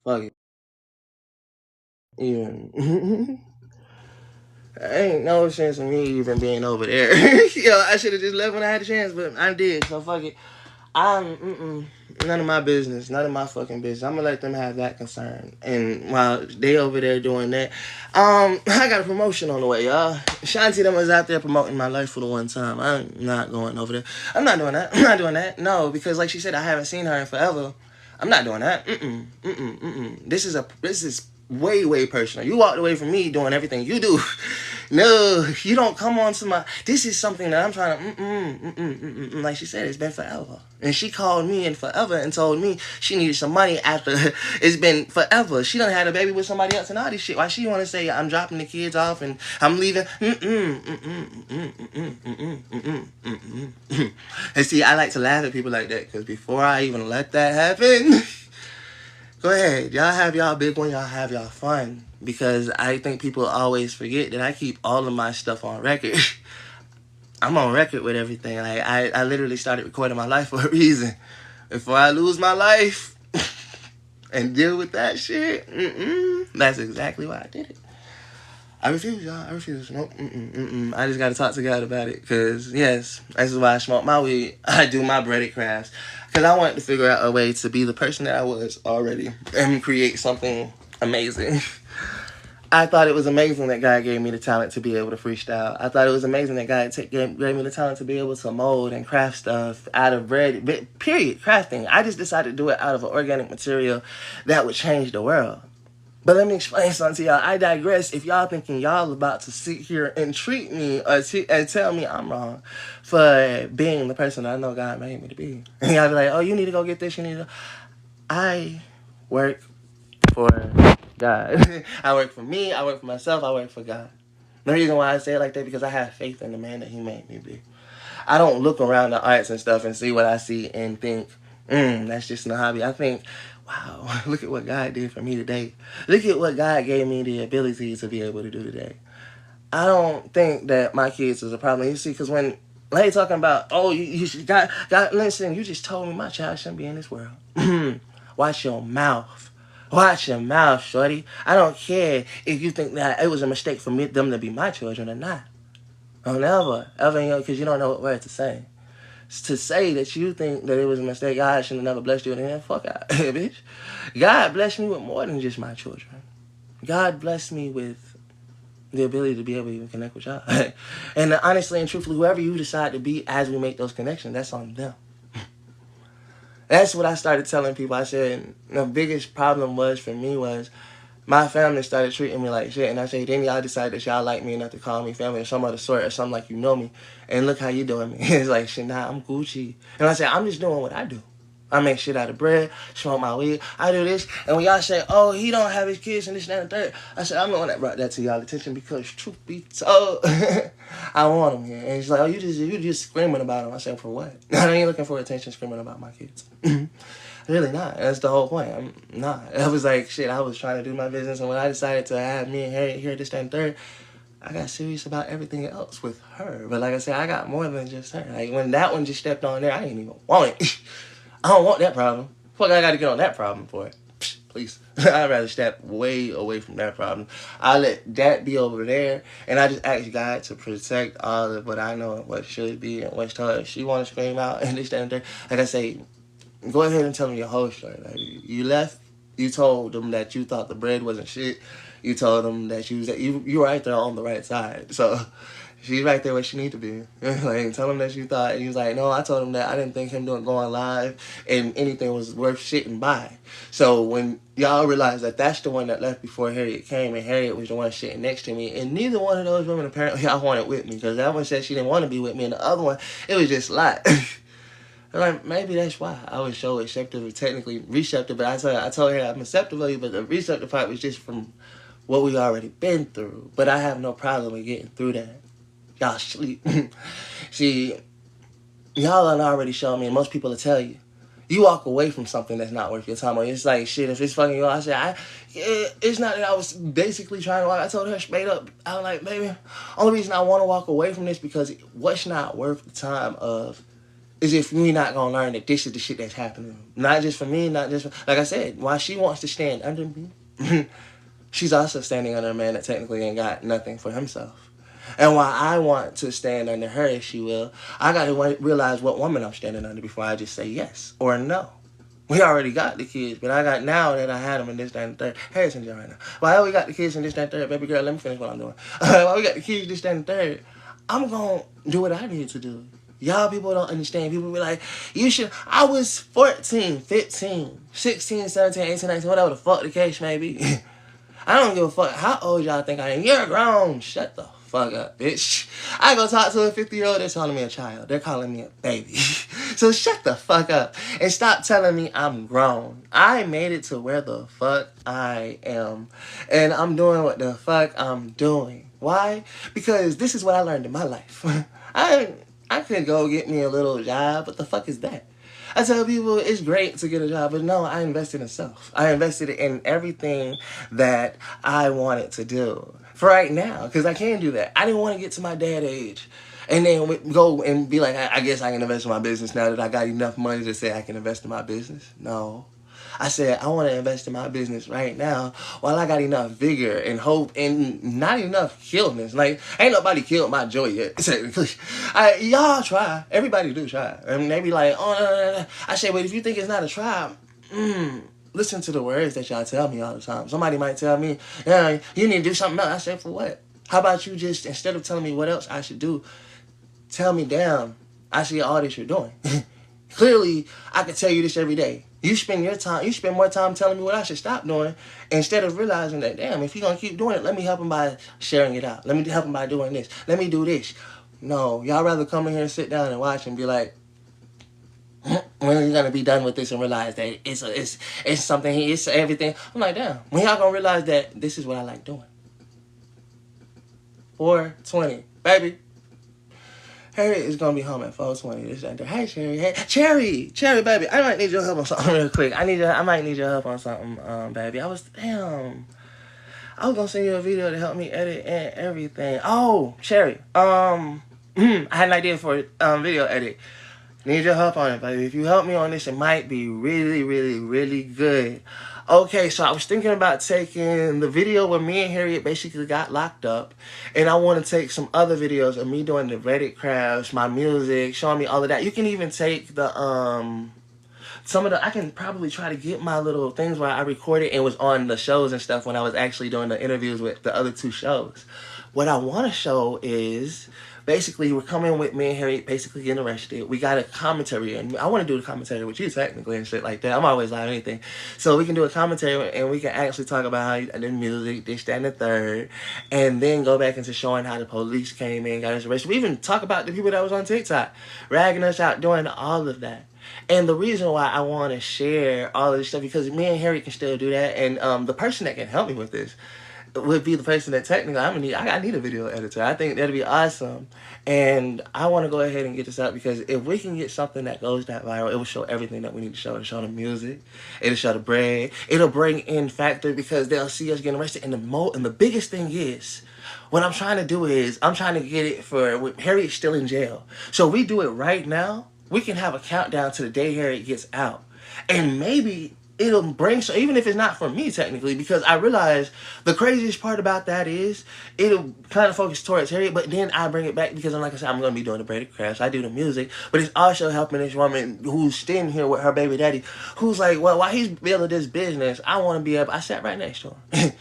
Fuck it. Yeah. Ain't no sense in me even being over there. Yo, I should have just left when I had a chance, but I did. So fuck it. None of my business. None of my fucking business. I'm gonna let them have that concern. And while they over there doing that, I got a promotion on the way, y'all. Shanti them was out there promoting my life for the one time. I'm not going over there. I'm not doing that. I'm not doing that. No, because like she said, I haven't seen her in forever. I'm not doing that. This is way, way personal. You walked away from me doing everything you do. No, you don't come on to my. This is something that I'm trying to. Like she said, it's been forever. And she called me in forever and told me she needed some money after it's been forever. She done had a baby with somebody else and all this shit. Why she want to say I'm dropping the kids off and I'm leaving? And see, I like to laugh at people like that because before I even let that happen. Go ahead. Y'all have y'all big one. Y'all have y'all fun. Because I think people always forget that I keep all of my stuff on record. I'm on record with everything. Like I literally started recording my life for a reason. Before I lose my life and deal with that shit, that's exactly why I did it. I refuse, y'all. I refuse. Nope. I just got to talk to God about it. Because, yes, this is why I smoke my weed. I do my breaded crafts. Because I wanted to figure out a way to be the person that I was already and create something amazing. I thought it was amazing that God gave me the talent to be able to freestyle. I thought it was amazing that God gave me the talent to be able to mold and craft stuff out of bread. Period. Crafting. I just decided to do it out of an organic material that would change the world. But let me explain something to y'all. I digress. If y'all thinking y'all about to sit here and treat me and tell me I'm wrong for being the person I know God made me to be. And y'all be like, oh, you need to go get this, you need to... I work for God. I work for me, I work for myself, I work for God. The reason why I say it like that because I have faith in the man that he made me be. I don't look around the arts and stuff and see what I see and think, that's just a hobby. I think, wow, look at what God did for me today. Look at what God gave me the ability to be able to do today. I don't think that my kids is a problem. You see, because when they talking about, oh, you should, God, listen, you just told me my child shouldn't be in this world. Watch your mouth. Watch your mouth, shorty. I don't care if you think that it was a mistake for them to be my children or not. Don't ever, because you don't know what word to say. To say that you think that it was a mistake, God should have never blessed you with anything, fuck out, bitch. God blessed me with more than just my children. God blessed me with the ability to be able to even connect with y'all. And honestly and truthfully, whoever you decide to be as we make those connections, that's on them. That's what I started telling people. I said the biggest problem was for me was my family started treating me like shit. And I said, then y'all decide that y'all like me enough to call me family or some other sort or something like you know me. And look how you doing me. It's like, shit, nah, I'm Gucci. And I said, I'm just doing what I do. I make shit out of bread, smoke my weed, I do this. And when y'all say, oh, he don't have his kids and this, that, and the third, I said, I'm the one that brought that to y'all attention because truth be told, I want them here. And he's like, oh, you just screaming about them. I said, for what? I ain't looking for attention screaming about my kids. Really not. That's the whole point. I'm not. I was like, shit, I was trying to do my business. And when I decided to have me and Harriet here, this, that, and third, I got serious about everything else with her. But like I said, I got more than just her. Like when that one just stepped on there, I didn't even want it. I don't want that problem. Fuck, I got to get on that problem for it. Please. I'd rather step way away from that problem. I let that be over there, and I just ask God to protect all of what I know and what should be and what's told. If she want to scream out and this, that, and third, like I say, go ahead and tell them your whole story. Like, you left, you told them that you thought the bread wasn't shit. You told them that you were right there on the right side. So she's right there where she need to be. Like, tell him that you thought. And he was like, no, I told him that I didn't think him going live and anything was worth shitting by. So when y'all realize that that's the one that left before Harriet came, and Harriet was the one sitting next to me, and neither one of those women apparently I wanted with me, because that one said she didn't want to be with me, and the other one, it was just a lot. Like, maybe that's why I was so receptive, technically receptive, but I told her I'm receptive of you, but the receptive part was just from what we already been through. But I have no problem with getting through that. Y'all sleep. See, y'all done already showed me, and most people will tell you, you walk away from something that's not worth your time. Or it's like, shit, if it's fucking you, I said, it's not that I was basically trying to walk. I told her straight up, I was like, baby, only reason I want to walk away from this because what's not worth the time of is if we not gonna learn that this is the shit that's happening. Not just for me, not just for, like I said, while she wants to stand under me, she's also standing under a man that technically ain't got nothing for himself. And while I want to stand under her, if she will, I got to realize what woman I'm standing under before I just say yes or no. We already got the kids, but I got now that I had them in this, that, and the third. Harrison right now. While we got the kids in this, that, and third, baby girl, let me finish what I'm doing. While we got the kids, this, that, and third, I'm going to do what I need to do. Y'all people don't understand. People be like, you should. I was 14, 15, 16, 17, 18, 19, whatever the fuck the case may be. I don't give a fuck how old y'all think I am. You're grown. Shut the fuck up, bitch. I go talk to a 50-year-old, they're calling me a child. They're calling me a baby. So shut the fuck up and stop telling me I'm grown. I made it to where the fuck I am. And I'm doing what the fuck I'm doing. Why? Because this is what I learned in my life. I could go get me a little job. What the fuck is that? I tell people it's great to get a job, but no, I invested in self. I invested in everything that I wanted to do for right now, because I can do that. I didn't want to get to my dad age and then go and be like, I guess I can invest in my business now that I got enough money to say I can invest in my business. No. I said, I want to invest in my business right now while I got enough vigor and hope and not enough killedness. Like, ain't nobody killed my joy yet, technically. Y'all try. Everybody do try. And they be like, oh, no. I say, but if you think it's not a try, listen to the words that y'all tell me all the time. Somebody might tell me, yeah, you need to do something else. I said, for what? How about you just, instead of telling me what else I should do, tell me, damn, I see all this you're doing. Clearly, I could tell you this every day. You spend more time telling me what I should stop doing instead of realizing that, damn, if you're going to keep doing it, let me help him by sharing it out. Let me help him by doing this. Let me do this. No, y'all rather come in here and sit down and watch and be like, when are you going to be done with this and realize that it's something, it's everything. I'm like, damn, when y'all going to realize that this is what I like doing? 4:20, baby. Harriet is gonna be home at 4:20. This and that. Hey, Cherry. Hey, Cherry, baby. I might need your help on something real quick. I might need your help on something, baby. I was gonna send you a video to help me edit and everything. Oh, Cherry. I had an idea for a video edit. Need your help on it, baby. If you help me on this, it might be really, really, really good. Okay, so I was thinking about taking the video where me and Harriet basically got locked up, and I want to take some other videos of me doing the Reddit crafts, my music, showing me all of that. You can even take the I can probably try to get my little things where I recorded and was on the shows and stuff when I was actually doing the interviews with the other two shows. What I want to show is, basically, we're coming with me and Harriet basically getting arrested. We got a commentary, and I want to do the commentary with you technically and shit like that. I'm always like anything. So we can do a commentary, and we can actually talk about how the music, this, that, and the third, and then go back into showing how the police came in, got us arrested. We even talk about the people that was on TikTok, ragging us out, doing all of that. And the reason why I want to share all of this stuff, because me and Harriet can still do that, and the person that can help me with this would be the person that technically I need a video editor. I think that'd be awesome. And I want to go ahead and get this out, because if we can get something that goes that viral, it will show everything that we need to show. It'll show the music. It'll show the bread. It'll bring in factor, because they'll see us getting arrested. And the biggest thing is, what I'm trying to do is, I'm trying to get it for Harriet's still in jail. So we do it right now. We can have a countdown to the day Harriet gets out. And maybe it'll bring, so even if it's not for me technically, because I realize the craziest part about that is it'll kind of focus towards Harriet, but then I bring it back because, like I said, I'm going to be doing the braided crafts. I do the music, but it's also helping this woman who's sitting here with her baby daddy, who's like, well, while he's building this business, I want to be able, I sat right next to him.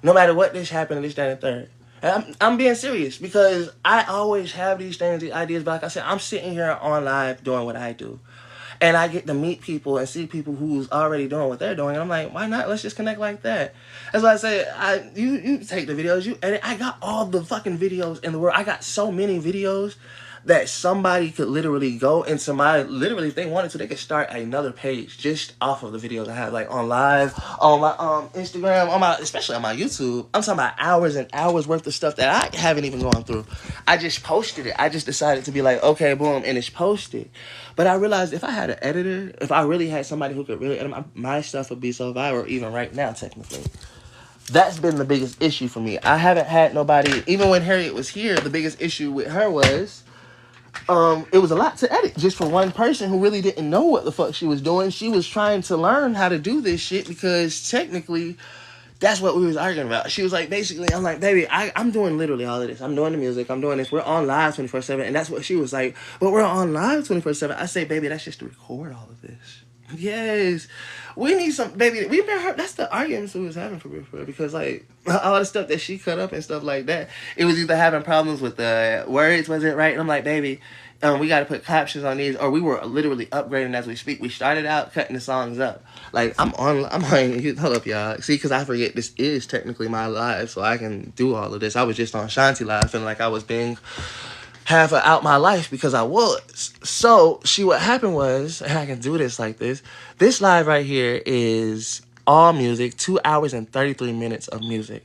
No matter what this happened, this, that, and third. And I'm being serious, because I always have these things, these ideas, but like I said, I'm sitting here on live doing what I do. And I get to meet people and see people who's already doing what they're doing. And I'm like, why not? Let's just connect like that. That's why I say, you take the videos, you edit. I got all the fucking videos in the world. I got so many videos that somebody could literally go into literally, if they wanted to, they could start another page just off of the videos I have, like on live, on my Instagram, especially on my YouTube. I'm talking about hours and hours worth of stuff that I haven't even gone through. I just posted it. I just decided to be like, okay, boom, and it's posted. But I realized if I had an editor, if I really had somebody who could really edit, my stuff would be so viral even right now, technically. That's been the biggest issue for me. I haven't had nobody, even when Harriet was here, the biggest issue with her was It was a lot to edit just for one person who really didn't know what the fuck she was doing. She was trying to learn how to do this shit because technically that's what we was arguing about. She was like, basically, I'm like, baby, I'm doing literally all of this. I'm doing the music. I'm doing this. We're on live 24/7. And that's what she was like, but we're on live 24/7. I say, baby, that's just to record all of this. Yes. We need some, baby. We've been hurt. That's the arguments we was having for real, because like all the stuff that she cut up and stuff like that, it was either having problems with the words, wasn't right? And I'm like, baby, we got to put captions on these, or we were literally upgrading as we speak. We started out cutting the songs up. Like I'm on, hold up, y'all. See, because I forget this is technically my live, so I can do all of this. I was just on Shanti Live, feeling like I was being half out my life because I was. So, what happened was, and I can do this like this. This live right here is all music, 2 hours and 33 minutes of music.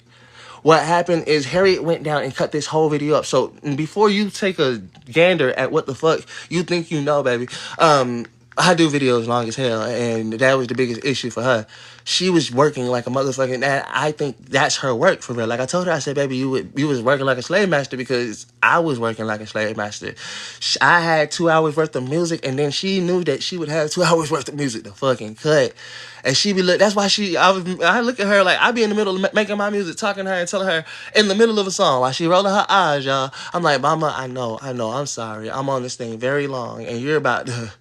What happened is Harriet went down and cut this whole video up. So before you take a gander at what the fuck you think you know, baby, I do videos long as hell, and that was the biggest issue for her. She was working like a motherfucking, and I think that's her work for real. Like I told her, I said, baby, you was working like a slave master because I was working like a slave master. I had 2 hours worth of music, and then she knew that she would have 2 hours worth of music to fucking cut. And she be that's why I look at her like I be in the middle of making my music, talking to her and telling her in the middle of a song while she rolling her eyes, y'all. I'm like, mama, I know, I'm sorry. I'm on this thing very long, and you're about to.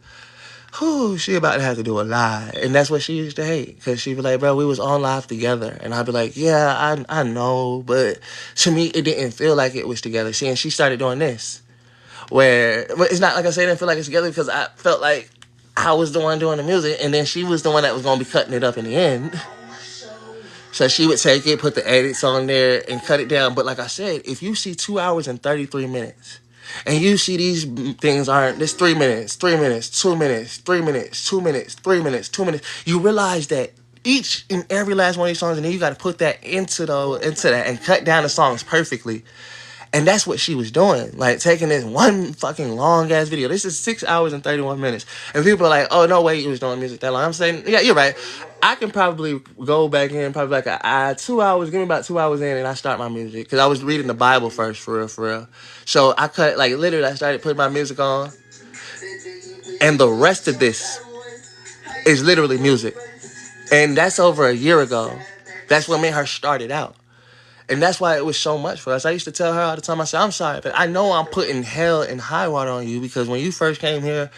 She about to have to do a live. And that's what she used to hate. Because she'd be like, bro, we was on live together. And I'd be like, yeah, I know. But to me, it didn't feel like it was together. See, and she started doing this. But it's not like I said, I didn't feel like it's together because I felt like I was the one doing the music. And then she was the one that was going to be cutting it up in the end. So she would take it, put the edits on there, and cut it down. But like I said, if you see 2 hours and 33 minutes, and you see these things aren't, this 3 minutes, 3 minutes, 2 minutes, 3 minutes, 2 minutes, 3 minutes, 2 minutes, you realize that each and every last one of these songs, and then you got to put that into that and cut down the songs perfectly. And that's what she was doing. Like, taking this one fucking long-ass video. This is 6 hours and 31 minutes. And people are like, oh, no way you was doing music that long. I'm saying, yeah, you're right. I can probably go back in probably like 2 hours. Give me about 2 hours in and I start my music. Because I was reading the Bible first, for real. So I cut, like, literally I started putting my music on. And the rest of this is literally music. And that's over a year ago. That's what me and her started out. And that's why it was so much for us. I used to tell her all the time, I said, I'm sorry, but I know I'm putting hell and high water on you because when you first came here,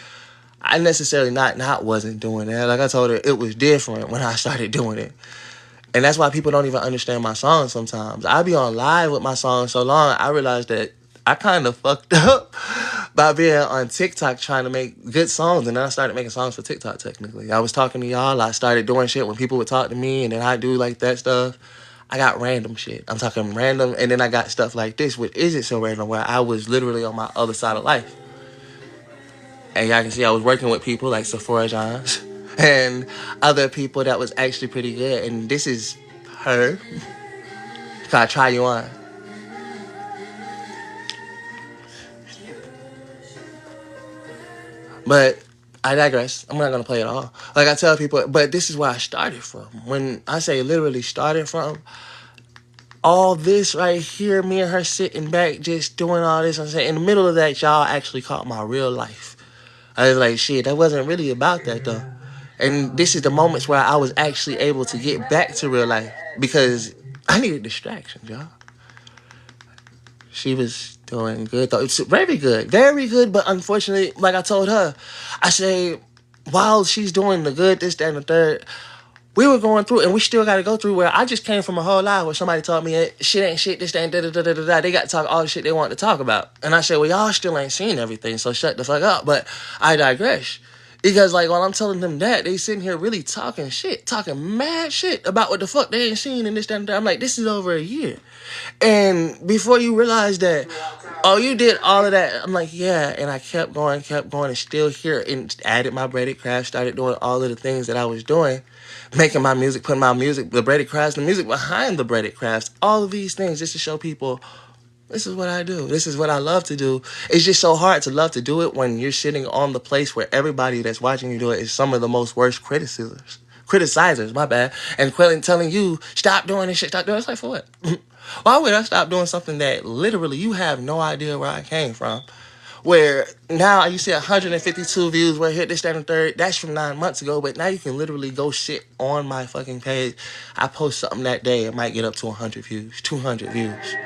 I necessarily wasn't doing that. Like I told her, it was different when I started doing it. And that's why people don't even understand my songs sometimes. I be on live with my songs so long, I realized that I kind of fucked up by being on TikTok trying to make good songs. And then I started making songs for TikTok, technically. I was talking to y'all. I started doing shit when people would talk to me, and then I do like that stuff. I got random shit. I'm talking random, and then I got stuff like this, which isn't so random, where I was literally on my other side of life. And y'all can see I was working with people like Sephora Johns and other people that was actually pretty good. And this is her. Can I try you on? But I digress. I'm not going to play it all. Like I tell people, but this is where I started from. When I say literally started from, all this right here, me and her sitting back just doing all this. I'm saying in the middle of that, y'all actually caught my real life. I was like, shit, that wasn't really about that though. And this is the moments where I was actually able to get back to real life because I needed distractions, y'all. She was doing good though. It's very good. But unfortunately, like I told her, I say, while she's doing the good, this, that, and the third, we were going through, and we still got to go through where I just came from a whole life where somebody told me, shit ain't shit, this ain't da-da-da-da-da-da. They got to talk all the shit they want to talk about. And I said, well, y'all still ain't seen everything, so shut the fuck up. But I digress. Because, like, while I'm telling them that, they sitting here really talking mad shit about what the fuck they ain't seen and this, that, and that. I'm like, this is over a year. And before you realize that, oh, you did all of that. I'm like, yeah. And I kept going, and still here, and added my braided craft, started doing all of the things that I was doing. Making my music, putting my music, the braided crafts, the music behind the braided crafts, all of these things just to show people, this is what I do. This is what I love to do. It's just so hard to love to do it when you're sitting on the place where everybody that's watching you do it is some of the most worst criticizers, my bad, and telling you, stop doing this shit, stop doing it. It's like, for what? Why would I stop doing something that literally you have no idea where I came from? Where now you see 152 views where hit this, that, and third. That's from 9 months ago. But now you can literally go shit on my fucking page. I post something that day, it might get up to 100 views, 200 views.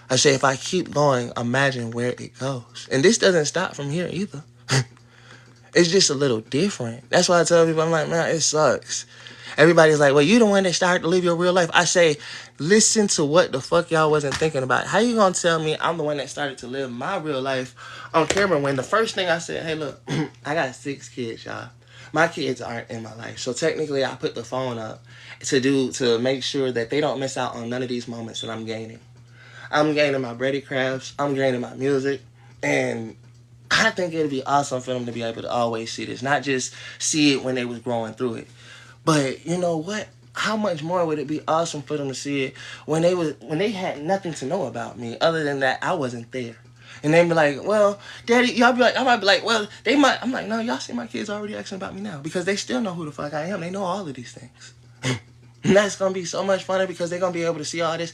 I say if I keep going, imagine where it goes. And this doesn't stop from here either. It's just a little different. That's why I tell people, I'm like, man, it sucks. Everybody's like, well, you the one that started to live your real life. I say, listen to what the fuck y'all wasn't thinking about. How you gonna tell me I'm the one that started to live my real life on camera when the first thing I said, hey, look, I got 6 kids, y'all. My kids aren't in my life. So technically, I put the phone up to make sure that they don't miss out on none of these moments that I'm gaining. I'm gaining my bready crafts. I'm gaining my music. And I think it'd be awesome for them to be able to always see this. Not just see it when they was growing through it. But you know what? How much more would it be awesome for them to see it when they had nothing to know about me other than that I wasn't there. And they'd be like, well, Daddy, y'all be like, I might be like, well, they might. I'm like, no, y'all see my kids already asking about me now because they still know who the fuck I am. They know all of these things. And that's going to be so much funner because they're going to be able to see all this.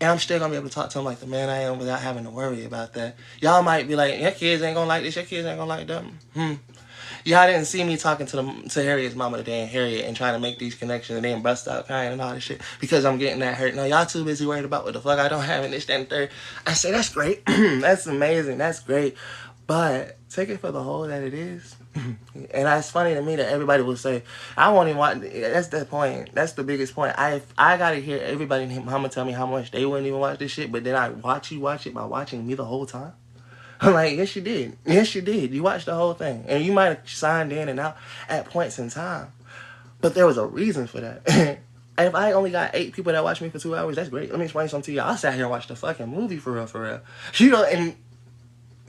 And I'm still going to be able to talk to them like the man I am without having to worry about that. Y'all might be like, your kids ain't going to like this. Your kids ain't going to like that. Y'all didn't see me talking to Harriet's mama today and Harriet and trying to make these connections and then bust out crying and all this shit because I'm getting that hurt. No, y'all too busy worried about what the fuck I don't have and this, that, and third. I say, that's great. That's amazing. That's great. But take it for the whole that it is. And it's funny to me that everybody will say, I won't even watch. That's the point. That's the biggest point. I got to hear everybody in mama tell me how much they wouldn't even watch this shit, but then I watch you watch it by watching me the whole time. I'm like, yes, you did. Yes, you did. You watched the whole thing. And you might have signed in and out at points in time. But there was a reason for that. And if I only got 8 people that watch me for 2 hours, that's great. Let me explain something to you. I sat here and watched the fucking movie for real, for real. You know, and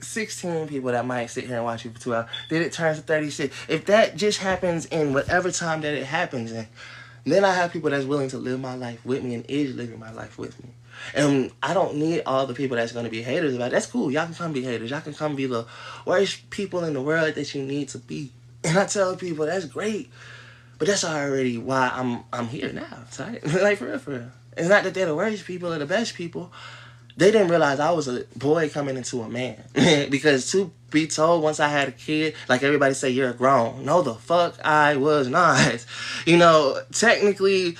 16 people that might sit here and watch you for 2 hours. Then it turns to 36. If that just happens in whatever time that it happens in, then I have people that's willing to live my life with me and is living my life with me. And I don't need all the people that's going to be haters about it. That's cool. Y'all can come be haters. Y'all can come be the worst people in the world that you need to be. And I tell people, that's great. But that's already why I'm here now. Right? Like, for real, for real. It's not that they're the worst people or the best people. They didn't realize I was a boy coming into a man. Because to be told once I had a kid, like everybody say, you're grown. No, the fuck I was not. You know, technically,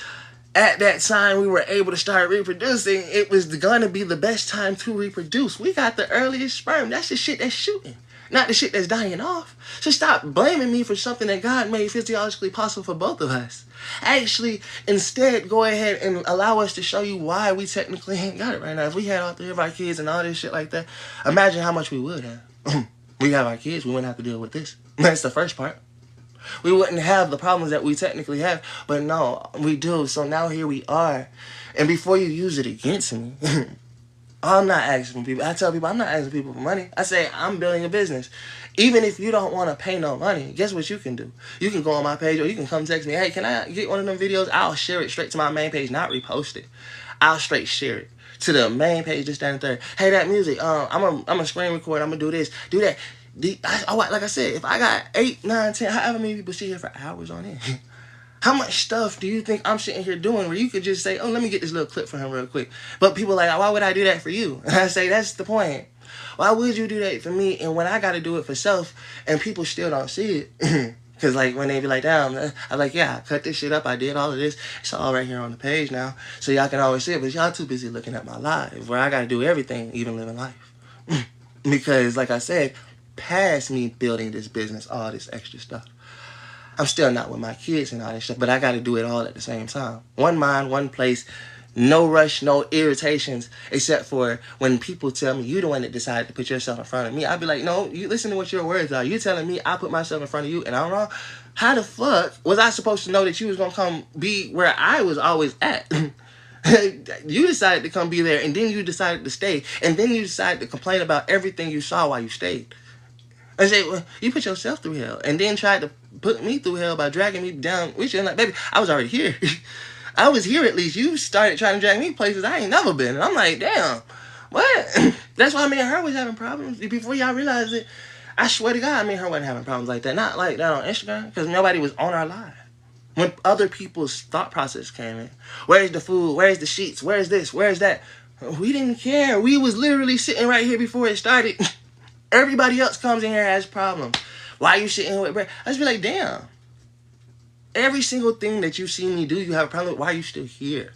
at that time we were able to start reproducing, it was going to be the best time to reproduce. We got the earliest sperm. That's the shit that's shooting, not the shit that's dying off. So stop blaming me for something that God made physiologically possible for both of us. Actually, instead, go ahead and allow us to show you why we technically ain't got it right now. If we had all 3 of our kids and all this shit like that, imagine how much we would have. We have our kids, we wouldn't have to deal with this. That's the first part. We wouldn't have the problems that we technically have, but no, we do. So now here we are. And before you use it against me, I'm not asking people. I tell people I'm not asking people for money. I say I'm building a business. Even if you don't want to pay no money, guess what you can do? You can go on my page or you can come text me, hey, can I get one of them videos? I'll share it straight to my main page, not repost it. I'll straight share it to the main page, this, that, and third. Hey, that music, I'm a screen record. I'm going to do this, do that. Like I said, if I got 8, 9, 10, however many people sit here for hours on it, how much stuff do you think I'm sitting here doing where you could just say, oh, let me get this little clip for him real quick. But people are like, why would I do that for you? And I say, that's the point. Why would you do that for me? And when I got to do it for self and people still don't see it, because like when they be like, damn, I'm like, yeah, I cut this shit up. I did all of this. It's all right here on the page now. So y'all can always see it. But y'all too busy looking at my live where I got to do everything, even living life. Because like I said, past me building this business, all this extra stuff, I'm still not with my kids and all that stuff, but I got to do it all at the same time. One mind, one place, no rush, no irritations, except for when people tell me you the one that decided to put yourself in front of me. I'll be like, no, you listen to what your words are. You telling me I put myself in front of you and I'm wrong? How the fuck was I supposed to know that you was going to come be where I was always at? You decided to come be there, and then you decided to stay, and then you decided to complain about everything you saw while you stayed. I say, well, you put yourself through hell, and then tried to put me through hell by dragging me down with you. And like, baby, I was already here. I was here at least. You started trying to drag me places I ain't never been. And I'm like, damn, what? That's why me and her was having problems. Before y'all realized it, I swear to God, me and her wasn't having problems like that. Not like that on Instagram, because nobody was on our live. When other people's thought process came in, where's the food? Where's the sheets? Where's this? Where's that? We didn't care. We was literally sitting right here before it started. Everybody else comes in here and has problems. Why you sitting here with Brad? I just be like, damn. Every single thing that you see me do, you have a problem with. Why are you still here?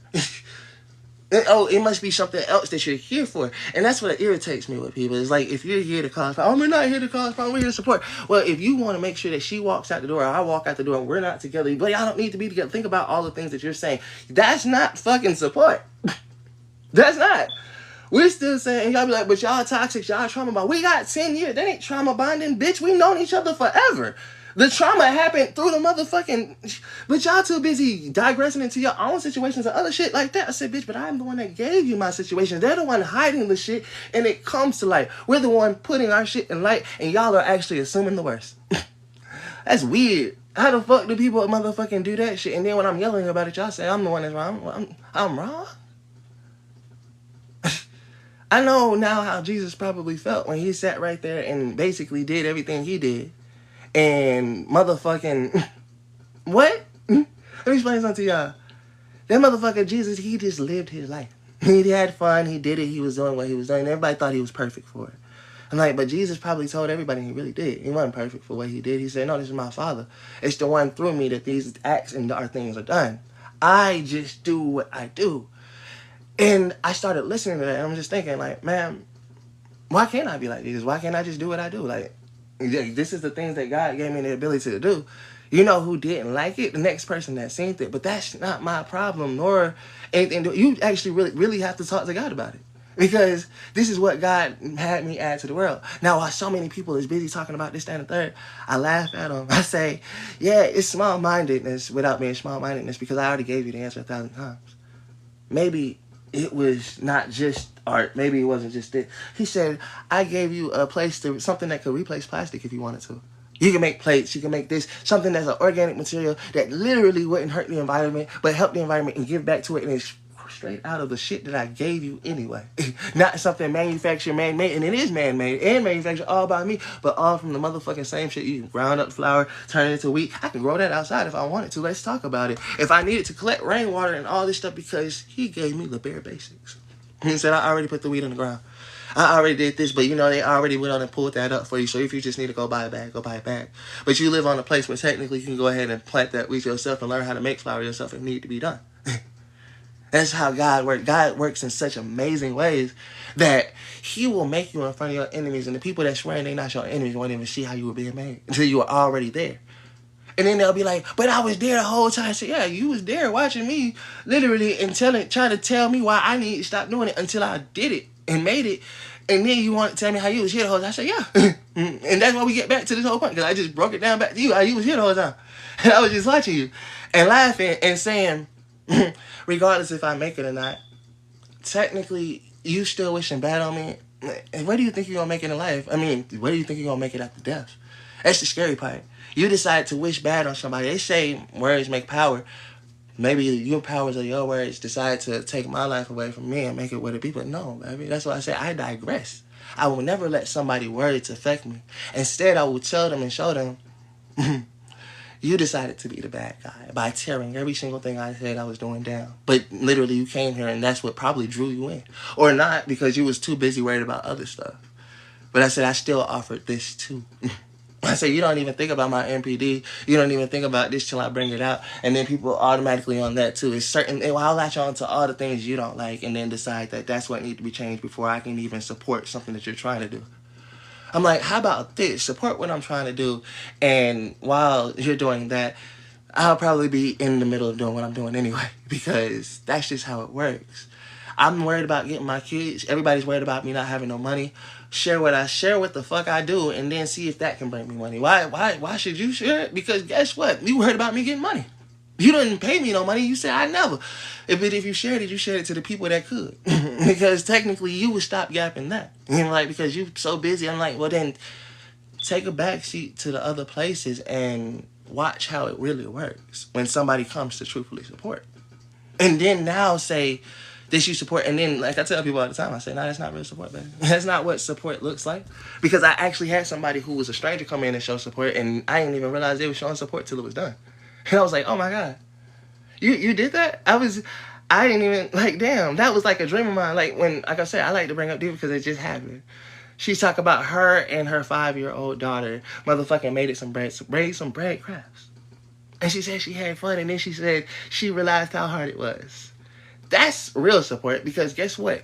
Oh, it must be something else that you're here for. And that's what irritates me with people. It's like, if you're here to cause problems, we're not here to cause problems, we're here to support. Well, if you want to make sure that she walks out the door, or I walk out the door, and we're not together, but y'all don't need to be together. Think about all the things that you're saying. That's not fucking support. That's not. We're still saying, and y'all be like, but y'all toxic, y'all trauma bond. We got 10 years. That ain't trauma bonding, bitch. We've known each other forever. The trauma happened through the motherfucking... But y'all too busy digressing into your own situations and other shit like that. I said, bitch, but I'm the one that gave you my situation. They're the one hiding the shit, and it comes to light. We're the one putting our shit in light, and y'all are actually assuming the worst. That's weird. How the fuck do people motherfucking do that shit? And then when I'm yelling about it, y'all say I'm the one that's wrong. I'm wrong? I know now how Jesus probably felt when he sat right there and basically did everything he did. And motherfucking... What? Let me explain something to y'all. That motherfucker Jesus, he just lived his life. He had fun, he did it, he was doing what he was doing. Everybody thought he was perfect for it. I'm like, but Jesus probably told everybody he really did. He wasn't perfect for what he did. He said, no, this is my Father. It's the one through me that these acts and our things are done. I just do what I do. And I started listening to that, and I'm just thinking, like, man, why can't I be like Jesus? Why can't I just do what I do? Like, this is the things that God gave me the ability to do. You know who didn't like it? The next person that seen it. But that's not my problem, nor anything. You actually really have to talk to God about it. Because this is what God had me add to the world. Now, while so many people is busy talking about this, that, and the third, I laugh at them. I say, yeah, it's small-mindedness without being small-mindedness, because I already gave you the answer 1,000 times. Maybe it was not just art. Maybe it wasn't just it. He said, I gave you a place to something that could replace plastic if you wanted to. You can make plates. You can make this, something that's an organic material that literally wouldn't hurt the environment, but help the environment and give back to it. And it's straight out of the shit that I gave you anyway. Not something manufactured, man-made. And it is man-made and manufactured all by me, but all from the motherfucking same shit. You can ground up flour, turn it into wheat. I can grow that outside if I wanted to. Let's talk about it. If I needed to collect rainwater and all this stuff, because he gave me the bare basics. He said, I already put the wheat on the ground. I already did this, but you know, they already went on and pulled that up for you. So if you just need to go buy a bag, go buy a bag. But you live on a place where technically you can go ahead and plant that wheat yourself and learn how to make flour yourself if need to be done. That's how God works. God works in such amazing ways that he will make you in front of your enemies. And the people that swear they're not your enemies won't even see how you were being made until you were already there. And then they'll be like, but I was there the whole time. I said, yeah, you was there watching me literally and trying to tell me why I need to stop doing it until I did it and made it. And then you want to tell me how you was here the whole time. I said, yeah. And that's why we get back to this whole point, because I just broke it down back to you. How you was here the whole time. And I was just watching you and laughing and saying, regardless if I make it or not, technically, you still wishing bad on me. And where do you think you're going to make it in life? I mean, where do you think you're going to make it after death? That's the scary part. You decide to wish bad on somebody. They say words make power. Maybe your powers of your words decide to take my life away from me and make it what it be. But no, baby. That's why I say I digress. I will never let somebody's words affect me. Instead, I will tell them and show them, you decided to be the bad guy by tearing every single thing I said I was doing down. But literally, you came here, and that's what probably drew you in. Or not, because you was too busy worried about other stuff. But I said, I still offered this too. I said, you don't even think about my MPD. You don't even think about this till I bring it out. And then people automatically on that too. It's certain, I'll latch on to all the things you don't like and then decide that that's what needs to be changed before I can even support something that you're trying to do. I'm like, how about this? Support what I'm trying to do. And while you're doing that, I'll probably be in the middle of doing what I'm doing anyway, because that's just how it works. I'm worried about getting my kids. Everybody's worried about me not having no money. Share what the fuck I do, and then see if that can bring me money. Why should you share it? Because guess what? You worried about me getting money. You didn't pay me no money. You said I never. If you shared it to the people that could. Because technically you would stop yapping that. You know, like, because you're so busy. I'm like, well then, take a backseat to the other places and watch how it really works when somebody comes to truthfully support. And then now say, this you support, and then, like I tell people all the time, I say, no, that's not real support, baby. That's not what support looks like. Because I actually had somebody who was a stranger come in and show support, and I didn't even realize they were showing support till it was done. And I was like, oh my God, you did that? I didn't even, like, damn, that was like a dream of mine. Like, when, like I said, I like to bring up people because it just happened. She talk about her and her 5-year-old daughter motherfucking made some bread crafts. And she said she had fun, and then she said she realized how hard it was. That's real support, because guess what?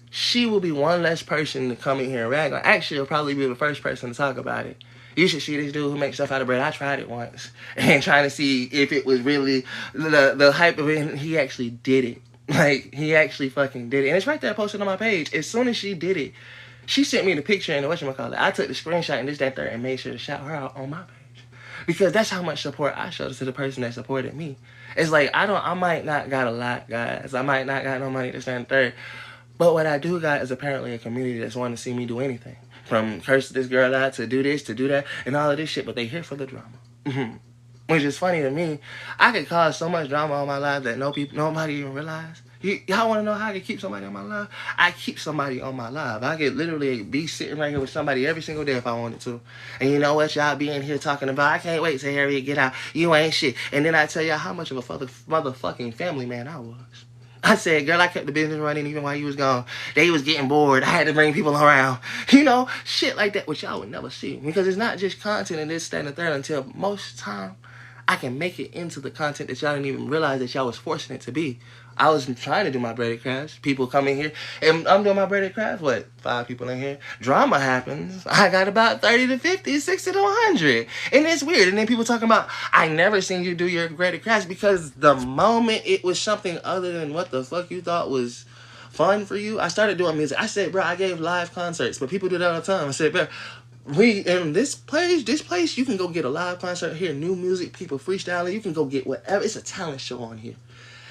She will be one less person to come in here and rag on. Actually, she'll probably be the first person to talk about it. You should see this dude who makes stuff out of bread. I tried it once and trying to see if it was really the hype of it. And he actually did it. Like, he actually fucking did it. And it's right there posted on my page. As soon as she did it, she sent me the picture and the whatchamacallit. I took the screenshot and this, that, third, and made sure to shout her out on my page. Because that's how much support I showed to the person that supported me. It's like, I might not got a lot, guys. I might not got no money, this, that, and third. But what I do got is apparently a community that's wanting to see me do anything. From curse this girl out to do this, to do that, and all of this shit. But they here for the drama. Which is funny to me. I could cause so much drama on my life that nobody even realize. Y'all want to know how I can keep somebody on my live? I keep somebody on my live. I could literally be sitting right here with somebody every single day if I wanted to. And you know what? Y'all be in here talking about, I can't wait till Harriet get out. You ain't shit. And then I tell y'all how much of a motherfucking family man I was. I said, girl, I kept the business running even while you was gone. They was getting bored. I had to bring people around. You know, shit like that, which y'all would never see. Because it's not just content and this, that, and the third until most time I can make it into the content that y'all didn't even realize that y'all was forcing it to be. I was trying to do my braided crafts. People come in here, and I'm doing my braided crafts. What? 5 people in here. Drama happens. I got about 30 to 50, 60 to 100. And it's weird. And then people talking about, I never seen you do your braided crafts, because the moment it was something other than what the fuck you thought was fun for you, I started doing music. I said, bro, I gave live concerts, but people do that all the time. I said, bro, in this place, you can go get a live concert, hear new music, people freestyling. You can go get whatever. It's a talent show on here.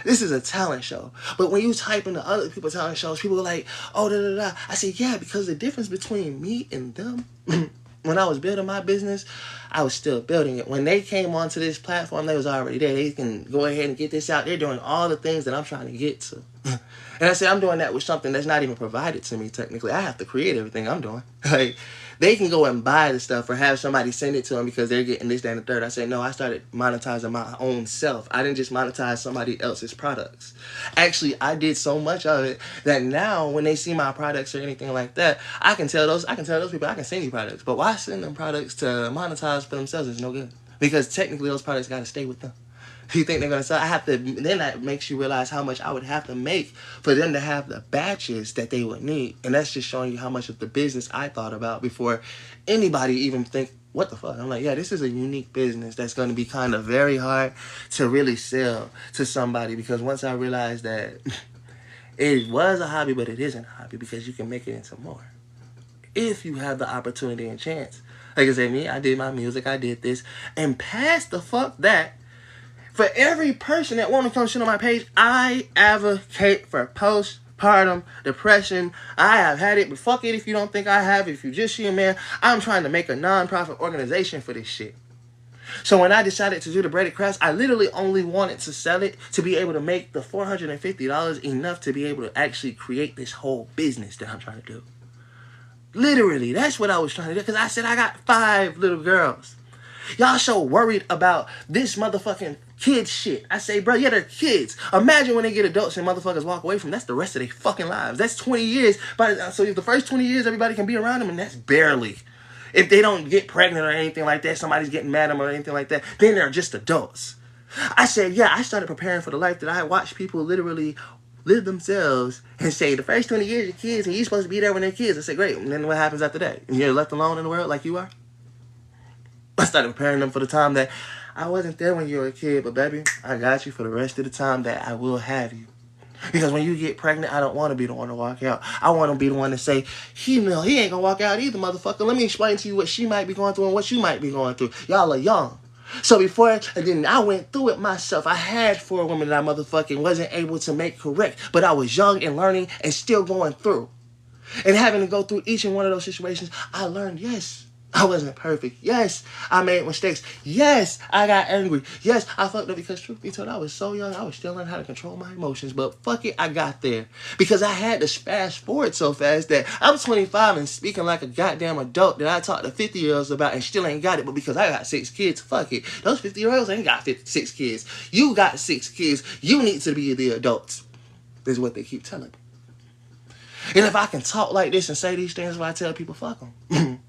This is a talent show. But when you type into other people's talent shows, people are like, oh, da-da-da. I said, yeah, because the difference between me and them, when I was building my business, I was still building it. When they came onto this platform, they was already there. They can go ahead and get this out. They're doing all the things that I'm trying to get to. And I said, I'm doing that with something that's not even provided to me, technically. I have to create everything I'm doing. Like, they can go and buy the stuff or have somebody send it to them because they're getting this, that, and the third. I said, no, I started monetizing my own self. I didn't just monetize somebody else's products. Actually, I did so much of it that now when they see my products or anything like that, I can tell those people, I can send you products. But why send them products to monetize for themselves is no good. Because technically those products got to stay with them. You think they're going to sell? Then that makes you realize how much I would have to make for them to have the batches that they would need. And that's just showing you how much of the business I thought about before anybody even think, what the fuck? I'm like, yeah, this is a unique business that's going to be kind of very hard to really sell to somebody. Because once I realized that it was a hobby, but it isn't a hobby, because you can make it into more if you have the opportunity and chance. Like I said, me, I did my music, I did this, and past the fuck that, for every person that want to come shit on my page, I advocate for postpartum depression. I have had it, but fuck it if you don't think I have. If you just see a man, I'm trying to make a non-profit organization for this shit. So when I decided to do the braided crafts, I literally only wanted to sell it to be able to make the $450 enough to be able to actually create this whole business that I'm trying to do. Literally, that's what I was trying to do, because I said I got 5 little girls. Y'all so worried about this motherfucking kids shit. I say, bro, yeah, they're kids. Imagine when they get adults and motherfuckers walk away from them. That's the rest of their fucking lives. That's 20 years. So if the first 20 years everybody can be around them, and that's barely. If they don't get pregnant or anything like that, somebody's getting mad at them or anything like that, then they're just adults. I said, yeah, I started preparing for the life that I watched people literally live themselves and say, the first 20 years you're kids and you're supposed to be there when they're kids. I said, great. And then what happens after that? You're left alone in the world like you are? I started preparing them for the time that I wasn't there when you were a kid, but baby, I got you for the rest of the time that I will have you. Because when you get pregnant, I don't want to be the one to walk out. I want to be the one to say, he ain't going to walk out either, motherfucker. Let me explain to you what she might be going through and what you might be going through. Y'all are young. So then I went through it myself. I had 4 women that I motherfucking wasn't able to make correct, but I was young and learning and still going through. And having to go through each and one of those situations, I learned, yes, I wasn't perfect. Yes, I made mistakes. Yes, I got angry. Yes, I fucked up, because truth be told, I was so young, I was still learning how to control my emotions. But fuck it, I got there. Because I had to fast forward so fast that I'm 25 and speaking like a goddamn adult that I talked to 50-year-olds about and still ain't got it. But because I got 6 kids, fuck it. Those 50-year-olds ain't got 6 kids. You got 6 kids. You need to be the adults. Is what they keep telling me. And if I can talk like this and say these things, why I tell people, fuck them.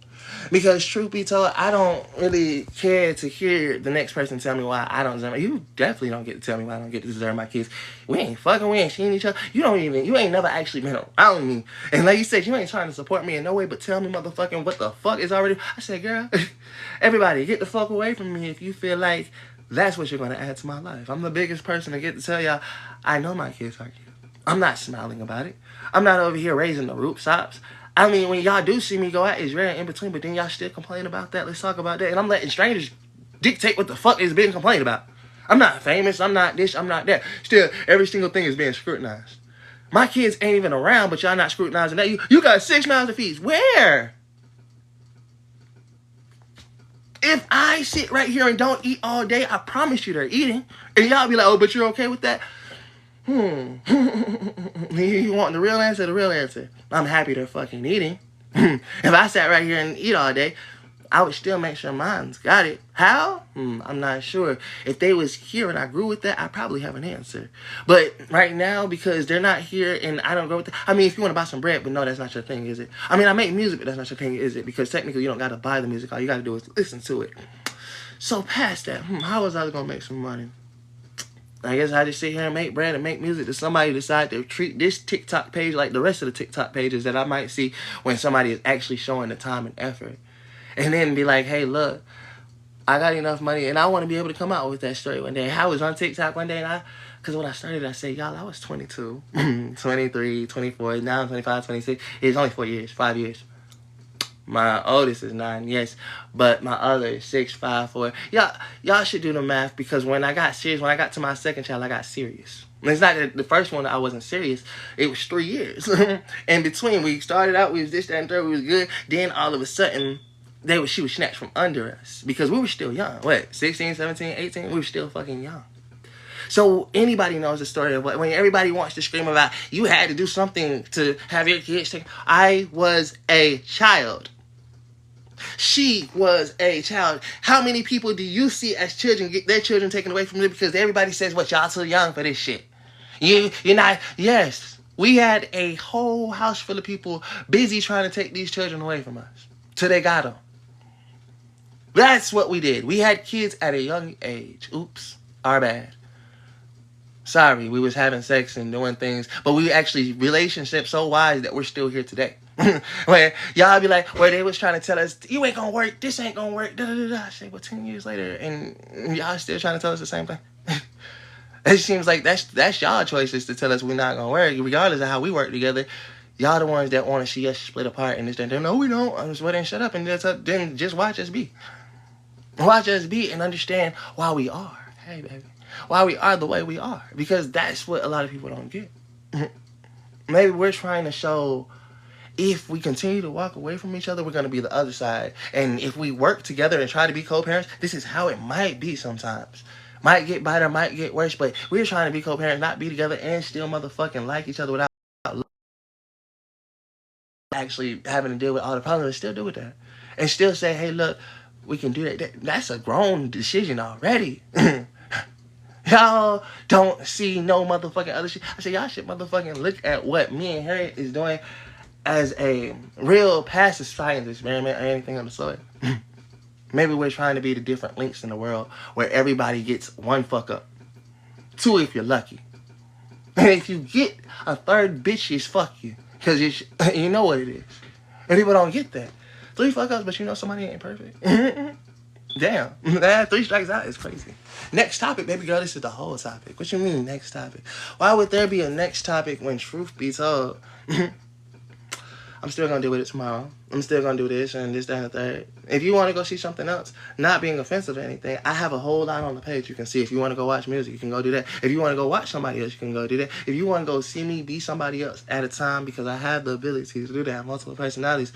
Because truth be told, I don't really care to hear the next person tell me why I don't deserve. You definitely don't get to tell me why I don't get to deserve my kids. We ain't fucking, we ain't seeing each other. You ain't never actually been around me. And like you said, you ain't trying to support me in no way, but tell me motherfucking what the fuck is already. I said, girl, everybody get the fuck away from me if you feel like that's what you're going to add to my life. I'm the biggest person to get to tell y'all, I know my kids are cute. I'm not smiling about it. I'm not over here raising the root sops. I mean, when y'all do see me go out, it's rare in between, but then y'all still complain about that. Let's talk about that. And I'm letting strangers dictate what the fuck is being complained about. I'm not famous. I'm not this. I'm not that. Still, every single thing is being scrutinized. My kids ain't even around, but y'all not scrutinizing that. You got 6 mouths to feed. Where? If I sit right here and don't eat all day, I promise you they're eating. And y'all be like, oh, but you're okay with that? You want the real answer? The real answer. I'm happy they're fucking eating. If I sat right here and eat all day, I would still make sure mine's got it. How? I'm not sure. If they was here and I grew with that, I probably have an answer. But right now, because they're not here and I don't grow with that. I mean, if you want to buy some bread, but no, that's not your thing, is it? I mean, I make music, but that's not your thing, is it? Because technically, you don't got to buy the music. All you got to do is listen to it. So past that, how was I going to make some money? I guess I just sit here and make bread and make music. Does somebody decide to treat this TikTok page like the rest of the TikTok pages that I might see when somebody is actually showing the time and effort? And then be like, hey, look, I got enough money and I want to be able to come out with that story one day. I was on TikTok one day and because when I started, I said, y'all, I was 22, 23, 24, now I'm 25, 26. It's only 4 years, 5 years. My oldest is 9, yes, but my other is 6, 5, 4. Y'all should do the math because when I got serious, when I got to my second child, I got serious. And it's not that the first one I wasn't serious. It was 3 years. In between, we started out, we was this, that, and third, we was good. Then all of a sudden, she was snatched from under us because we were still young. What, 16, 17, 18? We were still fucking young. So anybody knows the story of when everybody wants to scream about you had to do something to have your kids taken. I was a child. She was a child. How many people do you see as children get their children taken away from them because everybody says, what, y'all too young for this shit? You're not. Yes. We had a whole house full of people busy trying to take these children away from us till they got them. That's what we did. We had kids at a young age. Oops. Our bad. Sorry, we was having sex and doing things, but we actually relationships so wise that we're still here today. Where y'all be like, where they was trying to tell us, you ain't gonna work, this ain't gonna work, da da da. I say, well, 10 years later, and y'all still trying to tell us the same thing. It seems like that's y'all choices to tell us we're not gonna work, regardless of how we work together. Y'all the ones that want to see us split apart and this, that, no, we don't. I'm just waiting, shut up, and then just watch us be. Watch us be and understand why we are. Hey, baby. Why we are the way we are. Because that's what a lot of people don't get. Maybe we're trying to show if we continue to walk away from each other, we're going to be the other side. And if we work together and try to be co-parents, this is how it might be sometimes. Might get better, might get worse, but we're trying to be co-parents, not be together and still motherfucking like each other without actually having to deal with all the problems. Still do with that. And still say, hey, look, we can do that. That's a grown decision already. Y'all don't see no motherfucking other shit. I say, y'all should motherfucking look at what me and Harriet is doing as a real passive scientist, man, or anything of the sort. Maybe we're trying to be the different links in the world where everybody gets 1 fuck up. 2 if you're lucky. And if you get a 3rd, bitch, is fuck you. Because you know what it is. And people don't get that. 3 fuck ups, but you know somebody ain't perfect. Damn. 3 strikes out is crazy. Next topic, baby girl. This is the whole topic. What you mean, next topic? Why would there be a next topic when truth be told? I'm still going to deal with it tomorrow. I'm still going to do this and this, that, and the third. If you want to go see something else, not being offensive or anything, I have a whole lot on the page you can see. If you want to go watch music, you can go do that. If you want to go watch somebody else, you can go do that. If you want to go see me be somebody else at a time, because I have the ability to do that, I have multiple personalities,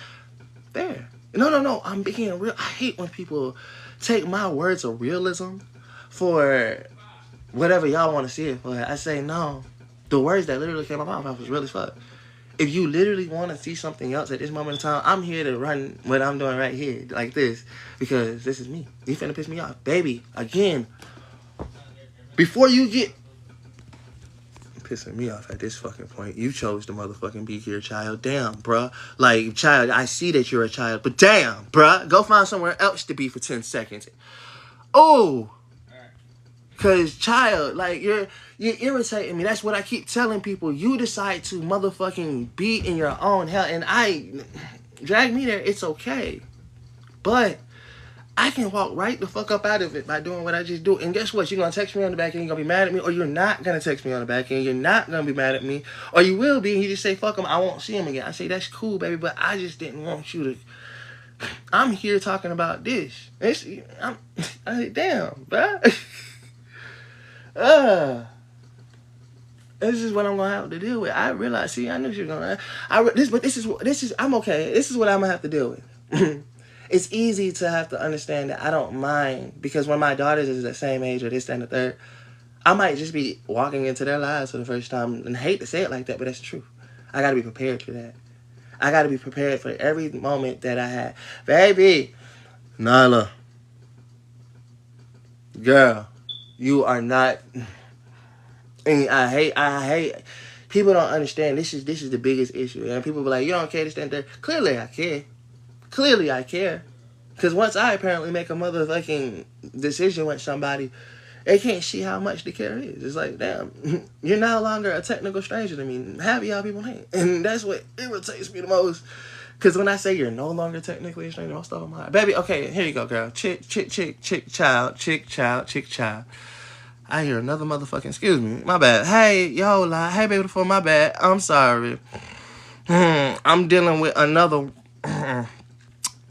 there. No, I'm being real. I hate when people take my words of realism for whatever y'all want to see it for. I say, no. The words that literally came out of my mouth was real as fuck. If you literally want to see something else at this moment in time, I'm here to run what I'm doing right here, like this, because this is me. You finna piss me off. Baby, again, before you get pissing me off at this fucking point. You chose to motherfucking be here, child. Damn, bruh. Like, child, I see that you're a child, but damn, bruh. Go find somewhere else to be for 10 seconds. Oh. Cause, child, like, you're irritating me. That's what I keep telling people. You decide to motherfucking be in your own hell, and drag me there, it's okay. But I can walk right the fuck up out of it by doing what I just do. And guess what? You're going to text me on the back end, you're going to be mad at me, or you're not going to text me on the back end, you're not going to be mad at me, or you will be, and you just say, fuck him, I won't see him again. I say, that's cool, baby, but I just didn't want you to... I'm here talking about this. I say, damn, bruh. This is what I'm going to have to deal with. I realize, see, I knew she was going to... This is, I'm okay. This is what I'm going to have to deal with. It's easy to have to understand that I don't mind, because when my daughters is the same age or this, that, and the third, I might just be walking into their lives for the first time, and I hate to say it like that, but that's true. I got to be prepared for that. I got to be prepared for every moment that I have. Baby, Nyla, girl, you are not, and I hate, people don't understand, this is the biggest issue, and people be like, you don't care, this, that, and the third. Clearly I care. Clearly I care. Because once I apparently make a motherfucking decision with somebody, they can't see how much the care is. It's like, damn, you're no longer a technical stranger to me. Half of y'all people ain't. And that's what irritates me the most. Because when I say you're no longer technically a stranger, most of them are. Baby, okay, here you go, girl. Chick, child. I hear another motherfucking, excuse me, my bad. Hey, yo, hey, beautiful, my bad. I'm sorry. I'm dealing with another...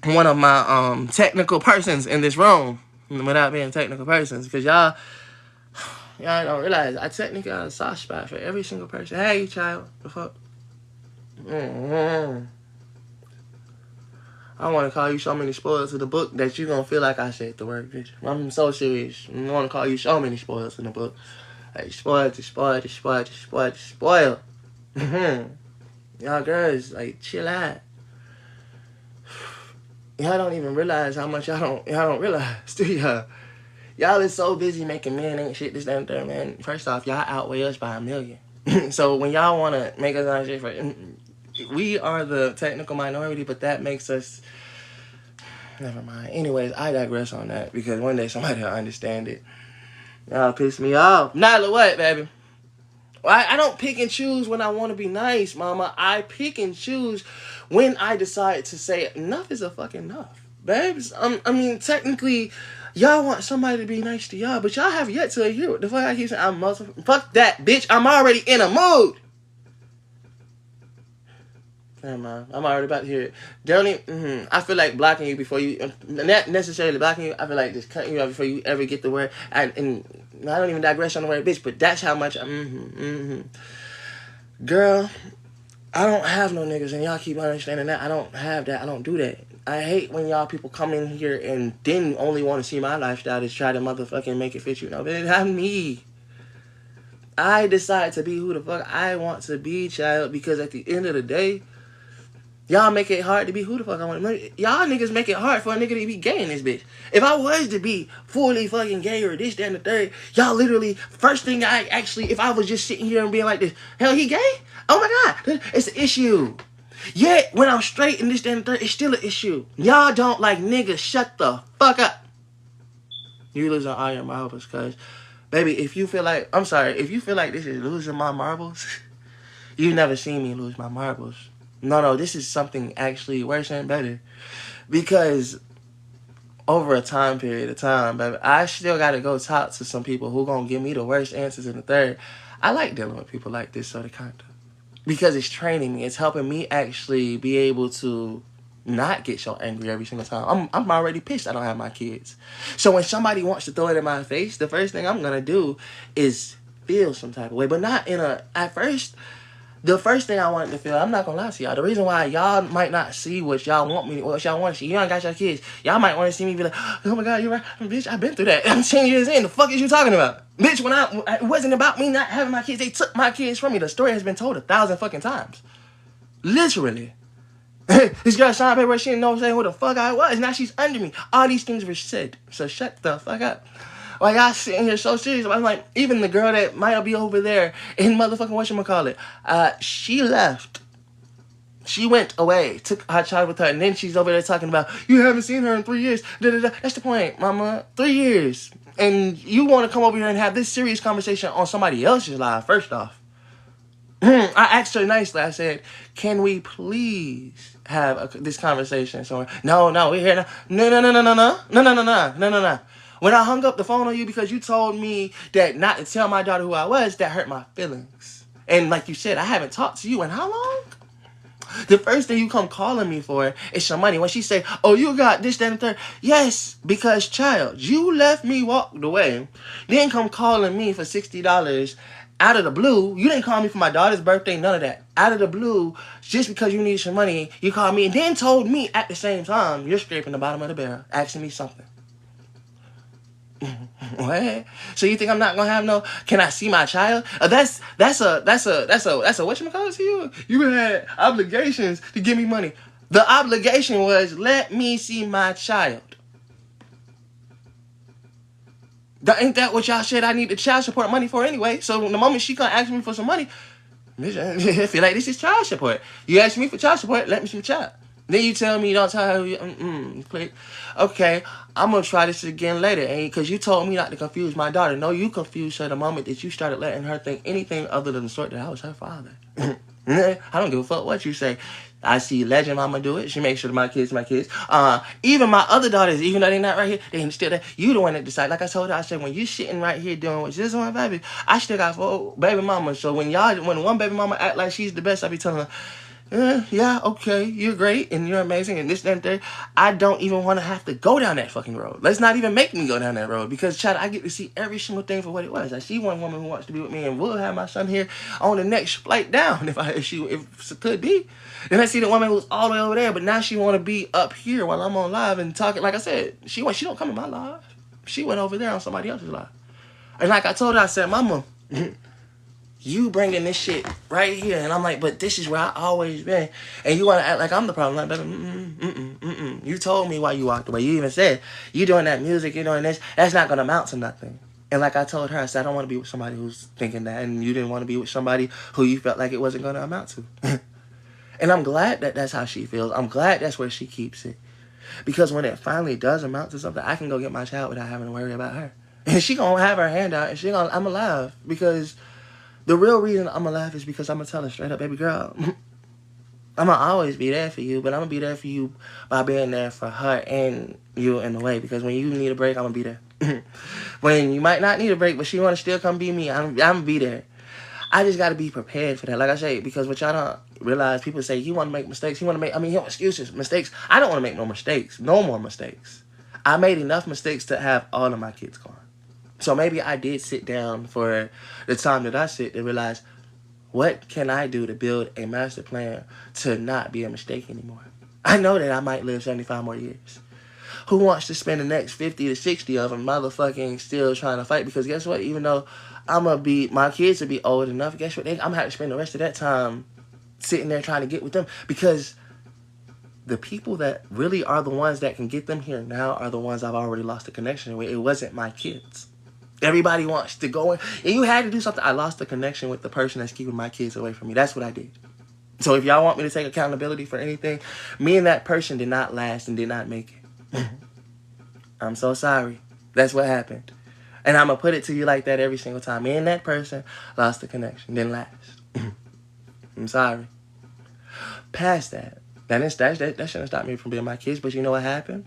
one of my technical persons in this room without being technical persons, because y'all don't realize I technically got a soft spot for every single person. Hey, child, the fuck? I want to call you so many spoilers in the book that you gonna feel like I said the word bitch. I'm so serious. I want to call you so many spoilers in the book. Like, spoiled. Y'all girls, like, chill out. Y'all don't even realize how much y'all don't realize, do y'all? Y'all is so busy making men ain't shit, this, that, and there, man. First off, y'all outweigh us by 1,000,000. So when y'all want to make us not shit, we are the technical minority, but that makes us... Never mind. Anyways, I digress on that, because one day somebody will understand it. Y'all piss me off. Nyla, what, baby? Well, I don't pick and choose when I want to be nice, mama. I pick and choose when I decide to say enough is a fucking enough. Babes, I mean, technically, y'all want somebody to be nice to y'all, but y'all have yet to hear what the fuck I keep saying. Fuck that, bitch. I'm already in a mood. Never mind. I'm already about to hear it. Don't even, I feel like blocking you before you, not necessarily blocking you, I feel like just cutting you off before you ever get the word. And I don't even digress on the word bitch, but that's how much, Girl, I don't have no niggas, and y'all keep understanding that. I don't have that. I don't do that. I hate when y'all people come in here and then only want to see my lifestyle to try to motherfucking make it fit you. No, but I'm me. I decide to be who the fuck I want to be, child, because at the end of the day, y'all make it hard to be who the fuck I want to be. Y'all niggas make it hard for a nigga to be gay in this bitch. If I was to be fully fucking gay or this, that, and the third, y'all literally, first thing if I was just sitting here and being like this, hell, he gay? Oh my God, it's an issue. Yet, when I'm straight in this, that, and the third, it's still an issue. Y'all don't like niggas, shut the fuck up. You losing all your marbles, cuz, baby, if you feel like this is losing my marbles, you've never seen me lose my marbles. No, this is something actually worse and better. Because over a time period of time, baby, I still got to go talk to some people who going to give me the worst answers in the third. I like dealing with people like this sort of content. Because it's training me. It's helping me actually be able to not get so angry every single time. I'm already pissed I don't have my kids. So when somebody wants to throw it in my face, the first thing I'm going to do is feel some type of way. But not in a... At first... The first thing I wanted to feel, I'm not gonna lie to y'all, the reason why y'all might not see what y'all want to see, you ain't got your kids, y'all might want to see me be like, oh my God, you're right, bitch, I've been through that, I'm 10 years in, the fuck is you talking about? Bitch, it wasn't about me not having my kids, they took my kids from me, the story has been told 1,000 fucking times. Literally. This girl signed paper, she didn't know what the fuck I was, now she's under me. All these things were said, so shut the fuck up. Why y'all sitting here so serious? I'm like, even the girl that might be over there in motherfucking whatchamacallit, she left. She went away, took her child with her, and then she's over there talking about, you haven't seen her in 3 years. Da, da, da. That's the point, mama. 3 years. And you want to come over here and have this serious conversation on somebody else's life, first off. I asked her nicely. I said, can we please have this conversation somewhere? No, we're here now. No. When I hung up the phone on you because you told me that not to tell my daughter who I was, that hurt my feelings. And like you said, I haven't talked to you in how long? The first thing you come calling me for is some money. When she say, oh, you got this, that, and third. Yes, because, child, you left me, walked away. Then come calling me for $60 out of the blue. You didn't call me for my daughter's birthday, none of that. Out of the blue, just because you need some money, you called me and then told me at the same time, you're scraping the bottom of the barrel, asking me something. What? So you think I'm not gonna have no? Can I see my child? That's a whatchamacallit to you? You had obligations to give me money. The obligation was let me see my child. Ain't that what y'all said I need the child support money for anyway? So the moment she gonna ask me for some money, I feel like this is child support. You ask me for child support, let me see my child. Then you tell me you don't tell her you click. Okay, I'm gonna try this again later, because you told me not to confuse my daughter. No, you confused her the moment that you started letting her think anything other than the sort that I was her father. I don't give a fuck what you say. I see Legend Mama do it. She makes sure my kids. Even my other daughters, even though they're not right here, they still there. You the one that decide. Like I told her, I said, when you sitting right here doing what this one, baby, I still got 4 baby mamas. So when one baby mama act like she's the best, I be telling her, yeah, okay, you're great and you're amazing and this, that, and that. I don't even want to have to go down that fucking road. Let's not even make me go down that road because, child, I get to see every single thing for what it was. I see one woman who wants to be with me and will have my son here on the next flight down if it could be. Then I see the woman who's all the way over there, but now she want to be up here while I'm on live and talking. Like I said, she don't come in my live. She went over there on somebody else's live. And like I told her, I said, Mama, you bringing this shit right here. And I'm like, but this is where I always been. And you want to act like I'm the problem. Like, baby, You told me why you walked away. You even said, you doing that music, you're doing this. That's not going to amount to nothing. And like I told her, I said, I don't want to be with somebody who's thinking that. And you didn't want to be with somebody who you felt like it wasn't going to amount to. And I'm glad that that's how she feels. I'm glad that's where she keeps it. Because when it finally does amount to something, I can go get my child without having to worry about her. And she going to have her hand out and I'm alive. Because the real reason I'm alive is because I'm going to tell her straight up, baby girl, I'm going to always be there for you, but I'm going to be there for you by being there for her and you in a way. Because when you need a break, I'm going to be there. When you might not need a break, but she want to still come be me, I'm going to be there. I just got to be prepared for that. Like I say, because what y'all don't realize, people say, you want to make mistakes. You want to make, excuses, mistakes. I don't want to make no mistakes. No more mistakes. I made enough mistakes to have all of my kids gone. So maybe I did sit down for the time that I sit to realize, what can I do to build a master plan to not be a mistake anymore? I know that I might live 75 more years. Who wants to spend the next 50 to 60 of them motherfucking still trying to fight? Because guess what? Even though my kids will be old enough, guess what? I'm going to have to spend the rest of that time sitting there trying to get with them. Because the people that really are the ones that can get them here now are the ones I've already lost the connection with. It wasn't my kids. Everybody wants to go in. And you had to do something. I lost the connection with the person that's keeping my kids away from me. That's what I did. So if y'all want me to take accountability for anything, me and that person did not last and did not make it. I'm so sorry. That's what happened. And I'm going to put it to you like that every single time. Me and that person lost the connection. Didn't last. I'm sorry. Past that. That shouldn't stop me from being my kids. But you know what happened?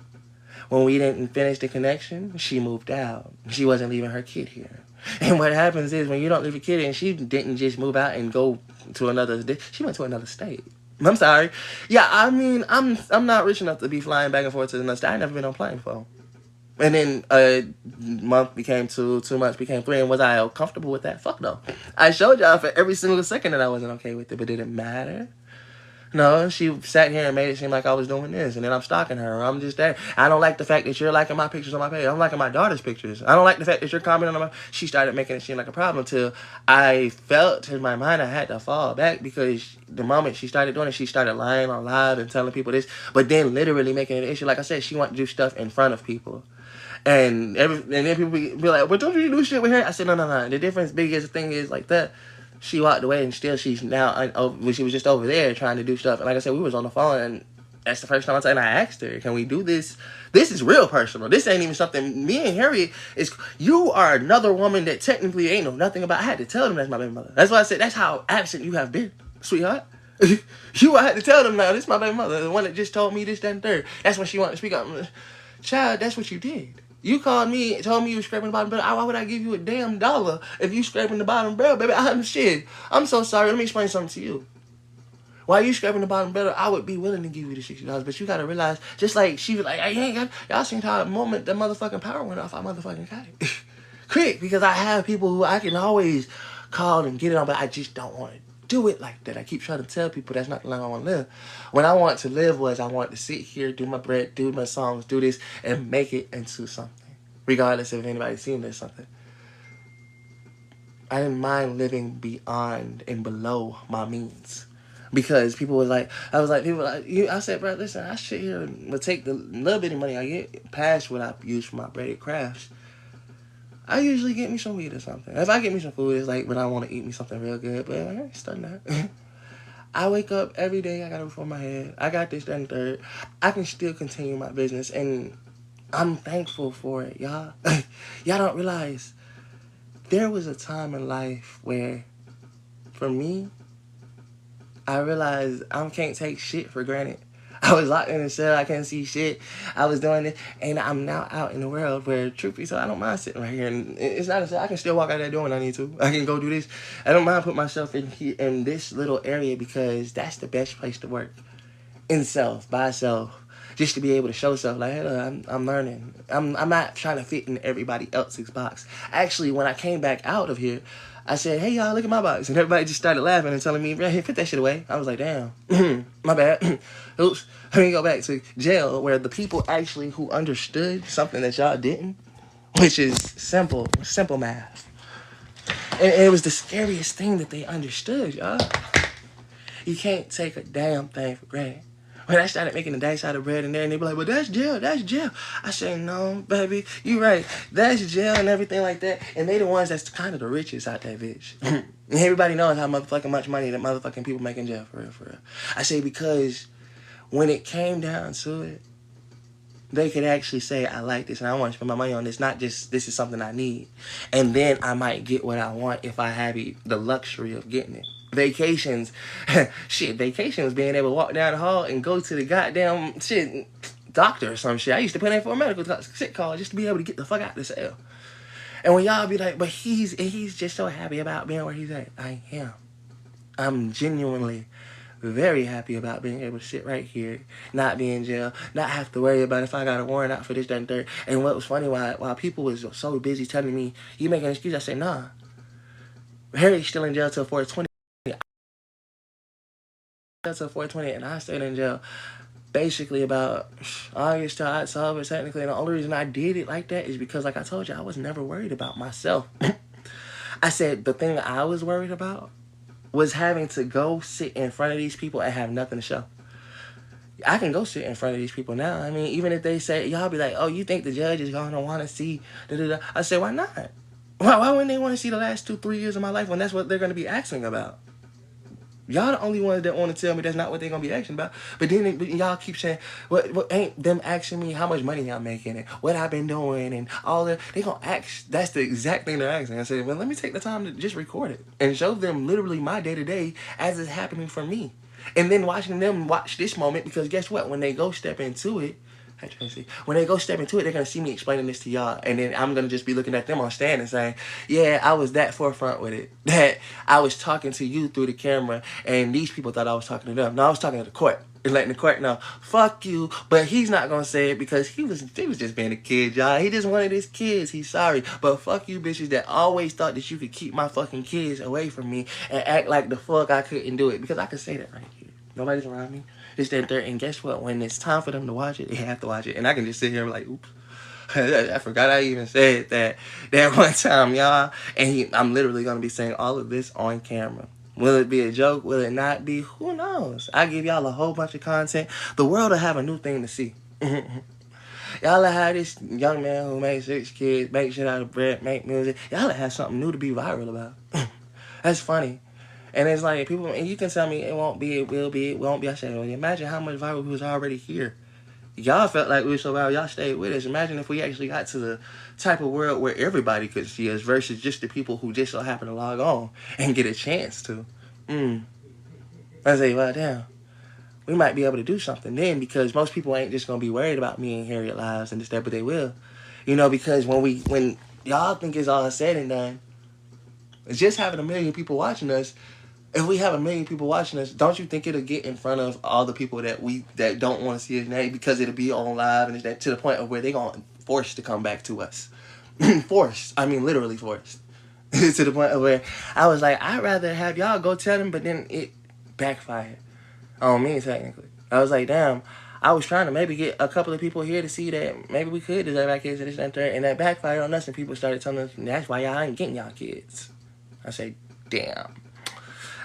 When we didn't finish the connection, she moved out. She wasn't leaving her kid here. And what happens is when you don't leave a kid here, and she didn't just move out and go to another, she went to another state. I'm sorry. Yeah, I mean, I'm not rich enough to be flying back and forth to another state. I never been on a plane before. And then a month became 2 months became 3. And was I comfortable with that? Fuck no. I showed y'all for every single second that I wasn't okay with it, but did it matter? No, she sat here and made it seem like I was doing this, and then I'm stalking her, or I'm just there. I don't like the fact that you're liking my pictures on my page. I'm liking my daughter's pictures. I don't like the fact that you're commenting on my... She started making it seem like a problem until I felt in my mind I had to fall back, because the moment she started doing it, she started lying on live and telling people this, but then literally making it an issue. Like I said, she wanted to do stuff in front of people. And then people be like, but don't you do shit with her? I said, no. The difference, biggest thing is like that. She walked away and still she's now, she was just over there trying to do stuff. And like I said, we was on the phone and that's the first time I asked her, can we do this? This is real personal. This ain't even something, me and Harriet you are another woman that technically ain't know nothing about. I had to tell them that's my baby mother. That's why I said, that's how absent you have been, sweetheart. I had to tell them now, this is my baby mother. The one that just told me this, that, and third. That's when she wanted to speak up. Child, that's what you did. You called me and told me you were scraping the bottom barrel. Why would I give you a damn dollar if you scraping the bottom barrel, baby? I'm so sorry. Let me explain something to you. While you scraping the bottom barrel, I would be willing to give you the $60. But you gotta realize, just like she was like, I ain't got, y'all seen how the moment the motherfucking power went off, I motherfucking got it. Quick, because I have people who I can always call and get it on, but I just don't want to do it like that. I keep trying to tell people that's not the life I want to live. When I want to live was I want to sit here, do my bread, do my songs, do this, and make it into something. Regardless if anybody's seen this something. I didn't mind living beyond and below my means. Because people was like, I said, bro, listen, I sit here and take the little bit of money I get past what I use for my breaded crafts. I usually get me some weed or something. If I get me some food, it's like when I want to eat me something real good, but I ain't starting that. I wake up every day, I got a roof over my head. I got this, that, and third. I can still continue my business, and I'm thankful for it, y'all. Y'all don't realize there was a time in life where, for me, I realized I can't take shit for granted. I was locked in a cell. I can't see shit. I was doing it, and I'm now out in the world where, truth be told, I don't mind sitting right here. And it's not a cell. I can still walk out that door when I need to. I can go do this. I don't mind putting myself in here in this little area because that's the best place to work. In self, by self, just to be able to show self like, hey, look, I'm learning. I'm not trying to fit in everybody else's box. Actually, when I came back out of here, I said, hey, y'all, look at my box. And everybody just started laughing and telling me, hey, put that shit away. I was like, damn, my bad. Oops. Let me go back to jail where the people actually who understood something that y'all didn't, which is simple math. And it was the scariest thing that they understood, y'all. You can't take a damn thing for granted. When I started making the dice out of bread in there, and they be like, well, that's jail. I said, no, baby, you right. That's jail and everything like that. And they the ones that's kind of the richest out that bitch. And everybody knows how motherfucking much money that motherfucking people make in jail, for real. I say because when it came down to it, they could actually say, I like this and I want to spend my money on this, not just this is something I need. And then I might get what I want if I have the luxury of getting it. Vacations, vacations being able to walk down the hall and go to the goddamn doctor or some shit. I used to put in for a medical sick call just to be able to get the fuck out of the cell. And when y'all be like, but he's just so happy about being where he's at. I am. I'm genuinely very happy about being able to sit right here, not be in jail, not have to worry about if I got a warrant out for this, that, and third. And what was funny, while people was so busy telling me, you making an excuse, I said, nah. Harry's still in jail till 420. Till 420, and I stayed in jail basically about August till October technically. And the only reason I did it like that is because, like I told you, I was never worried about myself. I said the thing I was worried about was having to go sit in front of these people and have nothing to show. I can go sit in front of these people now. I mean, even if they say, y'all be like, oh, you think the judge is going to want to see da-da-da. I said, why not? Why wouldn't they want to see the last 2-3 years of my life when that's what they're going to be asking about? Y'all the only ones that want to tell me that's not what they're going to be asking about. But then y'all keep saying, what ain't them asking me how much money I'm making and what I've been doing and all that. They going to ask, that's the exact thing they're asking. I said, well, let me take the time to just record it and show them literally my day-to-day as it's happening for me. And then watching them watch this moment, because guess what? When they go step into it, when they go step into it, they're going to see me explaining this to y'all. And then I'm going to just be looking at them on stand and saying, yeah, I was that forefront with it. That I was talking to you through the camera and these people thought I was talking to them. No, I was talking to the court and letting the court know, fuck you. But he's not going to say it because he was just being a kid, y'all. He just wanted his kids. He's sorry. But fuck you bitches that always thought that you could keep my fucking kids away from me and act like the fuck I couldn't do it. Because I could say that right here. Nobody's around me. This, that, third. And guess what? When it's time for them to watch it, they have to watch it. And I can just sit here and be like, oops. I forgot I even said that one time, y'all. And I'm literally going to be saying all of this on camera. Will it be a joke? Will it not be? Who knows? I give y'all a whole bunch of content. The world will have a new thing to see. Y'all have this young man who made 6 kids, make shit out of bread, make music. Y'all have something new to be viral about. That's funny. And it's like, people, and you can tell me it won't be, it will be, it won't be. I said, well, imagine how much viral was already here. Y'all felt like we were so viral, y'all stayed with us. Imagine if we actually got to the type of world where everybody could see us versus just the people who just so happen to log on and get a chance to. I say, well, damn. We might be able to do something then, because most people ain't just going to be worried about me and Harriet lives and this, that, but they will. You know, because when y'all think it's all said and done, it's just having 1 million people watching us. If we have 1 million people watching us, don't you think it'll get in front of all the people that don't want to see his name, because it'll be on live, and it's to the point of where they're going to force to come back to us. Forced. I mean, literally forced. To the point of where I was like, I'd rather have y'all go tell them, but then it backfired on me, technically. I was like, damn, I was trying to maybe get a couple of people here to see that maybe we could deserve our kids and this and that, and that backfired on us, and people started telling us, that's why y'all ain't getting y'all kids. I say, damn.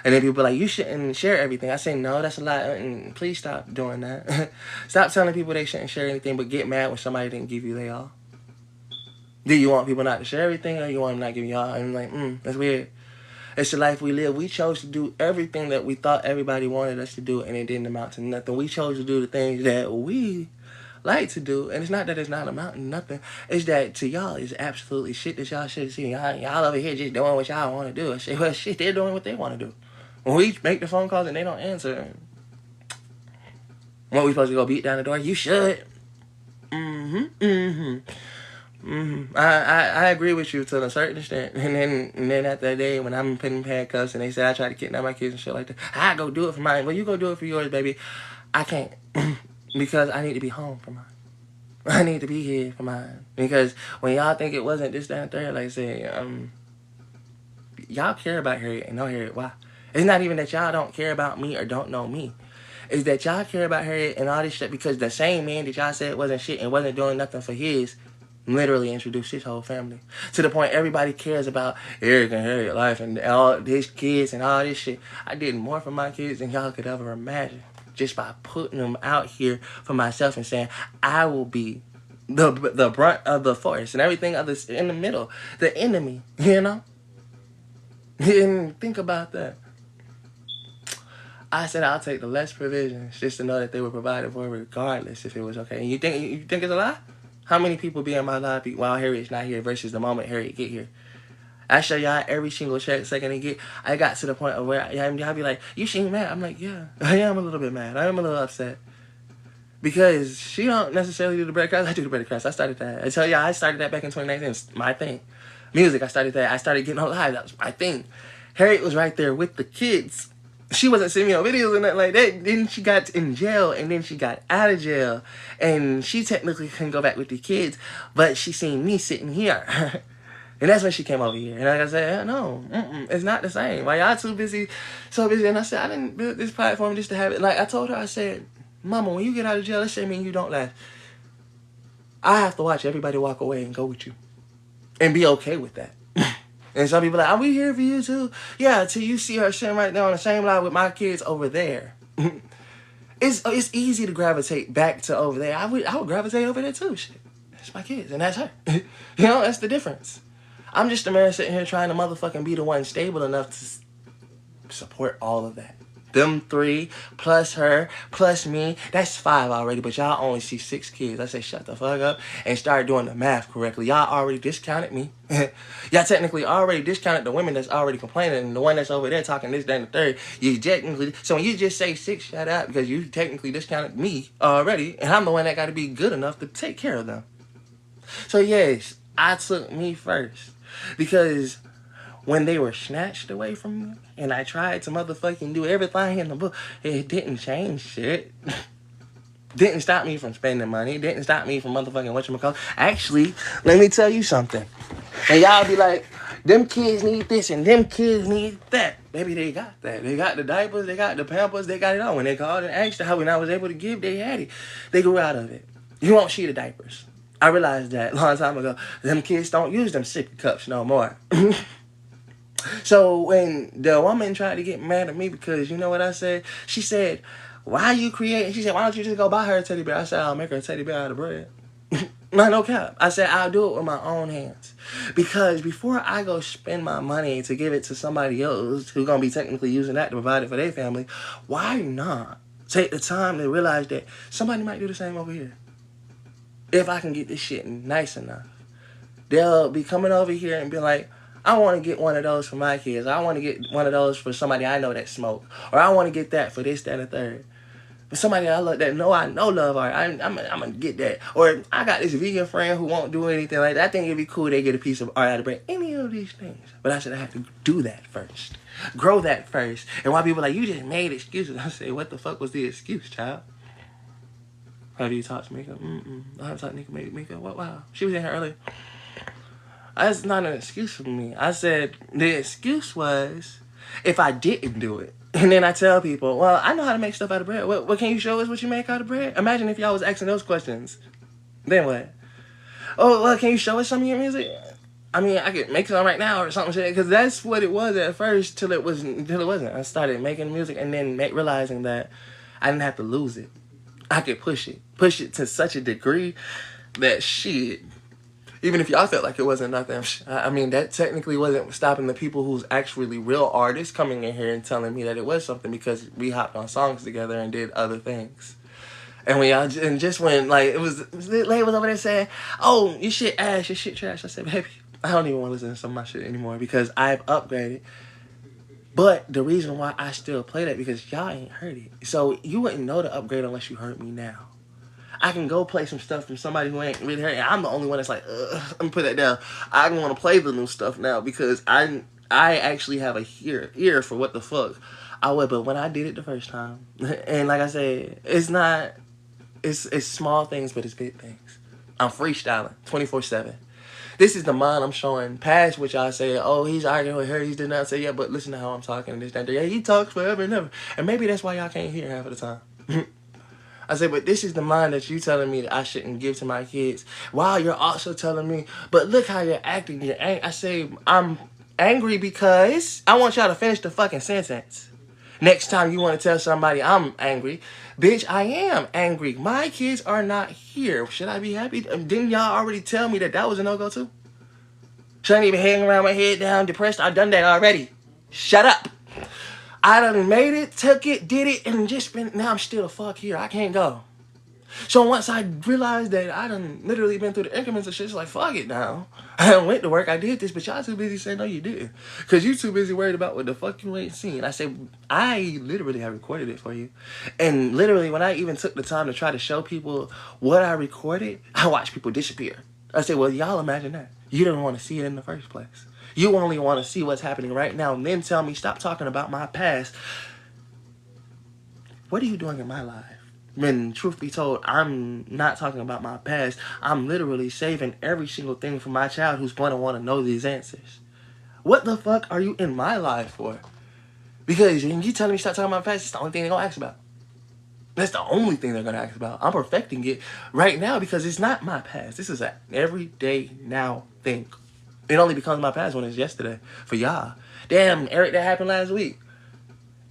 And then people are like, you shouldn't share everything. I say, no, that's a lie. And please stop doing that. Stop telling people they shouldn't share anything, but get mad when somebody didn't give you their all. Do you want people not to share everything, or you want them not giving you all? And I'm like, that's weird. It's the life we live. We chose to do everything that we thought everybody wanted us to do, and it didn't amount to nothing. We chose to do the things that we like to do, and it's not that it's not amounting to nothing. It's that to y'all, it's absolutely shit that y'all should see. Y'all over here just doing what y'all want to do. I say, well, shit, they're doing what they want to do. When we make the phone calls and they don't answer, what, we supposed to go beat down the door? You should. I agree with you to a certain extent. And then at that day when I'm putting handcuffs and they say I try to kidnap my kids and shit like that, I go do it for mine. Well, you go do it for yours, baby. I can't. Because I need to be home for mine. I need to be here for mine. Because when y'all think it wasn't this, that, and third, like I said, y'all care about Harriet and know Harriet. Why? It's not even that y'all don't care about me or don't know me. It's that y'all care about Harriet and all this shit because the same man that y'all said wasn't shit and wasn't doing nothing for his literally introduced his whole family. To the point everybody cares about Eric and Harriet life and all his kids and all this shit. I did more for my kids than y'all could ever imagine. Just by putting them out here for myself and saying, I will be the brunt of the force and everything others in the middle. The enemy, you know? And think about that. I said I'll take the less provisions just to know that they were provided for regardless if it was okay. And you think it's a lie? How many people be in my life while Harriet's not here versus the moment Harriet get here? I show y'all every single second they get. I got to the point of where y'all be like, you seem mad. I'm like, yeah, I am a little bit mad. I am a little upset. Because she don't necessarily do the bread crafts. I do the bread crafts. I started that. I tell y'all, I started that back in 2019. It's my thing. Music, I started that. I started getting on live. That was my thing. Harriet was right there with the kids. She wasn't sending me no videos or nothing like that. Then she got in jail, and then she got out of jail. And she technically couldn't go back with the kids, but she seen me sitting here. And that's when she came over here. And like I said, no, it's not the same. Why y'all too busy, so busy. And I said, I didn't build this platform just to have it. Like I told her, I said, Mama, when you get out of jail, let's say me and you don't last. I have to watch everybody walk away and go with you. And be okay with that. And some people are like, are we here for you too? Yeah, till you see her sitting right there on the same line with my kids over there. It's easy to gravitate back to over there. I would gravitate over there too. Shit. That's my kids and that's her. You know, that's the difference. I'm just a man sitting here trying to motherfucking be the one stable enough to support all of that. Them 3, plus her, plus me, that's 5 already, but y'all only see 6 kids. I say shut the fuck up and start doing the math correctly. Y'all already discounted me. Y'all technically already discounted the women that's already complaining and the one that's over there talking this, that, and the third. You technically, so when you just say 6, shut up, because you technically discounted me already, and I'm the one that got to be good enough to take care of them. So yes, I took me first, because when they were snatched away from me, and I tried to motherfucking do everything in the book, it didn't change shit. Didn't stop me from spending money. Didn't stop me from motherfucking whatchamacallit. Actually, let me tell you something. And y'all be like, them kids need this and them kids need that. Baby, they got that. They got the diapers, they got the Pampers, they got it all. When they called and asked how when I was able to give, they had it. They grew out of it. You won't see the diapers. I realized that a long time ago. Them kids don't use them sippy cups no more. So when the woman tried to get mad at me because you know what I said? She said, why you creating? She said, why don't you just go buy her a teddy bear? I said, I'll make her a teddy bear out of bread. No cap. I said I'll do it with my own hands. Because before I go spend my money to give it to somebody else who's going to be technically using that to provide it for their family, why not take the time to realize that somebody might do the same over here? If I can get this shit nice enough. They'll be coming over here and be like, I want to get one of those for my kids. I want to get one of those for somebody I know that smoke. Or I want to get that for this, that, and the third. For somebody I love that I know love art, I'm going to get that. Or I got this vegan friend who won't do anything like that. I think it'd be cool they get a piece of art out of bread. Any of these things. But I said I have to do that first. Grow that first. And why people are like, you just made excuses. I say, what the fuck was the excuse, child? Have you talked to Mika? I haven't talked to Mika. What? Wow. She was in here earlier. That's not an excuse for me. I said the excuse was if I didn't do it. And then I tell people, well, I know how to make stuff out of bread. What can you show us what you make out of bread? Imagine if y'all was asking those questions. Then what? Oh, well, can you show us some of your music? I mean, I could make some right now or something. Because that's what it was at first till it wasn't. I started making music and then realizing that I didn't have to lose it. I could push it. Push it to such a degree that shit. Even if y'all felt like it wasn't nothing, I mean, that technically wasn't stopping the people who's actually real artists coming in here and telling me that it was something because we hopped on songs together and did other things. And when y'all, and just when, like, it was Lay was over there saying, oh, your shit ass, your shit trash. I said, baby, I don't even want to listen to some of my shit anymore because I've upgraded. But the reason why I still play that because y'all ain't heard it. So you wouldn't know the upgrade unless you heard me now. I can go play some stuff from somebody who ain't really heard it. I'm the only one that's like, let me put that down. I want to play the new stuff now because I actually have a ear for what the fuck I would. But when I did it the first time, and like I said, it's small things, but it's big things. I'm freestyling 24/7. This is the mind I'm showing past which I say, oh, he's arguing with her, he's did not say, yeah, but listen to how I'm talking, this, that, yeah, he talks forever and ever. And maybe that's why y'all can't hear half of the time. I say, but this is the mind that you telling me that I shouldn't give to my kids. While you're also telling me, but look how you're acting. I say, I'm angry because I want y'all to finish the fucking sentence. Next time you want to tell somebody I'm angry, bitch, I am angry. My kids are not here. Should I be happy? Didn't y'all already tell me that was a no-go too? Should I even hang around my head down, depressed? I've done that already. Shut up. I done made it, took it, did it, and just been, now I'm still the fuck here. I can't go. So once I realized that I done literally been through the increments of shit, it's like, fuck it now. I done went to work, I did this, but y'all too busy saying, no, you didn't. Because you too busy worried about what the fuck you ain't seen. I said, I literally have recorded it for you. And literally, when I even took the time to try to show people what I recorded, I watched people disappear. I said, well, y'all imagine that. You didn't want to see it in the first place. You only want to see what's happening right now and then tell me, stop talking about my past. What are you doing in my life? When, truth be told, I'm not talking about my past. I'm literally saving every single thing for my child who's going to want to know these answers. What the fuck are you in my life for? Because when you telling me stop talking about my past, it's the only thing they're going to ask about. That's the only thing they're going to ask about. I'm perfecting it right now because it's not my past. This is an everyday now thing. It only becomes my past when it's yesterday for y'all. Damn, Eric, that happened last week.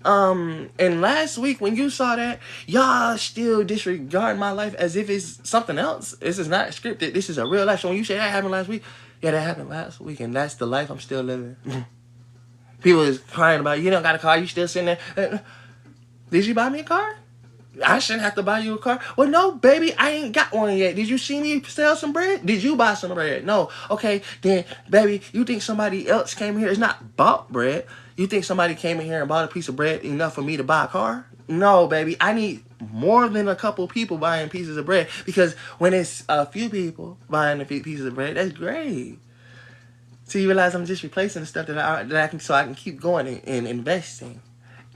And last week when you saw that, y'all still disregard my life as if it's something else. This is not scripted. This is a real life. So when you say that happened last week, yeah, that happened last week, and that's the life I'm still living. People is crying about, you don't got a car, you still sitting there. Did you buy me a car? I shouldn't have to buy you a car. Well, no, baby, I ain't got one yet. Did you see me sell some bread? Did you buy some bread? No. Okay, then, baby, you think somebody else came here? It's not bought bread. You think somebody came in here and bought a piece of bread enough for me to buy a car? No, baby, I need more than a couple people buying pieces of bread. Because when it's a few people buying a few pieces of bread, that's great. So you realize I'm just replacing the stuff that I can, so I can keep going and investing.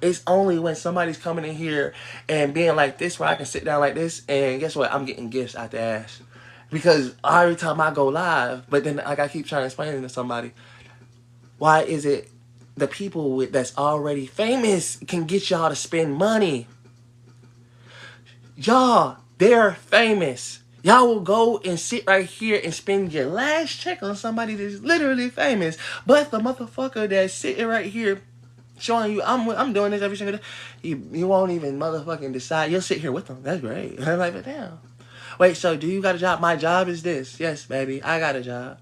It's only when somebody's coming in here and being like this where I can sit down like this and guess what? I'm getting gifts out the ass. Because every time I go live, but then like I keep trying to explain to somebody, why is it the people that's already famous can get y'all to spend money? Y'all, they're famous. Y'all will go and sit right here and spend your last check on somebody that's literally famous. But the motherfucker that's sitting right here showing you I'm doing this every single day, you won't even motherfucking decide. You'll sit here with them. That's great. I'm like, but damn. Wait, so do you got a job? My job is this. Yes, baby, I got a job.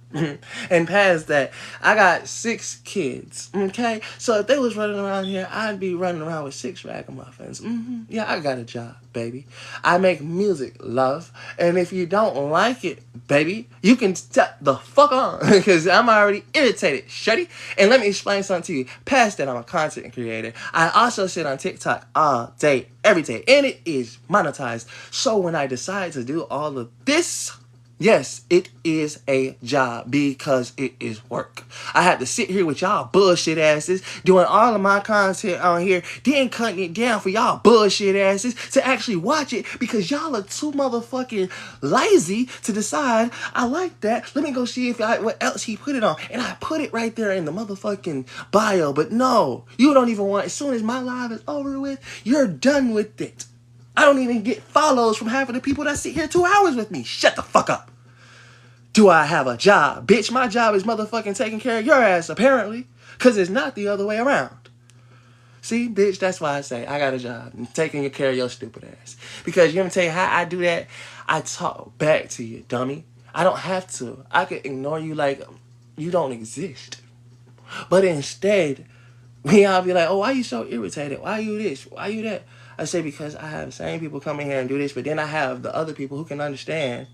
And past that, I got 6 kids. Okay, so if they was running around here, I'd be running around with 6 ragamuffins. Yeah, I got a job, baby. I make music, love. And if you don't like it, baby, you can step the fuck on, because I'm already irritated, shutty. And let me explain something to you. Past that, I'm a content creator. I also sit on TikTok all day, every day, and it is monetized. So when I decide to do all of this, yes, it is a job because it is work. I have to sit here with y'all bullshit asses doing all of my content on here, then cutting it down for y'all bullshit asses to actually watch it because y'all are too motherfucking lazy to decide, I like that. Let me go see what else he put it on. And I put it right there in the motherfucking bio. But no, you don't even want, as soon as my live is over with, you're done with it. I don't even get follows from half of the people that sit here 2 hours with me. Shut the fuck up. Do I have a job? Bitch, my job is motherfucking taking care of your ass, apparently. Because it's not the other way around. See, bitch, that's why I say I got a job. I'm taking care of your stupid ass. Because you know what I'm telling you how I do that? I talk back to you, dummy. I don't have to. I could ignore you like you don't exist. But instead, we all be like, oh, why you so irritated? Why you this? Why you that? I say because I have the same people come in here and do this, but then I have the other people who can understand.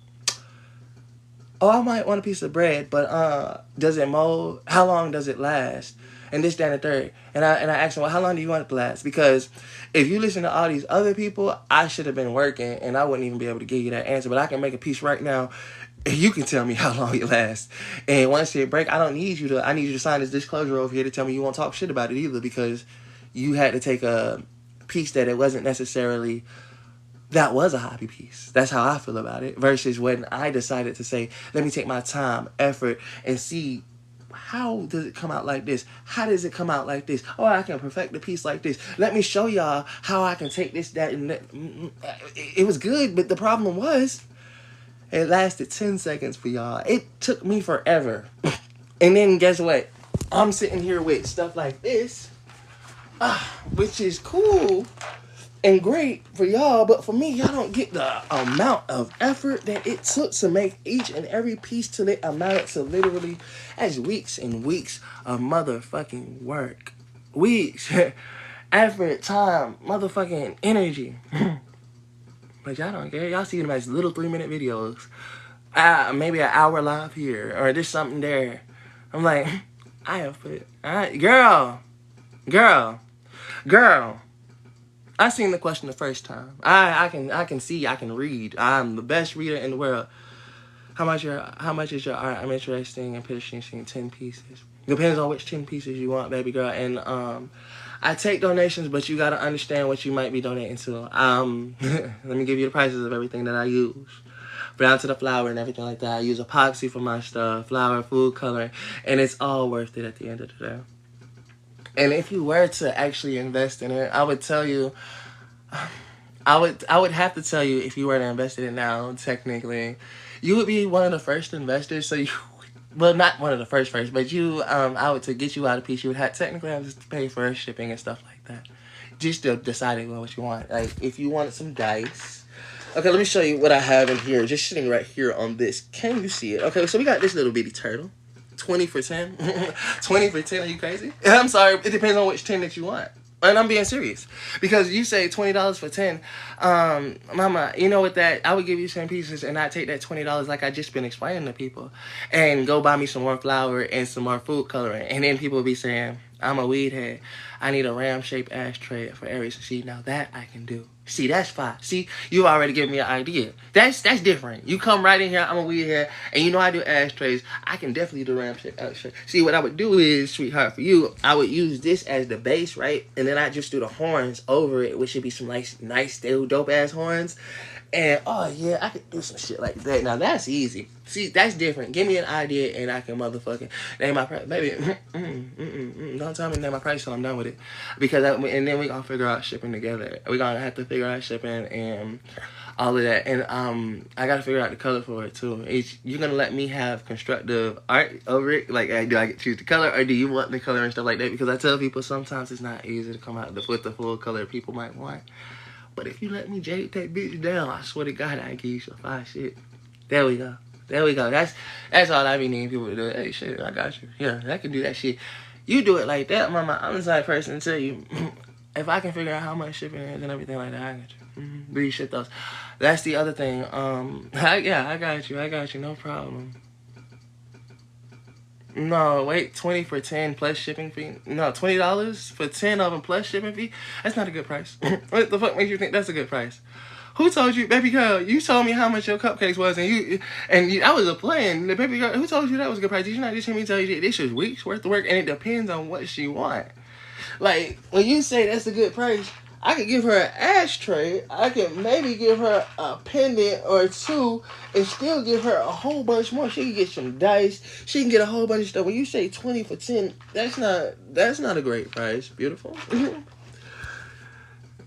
Oh, I might want a piece of bread, but does it mold? How long does it last? And this, that, and the third. And I asked them, well, how long do you want it to last? Because if you listen to all these other people, I should have been working, and I wouldn't even be able to give you that answer. But I can make a piece right now, and you can tell me how long it lasts. And once it break, I need you to sign this disclosure over here to tell me you won't talk shit about it either, because you had to take a piece that it wasn't necessarily... That was a hobby piece. That's how I feel about it. Versus when I decided to say, let me take my time, effort, and see how does it come out like this? How does it come out like this? Oh, I can perfect the piece like this. Let me show y'all how I can take this, that, and that. It was good, but the problem was it lasted 10 seconds for y'all. It took me forever. And then guess what? I'm sitting here with stuff like this, which is cool and great for y'all, but for me, y'all don't get the amount of effort that it took to make each and every piece till it amounted to literally as weeks and weeks of motherfucking work. Weeks. Effort, time, motherfucking energy. But y'all don't care. Y'all see them as little 3-minute videos. Maybe an hour live here, or there's something there. I'm like, I have put, girl. I seen the question the first time. I can see, I can read. I'm the best reader in the world. How much is your art? I'm interested in purchasing 10 pieces. Depends on which 10 pieces you want, baby girl. And I take donations, but you gotta understand what you might be donating to. Let me give you the prices of everything that I use. Down to the flour and everything like that. I use epoxy for my stuff, flour, food coloring, and it's all worth it at the end of the day. And if you were to actually invest in it, I would tell you, I would have to tell you, if you were to invest in it now, technically, you would be one of the first investors. So you, well, not one of the first, but you, I would, to get you out a piece, you would have technically have to pay for shipping and stuff like that. Just to deciding what you want. Like if you wanted some dice. Okay, let me show you what I have in here. Just sitting right here on this. Can you see it? Okay, so we got this little bitty turtle. 20 for 10. 20 for 10, are you crazy? I'm sorry, it depends on which 10 that you want. And I'm being serious. Because you say $20 for 10. Mama, you know what that, I would give you 10 pieces and I'd take that $20 like I just been explaining to people. And go buy me some more flour and some more food coloring. And then people will be saying, I'm a weed head. I need a ram-shaped ashtray for every, see, now that I can do. See, that's fine. See, you already given me an idea. That's different. You come right in here, I'm a weed head, and you know I do ashtrays. I can definitely do ram-shaped ashtray. See, what I would do is, sweetheart, for you, I would use this as the base, right? And then I just do the horns over it, which should be some nice, dope-ass horns. And, oh, yeah, I could do some shit like that. Now, that's easy. See, that's different. Give me an idea, and I can motherfucking name my price. Baby, don't tell me to name my price till I'm done with it. Because, and then we're going to figure out shipping together. We're going to have to figure out shipping and all of that. And I got to figure out the color for it, too. You're going to let me have constructive art over it? Like, do I get to choose the color, or do you want the color and stuff like that? Because I tell people sometimes it's not easy to come out with the full color people might want. But if you let me jade that bitch down, I swear to God, I give you some fire shit. There we go. There we go. That's all I be needing people to do. Hey, shit, I got you. Yeah, I can do that shit. You do it like that, mama. I'm the type of person to tell you, if I can figure out how much shipping is and everything like that, I got you. Do you ship those? That's the other thing. Yeah, I got you. I got you. No problem. No, wait, 20 for 10 plus shipping fee? No, $20 for 10 of them plus shipping fee? That's not a good price. What the fuck makes you think that's a good price? Who told you, baby girl, you told me how much your cupcakes was and I was a plan. The baby girl, who told you that was a good price? Did you not just hear me tell you that this is weeks worth of work and it depends on what she want? Like, when you say that's a good price, I could give her an ashtray. I could maybe give her a pendant or two and still give her a whole bunch more. She can get some dice. She can get a whole bunch of stuff. When you say 20 for 10, that's not a great price. Beautiful.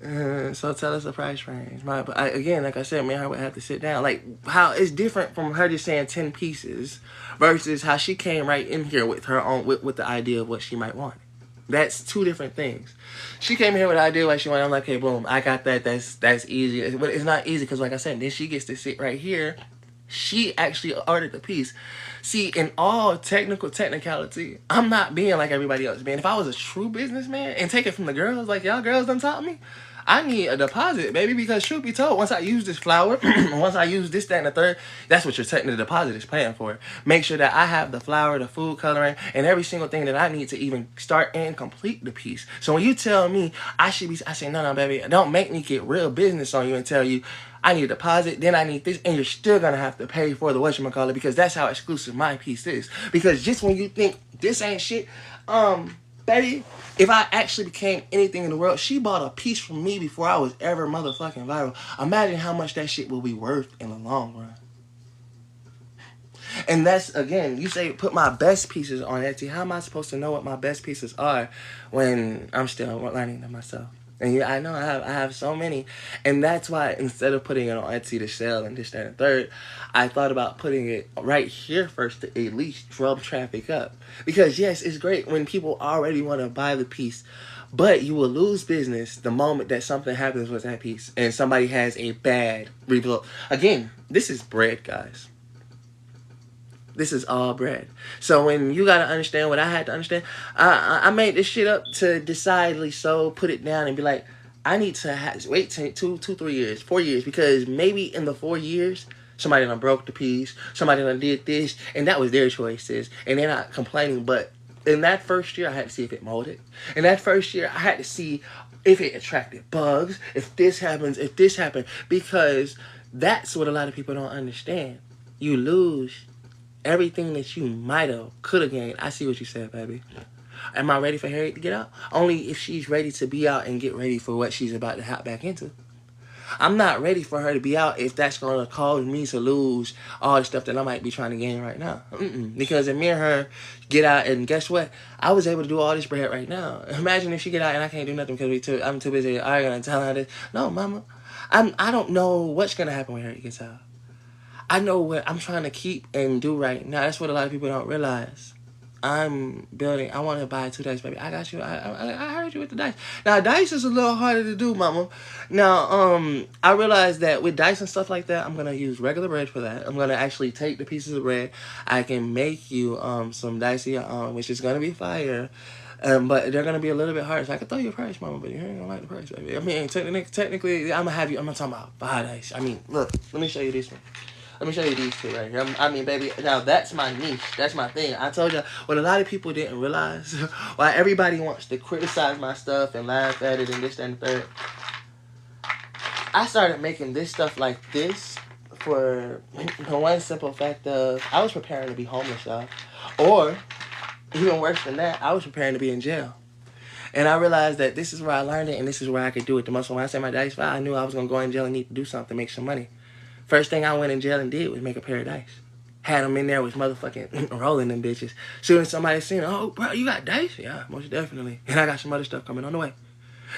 So tell us the price range. Again, like I said, me and her would have to sit down. Like, how it's different from her just saying 10 pieces versus how she came right in here with her own, with the idea of what she might want. That's two different things. She came here with the idea what she wanted. I'm like, hey, boom, I got that. That's easy. But it's not easy because, like I said, then she gets to sit right here. She actually ordered the piece. See, in all technicality, I'm not being like everybody else, man. If I was a true businessman and take it from the girls, like y'all girls done taught me, I need a deposit, baby, because truth be told, once I use this flour, once I use this, that, and the third, that's what your technical deposit is paying for. Make sure that I have the flour, the food coloring, and every single thing that I need to even start and complete the piece. So when you tell me I say, no, baby, don't make me get real business on you and tell you, I need a deposit, then I need this, and you're still going to have to pay for the whatchamacallit because that's how exclusive my piece is. Because just when you think this ain't shit, baby, if I actually became anything in the world, she bought a piece from me before I was ever motherfucking viral. Imagine how much that shit will be worth in the long run. And that's, again, you say put my best pieces on Etsy. How am I supposed to know what my best pieces are when I'm still learning them myself? And yeah, I know I have so many. And that's why instead of putting it on Etsy to sell and this, that, and third, I thought about putting it right here first to at least drum traffic up. Because yes, it's great when people already want to buy the piece, but you will lose business the moment that something happens with that piece and somebody has a bad result. Again, this is bread, guys. This is all bread. So when you got to understand what I had to understand, I made this shit up to decidedly so put it down and be like, I need to wait 3 years, 4 years, because maybe in the 4 years, somebody done broke the piece, somebody done did this, and that was their choices, and they're not complaining. But in that first year, I had to see if it molded. In that first year, I had to see if it attracted bugs, if this happens, if this happened, because that's what a lot of people don't understand. You lose everything that you might have, could have gained. I see what you said, baby. Am I ready for Harriet to get out? Only if she's ready to be out and get ready for what she's about to hop back into. I'm not ready for her to be out if that's going to cause me to lose all the stuff that I might be trying to gain right now. Because if me and her get out, and guess what? I was able to do all this bread right now. Imagine if she get out and I can't do nothing because I'm too busy arguing and telling her this. No, mama. I don't know what's going to happen when Harriet gets out. I know what I'm trying to keep and do right now. That's what a lot of people don't realize. I'm building. I want to buy 2 dice, baby. I got you. I heard you with the dice. Now, dice is a little harder to do, mama. Now, I realized that with dice and stuff like that, I'm going to use regular bread for that. I'm going to actually take the pieces of bread. I can make you some dicey, which is going to be fire. But they're going to be a little bit harder. So I can throw you a price, mama, but you ain't going to like the price, baby. I mean, technically, I'm going to talk about 5 dice. I mean, look, let me show you this one. Let me show you these 2 right here. I mean, baby, now that's my niche. That's my thing. I told you what a lot of people didn't realize, why everybody wants to criticize my stuff and laugh at it and this, that, and the third. I started making this stuff like this for the one simple fact of I was preparing to be homeless, y'all. Or, even worse than that, I was preparing to be in jail. And I realized that this is where I learned it and this is where I could do it the most. So when I said my dice file, I knew I was going to go in jail and need to do something, make some money. First thing I went in jail and did was make a pair of dice. Had them in there with motherfucking rolling them bitches. Soon as somebody seen, oh, bro, you got dice? Yeah, most definitely. And I got some other stuff coming on the way.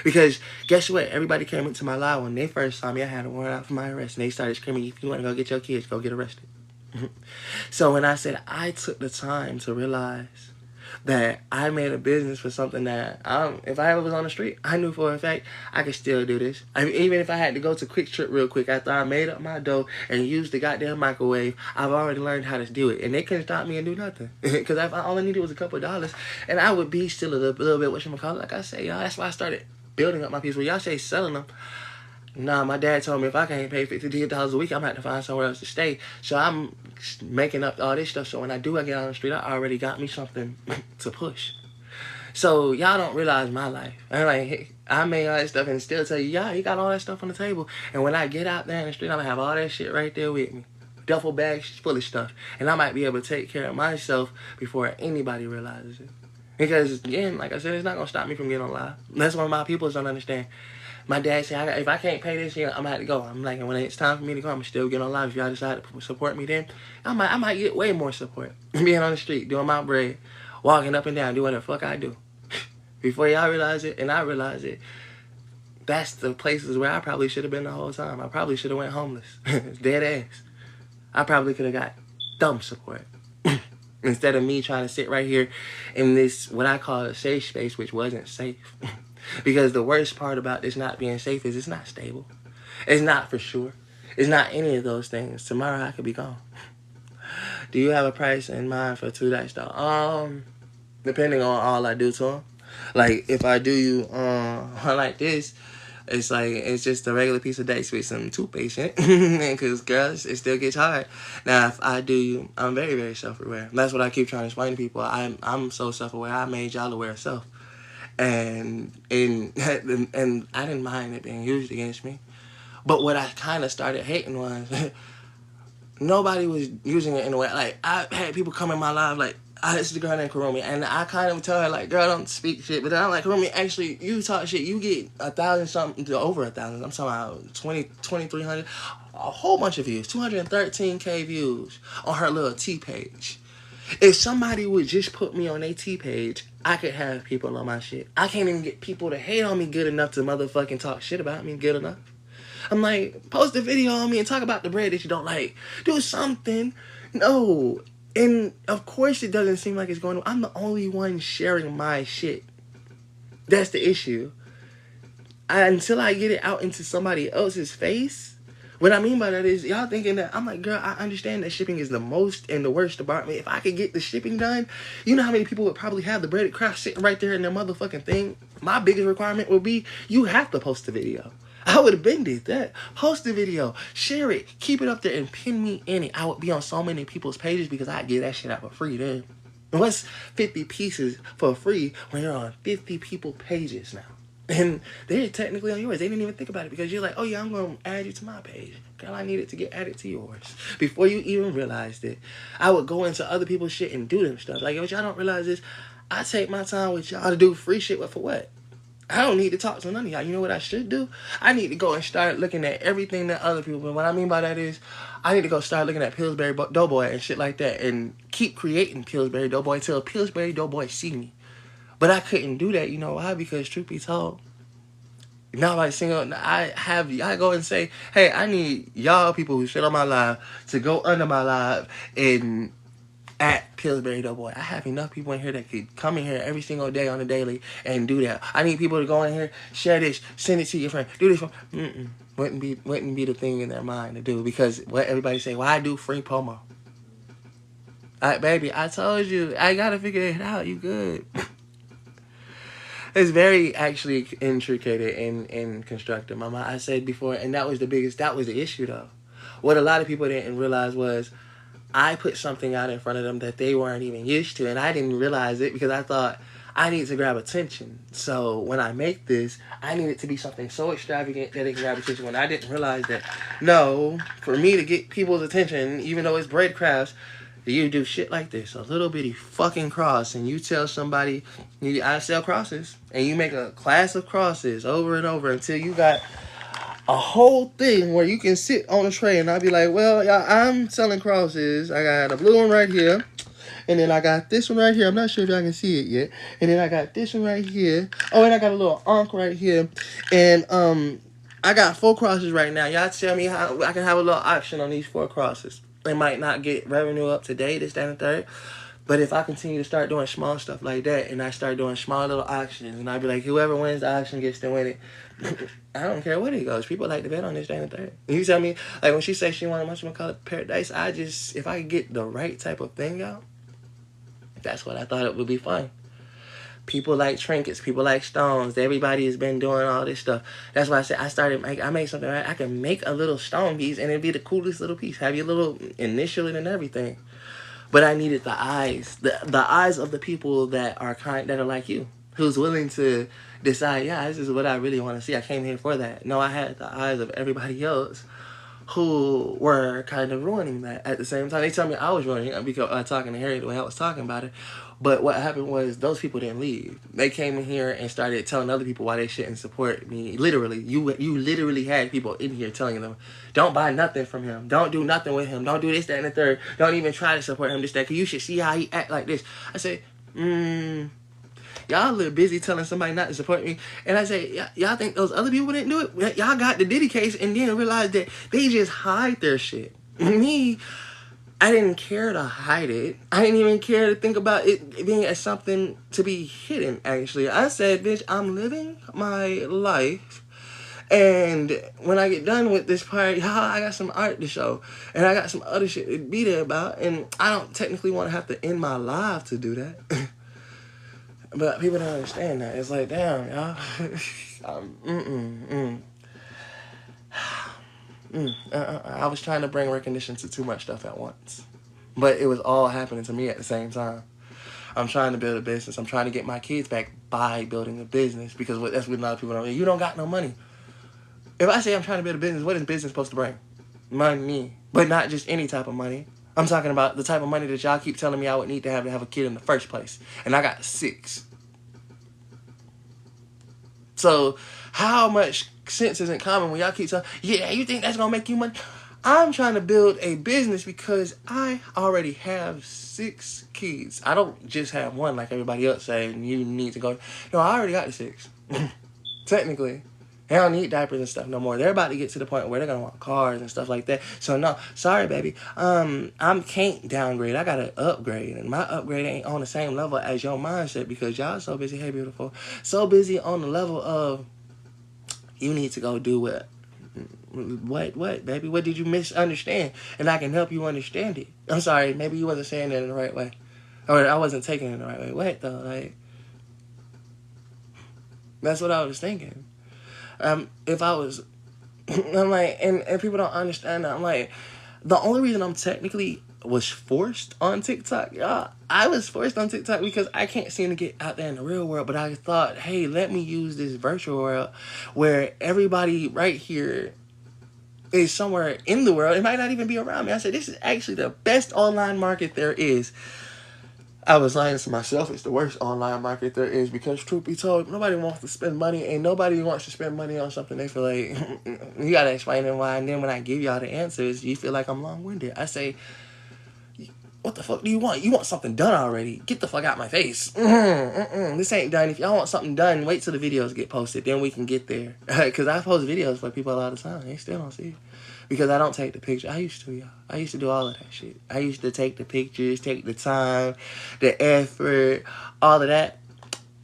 Because guess what? Everybody came into my live when they first saw me. I had a warrant out for my arrest. And they started screaming, if you want to go get your kids, go get arrested. So when I said I took the time to realize that I made a business for something that if I ever was on the street, I knew for a fact I could still do this. I mean, even if I had to go to Quick Trip real quick after I made up my dough and used the goddamn microwave, I've already learned how to do it. And they couldn't stop me and do nothing. Because all I needed was a couple of dollars. And I would be still a little bit, whatchamacallit, like I say, y'all. That's why I started building up my piece. When y'all say selling them, nah, my dad told me if I can't pay $50 a week, I'm going to have to find somewhere else to stay. So I'm making up all this stuff. So when I get on the street, I already got me something to push. So y'all don't realize my life. I'm like, hey, I made all that stuff and still tell you, yeah, he got all that stuff on the table. And when I get out there in the street, I'm going to have all that shit right there with me. Duffel bags full of stuff. And I might be able to take care of myself before anybody realizes it. Because, again, like I said, it's not going to stop me from getting on live. That's what my people don't understand. My dad said, if I can't pay this year, I'm going to have to go. I'm like, when it's time for me to go, I'm going to still get on live. If y'all decide to support me then, I might get way more support. Being on the street, doing my bread, walking up and down, doing what the fuck I do. Before y'all realize it, and I realize it, that's the places where I probably should have been the whole time. I probably should have went homeless. Dead ass. I probably could have got dumb support. Instead of me trying to sit right here in this, what I call a safe space, which wasn't safe. Because the worst part about this not being safe is it's not stable. It's not for sure. It's not any of those things. Tomorrow I could be gone. Do you have a price in mind for 2 dice though? Depending on all I do to them. Like if I do you like this, it's like it's just a regular piece of dice with some toothpaste in it. Because girls, it still gets hard. Now if I do you, I'm very, very self-aware. That's what I keep trying to explain to people. I'm so self-aware. I made y'all aware of self. And I didn't mind it being used against me. But what I kind of started hating was nobody was using it in a way. Like, I had people come in my live like, this is the girl named Karumi. And I kind of tell her, like, girl, don't speak shit. But then I'm like, Karumi, actually, you talk shit. You get 1,000 something to over 1,000. I'm talking about 2,300. A whole bunch of views. 213K views on her little T page. If somebody would just put me on their T page, I could have people on my shit. I can't even get people to hate on me good enough to motherfucking talk shit about me good enough. I'm like, post a video on me and talk about the bread that you don't like. Do something. No. And of course it doesn't seem like it's going to. I'm the only one sharing my shit. That's the issue. Until I get it out into somebody else's face. What I mean by that is, y'all thinking that, I'm like, girl, I understand that shipping is the most and the worst department. If I could get the shipping done, you know how many people would probably have the breaded craft sitting right there in their motherfucking thing? My biggest requirement would be, you have to post the video. I would have been did that. Post the video, share it, keep it up there, and pin me in it. I would be on so many people's pages because I get that shit out for free then. And what's 50 pieces for free when you're on 50 people pages now? And they're technically on yours. They didn't even think about it because you're like, oh yeah, I'm going to add you to my page. Girl, I needed to get added to yours. Before you even realized it, I would go into other people's shit and do them stuff. Like, yo, y'all don't realize this. I take my time with y'all to do free shit, but for what? I don't need to talk to none of y'all. You know what I should do? I need to go and start looking at everything that other people. And what I mean by that is, I need to go start looking at Pillsbury Doughboy and shit like that, and keep creating Pillsbury Doughboy till Pillsbury Doughboy see me. But I couldn't do that. You know why? Because truth be told, now I go and say, hey, I need y'all people who sit on my live to go under my live and at Pillsbury Doughboy. I have enough people in here that could come in here every single day on the daily and do that. I need people to go in here, share this, send it to your friend, do this. Wouldn't be the thing in their mind to do, because what everybody say, well, I do free promo. Baby, I told you, I gotta figure it out. You good? It's very actually intricate and constructed, Mama. I said before, and that was the issue though. What a lot of people didn't realize was I put something out in front of them that they weren't even used to, and I didn't realize it because I thought I need to grab attention. So when I make this, I need it to be something so extravagant that it can grab attention. When I didn't realize that, no, for me to get people's attention, even though it's bread crafts, you do shit like this, a little bitty fucking cross, and you tell somebody, I sell crosses, and you make a class of crosses over and over until you got a whole thing where you can sit on a tray, and I'll be like, well, yeah, I'm selling crosses. I got a blue one right here, and then I got this one right here. I'm not sure if y'all can see it yet. And then I got this one right here. Oh, and I got a little ankh right here, and I got 4 crosses right now. Y'all tell me how I can have a little option on these 4 crosses. They might not get revenue up to date, this, that, and the third. But if I continue to start doing small stuff like that, and I start doing small little auctions, and I be like, whoever wins the auction gets to win it, I don't care what it goes. People like to bet on this, that, and the third. And you tell me, like when she says she wanted much more color paradise, if I could get the right type of thing out, that's what I thought it would be fun. People like trinkets. People like stones. Everybody has been doing all this stuff. That's why I said I made something. Right? I can make a little stone piece, and it'd be the coolest little piece. Have your little initial and everything. But I needed the eyes, the eyes of the people that are like you, who's willing to decide. Yeah, this is what I really want to see. I came here for that. No, I had the eyes of everybody else who were kind of ruining that at the same time. They tell me I was ruining it because talking to Harry the way I was talking about it. But what happened was those people didn't leave. They came in here and started telling other people why they shouldn't support me. Literally, you literally had people in here telling them, don't buy nothing from him. Don't do nothing with him. Don't do this, that, and the third. Don't even try to support him, this, that, because you should see how he act like this. I say, y'all live busy telling somebody not to support me. And I say, y'all think those other people didn't do it? Y'all got the Diddy case and then realized that they just hide their shit. Me, I didn't care to hide it. I didn't even care to think about it being as something to be hidden, actually. I said, bitch, I'm living my life. And when I get done with this part, I got some art to show. And I got some other shit to be there about. And I don't technically want to have to end my life to do that. But people don't understand that. It's like, damn, y'all. I was trying to bring recognition to too much stuff at once. But it was all happening to me at the same time. I'm trying to build a business. I'm trying to get my kids back by building a business. Because that's what a lot of people don't. You don't got no money. If I say I'm trying to build a business, what is business supposed to bring? Money. But not just any type of money. I'm talking about the type of money that y'all keep telling me I would need to have a kid in the first place. And I got 6. So how much sense isn't common when y'all keep saying, yeah, you think that's going to make you money? I'm trying to build a business because I already have 6 kids. I don't just have one like everybody else saying you need to go. No, I already got the 6. Technically. They don't need diapers and stuff no more. They're about to get to the point where they're going to want cars and stuff like that. So, no, sorry, baby. I can't downgrade. I got to upgrade. And my upgrade ain't on the same level as your mindset because y'all so busy, hey, beautiful, so busy on the level of you need to go do what, baby? What did you misunderstand? And I can help you understand it. I'm sorry, maybe you wasn't saying it in the right way. Or I wasn't taking it in the right way. What, though? Like, that's what I was thinking. If I was, I'm like, and people don't understand that. I'm like, the only reason I'm technically was forced on TikTok, y'all, I was forced on TikTok because I can't seem to get out there in the real world. But I thought, hey, let me use this virtual world where everybody right here is somewhere in the world. It might not even be around me. I said, this is actually the best online market there is. I was lying to myself. It's the worst online market there is because, truth be told, nobody wants to spend money, and nobody wants to spend money on something they feel like you gotta explain it why. And then when I give y'all the answers, you feel like I'm long-winded. I say, what the fuck do you want? You want something done already? Get the fuck out my face. This ain't done. If y'all want something done, wait till the videos get posted. Then we can get there. Because I post videos for people all the time. They still don't see it. Because I don't take the picture. I used to, y'all. I used to do all of that shit. I used to take the pictures, take the time, the effort, all of that.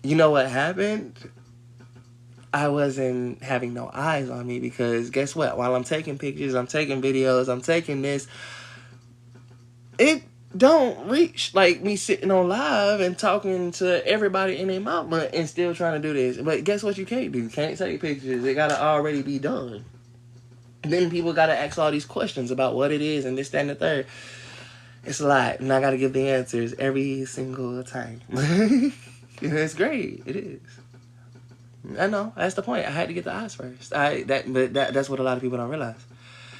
You know what happened? I wasn't having no eyes on me because guess what? While I'm taking pictures, I'm taking videos, I'm taking this, it don't reach like me sitting on live and talking to everybody in their mouth and still trying to do this. But guess what you can't do? You can't take pictures. It gotta already be done. Then people got to ask all these questions about what it is and this, that, and the third. It's a lot. And I got to give the answers every single time. It's great. It is. I know. That's the point. I had to get the eyes first. That's what a lot of people don't realize.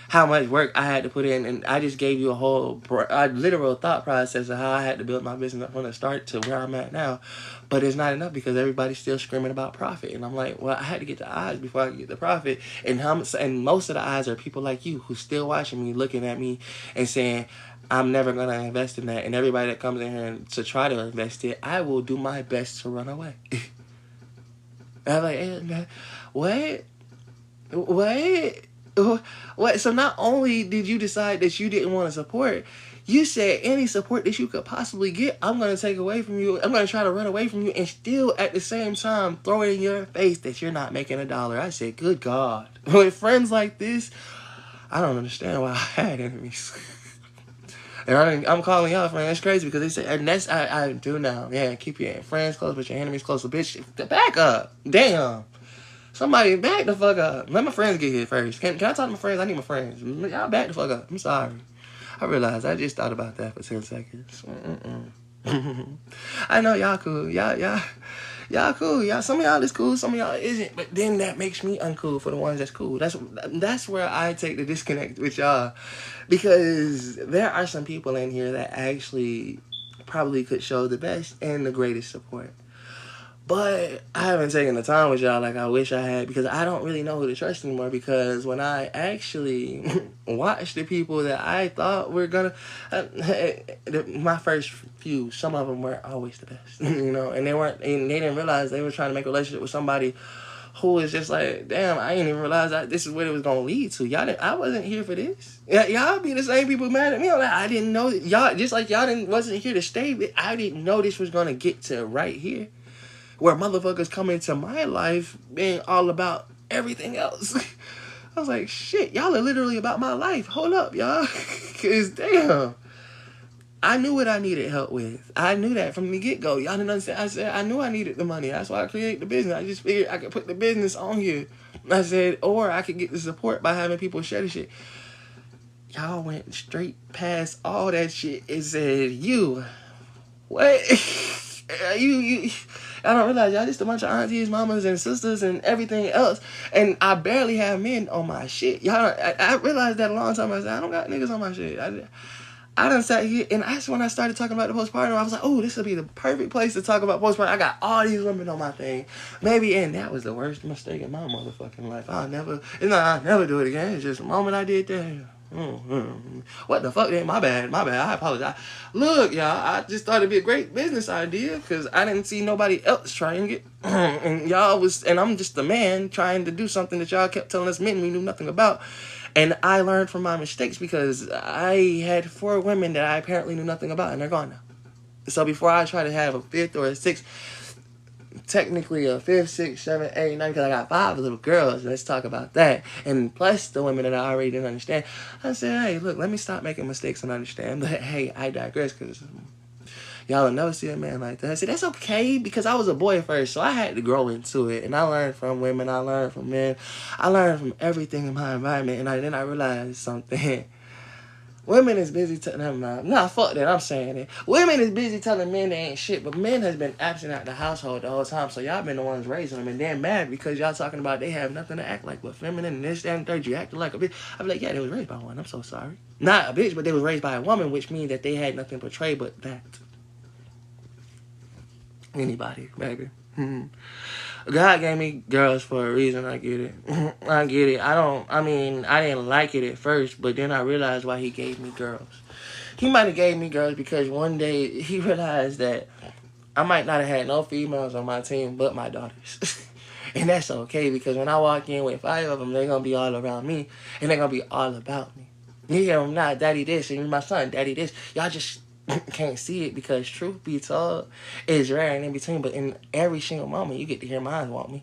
How much work I had to put in. And I just gave you a literal thought process of how I had to build my business from the start to where I'm at now. But it's not enough because everybody's still screaming about profit. And I'm like, well, I had to get the eyes before I could get the profit. And most of the eyes are people like you who's still watching me, looking at me and saying, I'm never going to invest in that. And everybody that comes in here to try to invest it, I will do my best to run away. I'm like, hey, what? What? What? So not only did you decide that you didn't want to support, You said any support that you could possibly get, I'm going to take away from you. I'm going to try to run away from you and still at the same time throw it in your face that you're not making $1. I said, good God. With friends like this, I don't understand why I had enemies. And I'm calling y'all friends. That's crazy because they say, and that's, I do now. Yeah, keep your friends close, but your enemies close. So, bitch, back up. Damn. Somebody back the fuck up. Let my friends get here first. Can I talk to my friends? I need my friends. Y'all back the fuck up. I'm sorry. I realized I just thought about that for 10 seconds. I know y'all cool. Y'all cool. Y'all, some of y'all is cool, some of y'all isn't. But then that makes me uncool for the ones that's cool. That's where I take the disconnect with y'all. Because there are some people in here that actually probably could show the best and the greatest support. But I haven't taken the time with y'all like I wish I had because I don't really know who to trust anymore because when I actually watched the people that I thought were gonna... my first few, some of them weren't always the best, you know? And they didn't realize they were trying to make a relationship with somebody who was just like, damn, I didn't even realize that this is what it was gonna lead to. I wasn't here for this. Y'all be the same people mad at me. I didn't know that. Y'all, just like y'all wasn't here to stay, but I didn't know this was gonna get to right here. Where motherfuckers come into my life being all about everything else. I was like, shit, y'all are literally about my life. Hold up, y'all. Because, damn. I knew what I needed help with. I knew that from the get-go. Y'all didn't understand. I knew I needed the money. That's why I created the business. I just figured I could put the business on here. I said, or I could get the support by having people share the shit. Y'all went straight past all that shit and said, you, what? I don't realize y'all just a bunch of aunties, mamas, and sisters, and everything else. And I barely have men on my shit. Y'all, I realized that a long time ago. I said, I don't got niggas on my shit. I done sat here, and that's when I started talking about the postpartum. I was like, oh, this would be the perfect place to talk about postpartum. I got all these women on my thing. Maybe, and that was the worst mistake in my motherfucking life. I'll never do it again. It's just the moment I did that. What the fuck? My bad. I apologize. Look, y'all, I just thought it'd be a great business idea because I didn't see nobody else trying it. And I'm just a man trying to do something that y'all kept telling us men we knew nothing about. And I learned from my mistakes because I had 4 women that I apparently knew nothing about, and they're gone now. So before I try to have a 5th or a 6th, technically a 5th, 6th, 7th, 8th, 9th, because I got 5 little girls. Let's talk about that. And plus the women that I already didn't understand. I said, hey, look, let me stop making mistakes and understand. But hey, I digress because y'all will never see a man like that. I said, that's okay because I was a boy first, so I had to grow into it. And I learned from women. I learned from men. I learned from everything in my environment. And then I realized something. Women is busy telling them, nah, fuck that, I'm saying it. Women is busy telling men they ain't shit, but men has been absent out the household the whole time, so y'all been the ones raising them, and they're mad because y'all talking about they have nothing to act like but feminine and this, that, and third. You acting like a bitch. I be like, yeah, they was raised by one, I'm so sorry. Not a bitch, but they was raised by a woman, which means that they had nothing to portray but that. Anybody, baby. God gave me girls for a reason. I get it. I get it. I didn't like it at first, but then I realized why he gave me girls. He might have gave me girls because one day he realized that I might not have had no females on my team but my daughters. And that's okay because when I walk in with 5 of them, they're going to be all around me and they're going to be all about me. You hear them not, daddy this, and my son, daddy this. Y'all just can't see it because truth be told, it's rare and in between, but in every single moment, you get to hear mine want me.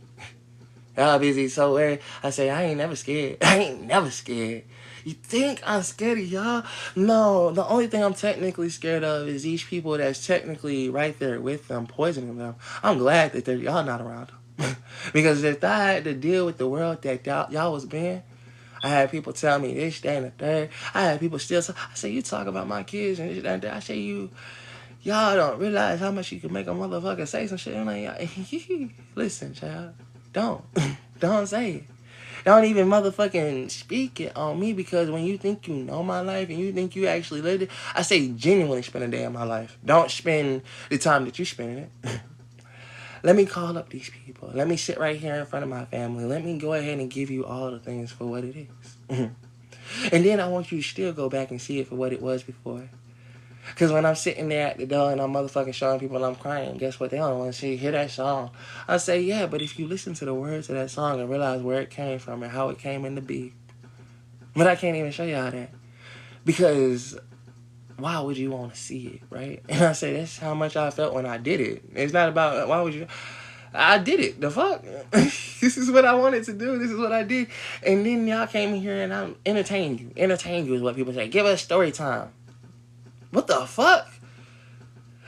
Y'all busy so rare. I say, I ain't never scared. I ain't never scared. You think I'm scared of y'all? No, the only thing I'm technically scared of is these people that's technically right there with them, poisoning them. I'm glad that y'all not around them. Because if I had to deal with the world that y'all was being, I had people tell me this, that, and the third. I had people still say, I say, you talk about my kids and this, that, and that. I say, y'all don't realize how much you can make a motherfucker say some shit. I'm like, listen, child, don't say it. Don't even motherfucking speak it on me because when you think you know my life and you think you actually lived it, I say genuinely spend a day in my life. Don't spend the time that you spend it. Let me call up these people. Let me sit right here in front of my family. Let me go ahead and give you all the things for what it is. And then I want you to still go back and see it for what it was before. Because when I'm sitting there at the door and I'm motherfucking showing people and I'm crying, guess what? They don't want to hear that song. I say, yeah, but if you listen to the words of that song and realize where it came from and how it came into being. But I can't even show y'all that. Because why would you want to see it, right? And I say, that's how much I felt when I did it. It's not about, why would you... I did it. The fuck? This is what I wanted to do. This is what I did. And then y'all came in here and I'm entertaining you. Entertain you is what people say. Give us story time. What the fuck?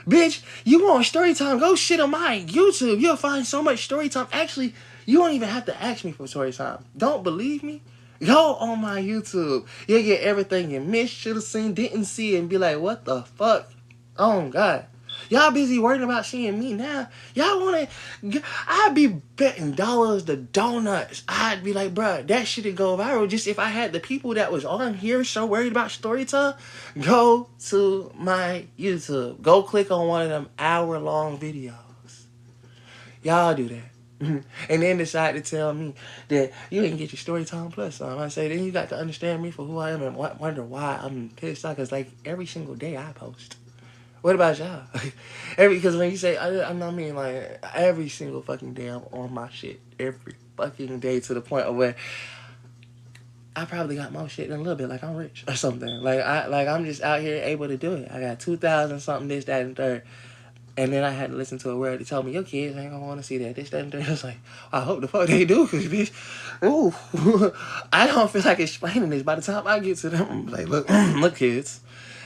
Bitch, you want story time? Go shit on my YouTube. You'll find so much story time. Actually, you don't even have to ask me for story time. Don't believe me? Go on my YouTube. You'll get everything you missed, should have seen, didn't see, and be like, what the fuck? Oh, God. Y'all busy worrying about seeing me now. Y'all want to... I'd be betting dollars to donuts. I'd be like, bruh, that shit'd go viral just if I had the people that was on here so worried about story time. Go to my YouTube. Go click on one of them hour-long videos. Y'all do that. And then decide to tell me that you didn't get your story time plus on. I say, then you got to understand me for who I am and wonder why I'm pissed off. Because, like, every single day I post. What about y'all? Because when you say, I mean, like, every single fucking day I'm on my shit. Every fucking day to the point of where I probably got more shit than a little bit. Like, I'm rich or something. I'm just out here able to do it. I got 2,000 something, this, that, and third. And then I had to listen to a word that told me, your kids ain't gonna want to see that, this, that, and third. I was like, I hope the fuck they do, because, bitch, ooh, I don't feel like explaining this. By the time I get to them, I'm like, look, look, kids.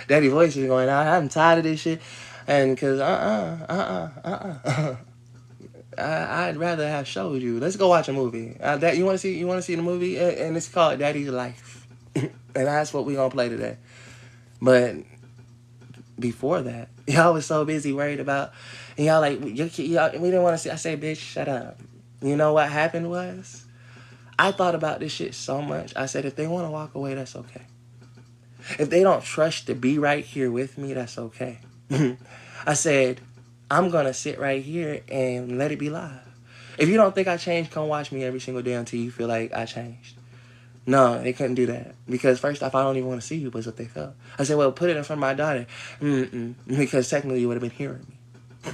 Daddy voice is going out. I'm tired of this shit. And because, I'd rather have showed you. Let's go watch a movie. You want to see the movie? And it's called Daddy's Life. And that's what we're going to play today. But before that, y'all was so busy worried about, and y'all like, we didn't want to see. I say, bitch, shut up. You know what happened was, I thought about this shit so much. I said, if they want to walk away, that's okay. If they don't trust to be right here with me, that's okay. I said, I'm going to sit right here and let it be live. If you don't think I changed, come watch me every single day until you feel like I changed. No, they couldn't do that. Because first off, I don't even want to see you, was what they felt. I said, well, put it in front of my daughter. Because technically you would have been hearing me.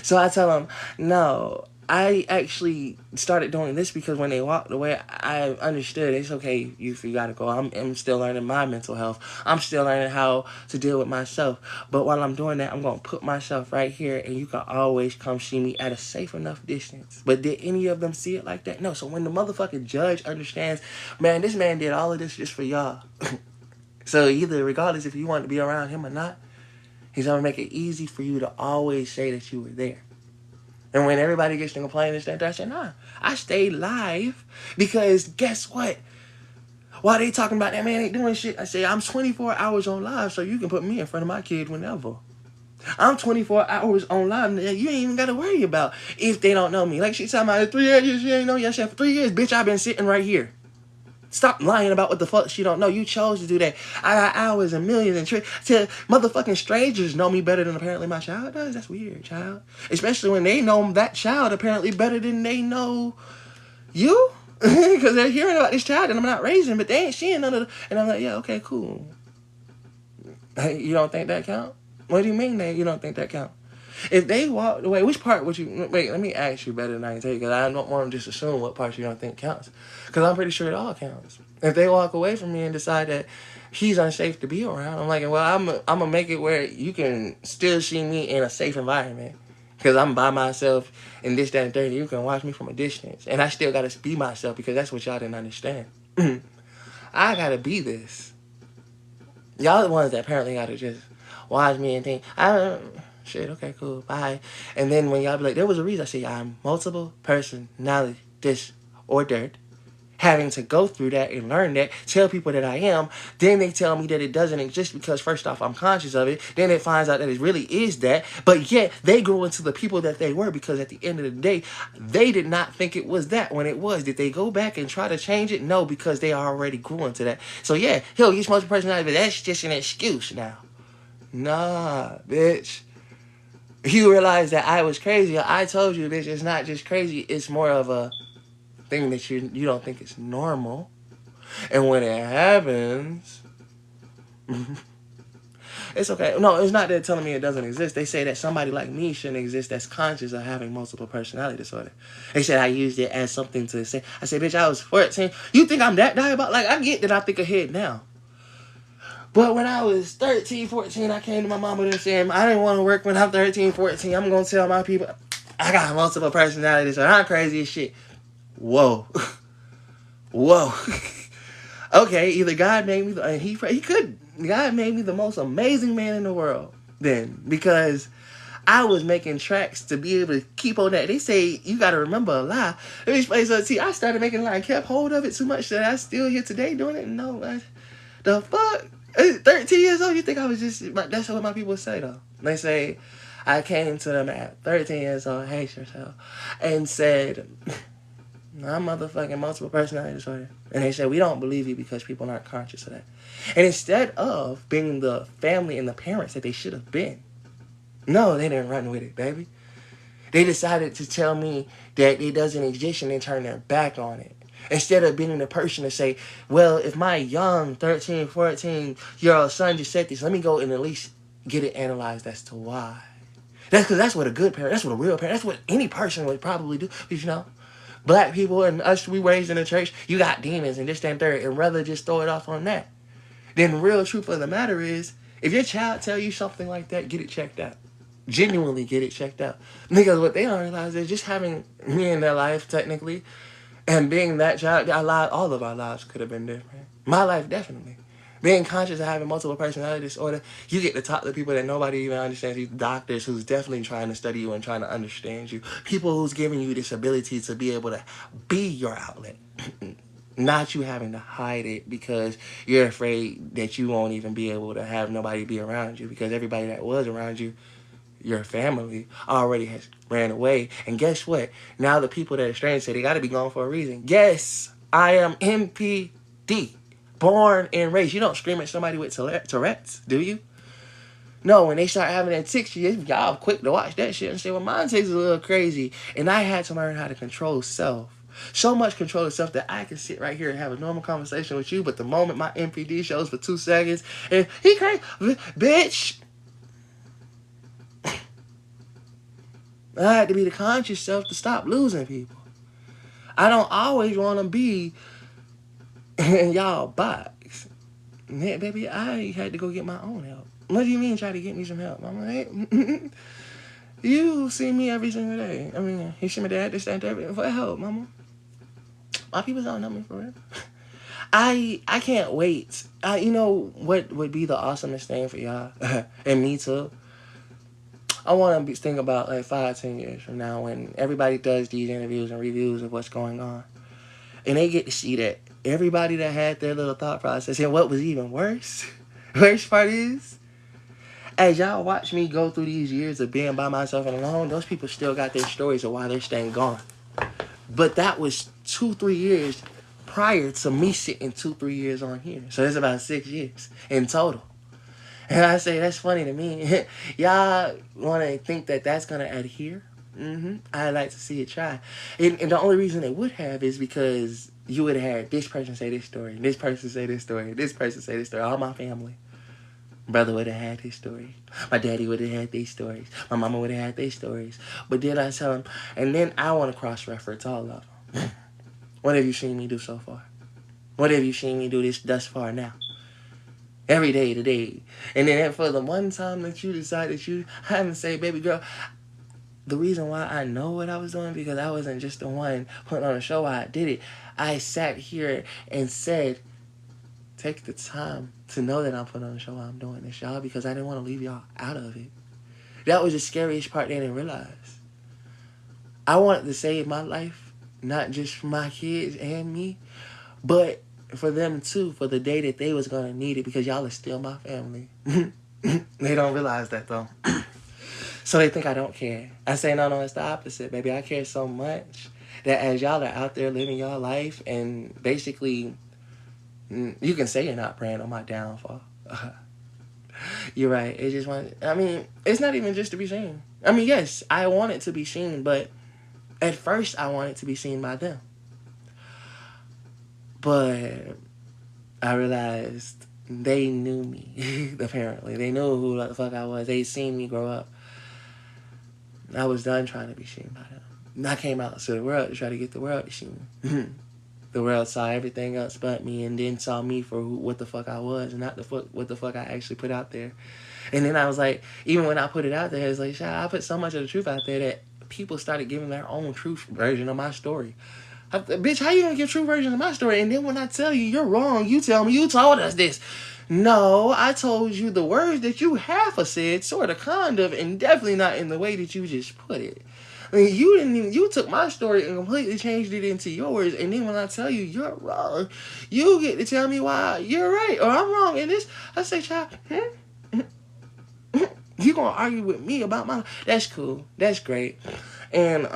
So I tell them, no, I actually started doing this because when they walked away, I understood it's okay, you gotta go. I'm still learning my mental health. I'm still learning how to deal with myself. But while I'm doing that, I'm gonna put myself right here and you can always come see me at a safe enough distance. But did any of them see it like that? No. So when the motherfucking judge understands, man, this man did all of this just for y'all. So either, regardless if you want to be around him or not, he's gonna make it easy for you to always say that you were there. And when everybody gets to complain and stuff, I say, nah, I stayed live because guess what? While they talking about that man ain't doing shit, I say, I'm 24 hours on live, so you can put me in front of my kid whenever. I'm 24 hours on live. You ain't even got to worry about if they don't know me. Like she talking about 3 years, you ain't know you. I said, for 3 years, bitch, I've been sitting right here. Stop lying about what the fuck she don't know. You chose to do that. I got hours and millions and till motherfucking strangers know me better than apparently my child does. That's weird, child. Especially when they know that child apparently better than they know you. Because they're hearing about this child and I'm not raising, but they ain't seeing none of the... And I'm like, yeah, okay, cool. You don't think that count? What do you mean that you don't think that count? If they walked away, which part would you... Wait, let me ask you better than I can tell you, because I don't want to just assume what parts you don't think counts. Because I'm pretty sure it all counts. If they walk away from me and decide that he's unsafe to be around, I'm like, well, I'm going to make it where you can still see me in a safe environment. Because I'm by myself and this, that, and 30. You can watch me from a distance. And I still got to be myself because that's what y'all didn't understand. I got to be this. Y'all the ones that apparently got to just watch me and think, shit, okay, cool, bye. And then when y'all be like, there was a reason, I say, I'm multiple personality disordered, having to go through that and learn that, tell people that I am, then they tell me that it doesn't exist because first off, I'm conscious of it, then it finds out that it really is that, but yet they grew into the people that they were because at the end of the day, they did not think it was that when it was. Did they go back and try to change it? No, because they already grew into that. So yeah, he'll use multiple personality, but that's just an excuse now. Nah, bitch. You realize that I was crazy. I told you, bitch, it's not just crazy. It's more of a thing that you don't think is normal. And when it happens, it's okay. No, it's not that telling me it doesn't exist. They say that somebody like me shouldn't exist that's conscious of having multiple personality disorder. They said I used it as something to say. I said, bitch, I was 14. You think I'm that diabolical? Like, I get that I think ahead now. But when I was 13, 14, I came to my mama and said, I didn't want to work when I'm 13, 14. I'm going to tell my people, I got multiple personalities, so I'm crazy as shit. Whoa. Whoa. Okay, either God made me, and he could, God made me the most amazing man in the world then, because I was making tracks to be able to keep on that. They say you got to remember a lie. Let me explain something to you. I started making a lie and kept hold of it too much that I still here today doing it. No, the fuck? 13 years old, you think I was just, that's what my people say though. They say, I came to them at 13 years old, hate yourself, and said, I'm motherfucking multiple personality disorder. And they said, we don't believe you because people aren't conscious of that. And instead of being the family and the parents that they should have been, no, they didn't run with it, baby. They decided to tell me that it doesn't exist and then turn their back on it. Instead of being the person to say, well, if my young 13, 14-year-old son just said this, let me go and at least get it analyzed as to why. That's because that's what a good parent, that's what a real parent, that's what any person would probably do. Because, you know, black people and us, we raised in the church, you got demons and this, and third, and rather just throw it off on that. Then the real truth of the matter is, if your child tell you something like that, get it checked out. Genuinely get it checked out. Because what they don't realize is just having me in their life, technically, and being that child, all of our lives could have been different. My life, definitely. Being conscious of having multiple personality disorder, you get to talk to people that nobody even understands you. Doctors who's definitely trying to study you and trying to understand you. People who's giving you this ability to be able to be your outlet. Not you having to hide it because you're afraid that you won't even be able to have nobody be around you because everybody that was around you, your family, already has ran away. And guess what? Now the people that are strange say they got to be gone for a reason. Yes, I am MPD. Born and raised. You don't scream at somebody with Tourette's, do you? No, when they start having that tics, y'all quick to watch that shit and say, well, mine takes a little crazy. And I had to learn how to control self. So much control of self that I can sit right here and have a normal conversation with you, but the moment my MPD shows for 2 seconds, and he can't, bitch. I had to be the conscious self to stop losing people. I don't always want to be in y'all box. Man, baby, I had to go get my own help. What do you mean try to get me some help? I'm like, you see me every single day. I mean, you see my dad, this, that, and for help, mama. My people don't know me for real. I can't wait. You know what would be the awesomest thing for y'all? And me too. I want to think about like 5, 10 years from now when everybody does these interviews and reviews of what's going on. And they get to see that everybody that had their little thought process. And what was even worse, worst part is, as y'all watch me go through these years of being by myself and alone, those people still got their stories of why they're staying gone. But that was 2, 3 years prior to me sitting 2, 3 years on here. So it's about 6 years in total. And I say, that's funny to me. Y'all want to think that that's going to adhere? I'd like to see it try. And the only reason it would have is because you would have had this person say this story, this person say this story, this person say this story, all my family. Brother would have had his story. My daddy would have had these stories. My mama would have had these stories. But then I tell him, and then I want to cross-reference all of them. What have you seen me do so far? What have you seen me do this thus far now? Every day today. And then for the one time that you decide that you haven't say, baby girl, the reason why I know what I was doing because I wasn't just the one putting on a show while I did it. I sat here and said, take the time to know that I'm putting on a show while I'm doing this, y'all, because I didn't want to leave y'all out of it. That was the scariest part they didn't realize. I wanted to save my life, not just for my kids and me, but for them too, for the day that they was going to need it, because y'all are still my family. They don't realize that though. So they think I don't care. I say, no, it's the opposite, baby. I care so much that as y'all are out there living your life and basically, you can say you're not praying on my downfall. You're right. It just it's not even just to be seen. I mean, yes, I want it to be seen, but at first I want it to be seen by them. But I realized they knew me, apparently. They knew who the fuck I was. They seen me grow up. I was done trying to be seen by them. I came out to the world to try to get the world to see me. The world saw everything else but me, and then saw me for what the fuck I was, and not what the fuck I actually put out there. And then I was like, even when I put it out there, it's like, I put so much of the truth out there that people started giving their own truth version of my story. Bitch, how you gonna give true version of my story? And then when I tell you you're wrong, you tell me you told us this. No, I told you the words that you half said, sort of, kind of, and definitely not in the way that you just put it. I mean, you took my story and completely changed it into yours, and then when I tell you you're wrong, you get to tell me why you're right or I'm wrong in this. I say, child, you gonna argue with me about my... That's cool. That's great. And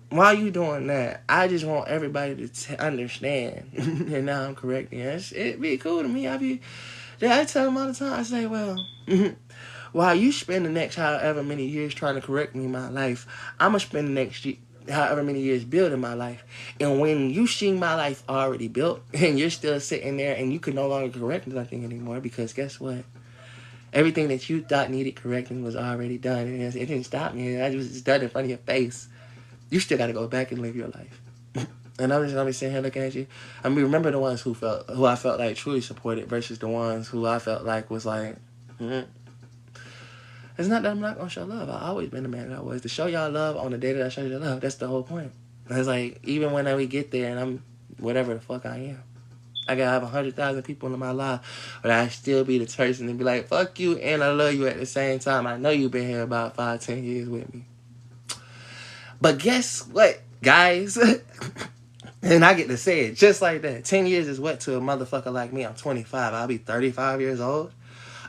while you doing that, I just want everybody to understand. And now I'm correcting. It'd be cool to me. I tell them all the time. I say, well, while you spend the next however many years trying to correct me in my life, I'm gonna spend the next however many years building my life. And when you see my life already built, and you're still sitting there, and you can no longer correct nothing anymore, because guess what? Everything that you thought needed correcting was already done. And it didn't stop me. I just done it in front of your face. You still got to go back and live your life. And I'm just going to be sitting here looking at you. I mean, remember the ones who I felt like truly supported versus the ones who I felt like was like, It's not that I'm not going to show love. I've always been the man that I was. To show y'all love on the day that I show you love, that's the whole point. It's like, even when we get there and I'm whatever the fuck I am, I gotta have 100,000 people in my life, but I still be the person to be like, fuck you, and I love you at the same time. I know you've been here about 5-10 years with me. But guess what, guys? And I get to say it just like that. 10 years is what to a motherfucker like me? I'm 25. I'll be 35 years old.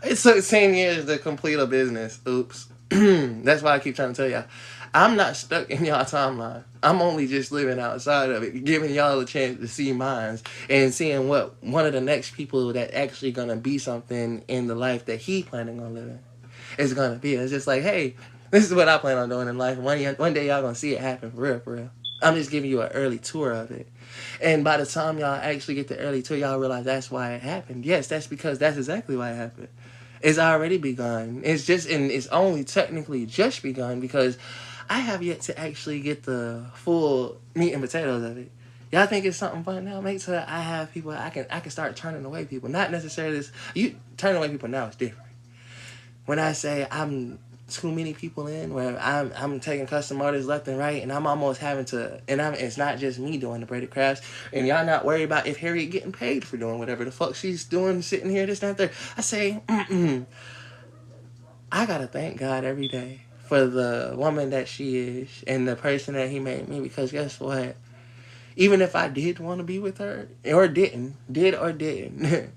It took 10 years to complete a business. Oops. That's why I keep trying to tell y'all. I'm not stuck in y'all timeline. I'm only just living outside of it, giving y'all a chance to see mine and seeing what one of the next people that actually gonna be something in the life that he planning on living is gonna be. It's just like, hey, this is what I plan on doing in life. One day y'all gonna see it happen for real. I'm just giving you an early tour of it. And by the time y'all actually get the early tour, y'all realize that's why it happened. Yes, that's because that's exactly why it happened. It's already begun. It's only technically just begun because I have yet to actually get the full meat and potatoes of it. Y'all think it's something fun now? Make sure I have people. I can start turning away people. Not necessarily this. You turning away people now is different. When I say I'm too many people in, where I'm taking custom orders left and right, and I'm almost having to, it's not just me doing the braided crafts, and y'all not worried about if Harriet getting paid for doing whatever the fuck she's doing, sitting here, this, that, there. I say, I gotta thank God every day for the woman that she is and the person that he made me, because guess what? Even if I did want to be with her, or didn't,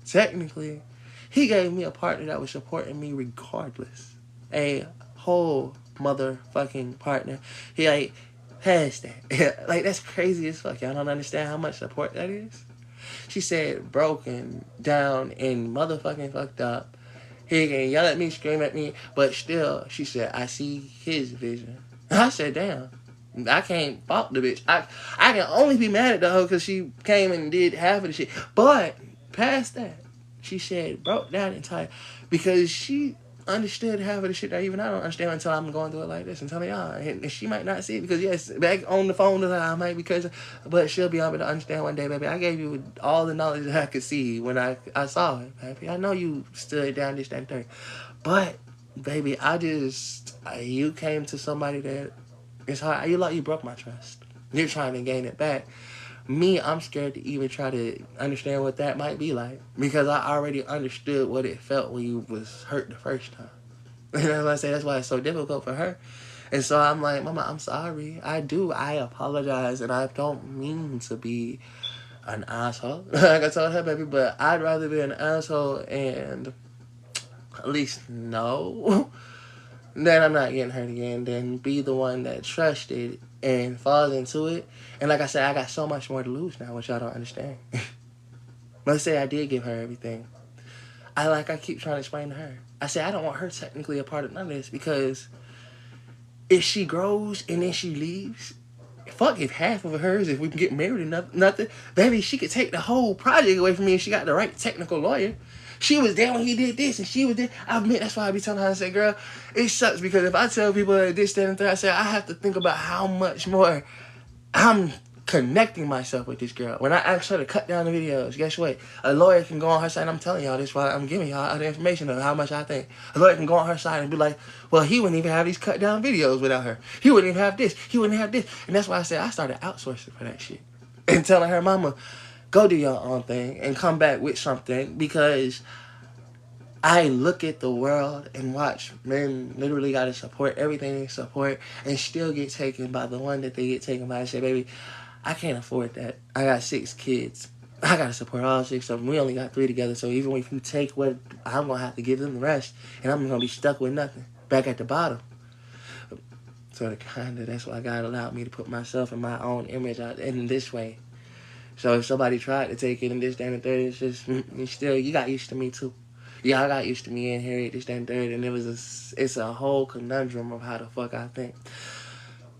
technically, he gave me a partner that was supporting me regardless. A whole motherfucking partner. He has that. That's crazy as fuck. Y'all don't understand how much support that is. She said broken down and motherfucking fucked up. He can yell at me, scream at me, but still, she said, I see his vision. I said, damn. I can't fault the bitch. I can only be mad at the hoe because she came and did half of the shit. But past that, she said broke down entire, because she understood half of the shit that even I don't understand until I'm going through it like this and telling y'all. And she might not see it because, yes, back on the phone with her, I might but she'll be able to understand one day, baby. I gave you all the knowledge that I could see when I saw it, baby. I know you stood down this, that, and third. But, baby, you came to somebody that it's hard. You broke my trust. You're trying to gain it back. Me, I'm scared to even try to understand what that might be like, because I already understood what it felt when you was hurt the first time. And that's why I say that's why it's so difficult for her. And so I'm like, Mama, I'm sorry. I apologize, and I don't mean to be an asshole. Like I told her, baby, but I'd rather be an asshole and at least know that I'm not getting hurt again than be the one that trusted and falls into it. And like I said, I got so much more to lose now, which y'all don't understand. Let's say I did give her everything. I keep trying to explain to her. I say I don't want her technically a part of none of this, because if she grows and then she leaves, fuck if half of hers, if we can get married and nothing, baby, she could take the whole project away from me if she got the right technical lawyer. She was there when he did this, and she was there. I admit, that's why I be telling her, I say, girl, it sucks, because if I tell people this, that, and third, I say, I have to think about how much more I'm connecting myself with this girl. When I asked her to cut down the videos, guess what? A lawyer can go on her side. I'm telling y'all this while I'm giving y'all the information of how much I think. A lawyer can go on her side and be like, well, he wouldn't even have these cut down videos without her. He wouldn't even have this. He wouldn't have this. And that's why I said I started outsourcing for that shit. And telling her, mama, go do your own thing and come back with something, because I look at the world and watch men literally got to support everything they support and still get taken by the one that they get taken by. I say, baby, I can't afford that. I got 6 kids. I got to support all 6 of them. We only got 3 together, so even if you take what, I'm going to have to give them the rest, and I'm going to be stuck with nothing, back at the bottom. So that's why God allowed me to put myself and my own image out in this way. So if somebody tried to take it in this, that, and the third, it's just, you got used to me too. Yeah, I got used to me and Harriet, this, that, and third, and it's a whole conundrum of how the fuck I think.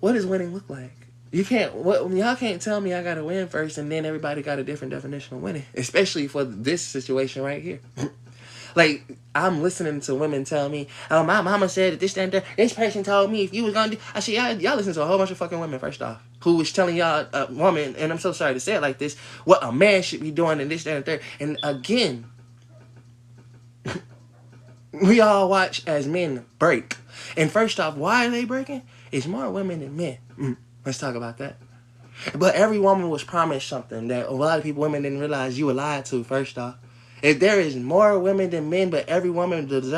What does winning look like? Y'all can't tell me I gotta win first and then everybody got a different definition of winning, especially for this situation right here. Like, I'm listening to women tell me, oh, my mama said that this, that, and that. This person told me if you was gonna do... I said, y'all listen to a whole bunch of fucking women, first off, who was telling y'all, a woman, and I'm so sorry to say it like this, what a man should be doing and this, that, and third. And again, we all watch as men break. And first off, why are they breaking? It's more women than men. Let's talk about that. But every woman was promised something that a lot of women didn't realize you were lied to, first off. If there is more women than men, but every woman feels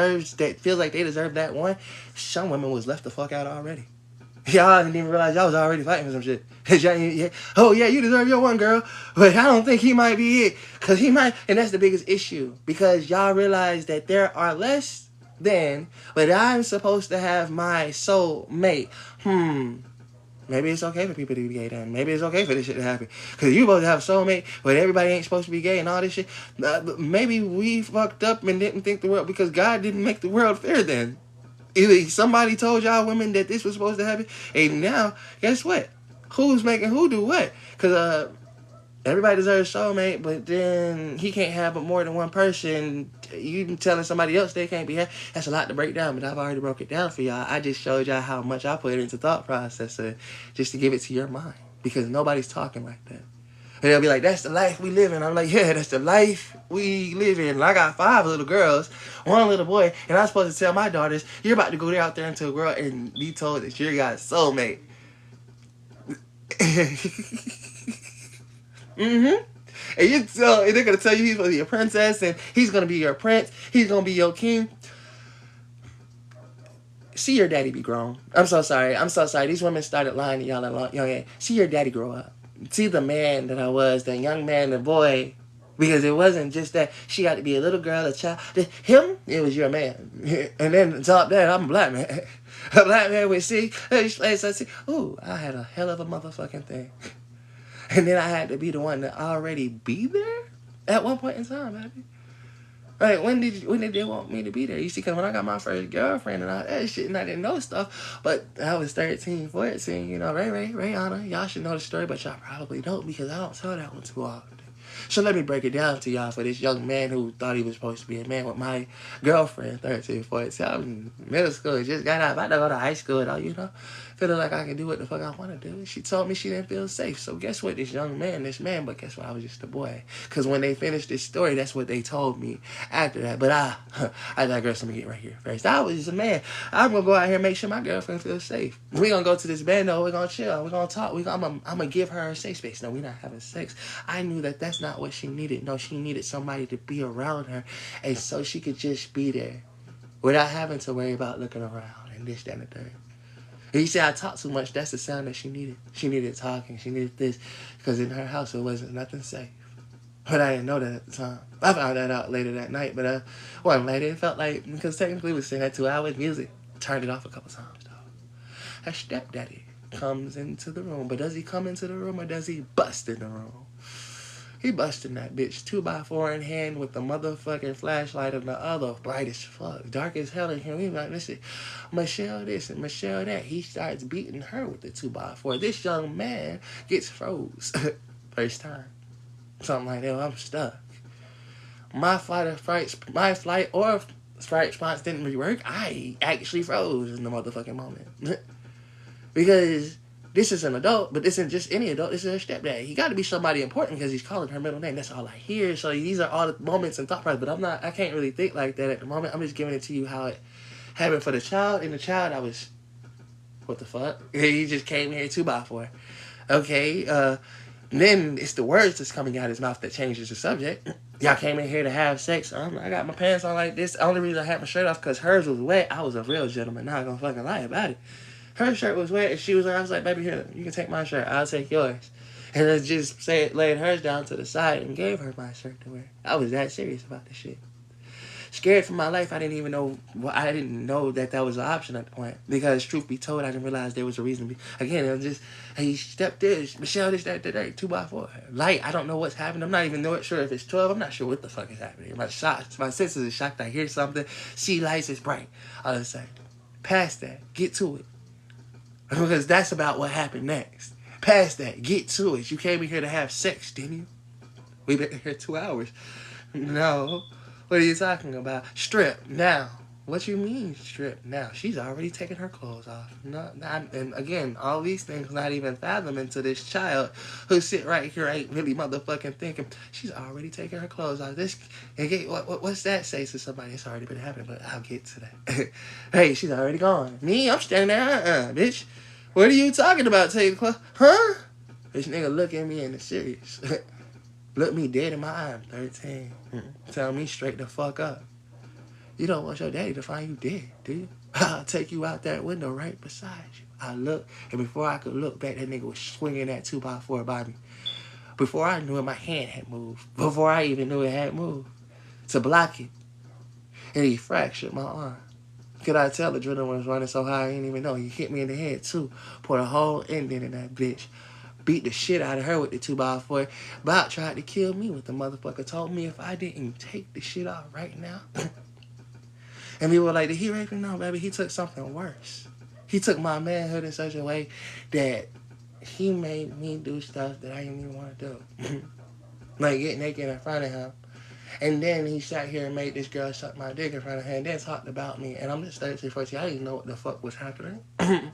like they deserve that one, some women was left the fuck out already. Y'all didn't even realize y'all was already fighting for some shit. Oh yeah, you deserve your one, girl. But I don't think he might be it. Because he might, and that's the biggest issue. Because y'all realize that there are less than, but I'm supposed to have my soul mate. Maybe it's okay for people to be gay then. Maybe it's okay for this shit to happen. Because you supposed to have a soulmate, but everybody ain't supposed to be gay and all this shit. Maybe we fucked up and didn't think the world, because God didn't make the world fair then. Either somebody told y'all women that this was supposed to happen, and now, guess what? Who's making who do what? Because everybody deserves a soulmate, but then he can't have but more than one person. You telling somebody else they can't be happy. That's a lot to break down, but I've already broke it down for y'all. I just showed y'all how much I put into thought process just to give it to your mind, because nobody's talking like that. And they'll be like, that's the life we live in. I'm like, yeah, that's the life we live in. And I got 5 little girls, 1 little boy, and I'm supposed to tell my daughters, you're about to go out there into the world and be told that you're God's soulmate. And they're going to tell you he's going to be a princess, and he's going to be your prince, he's going to be your king. See your daddy be grown. I'm so sorry. These women started lying to y'all at young age. See your daddy grow up. See the man that I was, that young man, the boy. Because it wasn't just that she got to be a little girl, a child. Him, it was your man. And then on top of that, I'm a black man. A black man would see, ooh, I had a hell of a motherfucking thing. And then I had to be the one to already be there at one point in time, baby. Like, when did they want me to be there? You see, because when I got my first girlfriend and all that shit, and I didn't know stuff, but I was 13, 14, you know, Rayana, y'all should know the story, but y'all probably don't, because I don't tell that one too often. So let me break it down to y'all for this young man who thought he was supposed to be a man with my girlfriend, 13, 14. I was in middle school, just got out, about to go to high school, though, you know, feeling like I can do what the fuck I want to do. She told me she didn't feel safe. So guess what? This man, but guess what? I was just a boy. Because when they finished this story, that's what they told me after that. But I digress. Let me get right here first. I was just a man. I'm going to go out here and make sure my girlfriend feels safe. We're going to go to this bando. We're going to chill. We're going to talk. I'm going to give her a safe space. No, we're not having sex. I knew that that's not what she needed. No, she needed somebody to be around her. And so she could just be there without having to worry about looking around and this, that, and the third. And you say I talk too much, that's the sound that she needed. She needed talking, she needed this, because in her house it wasn't nothing safe. But I didn't know that at the time. I found that out later that night, but wasn't later. It felt like, because technically we was singing that 2 hours music. Turned it off a couple times though. Her stepdaddy comes into the room, but does he come into the room or does he bust in the room? He busting that bitch 2x4 in hand with the motherfucking flashlight in the other, bright as fuck, dark as hell in here. We like, listen, Michelle this and Michelle that. He starts beating her with the 2x4. This young man gets froze. First time. Something like that. I'm stuck. My flight or fright response didn't work. I actually froze in the motherfucking moment. Because this is an adult, but this isn't just any adult. This is her stepdad. He got to be somebody important because he's calling her middle name. That's all I hear. So these are all the moments and thought process. But I can't really think like that at the moment. I'm just giving it to you how it happened for the child. And the child, I was, what the fuck? He just came here 2x4. Okay, then it's the words that's coming out of his mouth that changes the subject. Y'all came in here to have sex. I got my pants on like this. The only reason I had my shirt off because hers was wet. I was a real gentleman. Not gonna fucking lie about it. Her shirt was wet and she was like, I was like, baby, here, you can take my shirt. I'll take yours. And I just laid hers down to the side and gave her my shirt to wear. I was that serious about this shit. Scared for my life. I didn't even know. I didn't know that was an option at the point. Because truth be told, I didn't realize there was a reason. Again, it was just, hey, step this, Michelle, this, that, 2x4. Light, I don't know what's happening. I'm not even sure if it's 12. I'm not sure what the fuck is happening. My senses are shocked. I hear something. See lights, it's bright. All of a sudden. Past that. Get to it. Because that's about what happened next. Past that. Get to it. You came in here to have sex, didn't you? We've been here 2 hours. No. What are you talking about? Strip now. What you mean strip now? She's already taken her clothes off. And again, all these things not even fathoming to this child who sit right here ain't really motherfucking thinking. She's already taken her clothes off. What's that say to somebody? It's already been happening, but I'll get to that. Hey, she's already gone. Me, I'm standing there. Bitch. What are you talking about? Take the clothes. Huh? This nigga look at me in the serious. Look me dead in my eye. I'm 13. Tell me straight the fuck up. You don't want your daddy to find you dead, do you? I'll take you out that window right beside you. I look, and before I could look back, that nigga was swinging that 2x4 by me. Before I knew it, my hand had moved. Before I even knew it had moved. To block it. And he fractured my arm. Could I tell the adrenaline was running so high I didn't even know. He hit me in the head, too. Put a whole ending in that bitch. Beat the shit out of her with the 2x4. About tried to kill me with the motherfucker. Told me if I didn't take the shit out right now. And people were like, did he rape me? No, baby. He took something worse. He took my manhood in such a way that he made me do stuff that I didn't even want to do. Like get naked in front of him. And then he sat here and made this girl suck my dick in front of her and then talked about me. And I'm just 13, 14. I didn't know what the fuck was happening. I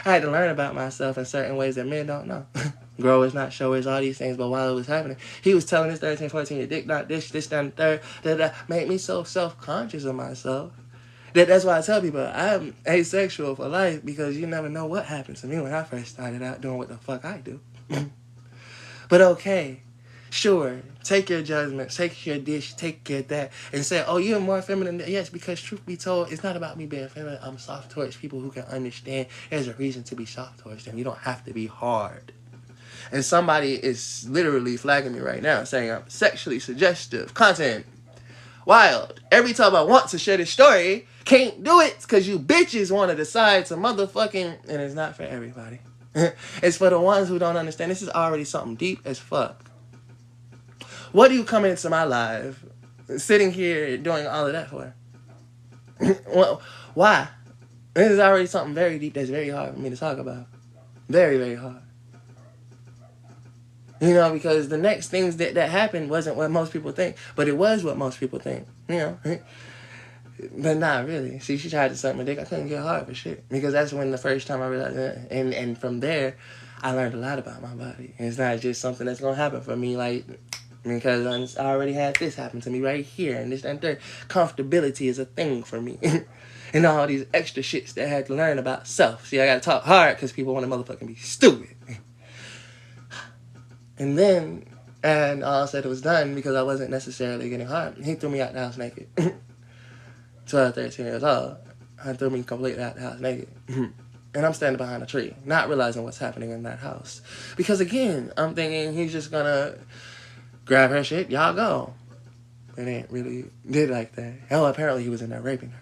had to learn about myself in certain ways that men don't know. Growers, not showers, all these things. But while it was happening, he was telling this 13, 14, your dick not this, that, and third. That made me so self-conscious of myself. That's why I tell people I'm asexual for life because you never know what happened to me when I first started out doing what the fuck I do. But okay. Sure, take your judgment, take your dish, take your that, and say, oh, you're more feminine. Yes, because truth be told, it's not about me being feminine. I'm soft towards people who can understand there's a reason to be soft towards them. You don't have to be hard. And somebody is literally flagging me right now saying I'm sexually suggestive content. Wild. Every time I want to share this story, can't do it because you bitches want to decide to motherfucking, and it's not for everybody. It's for the ones who don't understand. This is already something deep as fuck. What do you come into my life, sitting here doing all of that for? Well, why? This is already something very deep that's very hard for me to talk about. Very, very hard. You know, because the next things that happened wasn't what most people think, but it was what most people think, you know. But not really. See, she tried to suck my dick. I couldn't get hard for shit. Because that's when the first time I realized that. And from there, I learned a lot about my body. And it's not just something that's going to happen for me, like... Because I already had this happen to me right here. And this and third. Comfortability is a thing for me. And all these extra shits that I had to learn about self. See, I got to talk hard because people want to motherfucking be stupid. And then, and all I said it was done because I wasn't necessarily getting hard. He threw me out the house naked. 12, 13 years old. I threw me completely out the house naked. And I'm standing behind a tree, not realizing what's happening in that house. Because again, I'm thinking he's just gonna... grab her shit, y'all go. It ain't really did like that. Hell, apparently he was in there raping her.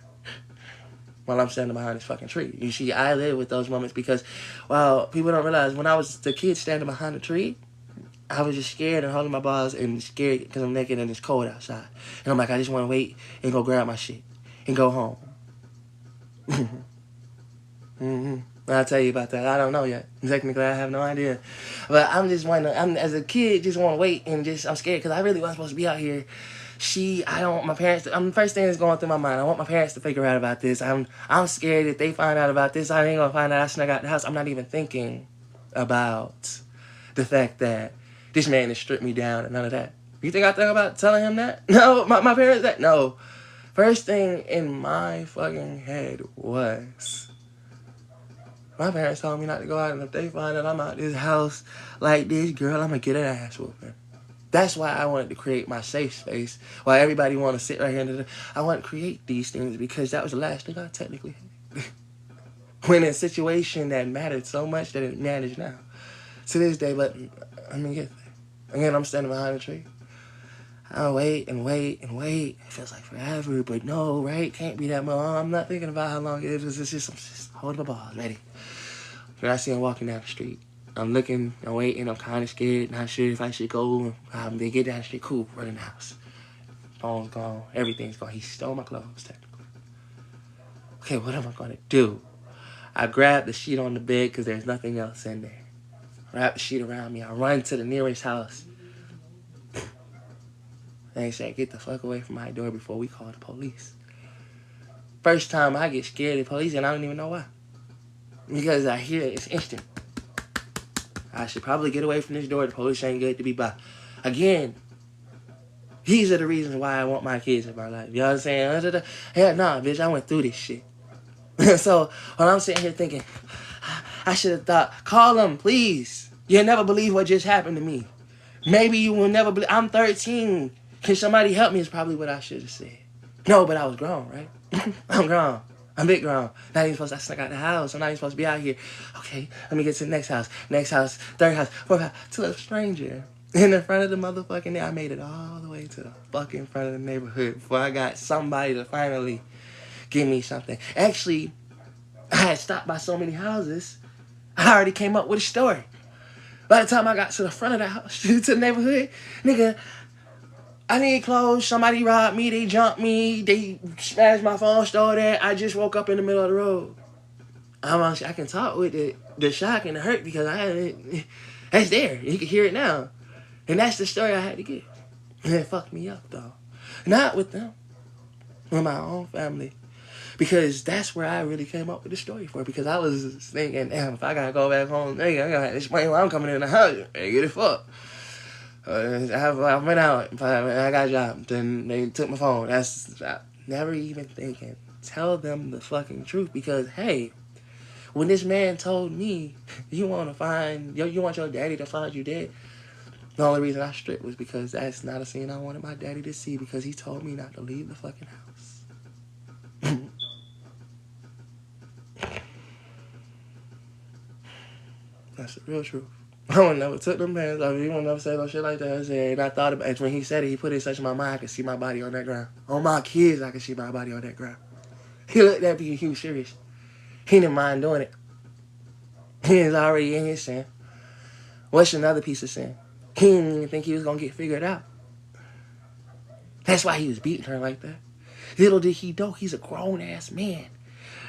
While I'm standing behind this fucking tree. You see, I live with those moments because, well, people don't realize when I was the kid standing behind the tree, I was just scared and holding my balls and scared because I'm naked and it's cold outside. And I'm like, I just want to wait and go grab my shit and go home. I'll tell you about that. I don't know yet. Technically, I have no idea. But I'm just wondering, as a kid, just want to wait and I'm scared because I really wasn't supposed to be out here. I don't want my parents to, the first thing that's going through my mind, I want my parents to figure out about this. I'm scared if they find out about this, I ain't going to find out I snuck out the house. I'm not even thinking about the fact that this man has stripped me down and none of that. You think I think about telling him that? No, my parents that? No. First thing in my fucking head was, my parents told me not to go out, and if they find that I'm out this house like this, girl, I'm gonna get an ass whooping. That's why I wanted to create my safe space. Why everybody want to sit right here. I want to create these things because that was the last thing I technically had. When in a situation that mattered so much that it matters now. To this day, but I'm gonna get there. Again, I'm standing behind a tree. I'll wait and wait and wait. It feels like forever, but no, right? Can't be that long. I'm not thinking about how long it is. It's just, I'm just holding my balls, ready. When I see him walking down the street, I'm looking, I'm waiting, I'm kind of scared, not sure if I should go. They get down the street, cool, run in the house. Phone's gone, everything's gone. He stole my clothes, technically. Okay, what am I gonna do? I grab the sheet on the bed because there's nothing else in there. Wrap the sheet around me. I run to the nearest house. They say, get the fuck away from my door before we call the police. First time I get scared of the police, and I don't even know why. Because I hear it, it's instant. I should probably get away from this door. The police ain't good to be by. Again, these are the reasons why I want my kids in my life. You know what I'm saying? Hell nah, bitch, I went through this shit. So when I'm sitting here thinking, I should have thought, call them, please. You'll never believe what just happened to me. Maybe you will never believe. I'm 13. Can somebody help me is probably what I should have said. No, but I was grown, right? I'm grown. I'm big grown. Not even supposed to, I snuck out the house. I'm not even supposed to be out here. Okay, let me get to the next house, third house, fourth house, to a stranger. In the front of the motherfucking day, I made it all the way to the fucking front of the neighborhood before I got somebody to finally give me something. Actually, I had stopped by so many houses, I already came up with a story. By the time I got to the front of the house, to the neighborhood, nigga, I need clothes, somebody robbed me, they jumped me, they smashed my phone, stole that, I just woke up in the middle of the road. I can talk with the shock and the hurt because that's there. You can hear it now. And that's the story I had to give. And it fucked me up, though. Not with them, with my own family. Because that's where I really came up with the story for. Because I was thinking, damn, if I gotta go back home, nigga, I gotta explain why I'm coming in the house. Hey, get it fucked. I went out, I got a job, then they took my phone. That's never even thinking. Tell them the fucking truth because, hey, when this man told me, you want your daddy to find you dead, the only reason I stripped was because that's not a scene I wanted my daddy to see because he told me not to leave the fucking house. That's the real truth. I would never took them pants off. He would never say no shit like that. I said, and I thought about it. When he said it, he put it such in my mind, I could see my body on that ground. On my kids, I could see my body on that ground. He looked at me, he was serious. He didn't mind doing it. He was already in his sin. What's another piece of sin? He didn't even think he was going to get figured out. That's why he was beating her like that. Little did he know, he's a grown-ass man.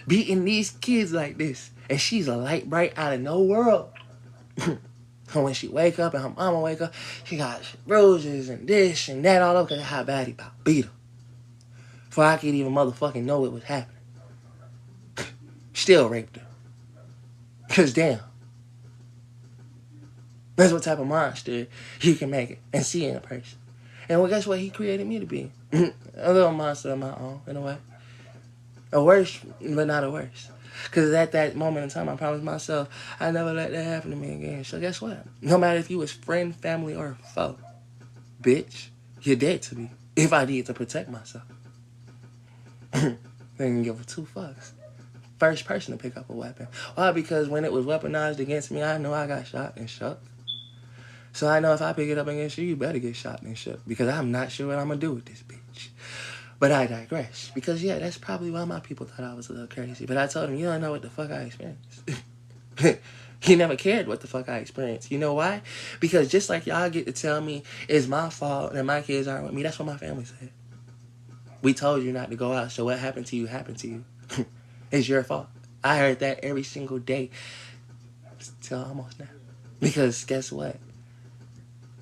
Beating these kids like this. And she's a light bright out of no world. And when she wake up and her mama wake up, she got bruises and this and that all over because of how bad he about beat her. Before I could even motherfucking know it was happening. Still raped her. Because damn. That's what type of monster you can make it and see in a person. And well, guess what he created me to be? A little monster of my own, in a way. A worse, but not a worse. Because at that moment in time, I promised myself I'd never let that happen to me again. So guess what? No matter if you was friend, family, or foe, bitch, you're dead to me. If I need to protect myself. They didn't give a two fucks. First person to pick up a weapon. Why? Because when it was weaponized against me, I know I got shot and shook. So I know if I pick it up against you, you better get shot and shook. Because I'm not sure what I'm going to do with this bitch. But I digress. Because, yeah, that's probably why my people thought I was a little crazy. But I told them, you don't know what the fuck I experienced. He never cared what the fuck I experienced. You know why? Because just like y'all get to tell me it's my fault and my kids aren't with me, that's what my family said. We told you not to go out, so what happened to you happened to you. It's your fault. I heard that every single day till almost now. Because guess what?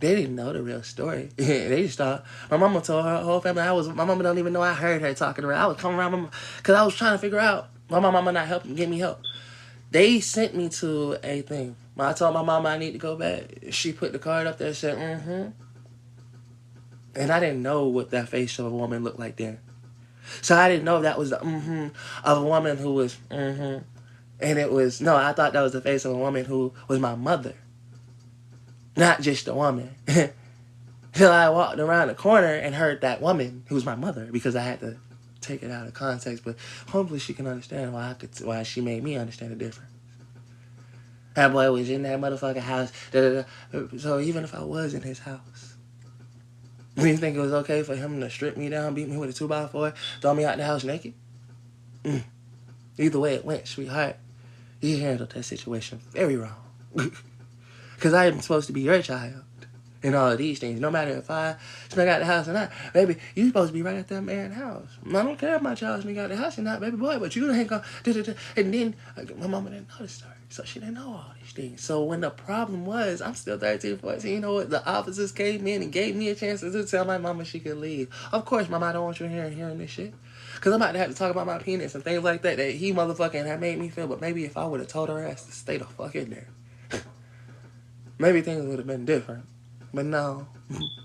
They didn't know the real story. They just thought, my mama told her whole family, my mama don't even know I heard her talking to her. I was coming around, because I was trying to figure out, why my mama not helping, get me help. They sent me to a thing. When I told my mama I need to go back, she put the card up there and said, mm-hmm. And I didn't know what that face of a woman looked like then. So I didn't know that was the mm-hmm of a woman who was mm-hmm. And it was, no, I thought that was the face of a woman who was my mother. Not just a woman. Till I walked around the corner and heard that woman who was my mother, because I had to take it out of context. But hopefully she can understand why she made me understand the difference. That boy was in that motherfucking house. Da, da, da. So even if I was in his house, do you think it was okay for him to strip me down, beat me with a 2x4, throw me out the house naked? Either way it went, sweetheart, you handled that situation very wrong. Because I am supposed to be your child in all of these things. No matter if I snuck out the house or not, baby, you supposed to be right at that man's house. I don't care if my child snuck out the house or not, baby boy, but you ain't gonna... And then my mama didn't know the story, so she didn't know all these things. So when the problem was, I'm still 13, 14, you know what? The officers came in and gave me a chance to tell my mama she could leave. Of course, mama, I don't want you hearing this shit. Because I'm about to have to talk about my penis and things like that he motherfucking had made me feel. But maybe if I would have told her ass to stay the fuck in there, maybe things would have been different. But no,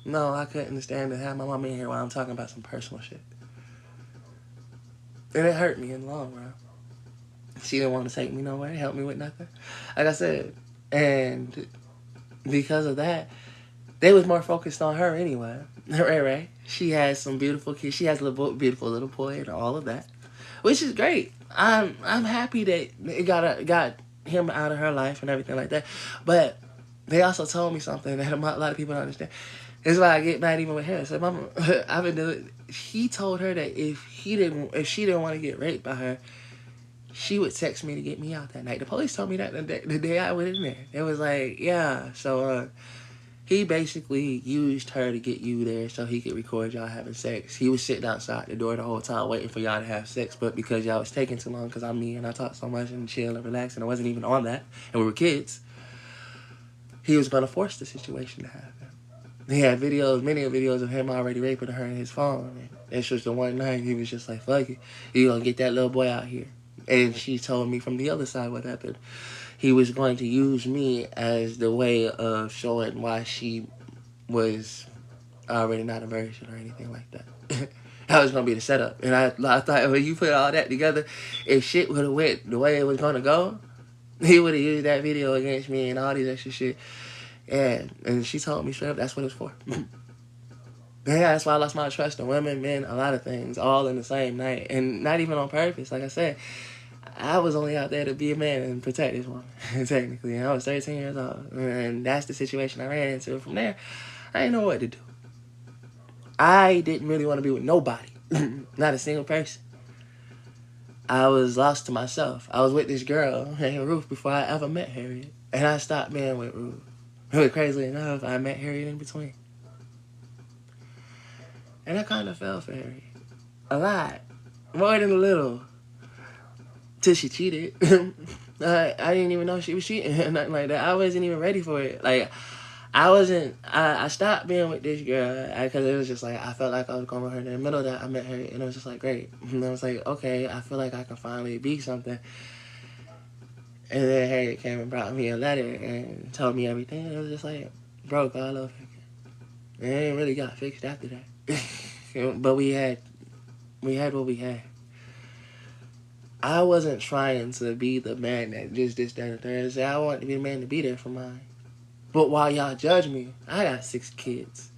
I couldn't stand to have my mom in here while I'm talking about some personal shit. And it hurt me in the long run. She didn't want to take me nowhere, help me with nothing. Like I said, and because of that, they was more focused on her anyway. Right. She has some beautiful kids. She has a beautiful little boy and all of that, which is great. I'm happy that it got him out of her life and everything like that. But they also told me something that a lot of people don't understand. This is why I get mad even with her. So, Mama, I've been doing. He told her that if she didn't want to get raped by her, she would text me to get me out that night. The police told me that the day I went in there. It was like, yeah. So he basically used her to get you there so he could record y'all having sex. He was sitting outside the door the whole time waiting for y'all to have sex, but because y'all was taking too long, because I'm me and I talk so much and chill and relax, and I wasn't even on that, and we were kids, he was going to force the situation to happen. He had many videos of him already raping her in his phone. It's just the one night he was just like, fuck it, you gonna get that little boy out here. And she told me from the other side what happened. He was going to use me as the way of showing why she was already not a virgin or anything like that. That was going to be the setup. And I thought when you put all that together, if shit would have went the way it was going to go, he would have used that video against me and all these extra shit. And she told me straight up that's what it's for. Yeah, that's why I lost my trust in women, men, a lot of things, all in the same night. And not even on purpose. Like I said, I was only out there to be a man and protect this woman, technically. And I was 13 years old. And that's the situation I ran into. From there, I didn't know what to do. I didn't really want to be with nobody. Not a single person. I was lost to myself. I was with this girl named Ruth before I ever met Harriet. And I stopped being with Ruth. Really crazily enough, I met Harriet in between. And I kind of fell for Harriet. A lot. More than a little. Till she cheated. I didn't even know she was cheating or nothing like that. I wasn't even ready for it. Like, I stopped being with this girl because it was just like, I felt like I was going with her. In the middle of that, I met her, and it was just like, great. And I was like, okay, I feel like I can finally be something. And then Harriet came and brought me a letter and told me everything. And it was just like, broke all over again. And it ain't really got fixed after that. But we had what we had. I wasn't trying to be the man that just this, that, and the third. I wanted to be the man to be there for mine. But while y'all judge me, I got 6 kids.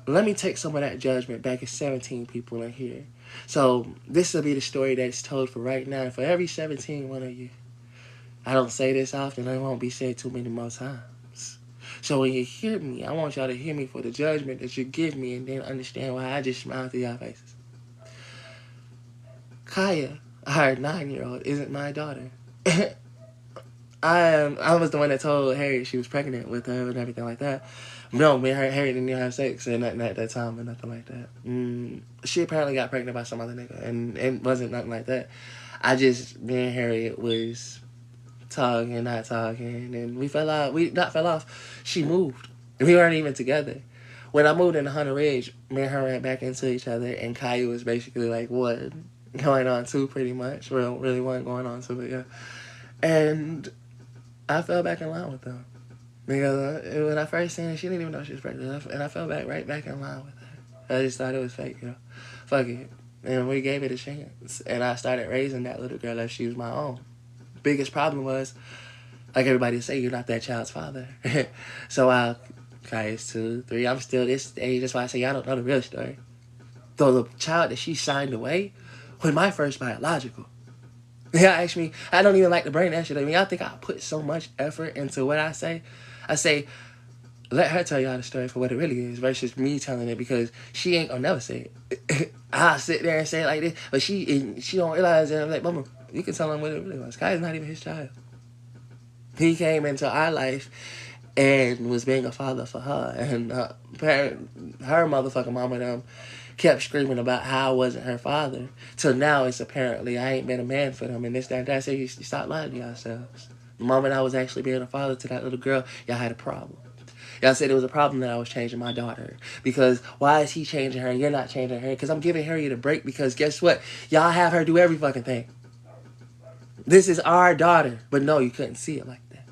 Let me take some of that judgment back at 17 people in here. So this will be the story that's told for right now. For every 17 one of you. I don't say this often. It won't be said too many more times. So when you hear me, I want y'all to hear me for the judgment that you give me and then understand why I just smile through y'all faces. Kaya, our 9-year-old, isn't my daughter. I was the one that told Harriet she was pregnant with her and everything like that. No, me and Harriet didn't even have sex and nothing at that time or nothing like that. She apparently got pregnant by some other nigga and it wasn't nothing like that. Me and Harriet was talking, not talking, and we fell out. We not fell off. She moved. We weren't even together. When I moved into Hunter Ridge, me and her ran back into each other, and Kaya was basically like, what? going on too, pretty much. Well, really wasn't going on too, but yeah. And I fell back in line with them. Because when I first seen her, she didn't even know she was pregnant. And I fell right back in line with her. I just thought it was fake, Fuck it. And we gave it a chance. And I started raising that little girl as she was my own. Biggest problem was, like everybody say, you're not that child's father. So guys, 2, 3, I'm still this age. That's why I say y'all don't know the real story. Though the child that she signed away was my first biological. Yeah, actually, I don't even like to bring that shit. I mean, I think I put so much effort into what I say. I say, let her tell y'all the story for what it really is versus me telling it, because she ain't gonna never say it. I'll sit there and say it like this, but she don't realize that. I'm like, mama, you can tell him what it really was. Kai's not even his child. He came into our life and was being a father for her. And her motherfucking mama them kept screaming about how I wasn't her father. Till now, it's apparently I ain't been a man for them. And this, that, and that. I said, you stop lying to yourselves. The moment I was actually being a father to that little girl, y'all had a problem. Y'all said it was a problem that I was changing my daughter. Because why is he changing her and you're not changing her? Because I'm giving Harriet a break, because guess what? Y'all have her do every fucking thing. This is our daughter. But no, you couldn't see it like that.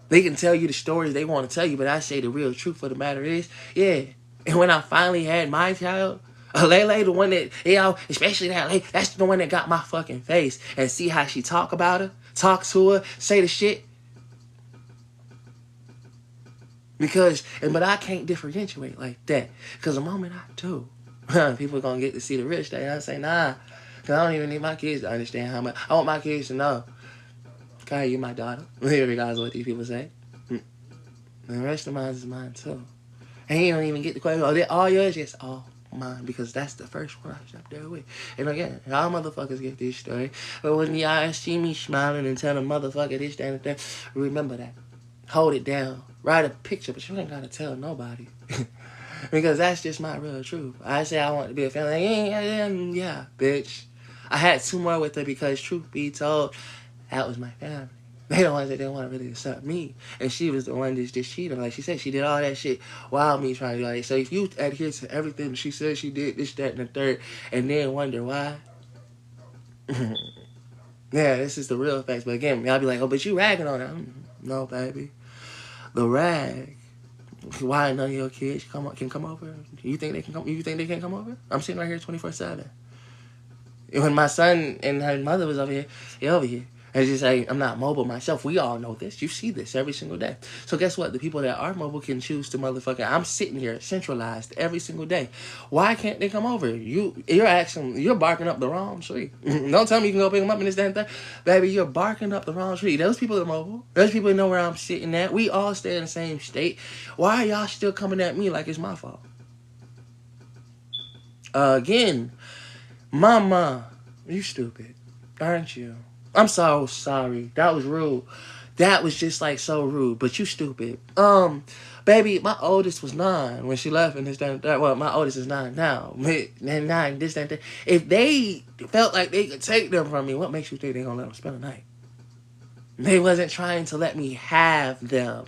They can tell you the stories they want to tell you, but I say the real truth of the matter is, yeah. And when I finally had my child, Lele, the one that, especially that Lele, that's the one that got my fucking face. And see how she talk about her, talk to her, say the shit. But I can't differentiate like that. Because the moment I do, people going to get to see the real shit. I say, nah. Because I don't even need my kids to understand how much. I want my kids to know, Kai, you my daughter. Regardless of what these people say. And the rest of mine is mine too. And he don't even get the question, oh, they're all yours? Yes, all mine. Because that's the first one I stepped there with. And again, y'all motherfuckers get this story. But when y'all see me smiling and telling motherfucker this, that, and that, remember that. Hold it down. Write a picture, but you ain't got to tell nobody. Because that's just my real truth. I say I want to be a family. Yeah, bitch. I had 2 more with her because, truth be told, that was my family. They the ones that didn't want to really accept me. And she was the one that just cheated. Like she said, she did all that shit while me trying to do it. So if you adhere to everything she said she did, this, that, and the third, and then wonder why, yeah, this is the real facts. But again, y'all be like, oh, but you ragging on her. No, baby. The rag. Why none of your kids can come over? You think they can come? You think they can't come over? I'm sitting right here 24/7. When my son and her mother was over here, they're over here. And just say, I'm not mobile myself. We all know this. You see this every single day. So guess what? The people that are mobile can choose to motherfucker. I'm sitting here centralized every single day. Why can't they come over? You're barking up the wrong tree. Don't tell me you can go pick them up in this damn thing. Baby, you're barking up the wrong tree. Those people are mobile. Those people know where I'm sitting at. We all stay in the same state. Why are y'all still coming at me like it's my fault? Again, mama, you stupid, aren't you? I'm so sorry. That was rude. That was just like so rude. But you stupid. Baby, my oldest was 9 when she left, and this, that, and that. Well, my oldest is 9 now. And 9, this, that, and that. If they felt like they could take them from me, what makes you think they're gonna let them spend the night? They wasn't trying to let me have them.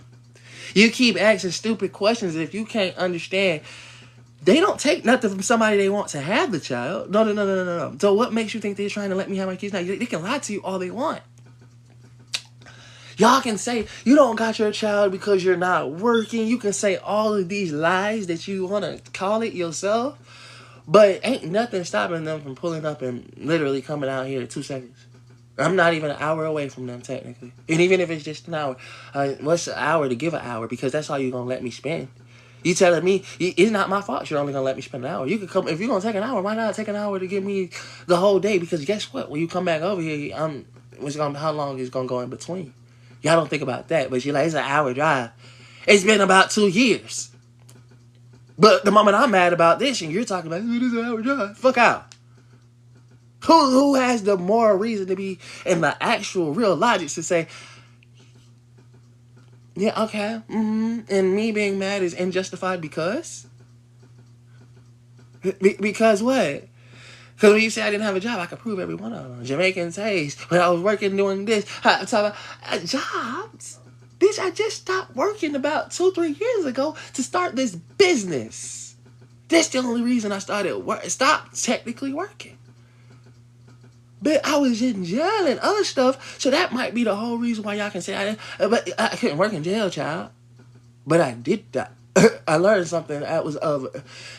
You keep asking stupid questions, and if you can't understand, they don't take nothing from somebody they want to have the child. No. So what makes you think they're trying to let me have my kids now? They can lie to you all they want. Y'all can say you don't got your child because you're not working. You can say all of these lies that you want to call it yourself. But ain't nothing stopping them from pulling up and literally coming out here in 2 seconds. I'm not even an hour away from them technically. And even if it's just an hour, what's an hour to give an hour? Because that's all you're going to let me spend. You telling me it's not my fault you're only going to let me spend an hour. You could come, if you're going to take an hour, why not take an hour to give me the whole day? Because guess what? When you come back over here, how long is going to go in between? Y'all don't think about that, but you're like, it's an hour drive. It's been about 2 years. But the moment I'm mad about this and you're talking about, it is an hour drive, fuck out. Who has the moral reason to be in the actual real logic to say, yeah, okay, and me being mad is unjustified because? Because what? Because when you say I didn't have a job, I could prove every one of them. Jamaican taste, when I was working doing this, I'm talking about jobs. Bitch, I just stopped working about 2-3 years ago to start this business. That's the only reason I stopped technically working. But I was in jail and other stuff, so that might be the whole reason why y'all can say but I couldn't work in jail, child. But I did that. I learned something that was of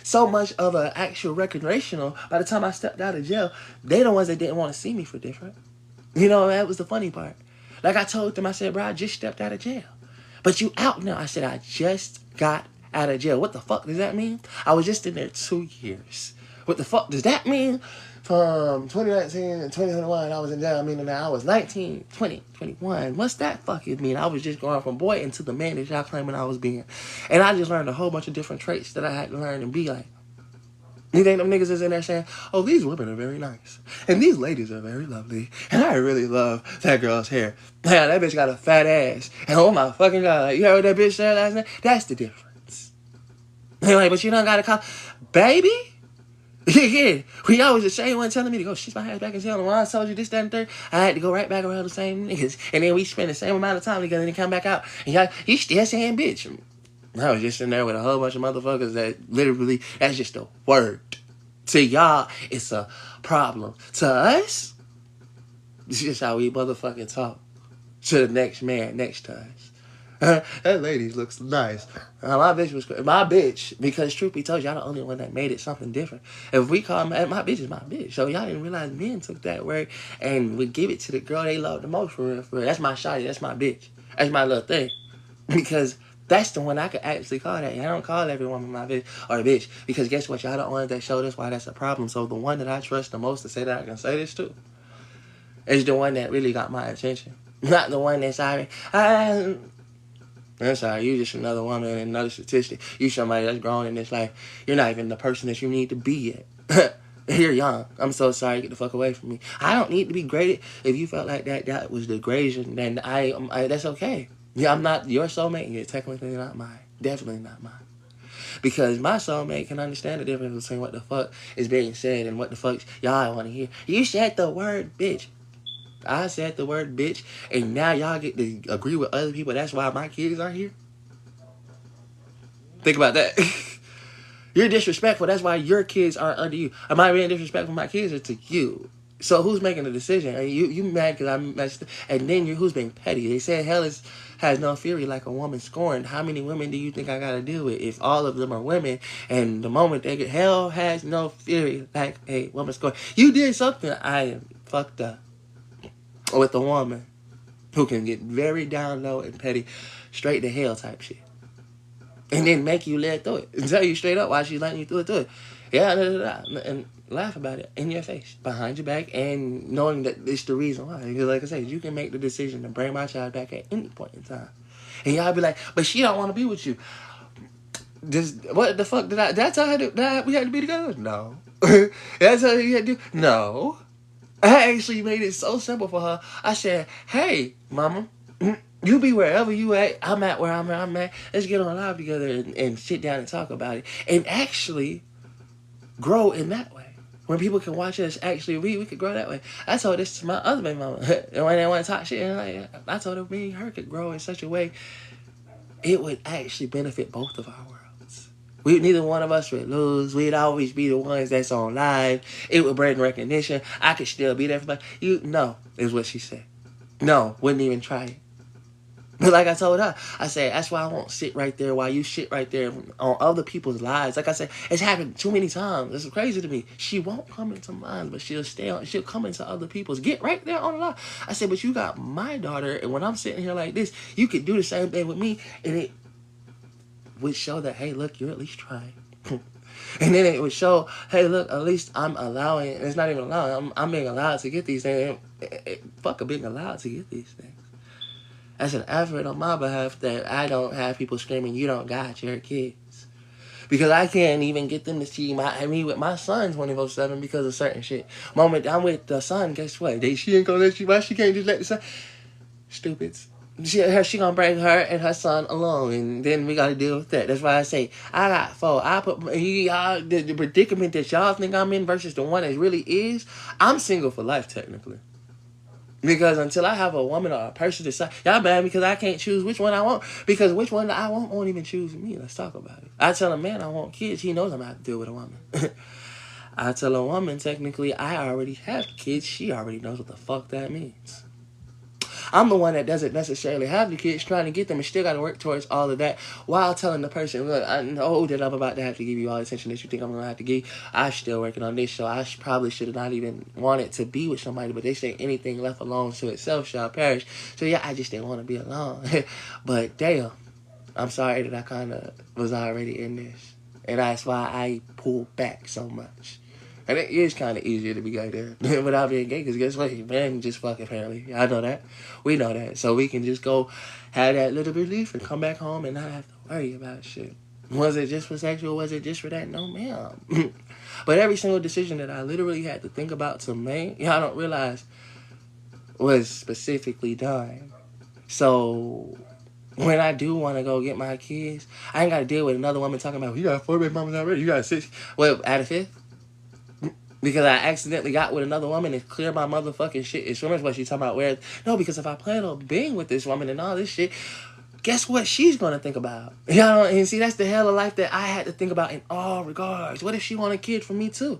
so much of an actual recreational. By the time I stepped out of jail, they the ones that didn't want to see me for different. You know, that was the funny part. Like I told them, I said, bro, I just stepped out of jail. But you out now. I said, I just got out of jail. What the fuck does that mean? I was just in there 2 years. What the fuck does that mean? From 2019 and 2021, I was in jail. I mean, now I was 19, 20, 21. What's that fucking mean? I was just going from boy into the man that y'all claiming I was being. And I just learned a whole bunch of different traits that I had to learn and be like. You think them niggas is in there saying, oh, these women are very nice. And these ladies are very lovely. And I really love that girl's hair. Yeah, that bitch got a fat ass. And oh my fucking God, like, you heard what that bitch said last night? That's the difference. They're like, but you don't got to call. Baby? Yeah, we always the same one telling me to go shit my ass back in jail. And when I told you this, that, and third, I had to go right back around the same niggas. And then we spend the same amount of time together and then come back out. And y'all, you still saying bitch. I was just in there with a whole bunch of motherfuckers that literally, that's just a word. To y'all, it's a problem. To us, it's just how we motherfucking talk. To the next man next to us. That lady looks nice. My bitch, because truth be told, y'all the only one that made it something different. If we call my bitch is my bitch. So y'all didn't realize men took that word and would give it to the girl they love the most for real. That's my shawty, that's my bitch. That's my little thing. Because that's the one I could actually call that. And I don't call every woman my bitch or a bitch. Because guess what? Y'all the ones that showed us why that's a problem. So the one that I trust the most to say that I can say this to is the one that really got my attention. Not the one that's sorry. I'm sorry, you just another woman and another statistic. You somebody that's grown in this life. You're not even the person that you need to be yet. You're young. I'm so sorry. Get the fuck away from me. I don't need to be graded. If you felt like that was the gradation, then I that's okay. Yeah, I'm not your soulmate, and you're technically not mine. Definitely not mine. Because my soulmate can understand the difference between what the fuck is being said and what the fuck y'all want to hear. You said the word bitch. I said the word bitch, and now y'all get to agree with other people. That's why my kids are here. Think about that. You're disrespectful. That's why your kids are under you. Am I being disrespectful? My kids are to you. So who's making the decision? And you mad because I messed up. And then who's being petty? They said hell has no fury like a woman scorned. How many women do you think I got to deal with if all of them are women? And the moment they get hell has no fury like a woman scorned. You did something. I am fucked up with a woman who can get very down low and petty, straight to hell type shit. And then make you live through it. And tell you straight up why she's letting you through it. Yeah, and laugh about it in your face, behind your back, and knowing that it's the reason why. Because like I said, you can make the decision to bring my child back at any point in time. And y'all be like, but she don't want to be with you. What the fuck did I tell her that we had to be together? No. That's how you had to do? No. I actually made it so simple for her. I said, hey, mama, you be wherever you at. I'm at where I'm at. Let's get on live together and sit down and talk about it. And actually grow in that way. When people can watch us, actually, we could grow that way. I told this to my other baby mama. And when they want to talk shit, and I told her me and her could grow in such a way, it would actually benefit both of our worlds. Neither one of us would lose. We'd always be the ones that's on live. It would bring recognition. I could still be there for no, is what she said. No, wouldn't even try it. But like I told her, I said, that's why I won't sit right there while you sit right there on other people's lives. Like I said, it's happened too many times. It's crazy to me. She won't come into mine, but she'll come into other people's. Get right there on the line. I said, but you got my daughter, and when I'm sitting here like this, you could do the same thing with me, and it would show that, hey, look, you're at least trying. And then it would show, hey, look, at least I'm allowing, and it's not even allowing, I'm being allowed to get these things. Fuck being allowed to get these things. That's an effort on my behalf that I don't have people screaming, you don't got your kids. Because I can't even get them to see me with my son 24/7 because of certain shit. Moment I'm with the son, guess what? She ain't gonna let you, why she can't just let the son? Stupids. She gonna bring her and her son along, and then we gotta deal with that. That's why I say, I got 4. I put y'all, the predicament that y'all think I'm in versus the one that really is, I'm single for life, technically. Because until I have a woman or a person decide, y'all mad because I can't choose which one I want. Because which one I won't even choose me. Let's talk about it. I tell a man I want kids, he knows I'm going to have to deal with a woman. I tell a woman, technically, I already have kids. She already knows what the fuck that means. I'm the one that doesn't necessarily have the kids, trying to get them, and still got to work towards all of that while telling the person, look, I know that I'm about to have to give you all the attention that you think I'm going to have to give. I'm still working on this, so I probably should have not even wanted to be with somebody, but they say anything left alone to itself shall perish. So yeah, I just didn't want to be alone. But damn, I'm sorry that I kind of was already in this. And that's why I pulled back so much. And it is kind of easier to be gay there without being gay, because guess what? Men just fuck, apparently. I know that. We know that. So we can just go have that little relief and come back home and not have to worry about shit. Was it just for sexual? Was it just for that? No, ma'am. But every single decision that I literally had to think about to make, I don't realize, was specifically done. So when I do want to go get my kids, I ain't got to deal with another woman talking about, you got 4 baby mamas already, you got 6. Well, out of 5th? Because I accidentally got with another woman and cleared my motherfucking shit. It's so much what she's talking about. Where, no, because if I plan on being with this woman and all this shit, guess what she's going to think about? You know, and see, that's the hell of life that I had to think about in all regards. What if she want a kid from me too?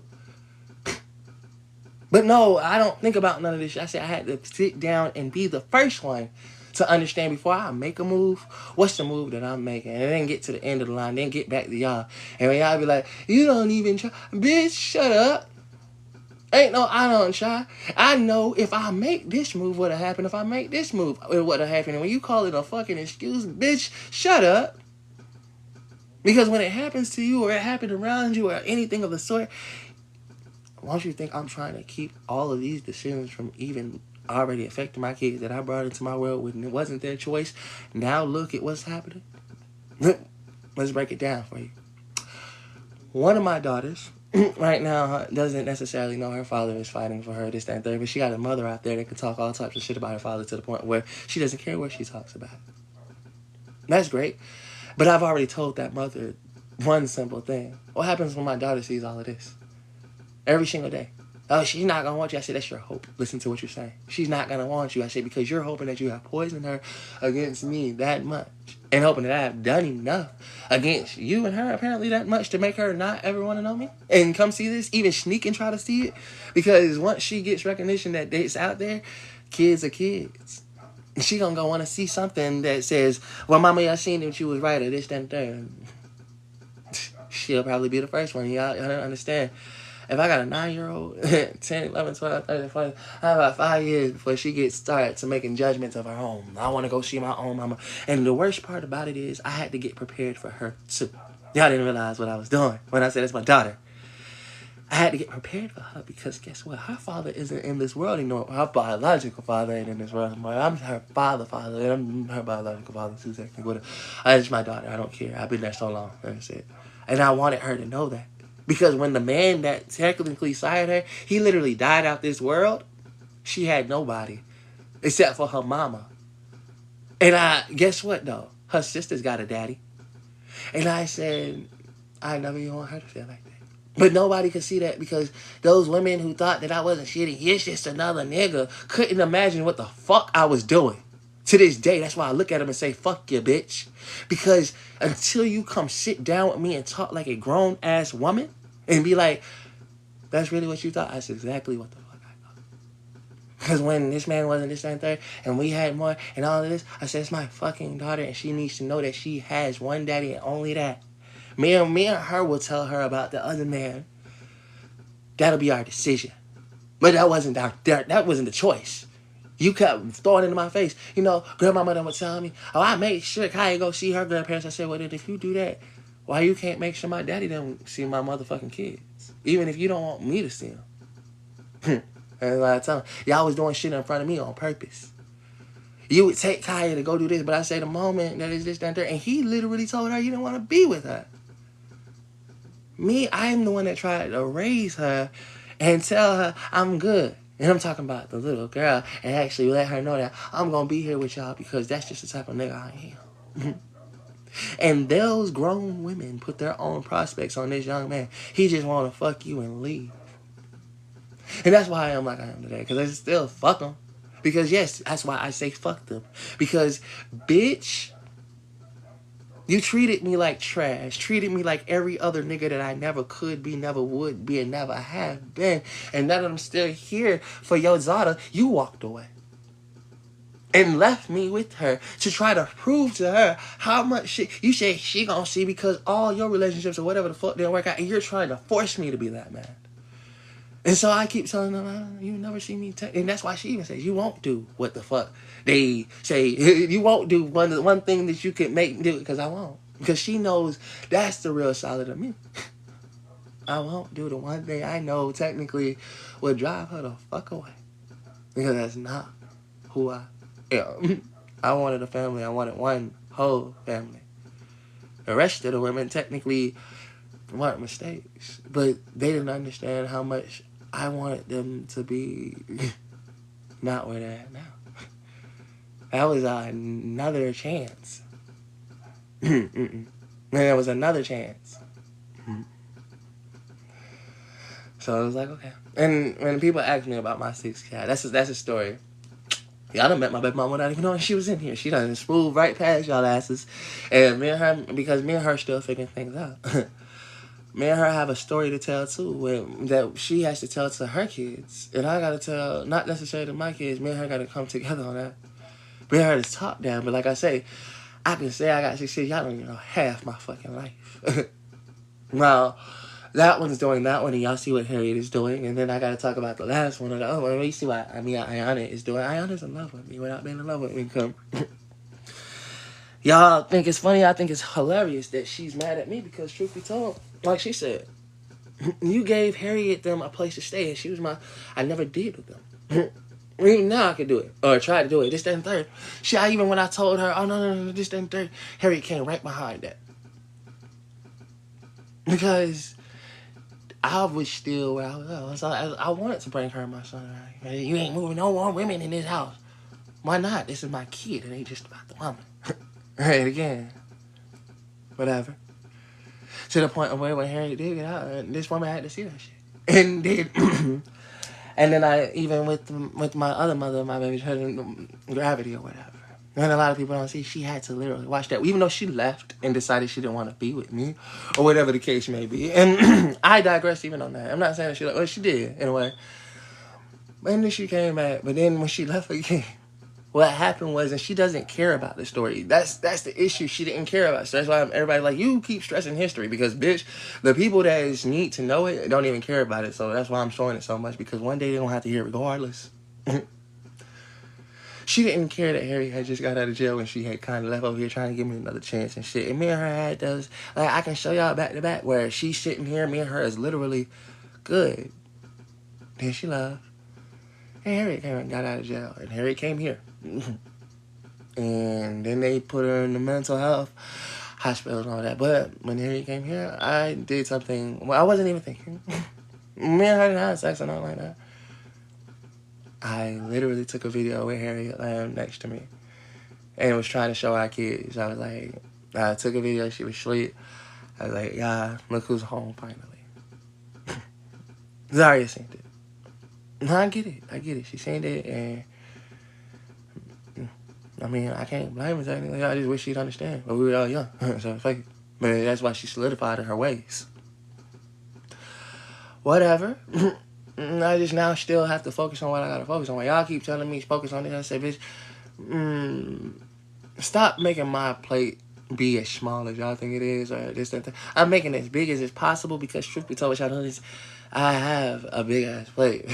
But no, I don't think about none of this shit. I said I had to sit down and be the first one to understand before I make a move, what's the move that I'm making? And then get to the end of the line, then get back to y'all. And when y'all be like, you don't even try. Bitch, shut up. Ain't no, I don't try. I know if I make this move, what'll happen. If I make this move, what'll happen. And when you call it a fucking excuse, bitch, shut up. Because when it happens to you or it happened around you or anything of the sort, once you think I'm trying to keep all of these decisions from even already affecting my kids that I brought into my world when it wasn't their choice, now look at what's happening. Let's break it down for you. One of my daughters right now doesn't necessarily know her father is fighting for her, this, that, and third, but she got a mother out there that can talk all types of shit about her father to the point where she doesn't care what she talks about. That's great. But I've already told that mother one simple thing. What happens when my daughter sees all of this? Every single day. Oh, she's not going to want you. I said, that's your hope. Listen to what you're saying. She's not going to want you. I said, because you're hoping that you have poisoned her against me that much. And hoping that I have done enough against you and her apparently that much to make her not ever want to know me. And come see this, even sneak and try to see it. Because once she gets recognition that it's out there, kids are kids. And she going to go want to see something that says, well, mama, y'all seen that she was right or this, that, and third. She'll probably be the first one. Y'all don't understand. If I got a 9-year-old, 10, 11, 12, 13, 14, I have about 5 years before she gets started to making judgments of her own. I want to go see my own mama. And the worst part about it is I had to get prepared for her too. Y'all didn't realize what I was doing when I said it's my daughter. I had to get prepared for her because guess what? Her father isn't in this world anymore. Her biological father ain't in this world anymore. I'm her father, and I'm her biological father too, technically. It's my daughter. I don't care. I've been there so long. That's it. And I wanted her to know that. Because when the man that technically sired her, he literally died out this world, she had nobody except for her mama. And guess what though? Her sister's got a daddy. And I said, I never even want her to feel like that. But nobody could see that because those women who thought that I wasn't shitty, it's just another nigga, couldn't imagine what the fuck I was doing. To this day, that's why I look at him and say, fuck you, bitch. Because until you come sit down with me and talk like a grown-ass woman and be like, that's really what you thought? That's exactly what the fuck I thought. Because when this man wasn't this, that, and third, and we had more and all of this, I said, it's my fucking daughter, and she needs to know that she has one daddy and only that. Me and her will tell her about the other man. That'll be our decision. But that wasn't the choice. You kept throwing it in my face. You know, grandmama would tell me, oh, I made sure Kaya go see her grandparents. I said, well, then if you do that, why you can't make sure my daddy don't see my motherfucking kids? Even if you don't want me to see them. And I tell them, y'all was doing shit in front of me on purpose. You would take Kaya to go do this, but I say the moment that is this, that, and there. And he literally told her he didn't want to be with her. Me, I'm the one that tried to raise her and tell her I'm good. And I'm talking about the little girl and actually let her know that I'm going to be here with y'all because that's just the type of nigga I am. And those grown women put their own prospects on this young man. He just want to fuck you and leave. And that's why I am like I am today. Because I still fuck them. Because yes, that's why I say fuck them. Because, bitch, You treated me like trash. Treated me like every other nigga that I never could be, never would be, and never have been. And now that I'm still here for your Zada, you walked away. And left me with her to try to prove to her how much shit you say she gonna see because all your relationships or whatever the fuck didn't work out, and you're trying to force me to be that man. And so I keep telling them, you never see me and that's why she even says, you won't do what the fuck they say. You won't do one thing that you could make me do, because I won't. Because she knows that's the real solid of me. I won't do the one thing I know technically would drive her the fuck away. Because that's not who I am. I wanted a family. I wanted one whole family. The rest of the women technically weren't mistakes. But they didn't understand how much I wanted them to be not where they're at now. That was another chance. And there was another chance. So I was like, okay. And when people ask me about my 6th cat, that's a story. Y'all done met my baby mama without even knowing she was in here. She done smooth right past y'all asses. And me and her, because me and her still figuring things out. Me and her have a story to tell too, that she has to tell to her kids. And I gotta tell, not necessarily to my kids, me and her gotta come together on that. Me and her is top down, but like I say I got 6 kids, y'all don't even know half my fucking life. Now, that one's doing that one, and y'all see what Harriet is doing, and then I gotta talk about the last one, or the other one. You see what Ayana is doing. Ayana's in love with me without being in love with me. Y'all think it's funny, I think it's hilarious that she's mad at me, because truth be told, like she said, you gave Harriet them a place to stay, and she was I never did with them. Even now I could do it, or try to do it. This, that, and third. Even when I told her, oh, no, this, that, and third, Harriet came right behind that. Because I was still where I was. So I wanted to bring her and my son around. You ain't moving no more women in this house. Why not? This is my kid. It ain't just about the woman. Right, again. Whatever. To the point of where when Harriet did get out, this woman had to see that shit. And did. And then I, even with my other mother, my baby, her gravity or whatever. And a lot of people don't see, she had to literally watch that. Even though she left and decided she didn't want to be with me, or whatever the case may be. And I digress even on that. I'm not saying that well, she did, in a way. And then she came back. But then when she left again, what happened was, and she doesn't care about the story. That's the issue. She didn't care about it. So that's why everybody's like, you keep stressing history. Because, bitch, the people that need to know it don't even care about it. So that's why I'm showing it so much. Because one day they're going to have to hear it regardless. She didn't care that Harry had just got out of jail, and she had kind of left over here trying to give me another chance and shit. And me and her had those, like, I can show y'all back to back where she's sitting here, me and her is literally good. Then she left. And Harry came and got out of jail, and Harry came here. And then they put her in the mental health hospital and all that. But when Harry came here, I did something, well, I wasn't even thinking. Me and her didn't have sex or nothing like that. I literally took a video with Harriet laying next to me and was trying to show our kids. I was like, I took a video, she was asleep. I was like, yeah, look who's home finally. Zaria seen it. No, I get it. She seen it, and I mean, I can't blame her technically. I just wish she'd understand. But we were all young, so fuck it. But that's why she solidified in her ways. Whatever. I just now still have to focus on what I gotta focus on. While y'all keep telling me focus on this, I say, bitch, stop making my plate be as small as y'all think it is, or this, that. I'm making it as big as it's possible, because truth be told, what y'all know is I have a big ass plate.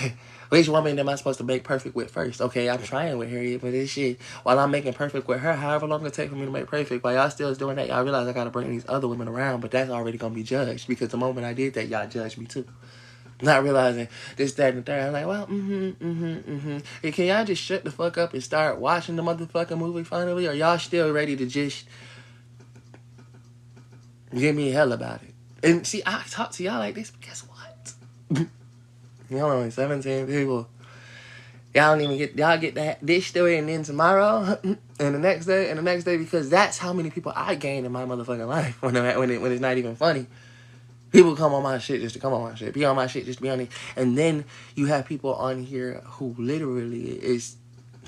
Which woman am I supposed to make perfect with first? Okay, I'm trying with Harriet, but this shit, while I'm making perfect with her, however long it take for me to make perfect, while y'all still is doing that, y'all realize I gotta bring these other women around, but that's already gonna be judged, because the moment I did that, y'all judged me too. Not realizing this, that, and the third. I'm like, well, Hey, can y'all just shut the fuck up and start watching the motherfucking movie finally? Or y'all still ready to just give me hell about it? And see, I talk to y'all like this, but guess what? Y'all only 17 people. Y'all don't even get this story, and then tomorrow, and the next day, and the next day, because that's how many people I gained in my motherfucking life when it's not even funny. People come on my shit just to come on my shit. Be on my shit just to be on it. And then you have people on here who literally is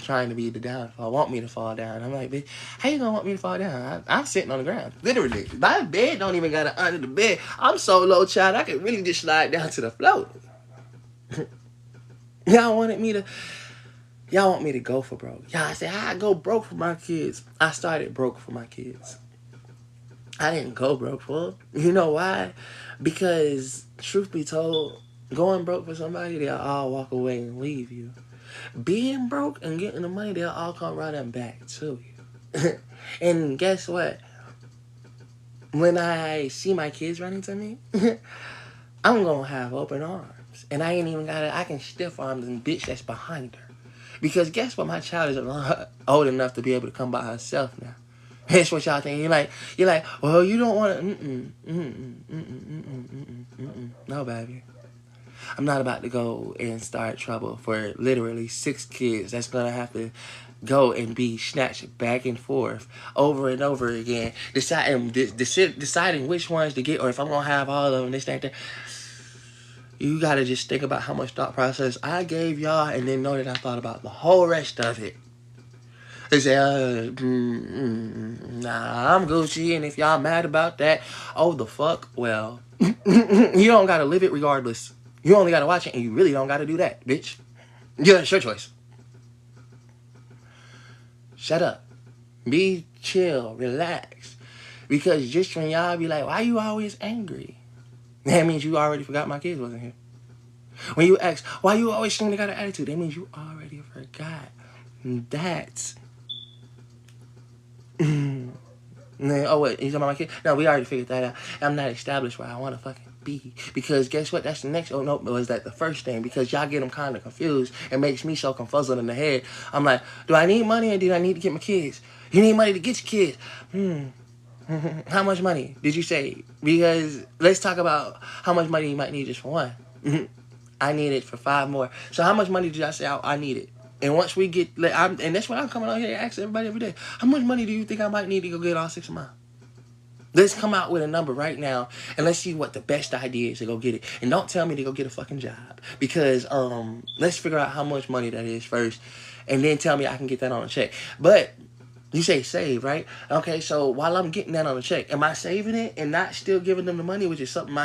trying to be the downfall, want me to fall down. I'm like, bitch, how you gonna want me to fall down? I'm sitting on the ground, literally. My bed don't even got under the bed. I'm so low, child, I could really just slide down to the floor. Y'all want me to go for broke. Y'all say, I go broke for my kids. I started broke for my kids. I didn't go broke for them. You know why? Because, truth be told, going broke for somebody, they'll all walk away and leave you. Being broke and getting the money, they'll all come running back to you. And guess what? When I see my kids running to me, I'm going to have open arms. And I ain't even got to, I can stiff arm the bitch that's behind her. Because guess what? My child is old enough to be able to come by herself now. That's what y'all think. You're like, well, you don't want to, no, baby. I'm not about to go and start trouble for literally 6 kids that's going to have to go and be snatched back and forth over and over again, deciding which ones to get, or if I'm going to have all of them, this, that. You got to just think about how much thought process I gave y'all and then know that I thought about the whole rest of it. They say, nah, I'm Gucci, and if y'all mad about that, oh, the fuck, well, you don't got to live it regardless. You only got to watch it, and you really don't got to do that, bitch. Yeah, it's your choice. Shut up. Be chill, relax. Because just when y'all be like, why you always angry? That means you already forgot my kids wasn't here. When you ask, why you always seem to got an attitude? That means you already forgot. That's... Oh, what? You talking about my kid? No, we already figured that out. I'm not established where I want to fucking be. Because guess what? That's the next... Oh, no, was that the first thing? Because y'all get them kind of confused. It makes me so confuzzled in the head. I'm like, do I need money or do I need to get my kids? You need money to get your kids. How much money did you say? Because let's talk about how much money you might need just for one. I need it for 5 more. So how much money did I say I needed? And once we get, and that's what I'm coming out here and asking everybody every day. How much money do you think I might need to go get all 6 of mine? Let's come out with a number right now, and let's see what the best idea is to go get it. And don't tell me to go get a fucking job, because let's figure out how much money that is first, and then tell me I can get that on a check. But you say save, right? Okay, so while I'm getting that on a check, am I saving it and not still giving them the money, which is something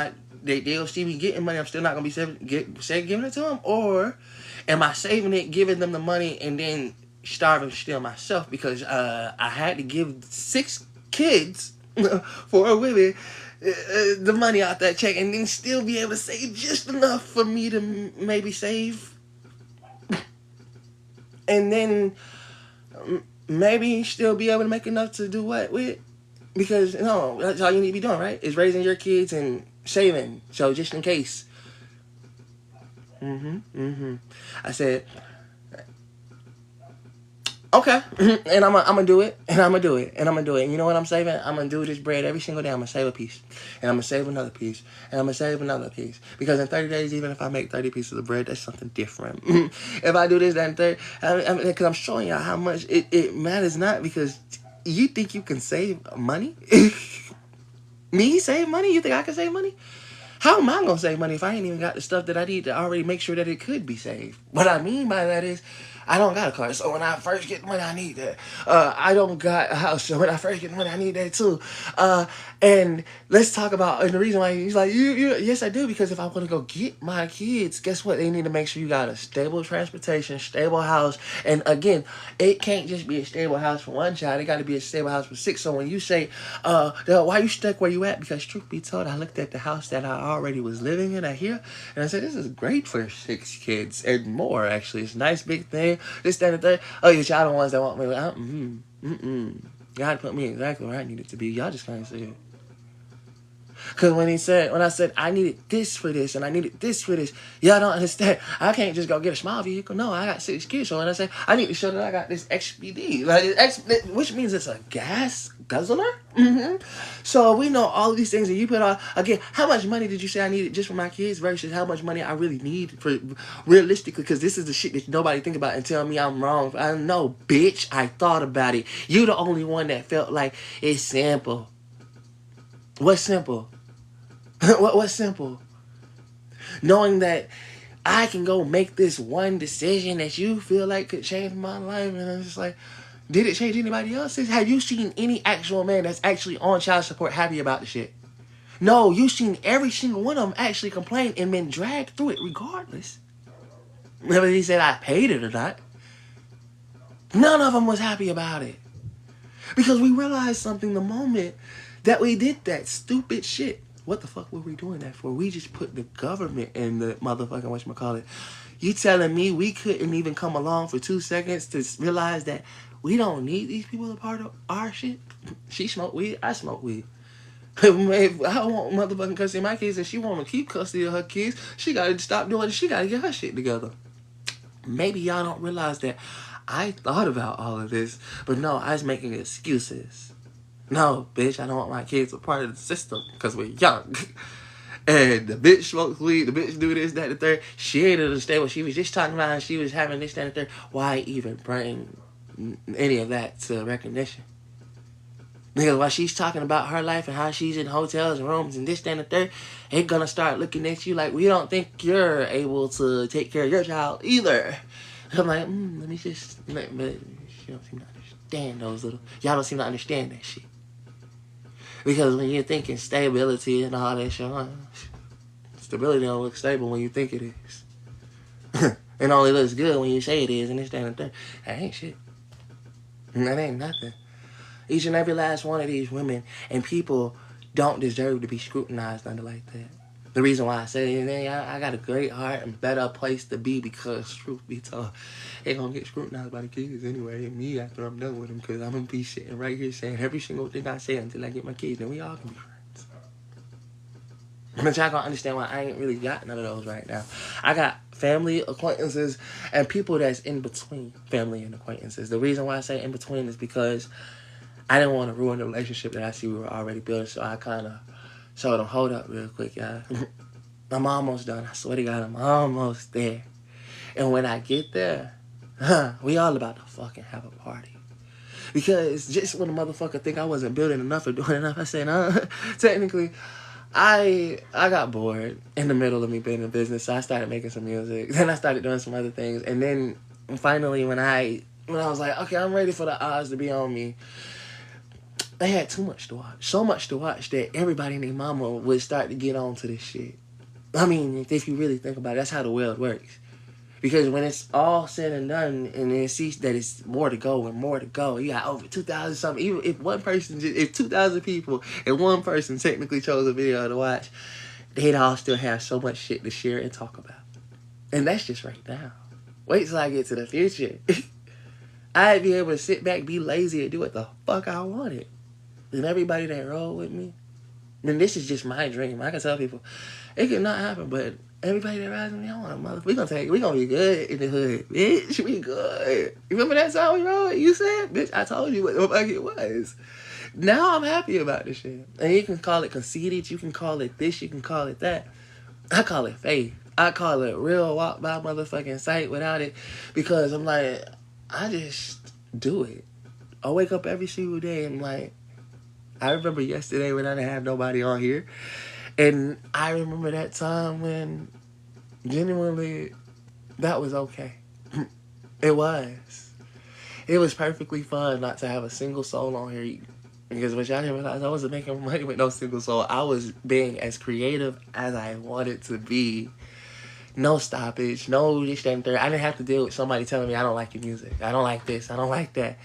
they'll see me getting money, I'm still not going to be giving it to them? Or am I saving it, giving them the money, and then starving still myself because I had to give 6 kids for women the money out that check and then still be able to save just enough for me to maybe save? And then maybe still be able to make enough to do what with? Because, no, that's all you need to be doing, right? Is raising your kids and saving. So just in case. I said, okay. And I'm gonna do it. And I'm gonna do it. And I'm gonna do it. And you know what I'm saving? I'm gonna do this bread every single day. I'm gonna save a piece. And I'm gonna save another piece. And I'm gonna save another piece. Because in 30 days, even if I make 30 pieces of bread, that's something different. If I do this, that, and third, because I'm showing y'all how much it matters, not because you think you can save money. Me save money? You think I can save money? How am I going to save money if I ain't even got the stuff that I need to already make sure that it could be saved? What I mean by that is, I don't got a car, so when I first get the money, I need that. I don't got a house, so when I first get the money, I need that too. And let's talk about, and the reason why he's like, yes, I do, because if I want to go get my kids, guess what? They need to make sure you got a stable transportation, stable house. And again, it can't just be a stable house for one child. It got to be a stable house for 6. So when you say, why you stuck where you at? Because truth be told, I looked at the house that I already was living in here, and I said, this is great for 6 kids and more, actually. It's a nice big thing. This, that, and the third. Oh, y'all the ones that want me. God put me exactly where I needed to be. Y'all just can't see it. Because when I said I needed this for this and I needed this for this, y'all don't understand. I can't just go get a small vehicle. No, I got 6 kids. So when I say I need to show that I got this MPD, which means it's a gas guzzler. So we know all of these things that you put on. Again, how much money did you say I needed just for my kids versus how much money I really need for realistically? Because this is the shit that nobody think about and tell me I'm wrong. I know, bitch. I thought about it. You the only one that felt like it's simple. What's simple? What's simple? Knowing that I can go make this one decision that you feel like could change my life. And I'm just like, did it change anybody else's? Have you seen any actual man that's actually on child support happy about the shit? No, you've seen every single one of them actually complain and been dragged through it regardless. Whether he said I paid it or not. None of them was happy about it. Because we realized something the moment that we did that stupid shit. What the fuck were we doing that for? We just put the government in the motherfucking whatchamacallit. You telling me we couldn't even come along for 2 seconds to realize that we don't need these people a part of our shit? She smoked weed, I smoke weed. If I want motherfucking custody of my kids and she want to keep custody of her kids, she got to stop doing it. She got to get her shit together. Maybe y'all don't realize that I thought about all of this, but no, I was making excuses. No, bitch, I don't want my kids a part of the system because we're young. And the bitch smokes weed, the bitch do this, that, the third. She ain't understand what she was just talking about and she was having this, that, and the third. Why even bring any of that to recognition? Because while she's talking about her life and how she's in hotels and rooms and this, that, and the third, they're gonna start looking at you like, we don't think you're able to take care of your child either. I'm like, let me just, but she don't seem to understand those little, y'all don't seem to understand that shit. Because when you're thinking stability and all that shit, stability don't look stable when you think it is. It only looks good when you say it is and this, that, and the third. That ain't shit. That ain't nothing. Each and every last one of these women and people don't deserve to be scrutinized under like that. The reason why I say it, I got a great heart and better place to be because, truth be told, they gonna get scrutinized by the kids anyway. And me after I'm done with them because I'm gonna be sitting right here saying every single thing I say until I get my kids. And we all can be friends. But y'all gonna understand why I ain't really got none of those right now. I got family, acquaintances, and people that's in between family and acquaintances. The reason why I say in between is because I didn't want to ruin the relationship that I see we were already building, so I kind of showed them, hold up real quick, y'all. I'm almost done. I swear to God, I'm almost there. And when I get there, we all about to fucking have a party. Because just when a motherfucker think I wasn't building enough or doing enough, I said, technically, I got bored in the middle of me being in business, so I started making some music. Then I started doing some other things. And then finally, when I was like, okay, I'm ready for the odds to be on me, they had too much to watch. So much to watch that everybody and their mama would start to get on to this shit. I mean, if you really think about it, that's how the world works. Because when it's all said and done and it sees that it's more to go and more to go, you got over 2,000 something. Even if one person, if 2,000 people and one person technically chose a video to watch, they'd all still have so much shit to share and talk about. And that's just right now. Wait till I get to the future. I'd be able to sit back, be lazy, and do what the fuck I wanted. And everybody that roll with me, and this is just my dream. I can tell people, it could not happen, but everybody that rides with me, I want a mother. We gonna be good in the hood, bitch. We good. You remember that song we wrote? You said, bitch, I told you what the fuck it was. Now I'm happy about this shit. And you can call it conceited, you can call it this, you can call it that. I call it faith. I call it real walk by motherfucking sight without it, because I'm like, I just do it. I wake up every single day and I'm like, I remember yesterday when I didn't have nobody on here. And I remember that time when genuinely that was okay. It was. It was perfectly fun not to have a single soul on here. Because what y'all didn't realize, I wasn't making money with no single soul. I was being as creative as I wanted to be. No stoppage, no this, that, and third. I didn't have to deal with somebody telling me I don't like your music. I don't like this. I don't like that.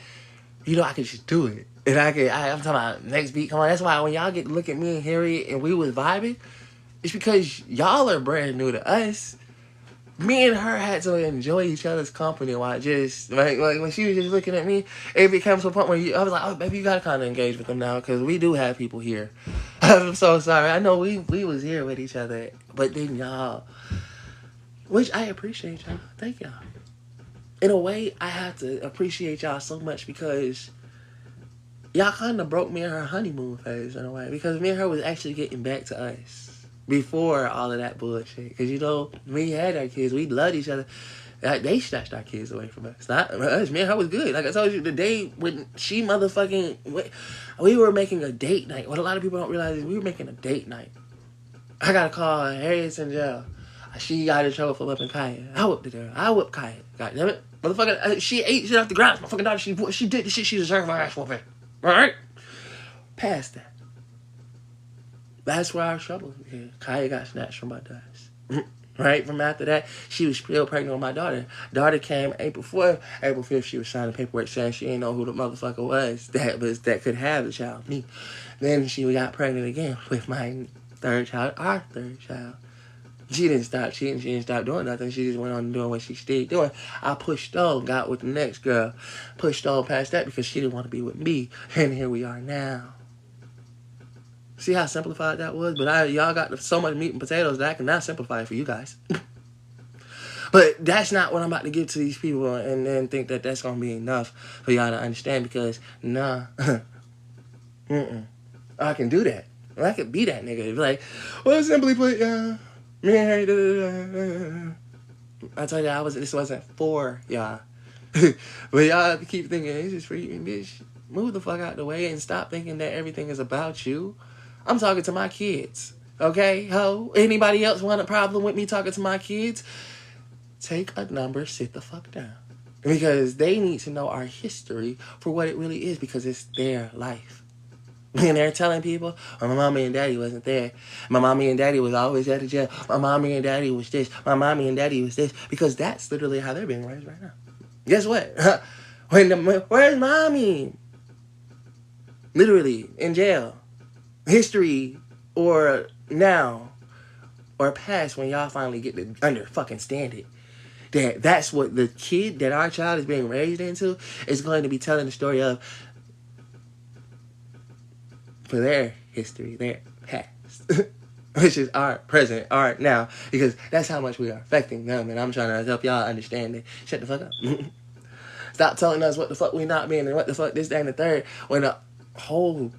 You know, I could just do it. And I'm talking about next beat. Come on, that's why when y'all get to look at me and Harriet and we was vibing, it's because y'all are brand new to us. Me and her had to enjoy each other's company while just, like when she was just looking at me, it became to a point where I was like, oh, baby, you got to kind of engage with them now because we do have people here. I'm so sorry. I know we was here with each other, but then y'all, which I appreciate y'all. Thank y'all. In a way, I have to appreciate y'all so much because y'all kind of broke me and her honeymoon phase in a way. Because me and her was actually getting back to us before all of that bullshit. Because, you know, we had our kids. We loved each other. They snatched our kids away from us. Not us. Me and her was good. Like I told you, the day when she motherfucking... We were making a date night. What a lot of people don't realize is we were making a date night. I got a call. Harriet's in jail. She got in trouble for whipping Kaya. I whipped it there. I whipped Kaya. God damn it. Motherfucker, she ate shit off the ground. My fucking daughter, she did the shit she deserved for her ass whooping. Alright? Past that. That's where our trouble is. Kaya got snatched from my dads. Right? From after that, she was still pregnant with my daughter. Daughter came April 4th. April 5th, she was signing paperwork saying she didn't know who the motherfucker was that could have the child, me. Then she got pregnant again with my third child, our third child. She didn't stop. She didn't stop doing nothing. She just went on doing what she stayed doing. I pushed on, got with the next girl. Pushed on past that because she didn't want to be with me. And here we are now. See how simplified that was? But y'all got so much meat and potatoes that I can now simplify it for you guys. But that's not what I'm about to give to these people and then think that that's going to be enough for y'all to understand because, nah. I can do that. I could be that nigga. Like, well, simply put, yeah. I told y'all this wasn't for y'all. But y'all keep thinking, this is for you, bitch. Move the fuck out the way and stop thinking that everything is about you. I'm talking to my kids. Okay, ho? Anybody else want a problem with me talking to my kids? Take a number, sit the fuck down. Because they need to know our history for what it really is because it's their life. And they're telling people, oh, my mommy and daddy wasn't there. My mommy and daddy was always at the jail. My mommy and daddy was this. My mommy and daddy was this. Because that's literally how they're being raised right now. Guess what? Where's mommy? Literally, in jail. History or now or past when y'all finally get to understand it. That's what the kid that our child is being raised into is going to be telling the story of for their history, their past, which is our present, our now, because that's how much we are affecting them, and I'm trying to help y'all understand it. Shut the fuck up. Stop telling us what the fuck we not being and what the fuck this, that, and the third, when the whole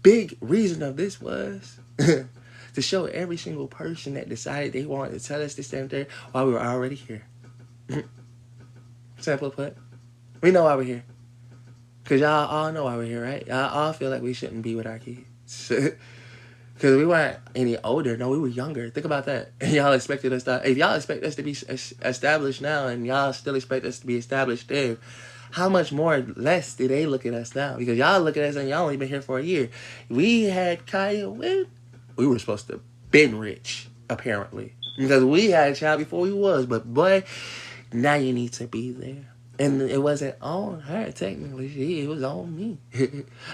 big reason of this was to show every single person that decided they wanted to tell us this, that, and the third while we were already here. Simple put, we know why we're here. Because y'all all know why we're here, right? Y'all all feel like we shouldn't be with our kids. Because we weren't any older. No, we were younger. Think about that. And y'all expected us to... If y'all expect us to be established now and y'all still expect us to be established then, how much more less do they look at us now? Because y'all look at us and y'all only been here for a year. We had Kaya with... We were supposed to been rich, apparently. Because we had a child before we was. But boy, now you need to be there. And it wasn't on her, technically. It was on me.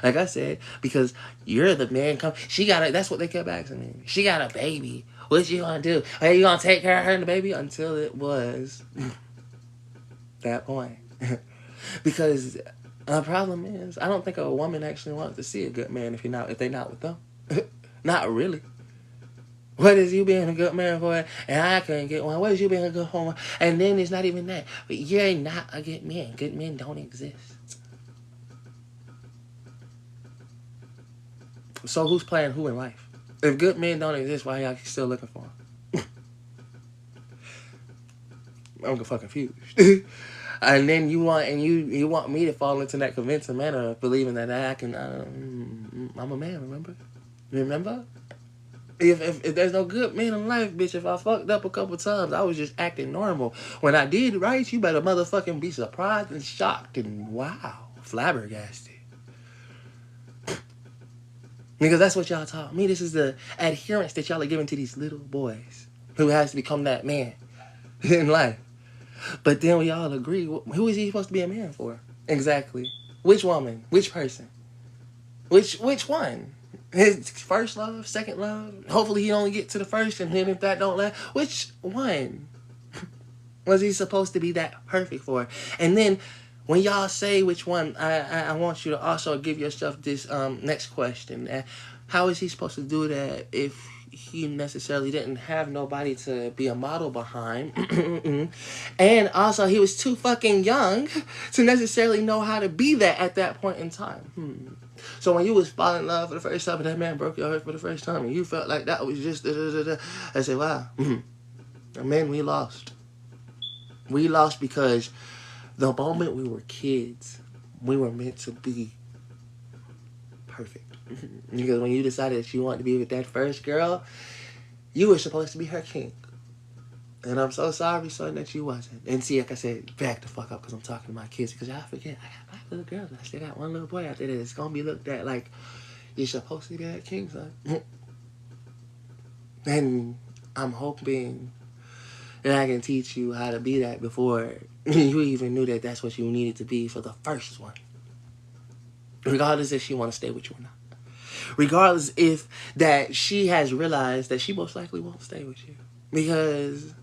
Like I said, because you're the man. That's what they kept asking me. She got a baby. What you gonna do? Are you gonna take care of her and the baby? Until it was that point. Because the problem is, I don't think a woman actually wants to see a good man if they're not with them. Not really. What is you being a good man for? And I couldn't get one. What is you being a good home? And then it's not even that. But you're not a good man. Good men don't exist. So who's playing who in life? If good men don't exist, why y'all still looking for them? I'm fucking confused. And then you want me to fall into that convincing manner of believing that I can. I'm a man. Remember? If there's no good men in life, bitch, if I fucked up a couple times, I was just acting normal. When I did right, you better motherfucking be surprised and shocked and wow, flabbergasted. Because that's what y'all taught me. This is the adherence that y'all are giving to these little boys who has to become that man in life. But then we all agree, who is he supposed to be a man for? Exactly. Which woman? Which person? Which one? His first love, second love. Hopefully he only get to the first, and then if that don't last, which one was he supposed to be that perfect for? And then when y'all say which one, I want you to also give yourself this next question: how is he supposed to do that if he necessarily didn't have nobody to be a model behind? And also he was too fucking young to necessarily know how to be that at that point in time. So when you was falling in love for the first time and that man broke your heart for the first time and you felt like that was just I said, wow, man, we lost. We lost because the moment we were kids, we were meant to be perfect. Because when you decided that you wanted to be with that first girl, you were supposed to be her king. And I'm so sorry, son, that you wasn't. And see, like I said, back the fuck up because I'm talking to my kids. Because y'all forget, I got 5 little girls. I still got 1 little boy out there that's going to be looked at like you're supposed to be that king, son. And I'm hoping that I can teach you how to be that before you even knew that that's what you needed to be for the first one. Regardless if she want to stay with you or not. Regardless if that she has realized that she most likely won't stay with you. Because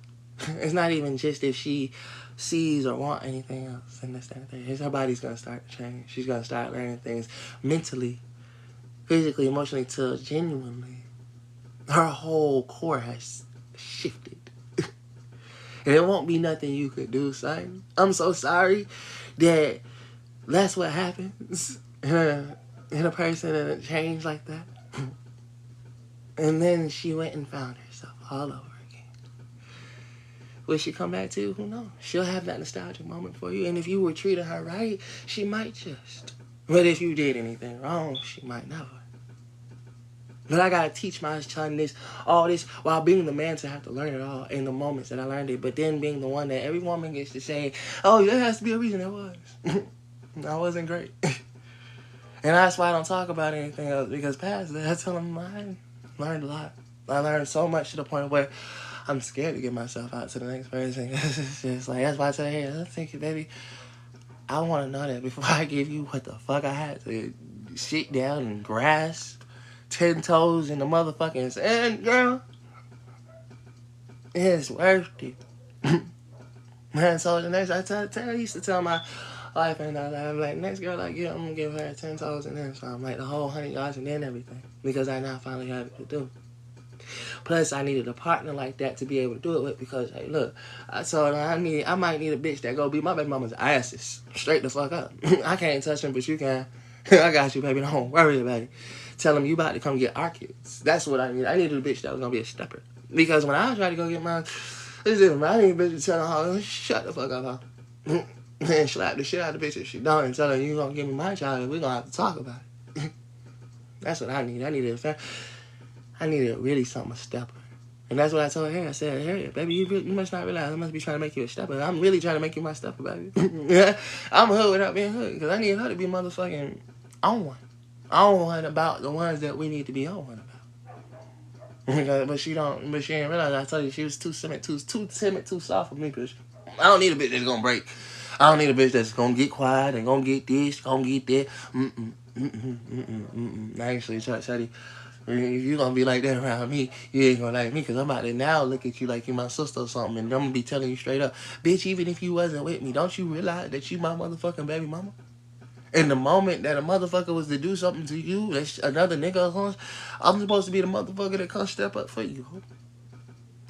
it's not even just if she sees or want anything else and this, that, and that. Her body's going to start to change. She's going to start learning things mentally, physically, emotionally, till genuinely her whole core has shifted. And it won't be nothing you could do, son. I'm so sorry that that's what happens in a person and a change like that. And then she went and found herself all over. Will she come back to you? Who knows? She'll have that nostalgic moment for you. And if you were treating her right, she might just. But if you did anything wrong, she might never. But I gotta teach my son all this, while being the man to have to learn it all in the moments that I learned it. But then being the one that every woman gets to say, oh, there has to be a reason it was. I wasn't great. And that's why I don't talk about anything else. Because past that, I tell them I learned a lot. I learned so much to the point where I'm scared to get myself out to the next person. It's just like, that's why I tell you, hey, let's take it, baby. I want to know that before I give you what the fuck I had to sit down and grasp 10 toes in the motherfucking sand, girl. It's worth it. Man, so the next, I used to tell my wife and I'm like, next girl I get, I'm going to give her 10 toes and then some, like the whole 100 yards and then everything. Because I now finally have it to do. Plus, I needed a partner like that to be able to do it with because, hey, look, I told her I might need a bitch that go beat my baby mama's asses straight the fuck up. I can't touch him, but you can. I got you, baby. Don't worry about it. Tell him you about to come get our kids. That's what I need. I needed a bitch that was going to be a stepper. Because when I tried to go get mine, it's different. I need a bitch to tell her, shut the fuck up, huh? And slap the shit out of the bitch if she don't and tell her, you going to give me my child and we're going to have to talk about it. That's what I need. I needed really something, a stepper. And that's what I told her. I said, hey, baby, you must not realize I must be trying to make you a stepper. I'm really trying to make you my stepper, baby. I'm hood without being hood. Because I need her to be motherfucking on one. On one about the ones that we need to be on one about. But she didn't realize. I told you she was too timid, too soft for me. Because I don't need a bitch that's going to break. I don't need a bitch that's going to get quiet and going to get this, going to get that. Actually, Shawty, if you gonna be like that around me, you ain't gonna like me, because I'm about to now look at you like you my sister or something, and I'm gonna be telling you straight up, bitch, even if you wasn't with me, don't you realize that you my motherfucking baby mama? And the moment that a motherfucker was to do something to you, that's another nigga, I'm supposed to be the motherfucker that come step up for you.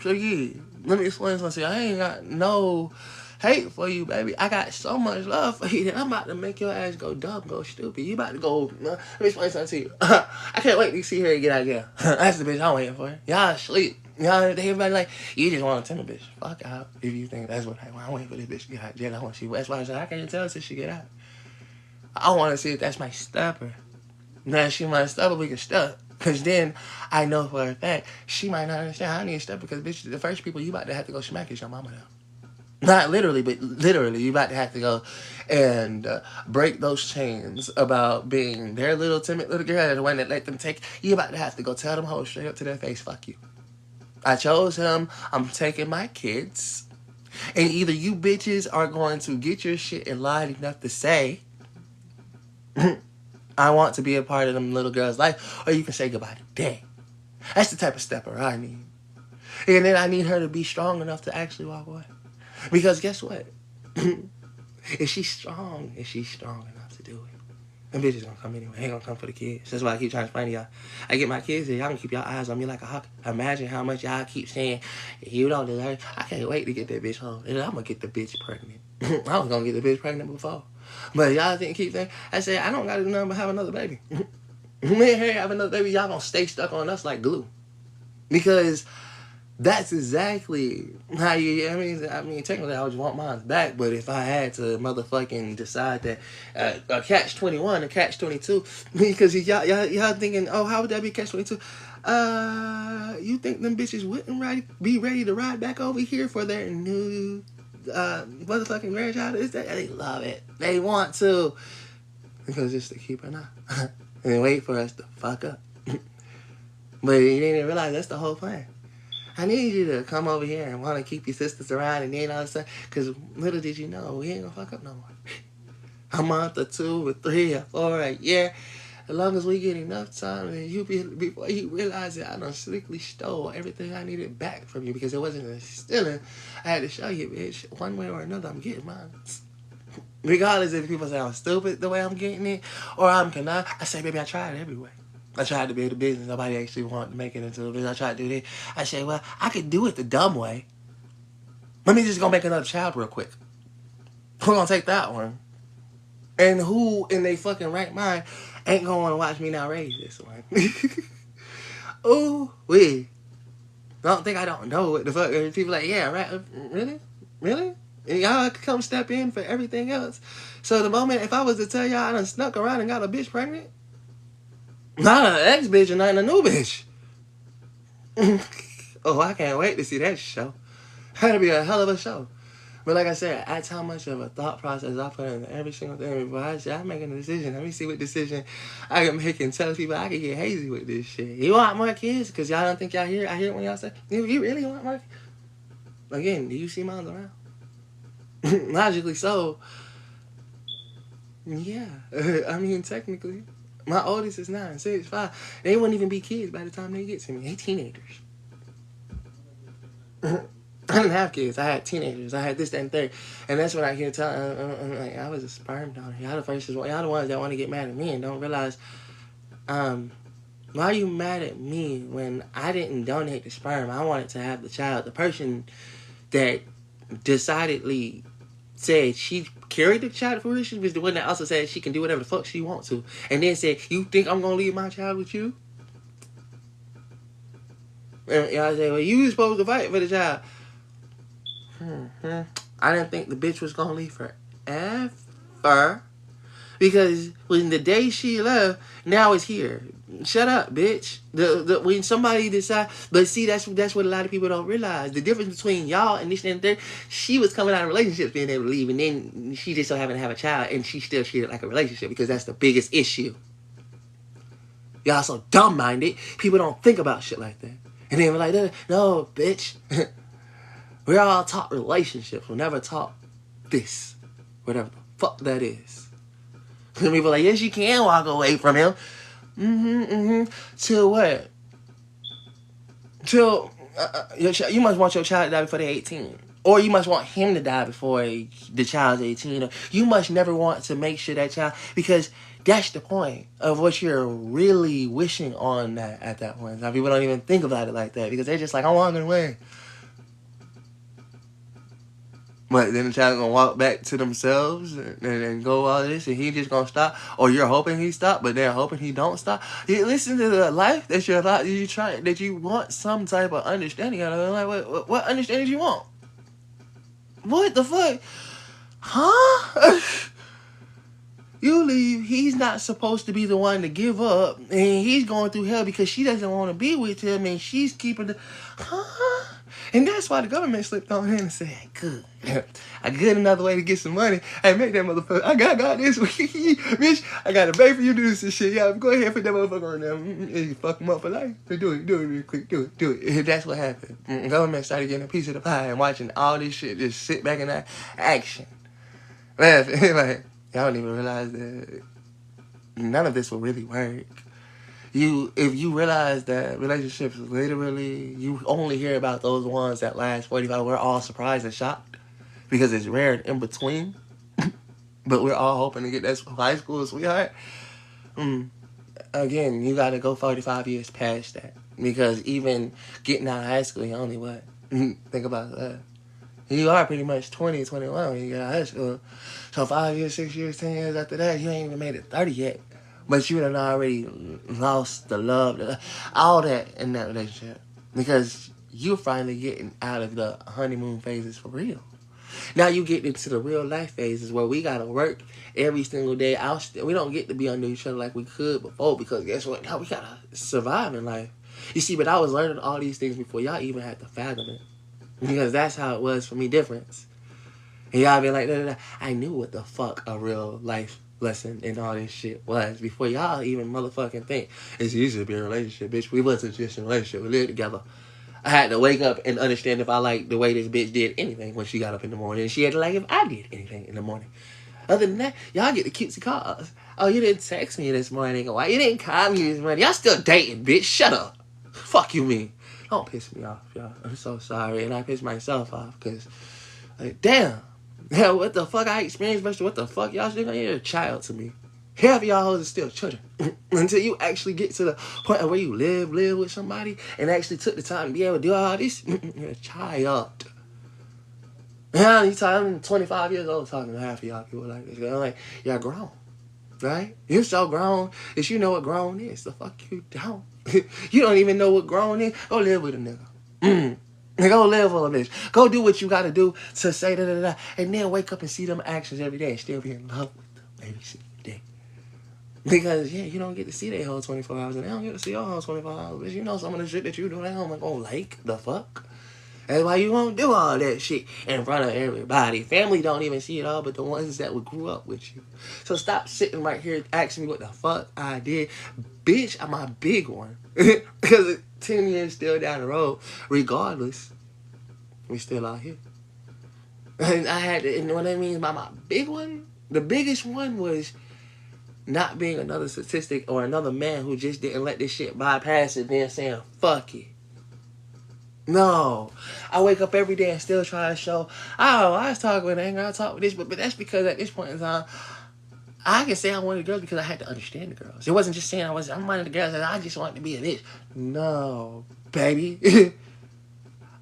So yeah, let me explain something. I ain't got no hate for you, baby. I got so much love for you that I'm about to make your ass go dumb, go stupid. You about to go, let me explain something to you. I can't wait to see her get out of here. That's the bitch I'm waiting for. Y'all sleep. Y'all, everybody like, you just want a timid bitch. Fuck out if you think that's what I want. I'm waiting for this bitch to get out of jail. I want to see. That's why I said I can't tell until she get out. I want to see if that's my stepper. Now, if she my stepper, we can step. Because then I know for a fact she might not understand how I need a stepper. Because, bitch, the first people you about to have to go smack is your mama now. Not literally, but literally, you about to have to go and break those chains about being their little timid little girl, the one that let them take. You about to have to go tell them hoes straight up to their face, fuck you. I chose him. I'm taking my kids. And either you bitches are going to get your shit in line enough to say, I want to be a part of them little girl's life, or you can say goodbye today. That's the type of stepper I need. And then I need her to be strong enough to actually walk away. Because guess what? If she's strong enough to do it, them bitches gonna come anyway. They ain't gonna come for the kids. That's why I keep trying to explain to y'all. I get my kids here, y'all can keep your eyes on me like a hawk. Imagine how much y'all keep saying, you don't deserve. I can't wait to get that bitch home. And I'm gonna get the bitch pregnant. I was gonna get the bitch pregnant before. But y'all keep saying, I said, I don't gotta do nothing but have another baby. Me and her have another baby, y'all gonna stay stuck on us like glue. Because that's exactly how you, I mean, technically I would want mine back, but if I had to motherfucking decide that a catch-21, a catch-22, because y'all thinking, oh, how would that be catch-22? You think them bitches wouldn't be ready to ride back over here for their new motherfucking grandchild? Is that they love it? They want to, because it's to keep an eye and wait for us to fuck up. But you didn't realize that's the whole plan. I need you to come over here and want to keep your sisters around and then all of a sudden, because little did you know, we ain't gonna fuck up no more. A month or 2 or 3 or 4 a year. As long as we get enough time, and before you realize it, I done slickly stole everything I needed back from you because it wasn't a stealing. I had to show you, bitch. One way or another, I'm getting mine. Regardless if people say I'm stupid the way I'm getting it or I'm cannot, I say, baby, I tried it every way. I tried to build a business. Nobody actually wanted to make it into a business. I tried to do this. I say, well, I could do it the dumb way. Let me just go make another child real quick. We're gonna take that one. And who in their fucking right mind ain't gonna want to watch me now raise this one? Ooh, wee. Don't think I don't know what the fuck. People like, yeah, right? Really? Really? And y'all could come step in for everything else. So the moment, if I was to tell y'all I done snuck around and got a bitch pregnant, not an ex-bitch and not a new bitch. Oh, I can't wait to see that show. That'll be a hell of a show. But like I said, that's how much of a thought process I put into every single thing. But I said, I'm making a decision. Let me see what decision I can make and tell people I can get hazy with this shit. You want more kids? Because y'all don't think y'all hear. I hear it when y'all say, you really want more kids? Again, do you see moms around? Logically so. Yeah. I mean, technically. My oldest is 9, 6, 5. They wouldn't even be kids by the time they get to me. They teenagers. I didn't have kids. I had teenagers. I had this, that, and third. And that's when I hear telling, like, I was a sperm donor. Y'all the ones that want to get mad at me and don't realize, why are you mad at me when I didn't donate the sperm? I wanted to have the child. The person that decidedly said she carried the child for fruition was the one that also said she can do whatever the fuck she wants to. And then said, you think I'm going to leave my child with you? And y'all say, well, you was supposed to fight for the child. I didn't think the bitch was gonna leave forever. Because when the day she left, now it's here. Shut up, bitch. When somebody decide, but see, that's what a lot of people don't realize. The difference between y'all and this and that, she was coming out of relationships being able to leave, and then she just so happened to have a child, and she still treated it like a relationship because that's the biggest issue. Y'all so dumb-minded, people don't think about shit like that. And then we're like, no, bitch. We're all taught relationships. We're never taught this. Whatever the fuck that is. And people are like, yes, you can walk away from him. Till what? Till you must want your child to die before they're 18. Or you must want him to die before the child's 18. Or you must never want to make sure that child... Because that's the point of what you're really wishing on that at that point. Now, people don't even think about it like that. Because they're just like, I'm walking away. But then the child gonna walk back to themselves and go all this, and he just gonna stop. Or you're hoping he stop, but they're hoping he don't stop. You listen to the life that that you want some type of understanding out of it. Like, what understanding do you want? What the fuck? Huh? You leave, he's not supposed to be the one to give up, and he's going through hell because she doesn't want to be with him, and she's keeping the... Huh? And that's why the government slipped on in and said, good. I got another way to get some money. Hey, make that motherfucker. I got this. Bitch, I got to pay for you to do this shit. Yeah, go ahead and put that motherfucker on there. You fuck him up for life. Do it real quick. Do it. And that's what happened. The government started getting a piece of the pie and watching all this shit just sit back in that action. Laughing. Like, y'all don't even realize that none of this will really work. If you realize that relationships literally, you only hear about those ones that last 45. We're all surprised and shocked because it's rare and in between. But we're all hoping to get that high school sweetheart. Again, you got to go 45 years past that. Because even getting out of high school, you only what? Think about that. You are pretty much 20, 21 when you get out of high school. So 5 years, 6 years, 10 years after that, you ain't even made it 30 yet. But you done already lost the love, all that in that relationship. Because you're finally getting out of the honeymoon phases for real. Now you get into the real life phases where we got to work every single day. We don't get to be under each other like we could before because guess what? Now we got to survive in life. You see, but I was learning all these things before y'all even had to fathom it. Because that's how it was for me, difference. And y'all be like, nah. I knew what the fuck a real life lesson and all this shit was before y'all even motherfucking think. It's easy to be in a relationship, bitch. We wasn't just in a relationship. We lived together. I had to wake up and understand if I liked the way this bitch did anything when she got up in the morning. And she had to like if I did anything in the morning. Other than that, y'all get the cutesy calls. Oh, you didn't text me this morning. Why you didn't call me this morning? Y'all still dating, bitch. Shut up. Fuck you mean. Don't piss me off, y'all. I'm so sorry. And I piss myself off because, like, damn. Yeah, what the fuck I experienced, but what the fuck y'all still gonna a child to me? Half of y'all hoes are still children. Until you actually get to the point where you live with somebody and actually took the time to be able to do all this, you're a child. Yeah, I'm 25 years old talking to half of y'all people like this. I'm like, y'all grown, right? You're so grown that you know what grown is. The fuck you don't. You don't even know what grown is. Go live with a nigga. Go live on this. Go do what you gotta do to say da-da-da-da. And then wake up and see them actions every day and still be in love with them every single day. Because, yeah, you don't get to see their whole 24 hours and they don't get to see your whole 24 hours. But you know some of the shit that you do, they don't gonna like the fuck. That's why you won't do all that shit in front of everybody. Family don't even see it all, but the ones that grew up with you. So stop sitting right here asking me what the fuck I did. Bitch, I'm a big one. Because 10 years still down the road, regardless, we still out here. And I had to, and what I mean by my big one, the biggest one was not being another statistic or another man who just didn't let this shit bypass it, then saying, fuck it. No. I wake up every day and still try to show, oh, I was talking with anger, I talk with this, but that's because at this point in time, I can say I wanted girls because I had to understand the girls. It wasn't just saying I'm one of the girls and I just wanted to be a bitch. No, baby.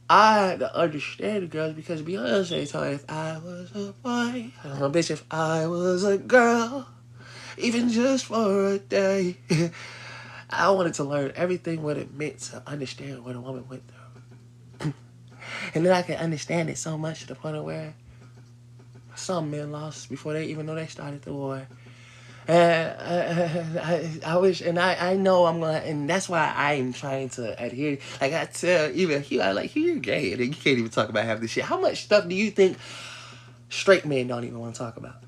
I had to understand the girls because Beyonce told me if I was a boy, bitch, if I was a girl, even just for a day, I wanted to learn everything what it meant to understand what a woman went through. And then I could understand it so much to the point of where some men lost before they even know they started the war. And I wish, and I know I'm gonna, and that's why I'm trying to adhere. Like I tell even Hugh, I like, Hugh, you're gay, and you can't even talk about half this shit. How much stuff do you think straight men don't even want to talk about?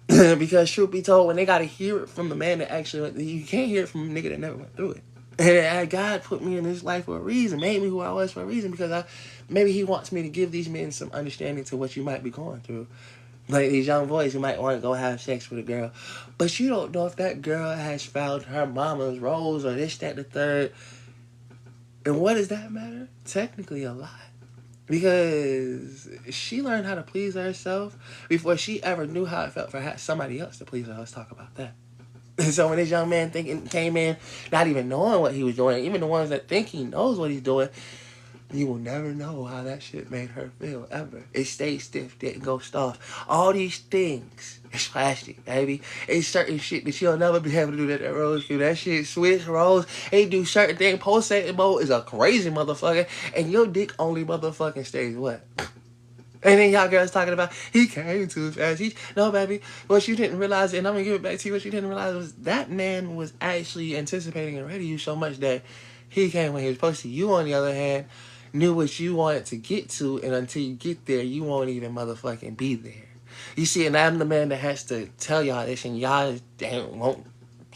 Because truth be told, when they gotta hear it from the man that actually, you can't hear it from a nigga that never went through it. And God put me in this life for a reason, made me who I was for a reason, because maybe he wants me to give these men some understanding to what you might be going through. Like these young boys who might want to go have sex with a girl, but you don't know if that girl has found her mama's rose or this, that, the third. And what does that matter? Technically a lot. Because she learned how to please herself before she ever knew how it felt for somebody else to please her. Let's talk about that. And so when this young man came in, not even knowing what he was doing, even the ones that think he knows what he's doing, you will never know how that shit made her feel, ever. It stayed stiff, didn't go off. All these things, it's plastic, baby. It's certain shit that you'll never be able to do that rose do. That shit switch, rolls, they do certain things. Pulsating mode is a crazy motherfucker, and your dick only motherfucking stays what? And then y'all girls talking about, he came too fast. No, baby. What you didn't realize, and I'm going to give it back to you, what you didn't realize was that man was actually anticipating and ready to you so much that he came when he was supposed to. You, on the other hand, knew what you wanted to get to, and until you get there, you won't even motherfucking be there. You see, and I'm the man that has to tell y'all this, and y'all won't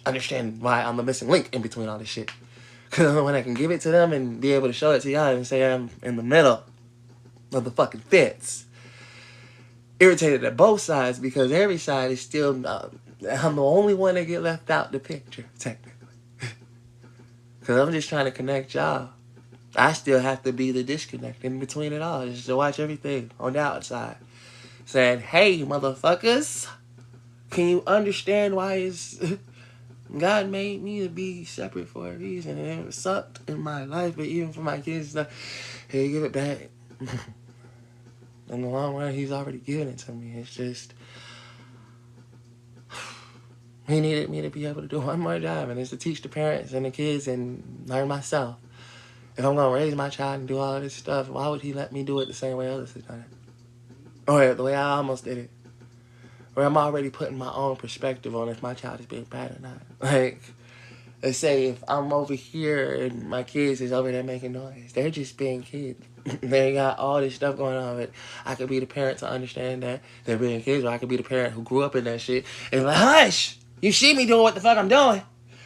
understand why I'm the missing link in between all this shit. Because when I can give it to them and be able to show it to y'all and say I'm in the middle of the fucking fence, irritated at both sides because every side is still, I'm the only one that get left out the picture, technically. Because I'm just trying to connect y'all. I still have to be the disconnect in between it all, just to watch everything on the outside. Saying, hey, motherfuckers, can you understand why God made me to be separate for a reason, and it sucked in my life, but even for my kids, hey, give it back. In the long run, he's already given it to me. It's just, he needed me to be able to do one more job, and it's to teach the parents and the kids and learn myself. If I'm going to raise my child and do all this stuff, why would he let me do it the same way others have done it? Or the way I almost did it. Or I'm already putting my own perspective on if my child is being bad or not. Like, Let's say if I'm over here and my kids is over there making noise, they're just being kids. They got all this stuff going on. But I could be the parent to understand that they're being kids, or I could be the parent who grew up in that shit and like, hush, you see me doing what the fuck I'm doing,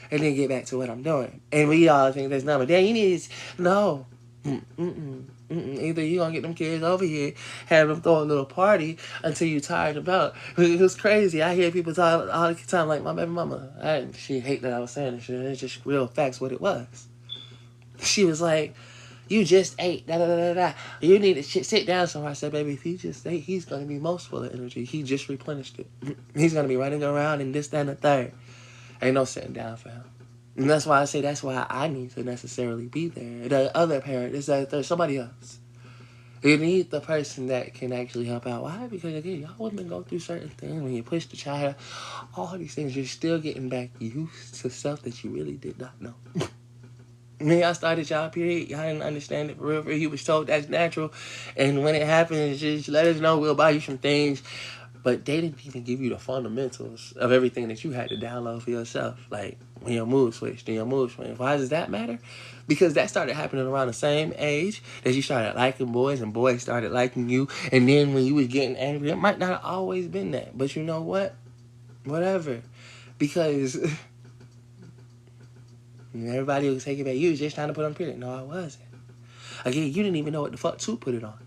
and then get back to what I'm doing. And we all think that's number. Damn, you need no. Either you gonna get them kids over here, have them throw a little party until you tired about. It was crazy. I hear people talk all the time like my baby mama. She hate that I was saying this shit. It's just real facts what it was. She was like, "You just ate. Da da da da. You need to sit down." So I said, "Baby, if he just ate, he's gonna be most full of energy. He just replenished it. He's gonna be running around and this, that, and the third. Ain't no sitting down for him." And that's why I say that's why I need to necessarily be there. The other parent is that there's somebody else. You need the person that can actually help out. Why? Because again, y'all women go through certain things when you push the child. All these things, you're still getting back used to stuff that you really did not know. When y'all started y'all period, y'all didn't understand it for real. You was told that's natural. And when it happens, just let us know. We'll buy you some things. But they didn't even give you the fundamentals of everything that you had to download for yourself. Like when your mood switched and your mood swings. Why does that matter? Because that started happening around the same age that you started liking boys and boys started liking you. And then when you was getting angry, it might not have always been that. But you know what? Whatever. Because everybody was taking back. You was just trying to put on period. No, I wasn't. Again, you didn't even know what the fuck to put it on.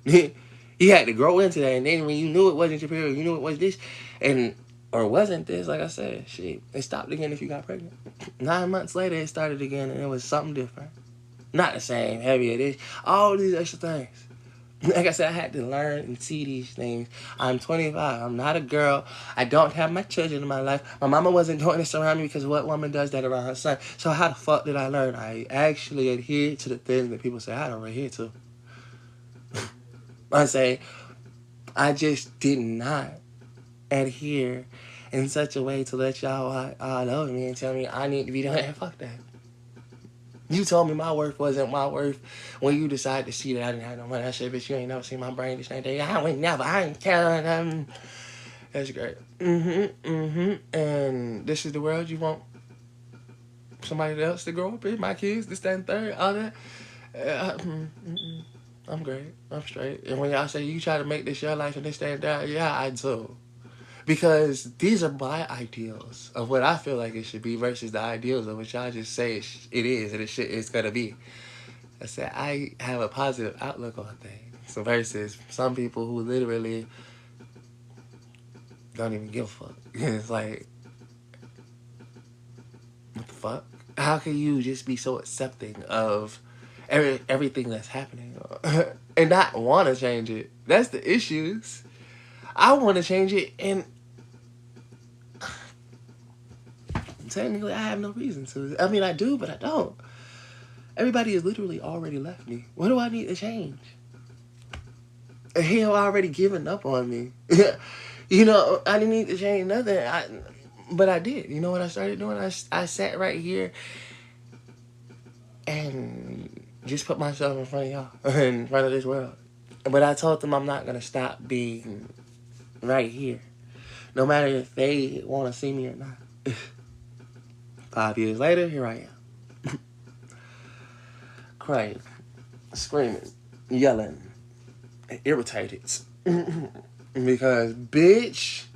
You had to grow into that, and then when you knew it wasn't your period, you knew it was this, or wasn't this, like I said, shit, it stopped again if you got pregnant. 9 months later, it started again, and it was something different. Not the same, heavier, this, all these extra things. Like I said, I had to learn and see these things. I'm 25. I'm not a girl. I don't have my children in my life. My mama wasn't doing this around me because what woman does that around her son? So how the fuck did I learn? I actually adhered to the things that people say I don't adhere to. I say, I just did not adhere in such a way to let y'all all over me and tell me I need to be doing that. Fuck that. You told me my worth wasn't my worth when you decided to see that I didn't have no money. I said, bitch, you ain't never seen my brain this ain't that. I would never. I ain't telling them. That's great. And this is the world you want somebody else to grow up in? My kids, this, that, and third, all that? I'm great. I'm straight. And when y'all say you try to make this your life and this, that, and that, yeah, I do. Because these are my ideals of what I feel like it should be versus the ideals of what y'all just say it is and it's going to be. I said I have a positive outlook on things. So versus some people who literally don't even give a fuck. It's like, what the fuck? How can you just be so accepting of everything that's happening and not want to change it? That's the issues. I want to change it, and technically I have no reason to. I mean, I do, but I don't. Everybody has literally already left me. What do I need to change? He already given up on me. You know, I didn't need to change nothing. But I did. You know what I started doing? I sat right here and just put myself in front of y'all, in front of this world. But I told them I'm not going to stop being right here, no matter if they want to see me or not. 5 years later, here I am. Crying, screaming, yelling, irritated. Because, bitch,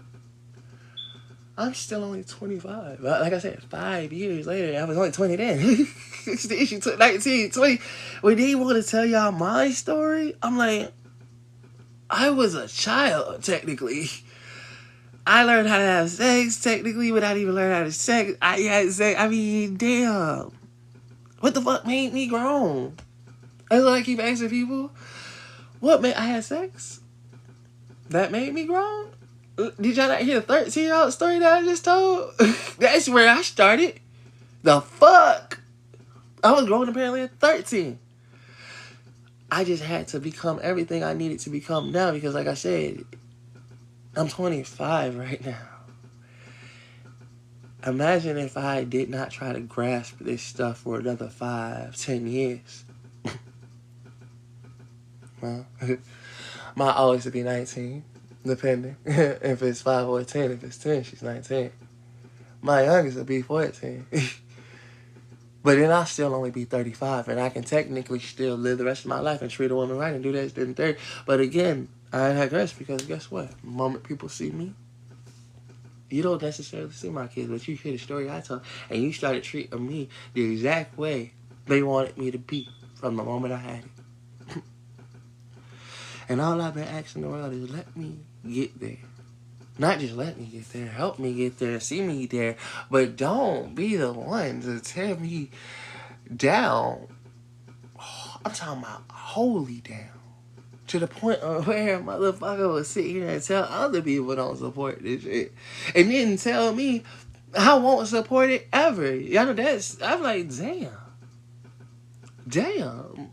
I'm still only 25. Like I said, 5 years later, I was only 20 then. It's the issue. 19, 20. When they want to tell y'all my story, I'm like, I was a child, technically. I learned how to have sex, technically, without even learning how to sex. I had sex. I mean, damn. What the fuck made me grown? That's what I keep asking people. What made I had sex? That made me grown? Did y'all not hear the 13-year-old story that I just told? That's where I started. The fuck? I was grown apparently at 13. I just had to become everything I needed to become now because, like I said, I'm 25 right now. Imagine if I did not try to grasp this stuff for another 5, 10 years. Well, my oldest would be 19, depending. If it's 5 or 10, if it's 10, she's 19. My youngest would be 14. But then I'll still only be 35, and I can technically still live the rest of my life and treat a woman right and do that in 30. But again, I digress because guess what? The moment people see me, you don't necessarily see my kids, but you hear the story I tell, and you started treating me the exact way they wanted me to be from the moment I had it. And all I've been asking the world is let me get there. Not just let me get there, help me get there, see me there, but don't be the one to tear me down. I'm talking about wholly down. To the point of where a motherfucker will sit here and tell other people don't support this shit. And then tell me I won't support it ever. Y'all know that's, I'm like, damn. Damn.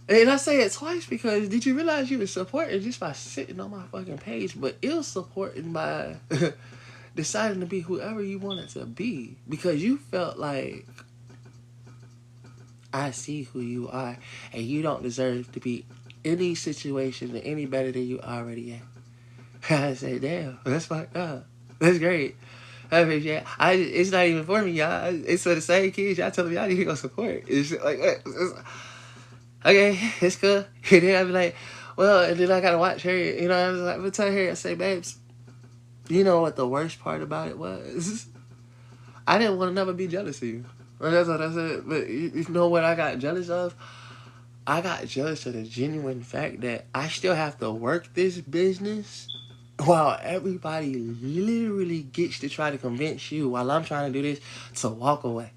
And I say it twice because did you realize you were supporting just by sitting on my fucking page, but ill supporting by deciding to be whoever you wanted to be because you felt like I see who you are and you don't deserve to be any situation any better than you already are. I say, damn, that's fucked up. That's great. I appreciate it. It's not even for me, y'all. It's for the same kids. Y'all telling me y'all need to go support. It's like, okay, it's cool. And then I be like, well, and then I gotta watch her. You know, I was like, I'm tell her, I say, babes, you know what the worst part about it was? I didn't want to never be jealous of you. Well, that's what I said. But you know what I got jealous of? I got jealous of the genuine fact that I still have to work this business while everybody literally gets to try to convince you while I'm trying to do this to walk away.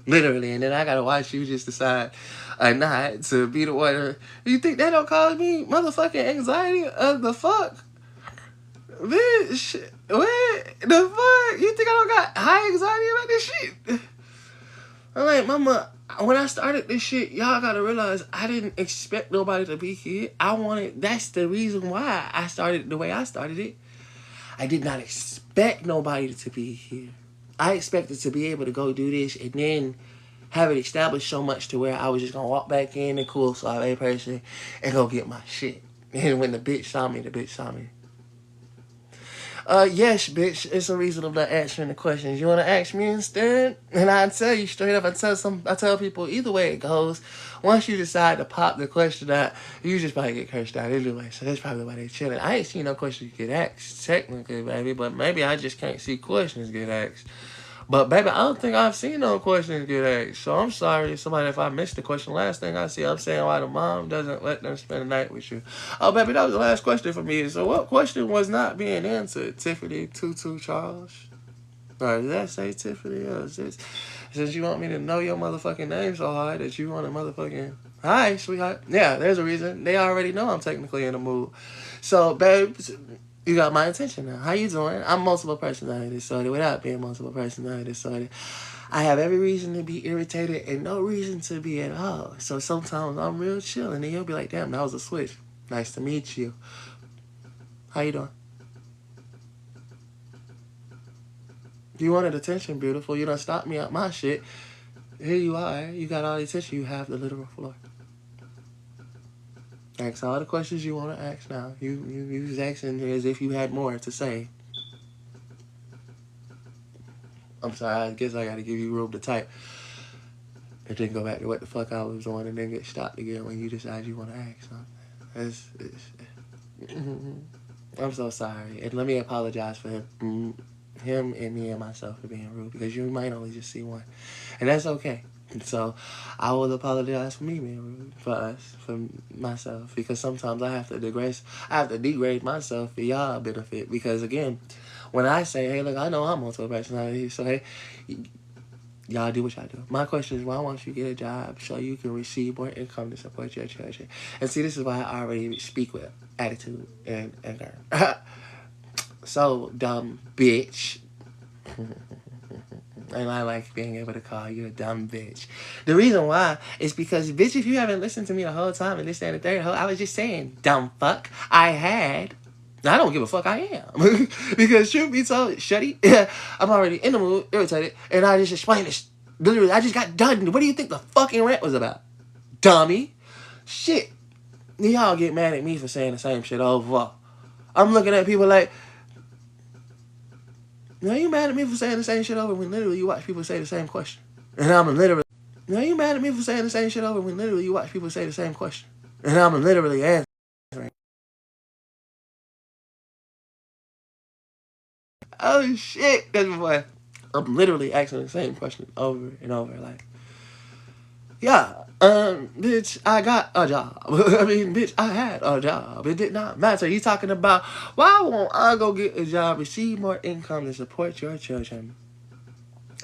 Literally. And then I gotta watch you just decide not to be the one. You think that don't cause me motherfucking anxiety? The fuck? Bitch, what the fuck? You think I don't got high anxiety about this shit? I'm like, mama, when I started this shit, y'all gotta realize I didn't expect nobody to be here. That's the reason why I started the way I started it. I did not expect nobody to be here. I expected to be able to go do this and then have it established so much to where I was just gonna walk back in and cool, so I'm a person and go get my shit. And when the bitch saw me, the bitch saw me. Yes, bitch, it's a reason I'm not answering the questions. You want to ask me instead? And I tell you straight up, I tell people either way it goes. Once you decide to pop the question out, you just probably get cursed out anyway. So that's probably why they chilling. I ain't seen no questions get asked, technically, baby, but maybe I just can't see questions get asked. But, baby, I don't think I've seen no questions get asked. So I'm sorry if I missed the question. Last thing I see, I'm saying why the mom doesn't let them spend the night with you. Oh, baby, that was the last question for me. So what question was not being answered? Tiffany Tutu Charles? Or did that say Tiffany? Or is this, since you want me to know your motherfucking name so hard that you want to motherfucking... Hi, sweetheart. Yeah, there's a reason. They already know I'm technically in the mood. So, babe... You got my attention now. How you doing? I'm multiple personality disorder without being multiple personality disorder. I have every reason to be irritated and no reason to be at all. So sometimes I'm real chill and then you'll be like, damn, that was a switch. Nice to meet you. How you doing? You wanted attention, beautiful. You done stopped me at my shit. Here you are. You got all the attention. You have the literal floor. Ask all the questions you want to ask now. You was asking as if you had more to say. I'm sorry, I guess I gotta give you room to type. And then go back to what the fuck I was on and then get stopped again when you decide you want to ask something. I'm so sorry. And let me apologize for him and me and myself for being rude because you might only just see one. And that's okay. So I will apologize for me being rude, for us, for myself, because sometimes I have to degrade myself for y'all benefit. Because again, when I say, hey, look, I know I'm multiple personality, so hey, y'all do what y'all do. My question is, why won't you get a job so you can receive more income to support your children? And see, this is why I already speak with attitude and anger. So, dumb bitch. And I like being able to call you a dumb bitch. The reason why is because, bitch, if you haven't listened to me the whole time and this and the third, I was just saying, dumb fuck. I don't give a fuck, I am. Because truth be told, shutty, I'm already in the mood, irritated, and I just explained this. Literally, I just got done. What do you think the fucking rant was about? Dummy. Shit. Y'all get mad at me for saying the same shit over. I'm looking at people like, Now you mad at me for saying the same shit over when literally you watch people say the same question? And I'm literally... Now you mad at me for saying the same shit over when literally you watch people say the same question? And I'm literally answering. Oh shit, that's boy. I'm literally asking the same question over and over. Like, yeah, bitch, I got a job. I mean, bitch, I had a job. It did not matter. You talking about, why won't I go get a job, receive more income to support your children?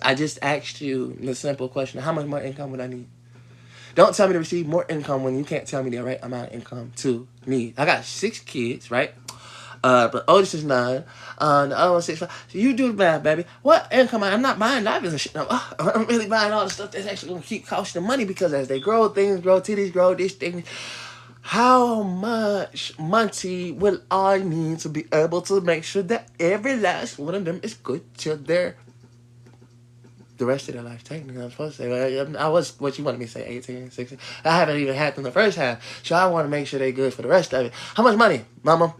I just asked you the simple question, how much more income would I need? Don't tell me to receive more income when you can't tell me the right amount of income to need. I got 6 kids, right? The oldest is 9. The other one's 6. So you do the math, baby. What income? I'm not buying diapers and shit. No, I'm really buying all the stuff that's actually going to keep costing money, because as they grow, things grow, titties grow, this thing. How much money will I need to be able to make sure that every last one of them is good till the rest of their life? Technically, I'm supposed to say. I was, what you wanted me to say, 18, 16. I haven't even had them the first half, so I want to make sure they're good for the rest of it. How much money, mama?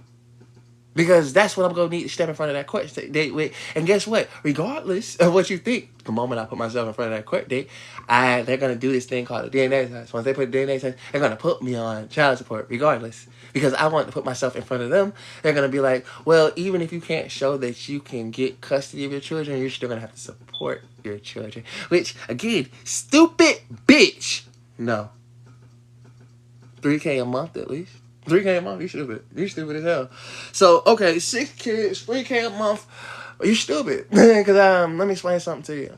Because that's what I'm going to need to step in front of that court date with. And guess what? Regardless of what you think, the moment I put myself in front of that court date, they're going to do this thing called a DNA test. Once they put a DNA test, they're going to put me on child support regardless. Because I want to put myself in front of them. They're going to be like, well, even if you can't show that you can get custody of your children, you're still going to have to support your children. Which, again, stupid bitch. No. $3K a month at least. $3K a month, you stupid. You stupid as hell. So, okay, 6 kids, $3K a month. You stupid. Because, let me explain something to you.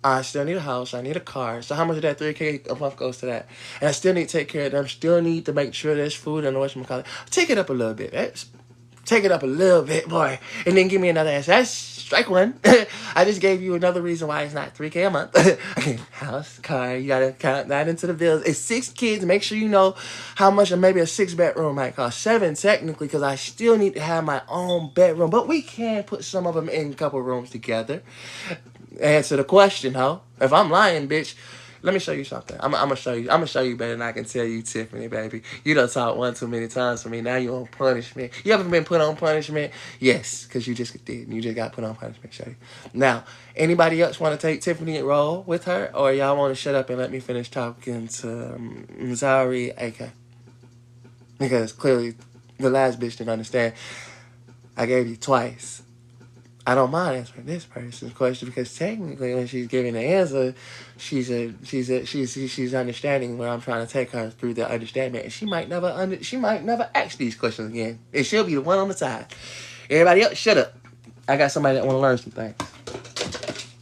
I still need a house. I need a car. So how much of that $3K a month goes to that? And I still need to take care of them. Still need to make sure there's food and whatchamacallit. Take it up a little bit. Take it up a little bit, boy. And then give me another answer. That's strike one. I just gave you another reason why it's not $3K a month. Okay, house, car, you gotta count that into the bills. It's 6 kids. Make sure you know how much maybe a 6-bedroom might cost. 7 technically, because I still need to have my own bedroom. But we can put some of them in a couple rooms together. Answer the question, huh? If I'm lying, bitch, let me show you something. I'm gonna show you. I'm gonna show you better than I can tell you, Tiffany, baby. You done talked one too many times for me. Now you on punishment. You ever been put on punishment? Yes, because you just did. You just got put on punishment, Shady. Now, anybody else want to take Tiffany and roll with her, or y'all want to shut up and let me finish talking to Zari, AK? Because clearly, the last bitch didn't understand. I gave you twice. I don't mind answering this person's question, because technically when she's giving the answer, she's understanding where I'm trying to take her through the understanding, and she might never ask these questions again, and she'll be the one on the side. Everybody else, shut up. I got somebody that want to learn some things.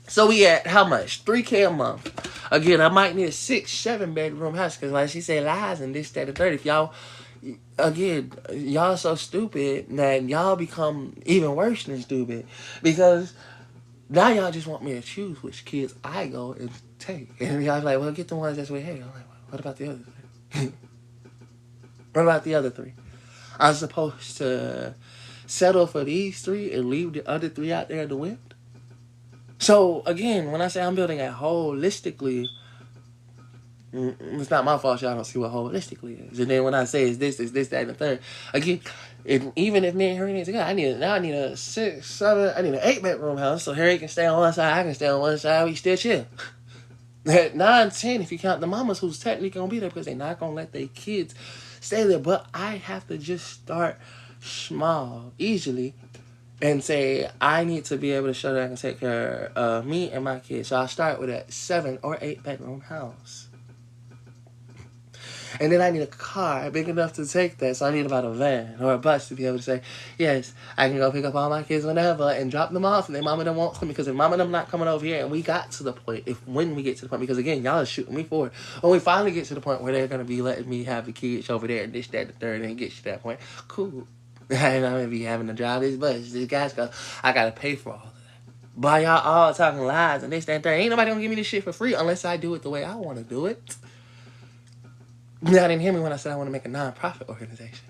So we at how much? $3K a month. Again, I might need a 6-7 bedroom house, because like she said, lies and this, that, and third. If y'all, again, y'all so stupid that y'all become even worse than stupid, because now y'all just want me to choose which kids I go and take. And y'all like, well, get the ones that's with hey. I'm like, what about the other 3? What about the other 3? I'm supposed to settle for these 3 and leave the other 3 out there in the wind? So, again, when I say I'm building it holistically, it's not my fault y'all don't see what holistically is. And then when I say it's this, that, and the third. Again, even if me and Harry need to go, I need a 6, 7, I need an 8-bedroom house, so Harry can stay on one side, I can stay on one side, we still chill. At 9, 10, if you count the mamas who's technically going to be there, because they're not going to let their kids stay there. But I have to just start small, easily, and say, I need to be able to show that I can take care of me and my kids. So I'll start with a 7 or 8-bedroom house. And then I need a car big enough to take that. So I need about a van or a bus to be able to say, yes, I can go pick up all my kids whenever and drop them off. And then mama them wants them, because if mama them not coming over here, and we got to the point, when we get to the point, because again, y'all are shooting me forward. When we finally get to the point where they're going to be letting me have the kids over there and this, that, the third, and get to that point, cool. And I'm going to be having to drive this bus. This guy's got, I got to pay for all of that. But y'all all talking lies and this, that, and third. Ain't nobody going to give me this shit for free unless I do it the way I want to do it. Y'all didn't hear me when I said I want to make a non-profit organization.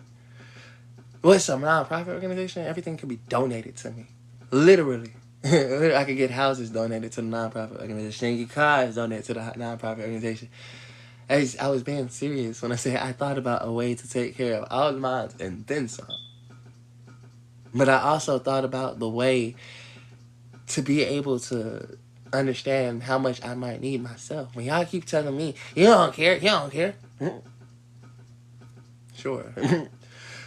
What's a non-profit organization? Everything can be donated to me. Literally. I could get houses donated to the non-profit organization. Get cars donated to the non-profit organization. I was being serious when I said I thought about a way to take care of all the mines and then some. But I also thought about the way to be able to understand how much I might need myself. When y'all keep telling me, you don't care, you don't care. Sure.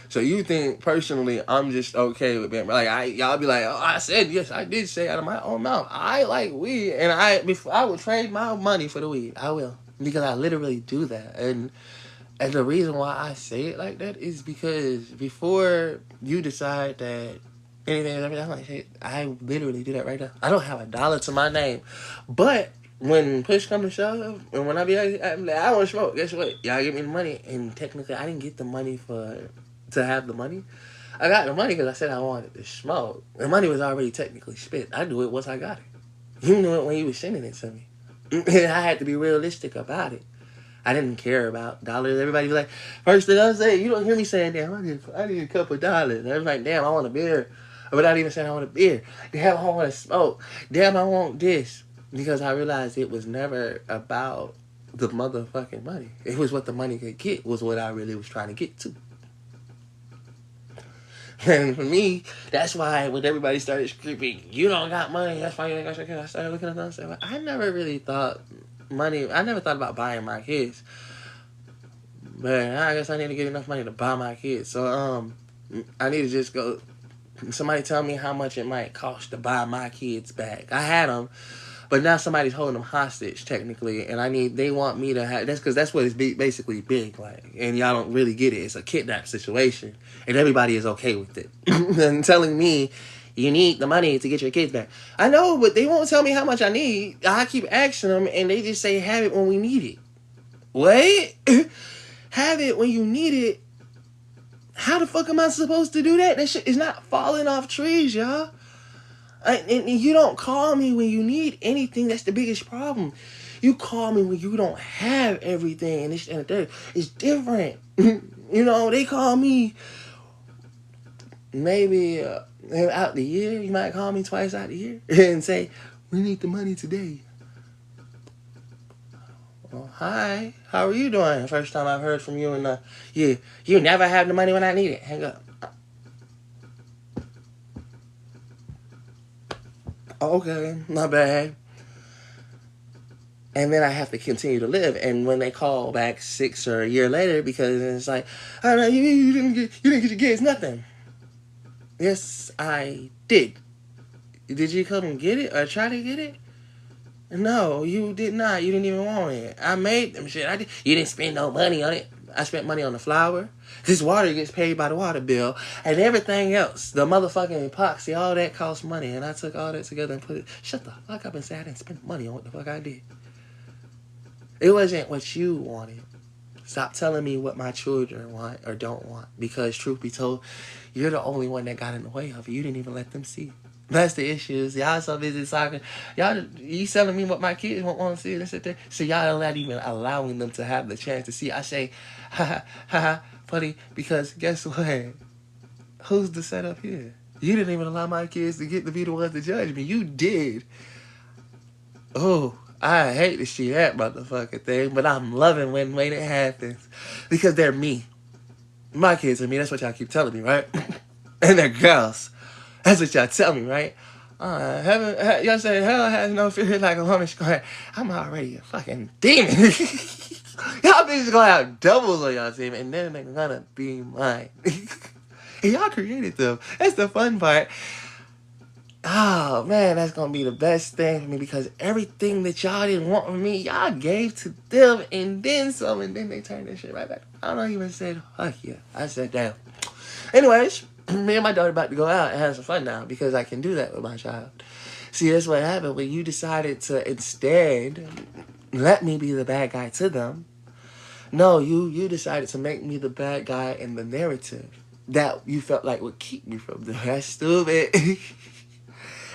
So you think personally I'm just okay with being like y'all be like, oh, I said yes, I did say out of my own mouth I like weed, and I would trade my money for the weed. I will, because I literally do that, and the reason why I say it like that is because before you decide that anything is everything, I'm like, shit, I literally do that right now. I don't have a dollar to my name, but when push comes to shove, and when I be like, I want to smoke, guess what? Y'all give me the money, and technically I didn't get the money to have the money. I got the money because I said I wanted to smoke. The money was already technically spent. I knew it once I got it. You knew it when you was sending it to me. And I had to be realistic about it. I didn't care about dollars. Everybody be like, first thing I say, you don't hear me saying, damn, I need a couple dollars. I was like, damn, I want a beer. Without even saying I want a beer. Damn, I want to smoke. Damn, I want this. Because I realized it was never about the motherfucking money. It was what the money could get was what I really was trying to get to. And for me, that's why when everybody started screaming, you don't got money, that's why you ain't got your kids, I started looking at them and saying, well, I never really thought money, I never thought about buying my kids. But I guess I need to get enough money to buy my kids. So, I need to just go, somebody tell me how much it might cost to buy my kids back. I had them, but now somebody's holding them hostage, technically, and they want me to have, that's because that's what it's basically big like, and y'all don't really get it. It's a kidnap situation, and everybody is okay with it. And telling me, you need the money to get your kids back. I know, but they won't tell me how much I need. I keep asking them, and they just say, have it when we need it. Wait? Have it when you need it? How the fuck am I supposed to do that? That shit is not falling off trees, y'all. And you don't call me when you need anything. That's the biggest problem. You call me when you don't have everything, and this and the third. It's different. You know, they call me maybe out the year. You might call me twice out the year and say, we need the money today. Well, hi, how are you doing? First time I've heard from you in a year. You never have the money when I need it. Hang up. Okay, my bad. And then I have to continue to live. And when they call back 6 or a year later, because it's like, all right, you didn't get your kids, nothing. Yes, I did. Did you come and get it or try to get it? No, you did not. You didn't even want it. I made them shit. You didn't spend no money on it. I spent money on the flour. This water gets paid by the water bill. And everything else, the motherfucking epoxy, all that costs money. And I took all that together and put it, shut the fuck up and say I didn't spend money on what the fuck I did. It wasn't what you wanted. Stop telling me what my children want or don't want. Because truth be told, you're the only one that got in the way of it. You didn't even let them see it. That's the issue. Y'all so busy talking. You telling me what my kids want to see and sit there. So y'all not even allowing them to have the chance to see. I say, ha ha, funny, because guess what? Who's the setup here? You didn't even allow my kids to get to be the ones to judge me. You did. Oh, I hate to see that motherfucking thing, but I'm loving when it happens. Because they're me. My kids are me. That's what y'all keep telling me, right? And they're girls. That's what y'all tell me, right? Y'all say hell has no fear like a woman. I'm already a fucking demon. Y'all bitches gonna have doubles on y'all team, and then they're gonna be mine. And y'all created them. That's the fun part. Oh man, that's gonna be the best thing for me, because everything that y'all didn't want from me, y'all gave to them, and then some, and then they turned this shit right back. I don't even say fuck yeah. I said damn. Anyways, me and my daughter about to go out and have some fun now, because I can do that with my child. See, that's what happened when you decided to instead let me be the bad guy to them. No, you decided to make me the bad guy in the narrative that you felt like would keep me from them. That's stupid.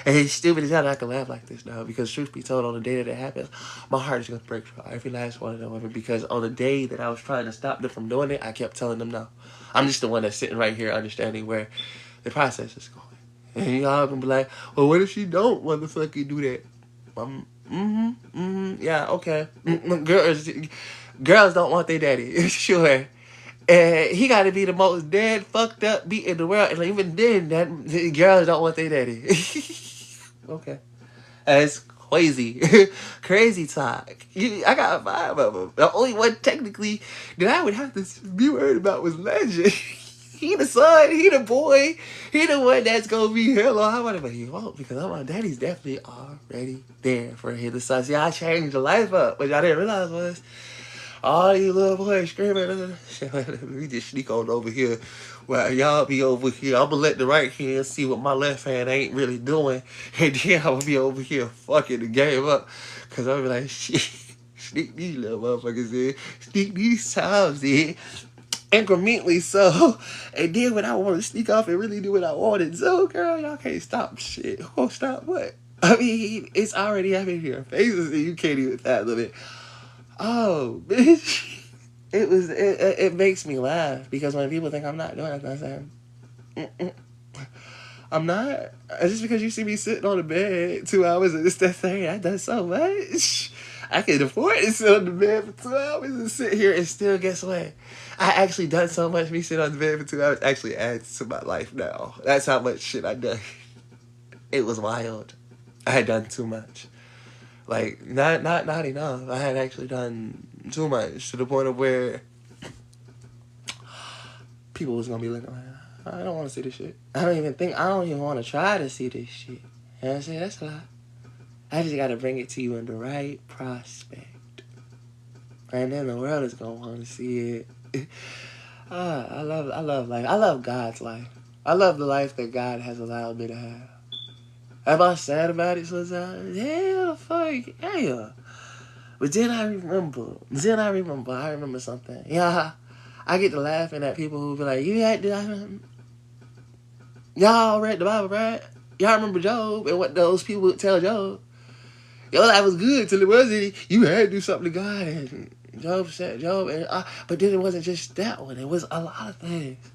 And it's stupid as hell that I can laugh like this now, because truth be told, on the day that it happens, my heart is going to break for every last one of them women, because on the day that I was trying to stop them from doing it, I kept telling them no. I'm just the one that's sitting right here understanding where the process is going. And y'all gonna be like, well, what if she don't motherfucking do that? Yeah, okay. Girls don't want their daddy, sure. And he got to be the most dead, fucked up beat in the world. And even then, girls don't want their daddy. Okay. That's crazy. Crazy talk. I got 5 of them. The only one technically that I would have to be worried about was Legend. He the son, he the boy, he the one that's gonna be hello. How about he won't? Because my daddy's definitely already there for him. The son. See, I changed the life up. What y'all didn't realize was all you little boys screaming. We just sneak on over here. Well, y'all be over here. I'm gonna let the right hand see what my left hand ain't really doing. And then I'm gonna be over here fucking the game up. Cause I'm be like, shit, sneak these little motherfuckers in. Sneak these times in. Incrementally so. And then when I want to sneak off and really do what I wanted. So, girl, y'all can't stop shit. Oh, stop what? I mean, it's already happening here. Faces and you can't even fathom it. Oh, bitch. It makes me laugh because when people think I'm not doing it, I'm saying, I'm not. Just because you see me sitting on the bed 2 hours and that thing, I done so much. I can afford to sit on the bed for 2 hours and sit here and still guess what? I actually done so much. Me sitting on the bed for 2 hours actually adds to my life now. That's how much shit I done. It was wild. I had done too much. Like, not enough. I had actually done too much to the point of where people was gonna be looking like, I don't want to see this shit. I don't even want to try to see this shit. You know what I'm saying? That's a lot. I just gotta bring it to you in the right prospect. And then the world is gonna want to see it. I love life. I love God's life. I love the life that God has allowed me to have. Am I sad about it sometimes? Yeah, fuck, yeah. But then I remember something. Yeah, I get to laughing at people who be like, y'all read the Bible, right? Y'all remember Job and what those people would tell Job? Your life was good till it wasn't. You had to do something to God. And Job said, but then it wasn't just that one. It was a lot of things.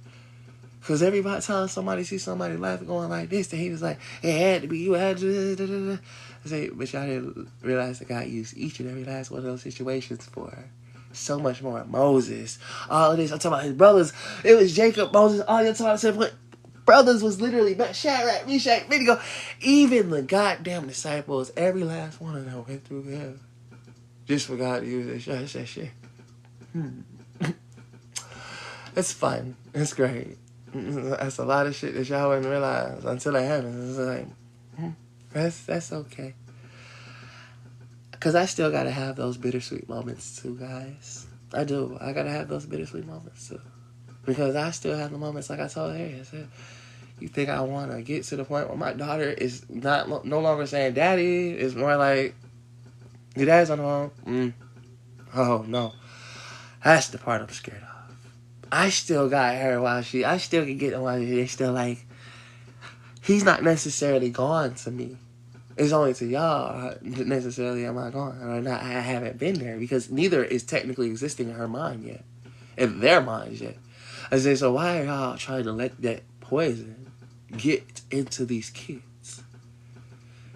Because every time somebody sees somebody life going like this, then he was like, it had to be, you had to. I say, but y'all didn't realize that God used each and every last one of those situations for so much more. Moses, all of this. I'm talking about his brothers. It was Jacob, Moses, all your time. What brothers was literally Shadrach, Meshach, Abednego. Even the goddamn disciples, every last one of them went through hell. Just for God to use that shit. It's fun. It's great. That's a lot of shit that y'all wouldn't realize until it happens. It's like, that's okay. Because I still got to have those bittersweet moments too, guys. I do. I got to have those bittersweet moments too. Because I still have the moments like I told her. I said, you think I want to get to the point where my daughter is no longer saying daddy. It's more like, your dad's on the phone. Oh, no. That's the part I'm scared of. I still got her I still can get while they're still like, he's not necessarily gone to me. It's only to y'all necessarily am I gone or not. I haven't been there because neither is technically existing in her mind yet, in their minds yet. I say, so why are y'all trying to let that poison get into these kids?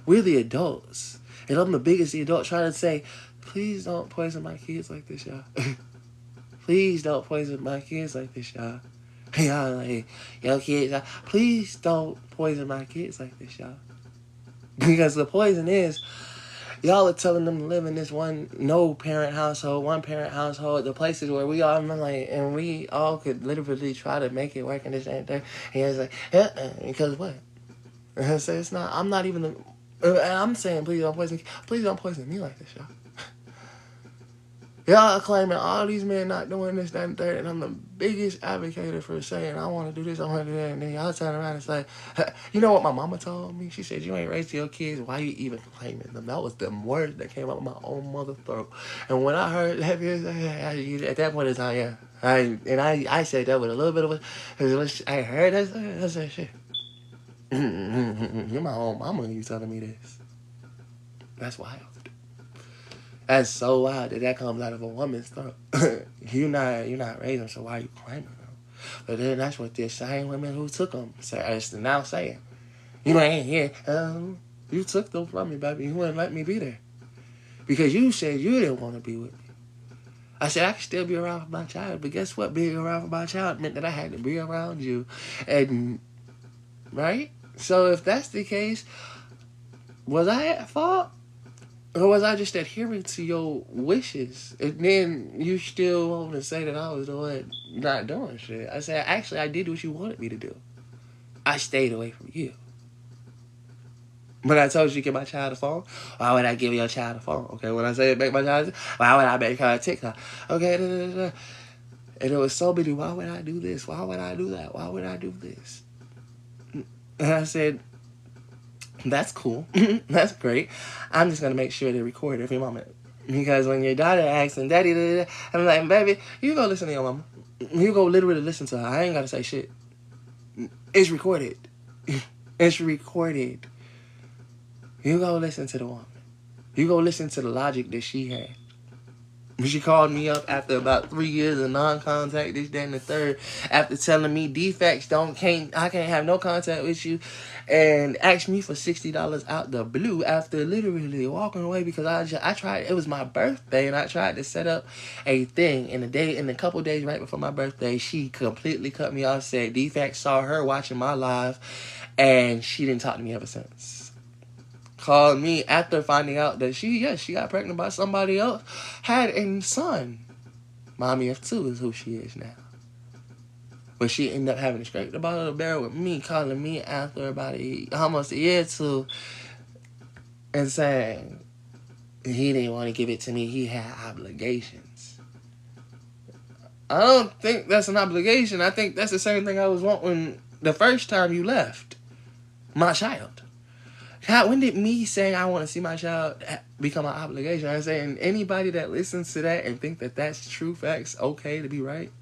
We're the adults, and I'm the biggest adult trying to say, please don't poison my kids like this, y'all. Please don't poison my kids like this, y'all. Y'all like, yo kids, please don't poison my kids like this, y'all. Because the poison is, y'all are telling them to live in this one one-parent household, the places where we all, like, and we all could literally try to make it work in the same thing. And it's like, because what? And I say, it's not, I'm not even, I'm saying, please don't poison me like this, y'all. Y'all are claiming all these men not doing this, that, and third, and I'm the biggest advocate for saying, I want to do this, I want to do that, and then y'all turn around and say, you know what my mama told me? She said, you ain't raised your kids, why you even claiming them? That was the words that came out of my own mother throat. And when I heard that, at that point in time, yeah, I said that with a little bit of I heard that, I said, shit. You're my own mama, you telling me this. That's wild. That's so wild that comes out of a woman's throat. You're not raising them, so why are you claiming them? But then that's what they're saying women who took them is now saying. You ain't here. You took them from me, baby. You wouldn't let me be there. Because you said you didn't want to be with me. I said I could still be around for my child, but guess what? Being around for my child meant that I had to be around you. And, right? So if that's the case, Was I at fault? Or was I just adhering to your wishes? And then you still want to say that I was the one not doing shit. I said, actually, I did what you wanted me to do. I stayed away from you. When I told you to give my child a phone, why would I give your child a phone? Okay, when I say make my child, why would I make her a TikTok? Okay, da, da, da. And it was so many, why would I do this? Why would I do that? Why would I do this? And I said, that's cool. That's great. I'm just going to make sure they record every moment. Because when your daughter asks and daddy, da, da, da, I'm like, baby, you go listen to your mama. You go literally listen to her. I ain't got to say shit. It's recorded. It's recorded. You go listen to the woman. You go listen to the logic that she had. She called me up after about 3 years of non-contact, this, that, and the third, after telling me defects I can't have no contact with you, and asked me for $60 out the blue after literally walking away because I tried. It was my birthday, and I tried to set up a thing. In a couple days right before my birthday, she completely cut me off. Said defects saw her watching my live, and she didn't talk to me ever since. Called me after finding out that she got pregnant by somebody else, had a son. Mommy of 2 is who she is now. But she ended up having to scrape the bottom of the barrel with me, calling me after about almost a year or 2, and saying he didn't want to give it to me. He had obligations. I don't think that's an obligation. I think that's the same thing I was wanting the first time you left. My child. When did me saying I want to see my child become an obligation? I'm saying anybody that listens to that and think that that's true facts, okay to be right.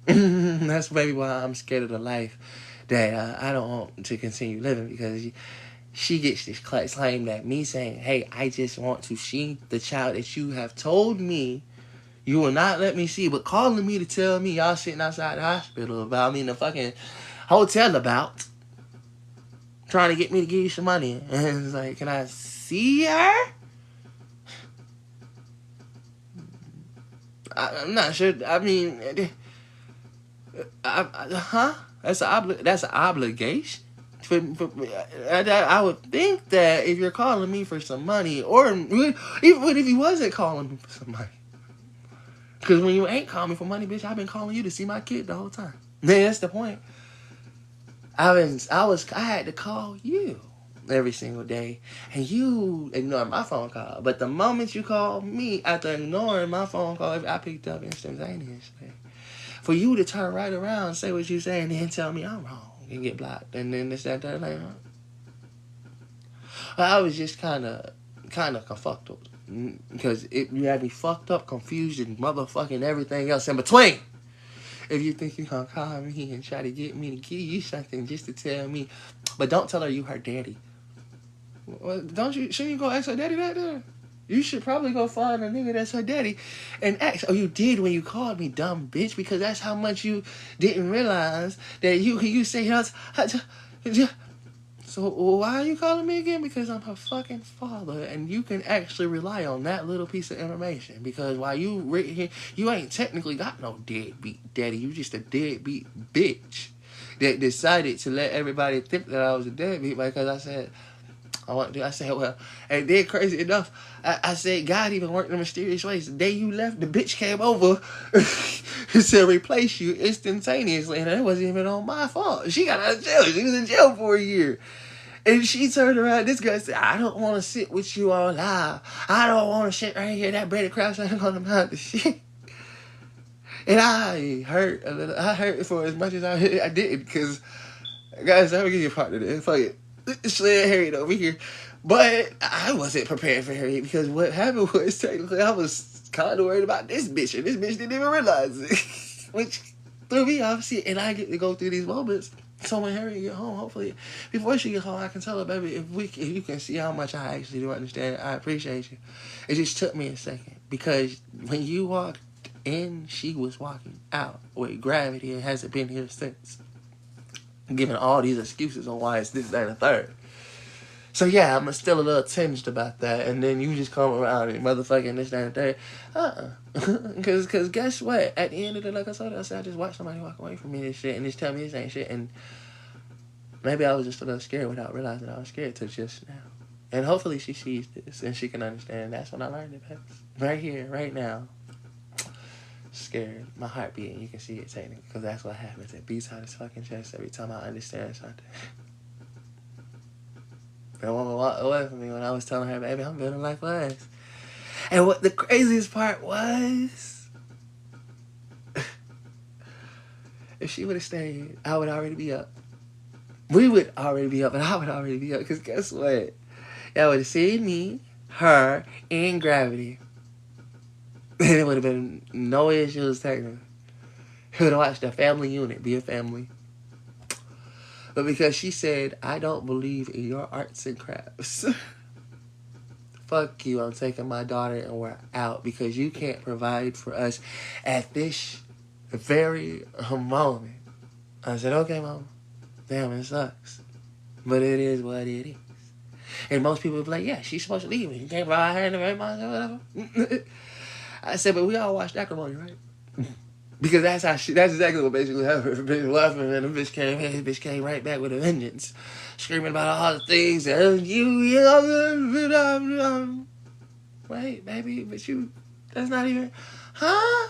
That's maybe why I'm scared of the life that I don't want to continue living, because she gets this claim that me saying, hey, I just want to see the child that you have told me you will not let me see, but calling me to tell me y'all sitting outside the hospital about me in the fucking hotel about trying to get me to give you some money. And it's like, can I see her? I'm not sure. I mean, That's an obligation. I would think that if you're calling me for some money, or even if you wasn't calling me for some money, because when you ain't calling me for money, bitch, I've been calling you to see my kid the whole time. Man, that's the point. I had to call you every single day, and you ignored my phone call. But the moment you called me, after ignoring my phone call, I picked up instantaneously. For you to turn right around, say what you say, and then tell me I'm wrong and get blocked, and then this, that, that, later on. I was just kind of fucked up, because you had me fucked up, confused, and motherfucking everything else in between. If you think you're going to call me and try to get me to give you something just to tell me, but don't tell her you her daddy. Well, shouldn't you go ask her daddy that then? You should probably go find a nigga that's her daddy and ask. Oh, you did when you called me, dumb bitch, because that's how much you didn't realize that you say, so why are you calling me again? Because I'm her fucking father, and you can actually rely on that little piece of information. Because while you ain't technically got no deadbeat daddy, you just a deadbeat bitch that decided to let everybody think that I was a deadbeat because I said well, and then crazy enough, I said God even worked in mysterious ways. The day you left, the bitch came over to replace you instantaneously, and it wasn't even on my fault. She got out of jail. She was in jail for a year. And she turned around, this guy said, I don't want to sit with you all live. I don't want to sit right here. That breaded crowd ain't on the mountain shit. And I hurt a little. I hurt for as much as I didn't, because, guys, I'm going to give you a part of this. Fuck it. Sled Harriet over here. But I wasn't prepared for Harriet, because what happened was, technically, I was kind of worried about this bitch, and this bitch didn't even realize it. Which threw me off shit, and I get to go through these moments. So when Harriet get home, hopefully, before she get home, I can tell her, baby, if you can see how much I actually do understand, I appreciate you. It just took me a second, because when you walked in, she was walking out with gravity and hasn't been here since. Giving all these excuses on why it's this, that, and the third. So yeah, I'm still a little tinged about that. And then you just come around and motherfucking this, that, and the third. Because guess what? At the end of the, like I said, I just watched somebody walk away from me and shit, and just tell me this ain't shit. And Maybe I was just a little scared without realizing I was scared till just now. And hopefully she sees this and she can understand. That's when I learned it best. Right here, right now. Scared. My heart beating. You can see it technically. Because that's what happens. It beats out his fucking chest every time I understand something. That woman walked away from me when I was telling her, baby, I'm building life for us. And what the craziest part was, if she would have stayed, I would already be up. We would already be up, and I would already be up. Because guess what? Y'all would have seen me, her, and Gravity. And it would have been no issues technically. You would have watched a family unit be a family. But because she said, I don't believe in your arts and crafts. Fuck you, I'm taking my daughter and we're out because you can't provide for us at this very moment. I said, okay, Mama. Damn, it sucks. But it is what it is. And most people would be like, yeah, she's supposed to leave. You can't provide her in the right mindset, whatever. I said, but we all watched Acrimony, right? Because that's exactly what basically happened. The bitch left and then the bitch came here. The bitch came right back with a vengeance. Screaming about all the things. And wait, baby, but that's not even, huh?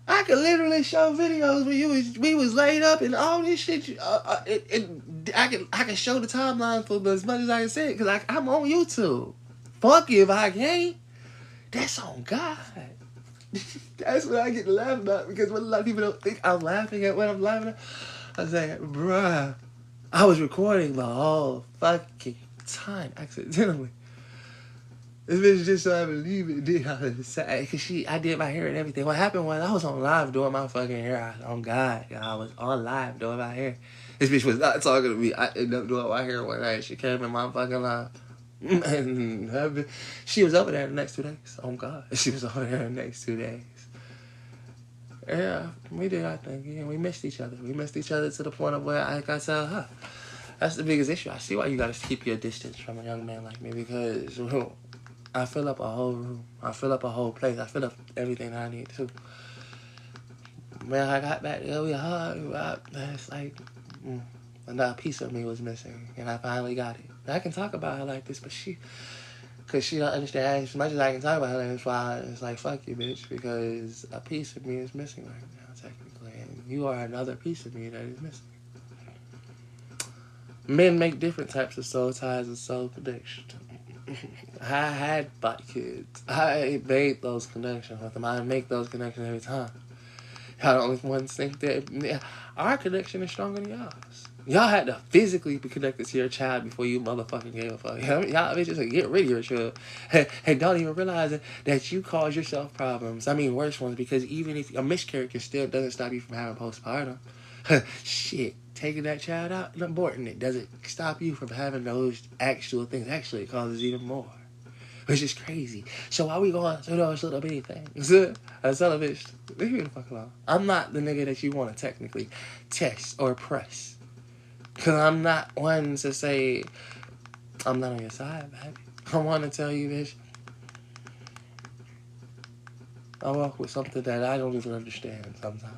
I could literally show videos where we was laid up and all this shit. I can show the timeline for as much as I can say it because I'm on YouTube. Fuck you if I can't. That's on God. That's what I get to laugh about because what a lot of people don't think I'm laughing at what I'm laughing at. I was like, bruh, I was recording the whole fucking time accidentally. This bitch just so I believe it did how to say because I did my hair and everything. What happened was I was on live doing my fucking hair. On God, I was on live doing my hair. This bitch was not talking to me. I ended up doing my hair one night. She came in my fucking live. And she was over there the next 2 days. Oh God, she was over there the next 2 days. Yeah, we did our thing. Yeah, we missed each other. We missed each other to the point of where I got to tell her. That's the biggest issue. I see why you gotta keep your distance from a young man like me because I fill up a whole room. I fill up a whole place. I fill up everything I need to. When I got back there, we hugged. It's like another piece of me was missing, and I finally got it. I can talk about her like this, but because she don't understand as much as I can talk about her, and that's why it's like, fuck you, bitch, because a piece of me is missing right now, technically, and you are another piece of me that is missing. Men make different types of soul ties and soul connections. I had bought kids. I made those connections with them. I make those connections every time. Y'all the only ones think that our connection is stronger than y'all's. Y'all had to physically be connected to your child before you motherfucking gave a fuck. Y'all bitches like, get rid of your child. And don't even realize that you cause yourself problems. I mean, worse ones, because even if a miscarriage still doesn't stop you from having postpartum. Shit, taking that child out and aborting it doesn't stop you from having those actual things. Actually, it causes even more. Which is crazy. So why we going through those little bitty things? I tell a bitch, leave me the fuck alone. I'm not the nigga that you want to technically test or press. Because I'm not one to say, I'm not on your side, baby. I want to tell you, bitch, I walk with something that I don't even understand sometimes.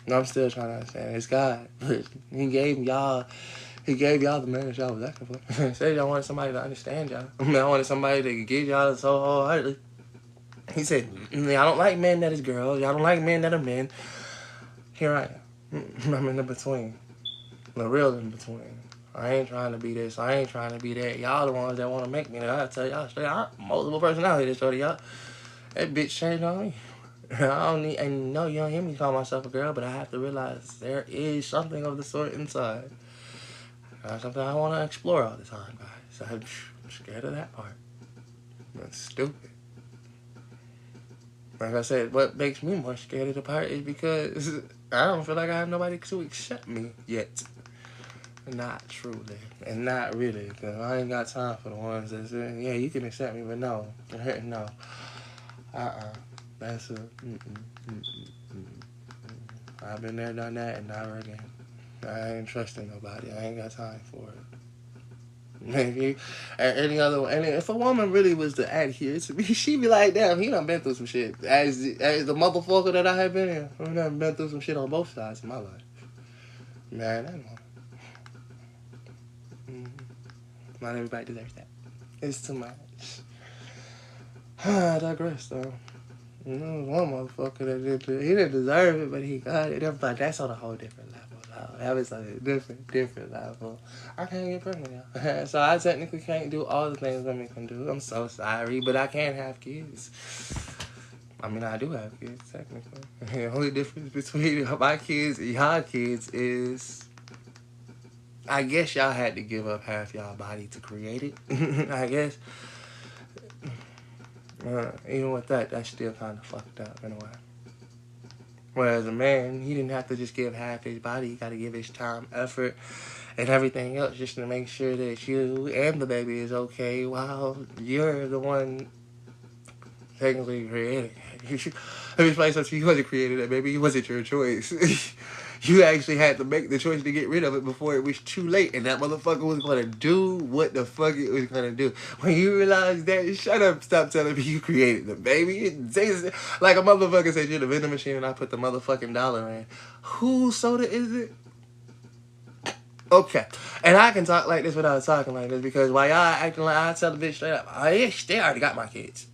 And I'm still trying to understand. It's God. He gave y'all the marriage y'all was asking for. Said y'all wanted somebody to understand y'all. I wanted somebody to give y'all so wholeheartedly. He said, y'all don't like men that is girls. Y'all don't like men that are men. Here I am. I'm in the between. The real in between. I ain't trying to be this. I ain't trying to be that. Y'all the ones that want to make me that. I tell y'all straight. I'm multiple personality this shorty, y'all. That bitch changed on me. I don't need, and no, you don't hear me call myself a girl, but I have to realize there is something of the sort inside. Something I want to explore all the time, guys. I'm scared of that part. That's stupid. Like I said, what makes me more scared of the part is because I don't feel like I have nobody to accept me yet. Not truly. And not really. Because I ain't got time for the ones that say, yeah, you can accept me, but no. No. That's a... I've been there, done that, and never again. I ain't trusting nobody. I ain't got time for it. Maybe any other one. And if a woman really was to adhere to me, she'd be like, damn, he done been through some shit. As the motherfucker that I have been in, I done been through some shit on both sides of my life. Man, I know. Not everybody deserves that. It's too much. I digress, though. One motherfucker that he didn't deserve it, but he got it. But that's on a whole different level. That was a different level. I can't get pregnant now. So I technically can't do all the things women can do. I'm so sorry, but I can't have kids. I mean, I do have kids, technically. The only difference between my kids and y'all kids is, I guess y'all had to give up half y'all body to create it. I guess. Even with that, that's still kind of fucked up in a way. Whereas a man, he didn't have to just give half his body. He got to give his time, effort, and everything else just to make sure that you and the baby is okay while you're the one technically created. Let me explain something to you. You wasn't created that baby. It wasn't your choice. You actually had to make the choice to get rid of it before it was too late. And that motherfucker was going to do what the fuck it was going to do. When you realize that, shut up, stop telling me you created the baby. Like a motherfucker said, you're the vending machine and I put the motherfucking dollar in. Whose soda is it? Okay. And I can talk like this without talking like this because while y'all acting like I tell the bitch straight up, they already got my kids.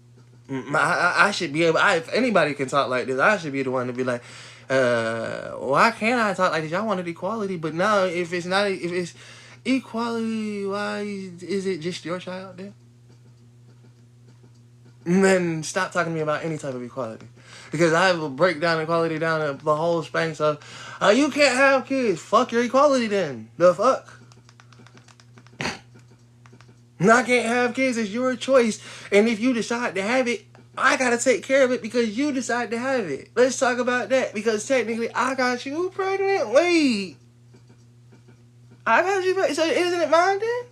I should be able, if anybody can talk like this, I should be the one to be like, why can't I talk like this? Y'all wanted equality, but now if it's equality, why is it just your child then? And then stop talking to me about any type of equality. Because I will break down equality down to the whole spanks of, you can't have kids. Fuck your equality then. The fuck? I can't have kids. It's your choice. And if you decide to have it, I gotta take care of it because you decide to have it. Let's talk about that because technically I got you pregnant. Wait. I got you pregnant. So isn't it mine then?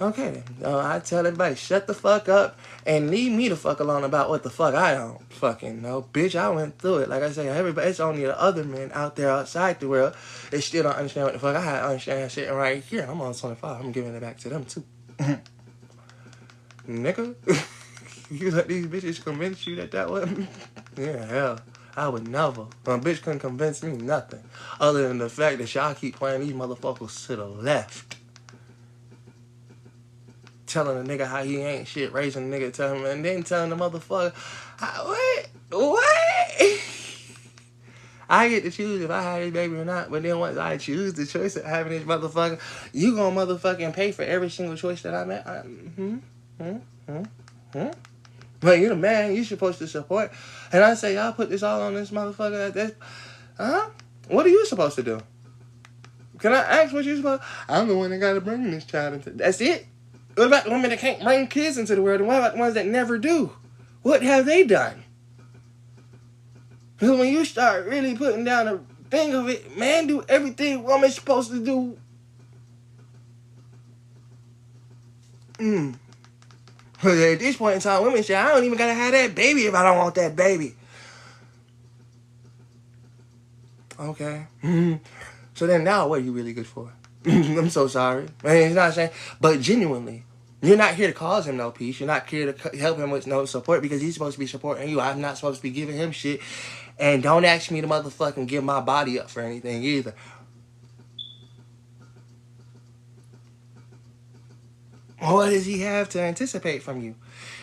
Okay. I tell everybody, shut the fuck up and leave me the fuck alone about what the fuck I don't fucking know. Bitch, I went through it. Like I say, everybody, it's only the other men out there outside the world that still don't understand what the fuck I understand sitting right here. I'm on 25. I'm giving it back to them too. Nigga. You let these bitches convince you that wasn't? Yeah, hell. I would never. A bitch couldn't convince me nothing. Other than the fact that y'all keep playing these motherfuckers to the left. Telling a nigga how he ain't shit, raising a nigga, telling him, and then telling the motherfucker, what? I get to choose if I have this baby or not, but then once I choose the choice of having this motherfucker, you gonna motherfucking pay for every single choice that I make? But you're the man, you supposed to support. And I say, y'all put this all on this motherfucker. What are you supposed to do? Can I ask what you're supposed to do? I'm the one that got to bring this child into. That's it? What about the women that can't bring kids into the world? And what about the ones that never do? What have they done? Because when you start really putting down a thing of it, man do everything woman's supposed to do. Because at this point in time, women say, I don't even got to have that baby if I don't want that baby. Okay. So then now what are you really good for? I'm so sorry. I mean, it's not saying, but genuinely, you're not here to cause him no peace. You're not here to help him with no support because he's supposed to be supporting you. I'm not supposed to be giving him shit. And don't ask me to motherfucking give my body up for anything either. What does he have to anticipate from you?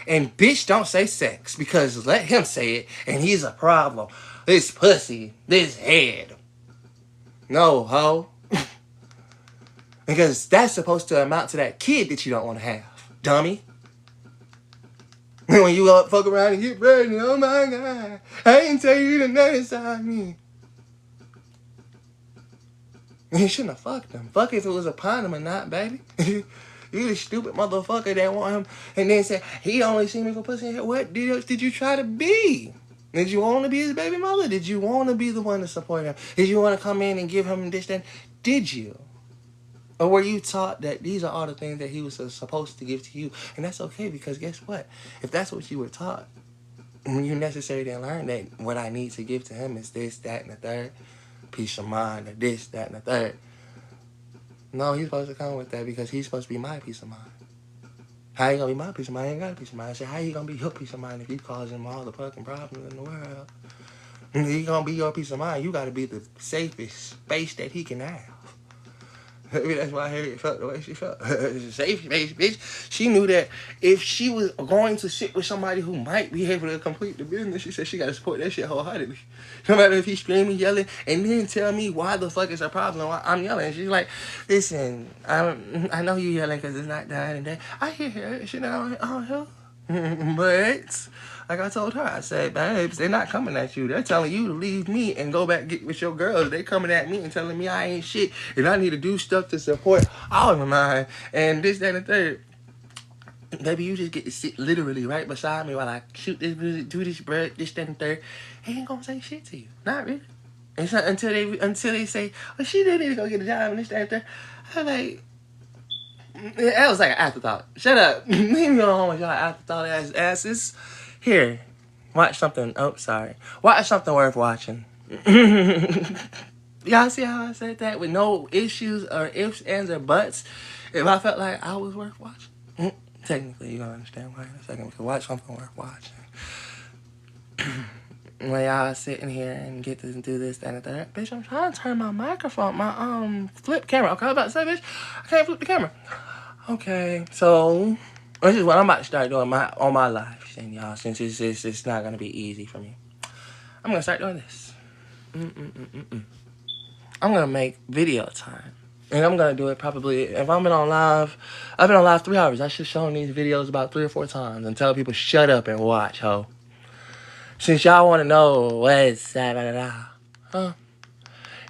And bitch, don't say sex because let him say it and he's a problem. This pussy, this head. No, ho. Because that's supposed to amount to that kid that you don't want to have. Dummy. And when you up fuck around and get pregnant, oh my God. I ain't tell you to notice me. You shouldn't have fucked him. Fuck if it was upon him or not, baby. You the stupid motherfucker that want him and then say, he only see me for pussy. What did you try to be? Did you want to be his baby mother? Did you want to be the one to support him? Did you want to come in and give him this, that? Did you? Or were you taught that these are all the things that he was supposed to give to you? And that's okay because guess what? If that's what you were taught, you necessarily didn't learn that what I need to give to him is this, that, and the third. Peace of mind, or this, that, and the third. No, he's supposed to come with that because he's supposed to be my peace of mind. How you gonna be my peace of mind? I ain't got a peace of mind. I said, how you gonna be your peace of mind if you cause him all the fucking problems in the world? He gonna be your peace of mind. You gotta be the safest space that he can have. Maybe that's why Harriet felt the way she felt. Safe space, bitch. She knew that if she was going to sit with somebody who might be able to complete the business, she said she gotta support that shit wholeheartedly. No matter if he's screaming, yelling, and then tell me why the fuck is a problem why I'm yelling. She's like, listen, I know you yelling because it's not done and that. I hear it. She know, oh hell. But like I told her, I said, babes, they're not coming at you. They're telling you to leave me and go back get with your girls. They coming at me and telling me I ain't shit and I need to do stuff to support all of mine and this, that, and the third. Baby, you just get to sit literally right beside me while I shoot this music, do this, bruh, this, that, and third. They ain't gonna say shit to you. Not really. It's not until they say, well, she didn't need to go get a job and this, that, and third. I'm like, that was like an afterthought. Shut up. Leave me alone with y'all afterthought asses. Here, watch something. Oh, sorry. Watch something worth watching. Y'all see how I said that with no issues or ifs, ands, or buts? If I felt like I was worth watching. Technically, you're going to understand why in a second. We can watch something worth watching. When y'all sitting here and get to do this, that, and that. Bitch, I'm trying to turn my microphone, my flip camera. Okay, I was about to say, bitch, I can't flip the camera. Okay, so this is what I'm about to start doing on my live stream, y'all. Since it's not gonna be easy for me, I'm gonna start doing this. I'm gonna make video time, and I'm gonna do it probably if I've been on live 3 hours. I should show these videos about 3 or 4 times and tell people shut up and watch, ho. Since y'all want to know what's huh?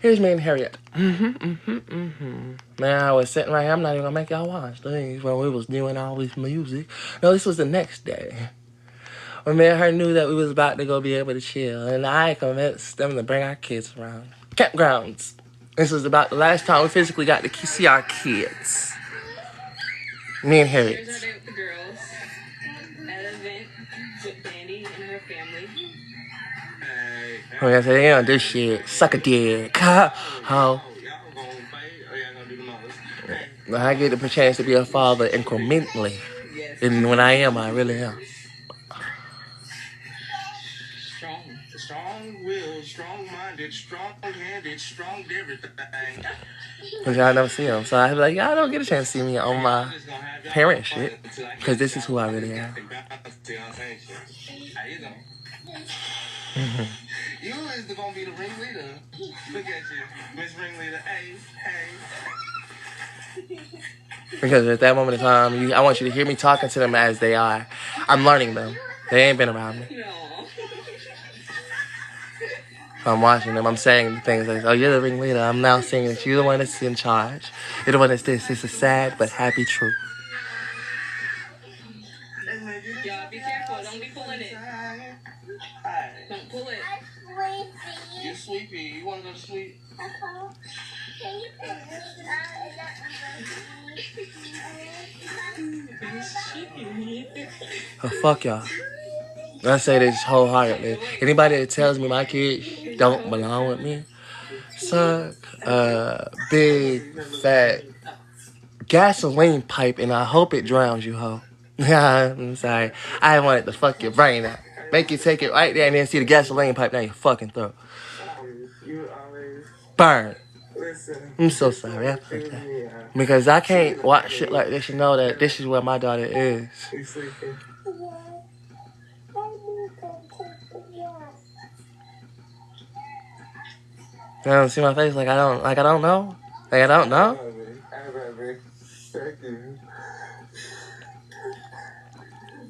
Here's me and Harriet. Man, I was sitting right here. I'm not even gonna make y'all watch things when we was doing all this music. No, this was the next day. When me and her knew that we was about to go be able to chill, and I convinced them to bring our kids around campgrounds. This was about the last time we physically got to see our kids. Me and Harriet. Here's our day with the girls at an event with Dandy and her family. We're gonna say, yeah, this shit, suck a dick. How? I get a chance to be a father incrementally. And when I am, I really am. Strong-willed, strong-minded, strong-handed, strong everything. Because y'all never see them. So I was like, y'all don't get a chance to see me on my parent shit. Because this is who I really am. You is gonna be the ringleader. Look at you, Miss Ringleader. Hey. Because at that moment in time, I want you to hear me talking to them as they are. I'm learning them. They ain't been around me. So I'm watching them. I'm saying things like, oh, you're the ringleader. I'm now saying that you're the one that's in charge. You're the one that's this. It's a sad but happy truth. Y'all be careful. Don't be pulling it. Don't pull it. You're sleepy. You want to go to sleep? Oh, fuck y'all. I say this wholeheartedly. Anybody that tells me my kids don't belong with me, suck a big, fat gasoline pipe, and I hope it drowns you, ho. I'm sorry. I wanted to fuck your brain out. Make you take it right there and then see the gasoline pipe down your fucking throat. Burn. I'm so sorry. I fucked that. Because I can't watch shit like this and know that this is where my daughter is. You don't see my face like I don't know? Like I don't know?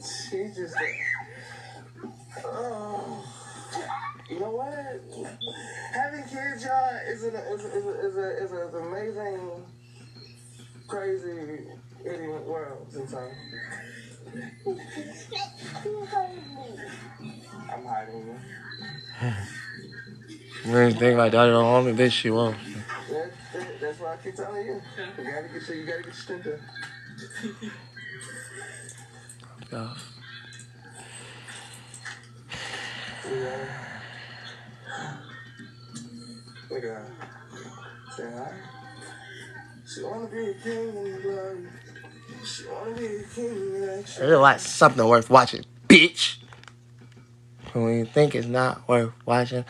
She just you know what? Having kids, y'all, is an amazing, crazy, idiot world sometimes. I'm hiding you. You think my daughter don't want me, bitch, she won't. That's why I keep telling you. You gotta get your strength up. Yeah. Look at her. Say hi. She wanna be a king in the glory. She wanna be a king in action. I really like something worth watching, bitch. when you think it's not worth watching,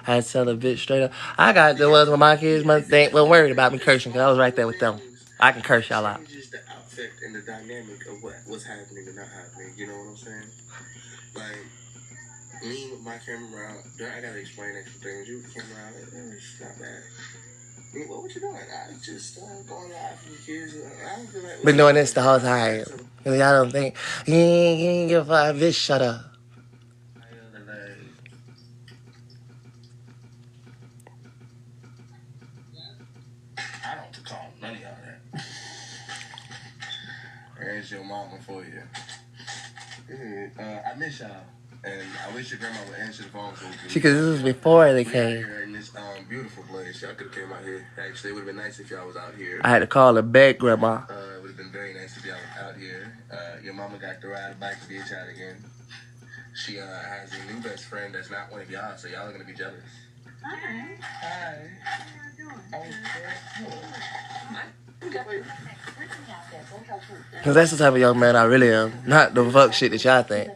I had to tell a bitch straight up. I got the ones with my kids, they weren't worried about me cursing because I was right there with them. I can curse y'all out. It's just the affect and the dynamic of what's happening and not happening. You know what I'm saying? Like, me with my camera out, I gotta explain extra things. You with the camera out, it's not bad. What you doing? I just going live for the kids. I don't feel like Been doing this the whole time. Cause y'all don't think you ain't give a fuck. Bitch, shut up. I don't call none of y'all that. There's your mama for you. I miss y'all. And I wish your grandma would answer the phone. Because this was before they came. Here in this beautiful place. Y'all could have came out here. Actually, it would have been nice if y'all was out here. I had to call her back, grandma. It would have been very nice if y'all was out here. Your mama got to ride back to be a child again. She has a new best friend that's not one of y'all, so y'all are gonna be jealous. Hi. Hi. How you doing? Cause that's the type of young man I really am. Not the fuck shit that y'all think.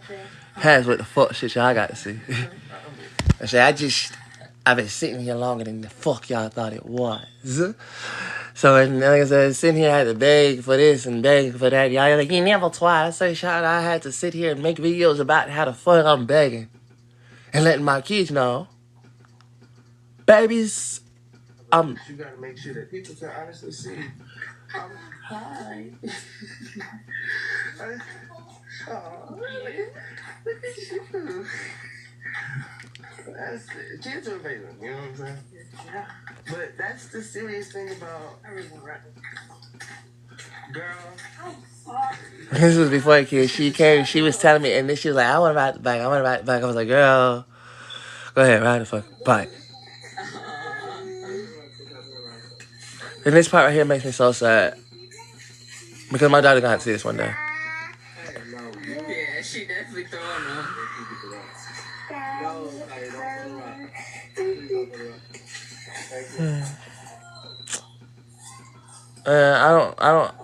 That's what the fuck shit y'all got to see. I say I've been sitting here longer than the fuck y'all thought it was. So and like I said, sitting here I had to beg for this and beg for that. Y'all like, you never twice. I say, shout I had to sit here and make videos about how the fuck I'm begging. And letting my kids know. Babies, You gotta make sure that people can honestly see. Hi. Oh, look at you. That's it. Kids are amazing, you know what I'm saying? Yeah. But that's the serious thing about girl. this was before the kid. She came, she was telling me, and then she was like, I want to ride the bike, I want to ride the bike. I was like, girl, go ahead, ride the fucking bike. And this part right here makes me so sad. Because my daughter gonna have to see this one day. Yeah, she definitely throwing them. I don't,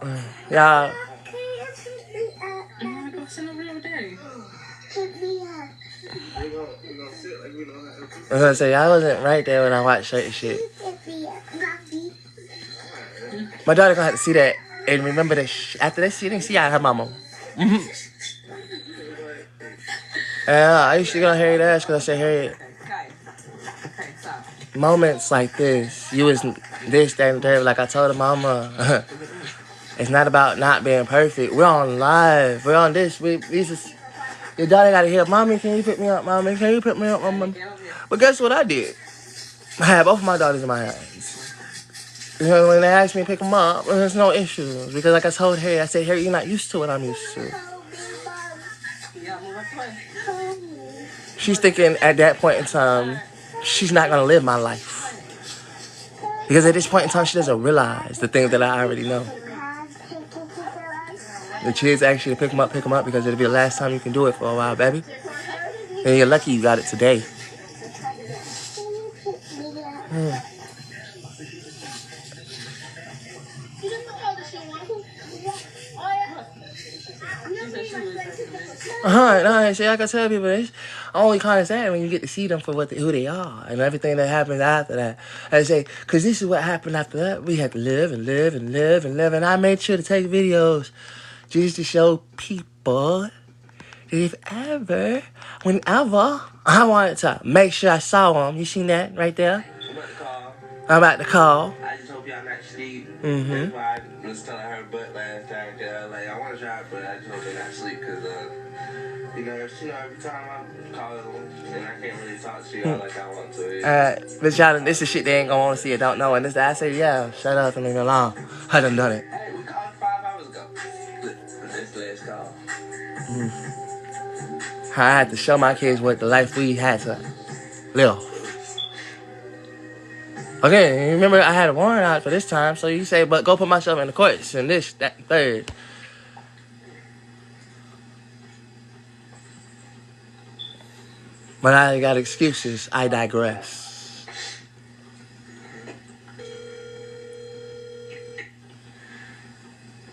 y'all. I'm gonna go sit over there with Daddy. I was gonna say, I wasn't right there when I watched certain shit. My daughter gonna have to see that and remember that after that, she didn't see out her mama. Yeah, I used to go Harriet ass because I said, Harriet, Okay, stop. moments like this, you was this, that, and third. Like I told her mama, it's not about not being perfect. We're on live. We're on this. We just, your daughter got to hear, Mommy, can you pick me up, Mommy? Can you pick me up, Mama? But guess what I did? I had both of my daughters in my hands. You know, when they asked me to pick them up, there's no issues. Because like I told Harriet, I said, Harriet, you're not used to what I'm used to. Yeah, move up way. She's thinking at that point in time, she's not going to live my life. Because at this point in time, she doesn't realize the things that I already know. The kids actually pick them up because it'll be the last time you can do it for a while, baby. And you're lucky you got it today. No, see, I can tell people it's only kind of sad when you get to see them for who they are and everything that happens after that. I say, because this is what happened after that. We had to live and live and live and live. And I made sure to take videos just to show people that if ever, whenever, I wanted to make sure I saw them. You seen that right there? I'm about to call. I just hope y'all not sleep. Mm-hmm. That's why I was telling her butt last time. Like, I want to try, but I just hope they not sleep. Because, you know, every time I call them, and I can't really talk to y'all like I want to. But y'all, this is shit they ain't gonna want to see or don't know. And this, I say, yeah, shut up and leave me alone. I done it. Hey, we called 5 hours ago. This last call. I had to show my kids what the life we had to live. Okay, remember I had a warrant out for this time, so you say, but go put myself in the courts and this, that, and third. But I got excuses. I digress.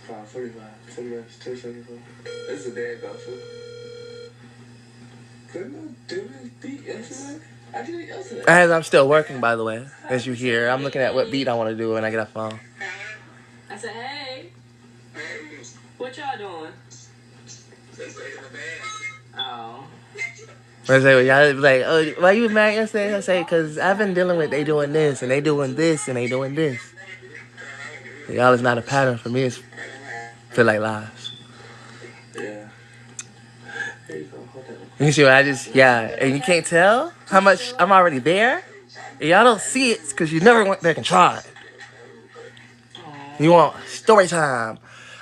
5:45, 10 minutes, 2:74. This is a dead gospel. Couldn't I do it? As I'm still working, by the way, as you hear, I'm looking at what beat I want to do when I get off the phone. I said, hey. What y'all doing? Oh. I say, well, y'all be like, oh, why you mad yesterday? I say, because I've been dealing with they doing this, and they doing this, and they doing this. Y'all is not a pattern for me. It's feel like lies. Yeah. You see what I just, yeah, and you can't tell how much I'm already there. And y'all don't see it because you never went back and tried. You want story time.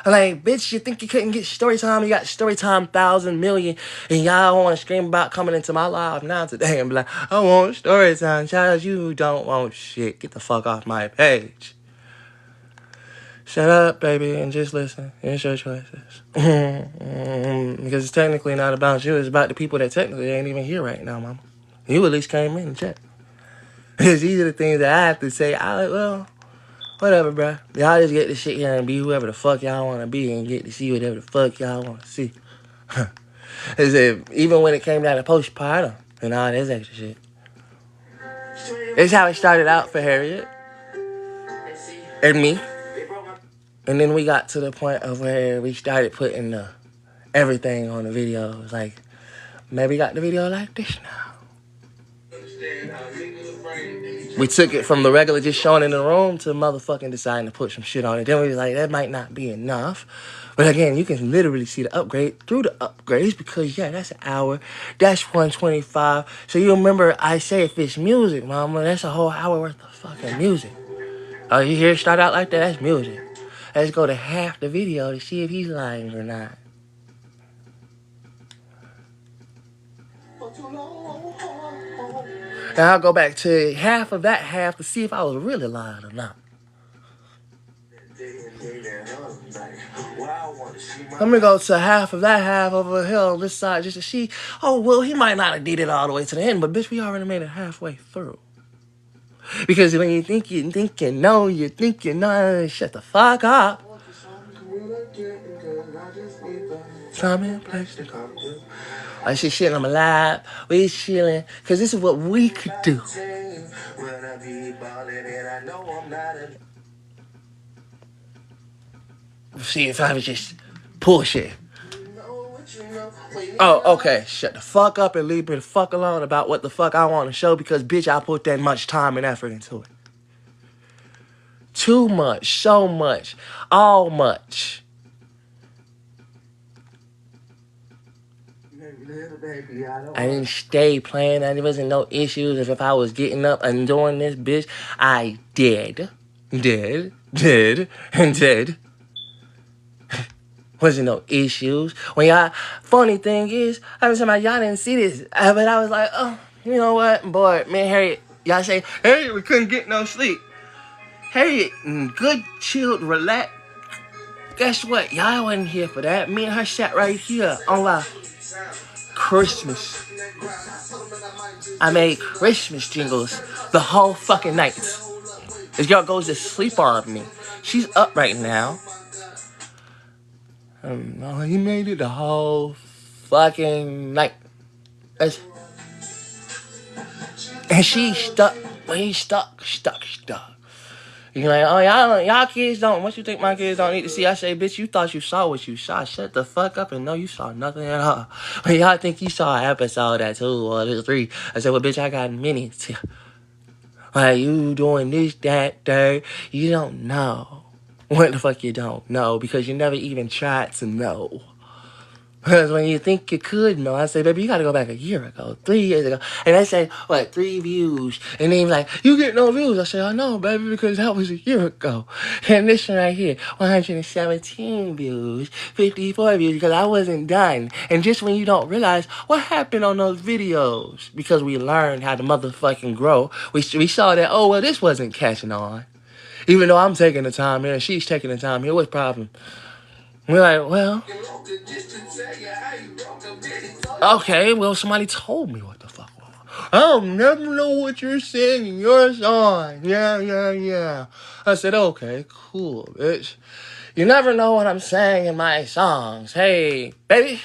I'm like, bitch, you think you couldn't get story time? You got story time 1,000 million, and y'all want to scream about coming into my live now today and be like, I want story time. Child, you don't want shit. Get the fuck off my page. Shut up, baby, and just listen. It's your choices. Because it's technically not about you. It's about the people that technically ain't even here right now, mama. You at least came in and checked. These are the things that I have to say. I like, well, whatever, bro. Y'all just get to sit here and be whoever the fuck y'all want to be and get to see whatever the fuck y'all want to see. As if, even when it came down to postpartum and all this extra shit. It's how it started out for Harriet and me. And then we got to the point of where we started putting everything on the videos. Like, maybe got the video like this now. We took it from the regular just showing in the room to motherfucking deciding to put some shit on it. Then we was like, that might not be enough. But again, you can literally see the upgrade through the upgrades because, yeah, that's an hour. That's 125. So you remember I say if it's music, mama, that's a whole hour worth of fucking music. Oh, you hear it start out like that? That's music. Let's go to half the video to see if he's lying or not. Now I'll go back to half of that half to see if I was really lying or not. Let me go to half of that half over here on this side just to see. Oh, well, he might not have did it all the way to the end, but bitch, we already made it halfway through. Because when you think you know, you think you know, shut the fuck up. Time and place to come to. I see shit on my lap. We chilling. Because this is what we could do. See if I was just bullshit. Oh, okay. Shut the fuck up and leave me the fuck alone about what the fuck I want to show because, bitch, I put that much time and effort into it. Too much. So much. All much. I didn't stay playing. There wasn't no issues. If I was getting up and doing this, bitch, I did. Wasn't no issues. When y'all, funny thing is, I was talking about y'all didn't see this, but I was like, oh, you know what, boy, me and Harriet, y'all say, Harriet, we couldn't get no sleep. Harriet, good, chilled, relaxed. Guess what? Y'all wasn't here for that. Me and her sat right here on our Christmas. I made Christmas jingles the whole fucking night. This girl goes to sleep on me. She's up right now. He made it the whole fucking night. And she stuck. Well, he stuck. You're like, oh, y'all kids don't. What you think my kids don't need to see? I say, bitch, you thought you saw what you saw. Shut the fuck up and know you saw nothing at all. But y'all think you saw an episode at 2 or 3. I said, well, bitch, I got many. Like, you doing this, that, third. You don't know. What the fuck you don't know? Because you never even tried to know. Because when you think you could know, I say, baby, you got to go back a year ago, 3 years ago. And they say, what, 3 views? And then like, you get no views. I say, I know, baby, because that was a year ago. And this one right here, 117 views, 54 views, because I wasn't done. And just when you don't realize what happened on those videos, because we learned how to motherfucking grow, we saw that, oh, well, this wasn't catching on. Even though I'm taking the time here and she's taking the time here, what's the problem? We're like, well, okay, well, somebody told me what the fuck was. I'll never know what you're saying in your song. Yeah. I said, okay, cool, bitch. You never know what I'm saying in my songs. Hey, baby.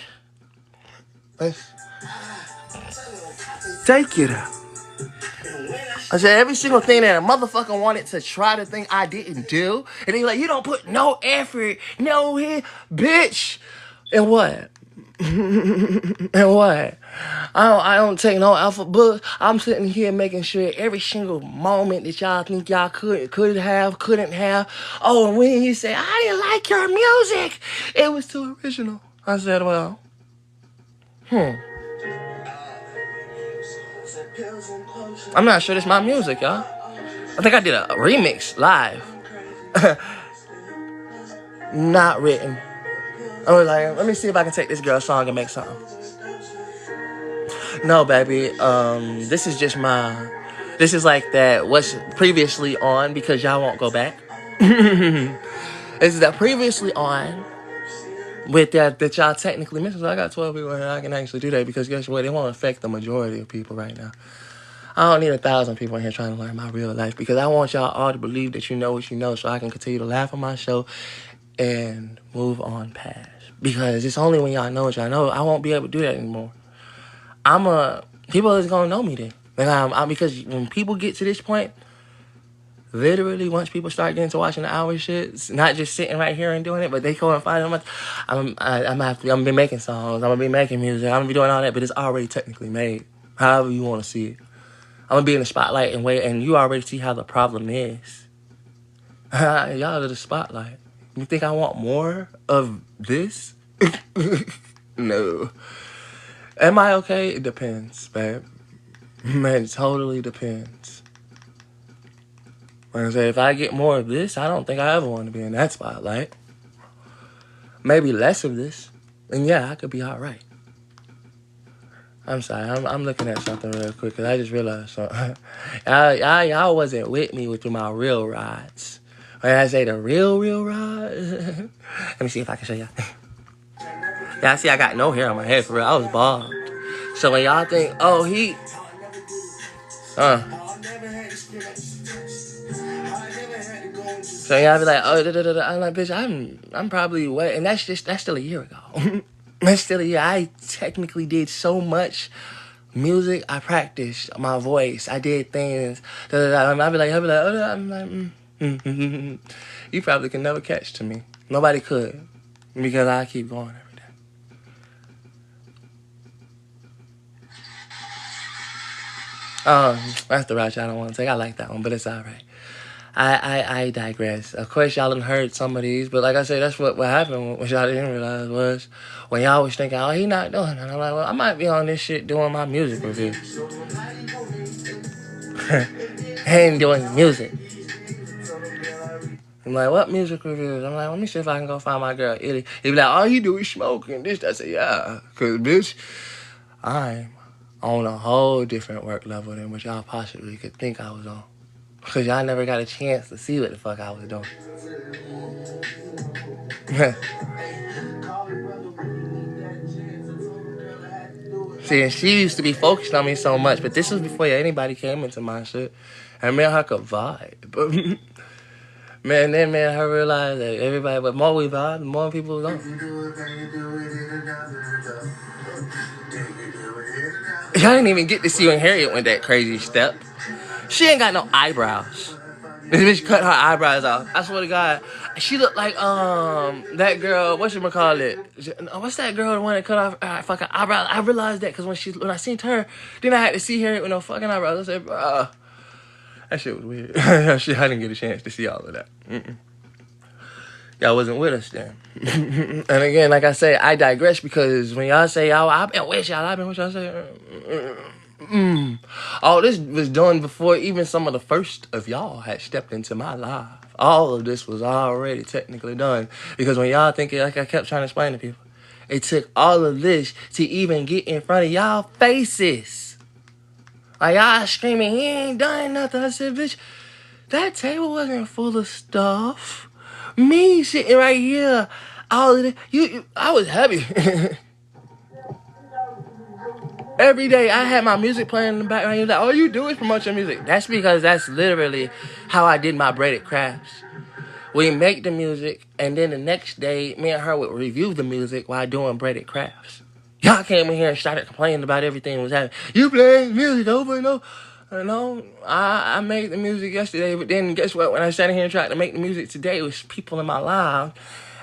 Take it out. I said every single thing that a motherfucker wanted to try to think I didn't do. And they like, you don't put no effort, no hit, bitch. And what? And what? I don't take no alpha books. I'm sitting here making sure every single moment that y'all think y'all couldn't have. Oh, and when you say, I didn't like your music, it was too original. I said, well, I'm not sure this is my music, y'all. I think I did a remix live. Not written. I was like, let me see if I can take this girl's song and make something. No, baby. This is just this is like that what's previously on because y'all won't go back. This is that previously on with that y'all technically missing. So I got 12 people here. I can actually do that because guess what? It won't affect the majority of people right now. I don't need 1,000 people in here trying to learn my real life because I want y'all all to believe that you know what you know so I can continue to laugh on my show and move on past. Because it's only when y'all know what y'all know, I won't be able to do that anymore. People is gonna know me then. Because when people get to this point, literally once people start getting to watching the hour shit, not just sitting right here and doing it, but they go and find them. I'm gonna be making songs, I'm gonna be making music, I'm gonna be doing all that, but it's already technically made. However you wanna see it. I'm gonna be in the spotlight and wait, and you already see how the problem is. Y'all are the spotlight. You think I want more of this? No. Am I okay? It depends, babe. Man, it totally depends. Like I say, if I get more of this, I don't think I ever want to be in that spotlight. Maybe less of this, and yeah, I could be all right. I'm sorry, I'm looking at something real quick because I just realized something. Y'all wasn't with me with my real rides. When I say the real rides, let me see if I can show y'all. Yeah, see, I got no hair on my head for real. I was bald. So when y'all think, oh, so y'all be like, oh, I'm like, bitch, I'm probably wet, and that's still a year ago. That's still a year. I technically did so much music. I practiced my voice. I did things. I'll be like, oh, I'm like, you probably can never catch to me. Nobody could, because I keep going every day. That's the route y'all don't want to take. I like that one, but it's all right. I digress. Of course, y'all done heard some of these, but like I said, that's what happened. What y'all didn't realize was when y'all was thinking, oh, he not doing it. I'm like, well, I might be on this shit doing my music review. I ain't doing music. I'm like, what music reviews? I'm like, let me see if I can go find my girl, Illy. He be like, all you do is smoking this. I say, yeah, because, bitch, I'm on a whole different work level than what y'all possibly could think I was on. Because y'all never got a chance to see what the fuck I was doing. See, and she used to be focused on me so much, but this was before anybody came into my shit. And me and her could vibe. But, man, then me and her realized that everybody, but more we vibe, the more people don't. Y'all didn't even get to see when Harriet went that crazy step. She ain't got no eyebrows. This bitch cut her eyebrows off. I swear to God, she looked like that girl. Whatchamacallit? What's that girl the one that cut off her fucking eyebrows? I realized that because when I seen her, then I had to see her with no fucking eyebrows. I said, bro, that shit was weird. I didn't get a chance to see all of that. Y'all wasn't with us then. And again, like I say, I digress because when y'all say, y'all, I've been with y'all say. All this was done before even some of the first of y'all had stepped into my life. All of this was already technically done. Because when y'all think, like I kept trying to explain to people, it took all of this to even get in front of y'all faces. Like y'all screaming, he ain't done nothing. I said, bitch, that table wasn't full of stuff. Me sitting right here, all of this, I was heavy. Every day I had my music playing in the background. He was like, all you do is promote your music. That's because that's literally how I did my braided crafts. We make the music, and then the next day, me and her would review the music while doing braided crafts. Y'all came in here and started complaining about everything that was happening. You playing music over and over. You know, I made the music yesterday, but then guess what? When I sat in here and tried to make the music today, it was people in my live,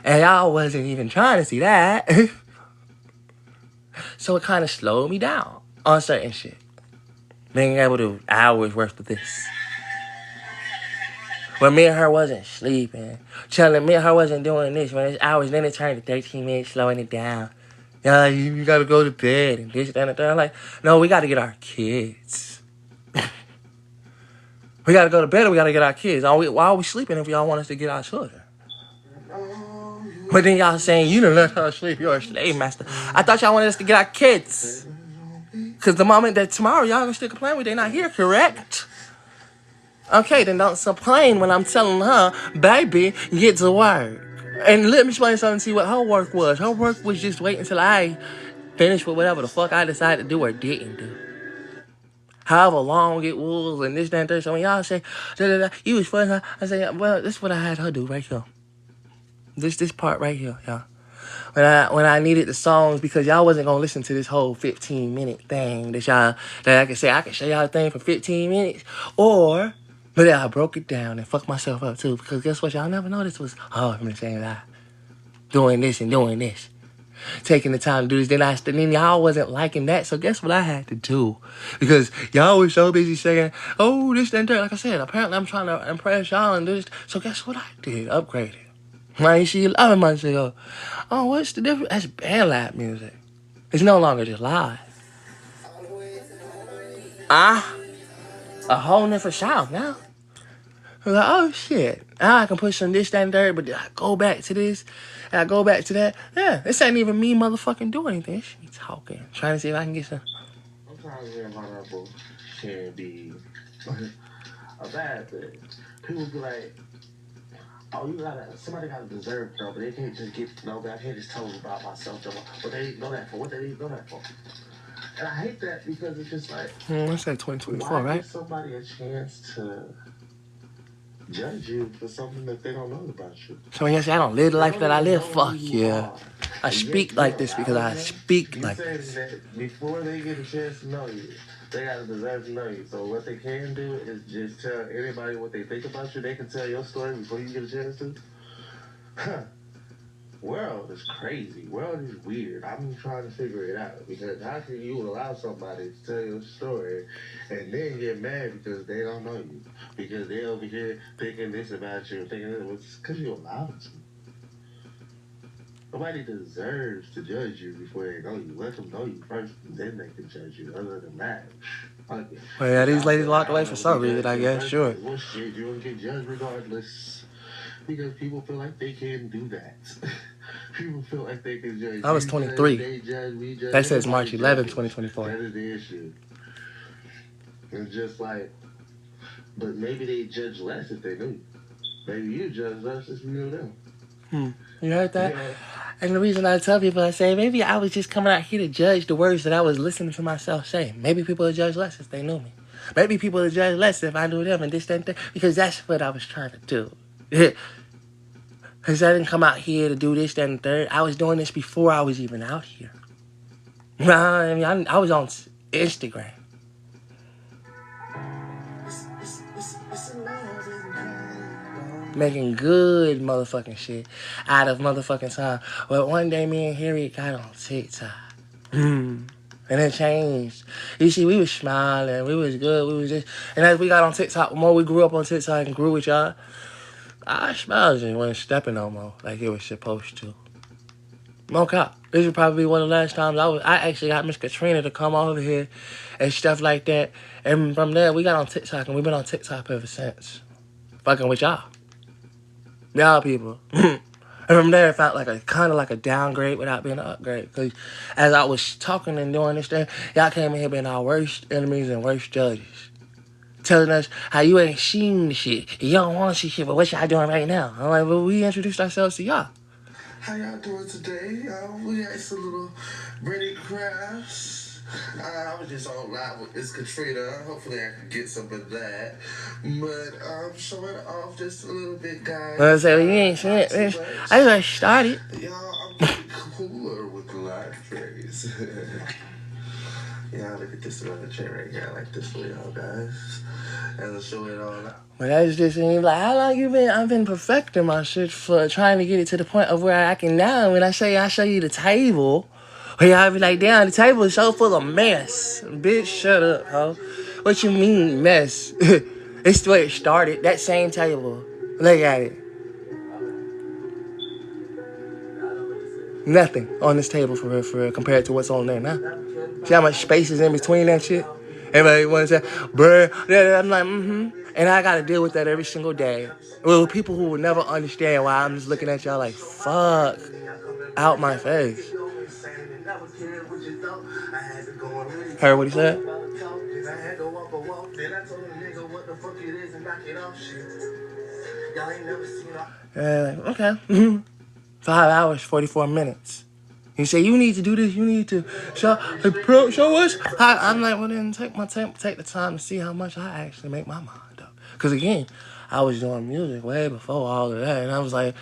and y'all wasn't even trying to see that. So it kind of slowed me down on certain shit. Being able to do hours worth of this. When me and her wasn't sleeping, me and her wasn't doing this. When it's hours, then it turned to 13 minutes, slowing it down. Yeah, you gotta go to bed and this, that, and that. I'm like, no, we gotta get our kids. We gotta go to bed or we gotta get our kids. Why are we sleeping if y'all want us to get our children? But then y'all saying, you done let her sleep, you're a slave master. I thought y'all wanted us to get our kids. Because the moment that tomorrow y'all gonna still complain they're not here, correct? Okay, then don't complain when I'm telling her, baby, get to work. And let me explain something to you what her work was. Her work was just wait until I finished with whatever the fuck I decided to do or didn't do. However long it was and this, that, and that. So when y'all say, you was fun, I say, well, this is what I had her do right here. This part right here, y'all. When I needed the songs, because y'all wasn't gonna listen to this whole 15-minute thing that I could say I could show y'all the thing for 15 minutes, but then I broke it down and fucked myself up too, because guess what? Y'all never know this was hard from the same time. Doing this and doing this. Taking the time to do this. Then y'all wasn't liking that, so guess what I had to do? Because y'all was so busy saying, oh, this, that, and that. Like I said, apparently I'm trying to impress y'all and do this. So guess what I did? Upgraded. I ain't see 11 months ago. Oh, what's the difference? That's band lab music. It's no longer just live. A whole different sound now. I was like, oh shit. Now I can put some this, that, and third, but I go back to this, and I go back to that. Yeah, this ain't even me motherfucking doing anything. It's me talking. Trying to see if I can get some. Sometimes being vulnerable can be a bad thing. People be like, oh, somebody gotta deserve though, but they can't just get, no, but I can't just tell them about myself, though. What they know that for, what they know that for. And I hate that because it's just like, What's that, 2024, why right? give somebody a chance to judge you for something that they don't know about you? So when you say I don't live the life that I live, fuck yeah. I speak like this because I speak like this. That before they get a chance to know you, they gotta deserve to know you. So what they can do is just tell anybody what they think about you. They can tell your story before you get a chance to. World is crazy. World is weird. I'm trying to figure it out, because how can you allow somebody to tell your story and then get mad because they don't know you, because they over here thinking this about you, thinking that it's because you allowed to. Nobody deserves to judge you before they know you. Let them know you first, and then they can judge you. Other than that, okay. Well, yeah, these ladies locked away for some reason, I guess, sure. Well, shit, you're gonna get judged regardless, because people feel like they can do that. People feel like they can judge. I was 23. That says March 11, 2024. That is the issue. It's just like, but maybe they judge less if they knew. Maybe you judge less if you knew them. You heard that? Yeah. And the reason I tell people, I say, maybe I was just coming out here to judge the words that I was listening to myself say. Maybe people would judge less if they knew me. Maybe people would judge less if I knew them and this, that, and that. Because that's what I was trying to do. Because I didn't come out here to do this, that, and third. I was doing this before I was even out here. I mean, I was on Instagram. Making good motherfucking shit out of motherfucking time. But one day me and Harriet got on TikTok. And it changed. You see, we was smiling. We was good. We was just... And as we got on TikTok, the more we grew up on TikTok and grew with y'all, our smiles just wasn't stepping no more like it was supposed to. No cop. This is probably one of the last times I actually got Miss Katrina to come over here and stuff like that. And from there, we got on TikTok, and we've been on TikTok ever since. Fucking with y'all. Y'all people. And from there, it felt like kind of like a downgrade without being an upgrade. Because as I was talking and doing this thing, y'all came in here being our worst enemies and worst judges. Telling us how you ain't seen the shit. You don't want to see shit, but what y'all doing right now? I'm like, well, we introduced ourselves to y'all. How y'all doing today? We had some little Brady crafts. I was just on live with Miss Katrina. Hopefully I can get some of that. But I'm showing off just a little bit, guys. I said, well, you ain't seen it, bitch. I just started. Y'all, I'm getting cooler with the live trays. Yeah, look at this other chair right here. I like this for y'all guys. And I'll show it all out. But that's just like, how long you been? I've been perfecting my shit for trying to get it to the point of where I can now. When I show you the table, where y'all be like, damn, the table is so full of mess. Bitch, shut up, ho. What you mean mess? It's the way it started. That same table. Look at it. Nothing on this table for real, compared to what's on there now. See how much space is in between that shit? Everybody want to say, bruh. I'm like, And I got to deal with that every single day. Well, people who will never understand why I'm just looking at y'all like, fuck out my face. Heard what he said? Okay. 5 hours, 44 minutes. He said, you need to do this, you need to show us. I'm like, well then take the time to see how much I actually make my mind up. Because again, I was doing music way before all of that. And I was like,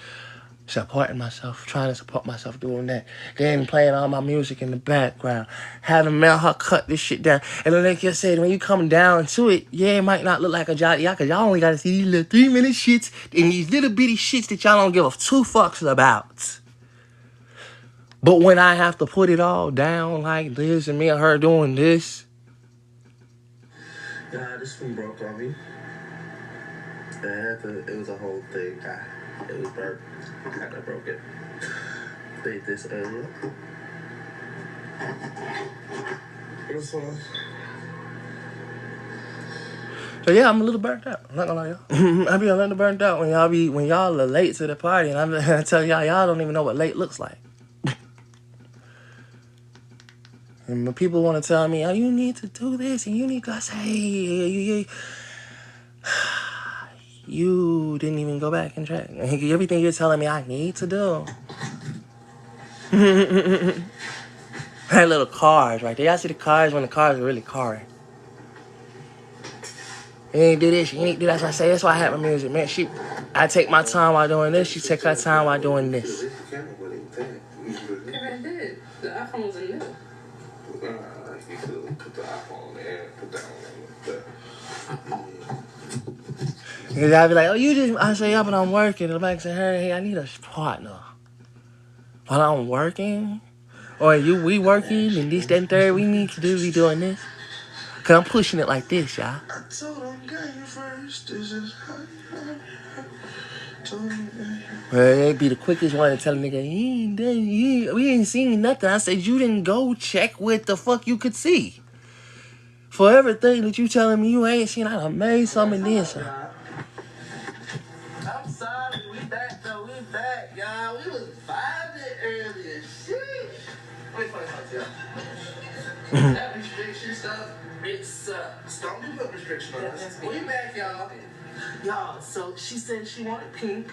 supporting myself, trying to support myself doing that. Then playing all my music in the background. Having Mel her cut this shit down. And then like you said, when you come down to it, yeah, it might not look like a job. Y'all, because y'all only got to see these little 3-minute shits and these little bitty shits that y'all don't give a 2 fucks about. But when I have to put it all down like this and me and her doing this. Yeah, this one broke on me. It was a whole thing. It was burnt. I broke it. Played this earlier. This one. So yeah, I'm a little burnt out. I'm not gonna lie to y'all. I be a little burnt out when y'all are late to the party, and I tell y'all don't even know what late looks like. And when people want to tell me, oh, you need to do this, and you need to, I say, hey, you didn't even go back and check. Everything you're telling me I need to do. That little cars right there. Y'all see the cars when the cars are really carring. You ain't do this, you ain't do that. So I say, that's why I have my music, man. I take my time while doing this. She take her time while doing this. The iPhone was in there. You could put the iPhone there, put that one there. Because I'll be like, oh, I say, yeah, but I'm working. And I'm like, hey, I need a partner. While I'm working, or we working, and this, that, and third, we need to be doing this. Because I'm pushing it like this, y'all. I told him, got you first. This is Well, they be the quickest one to tell a nigga, we ain't seen nothing. I said, you didn't go check what the fuck you could see. For everything that you telling me you ain't seen, I done made something this. I'm sorry, we back though, we back, y'all. We was vibing earlier. Shit. Wait for y'all. That restriction stuff, it's don't be put restriction on us. We back, y'all. Y'all, so she said she wanted pink.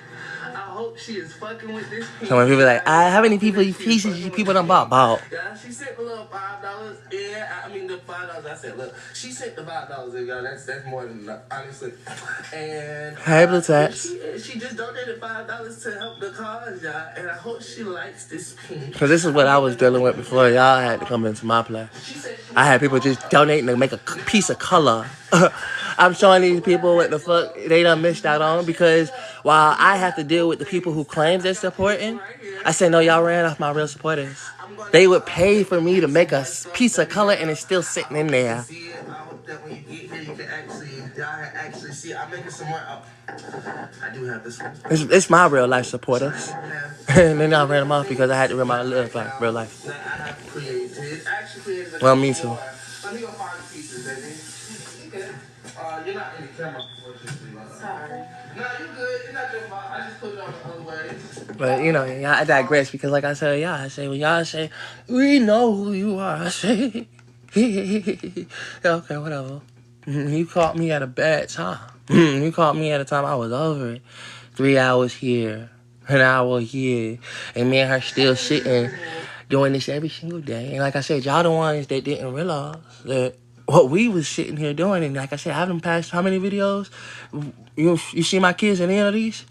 I hope she is fucking with this pink. So when people like, how many people people done bought? Yeah, she sent the little $5. Yeah, I mean the $5. I said, look, she sent the $5 in, y'all. That's more than enough, honestly. And hey, Blue Tats. she just donated $5 to help the cause, y'all. And I hope she likes this pink. Because this is what I was dealing with before y'all had to come into my place. I had people just donating to make a piece of color. I'm showing these people what the fuck they done missed out on, because while I have to deal with the people who claim they're supporting, I said, no, y'all ran off my real supporters. They would pay for me to make a piece of color and it's still sitting in there. I hope that when you get here, you can actually see. I'm making some more. I do have this one. It's my real life supporters. And then I ran them off because I had to run my real life. I have created. Well, me too. Let me go find the pieces, baby. You're not in the camera. Sorry. No, you're good. You're not your fault. I just put it on the other way. But, you know, I digress because, like I said, when y'all say, we know who you are, I say, okay, whatever. You caught me at a bad time. You caught me at a time I was over it. 3 hours here, an hour here, and me and her still sitting, doing this every single day. And like I said, y'all the ones that didn't realize that what we was sitting here doing. And like I said, I haven't passed how many videos? You see my kids in any of these?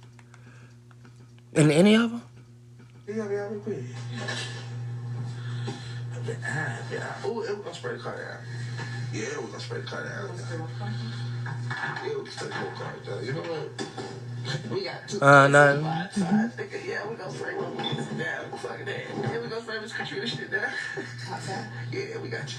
In any of them? Yeah, Yeah. Oh, we're gonna spray the car down. Yeah, we're gonna spray the car down. Yeah, we can spray the whole car down. You know what? We got two. No. Yeah, we're gonna spray one down. Fuck that. Yeah, we're gonna spray Miss Katrina shit down. Yeah, we got you.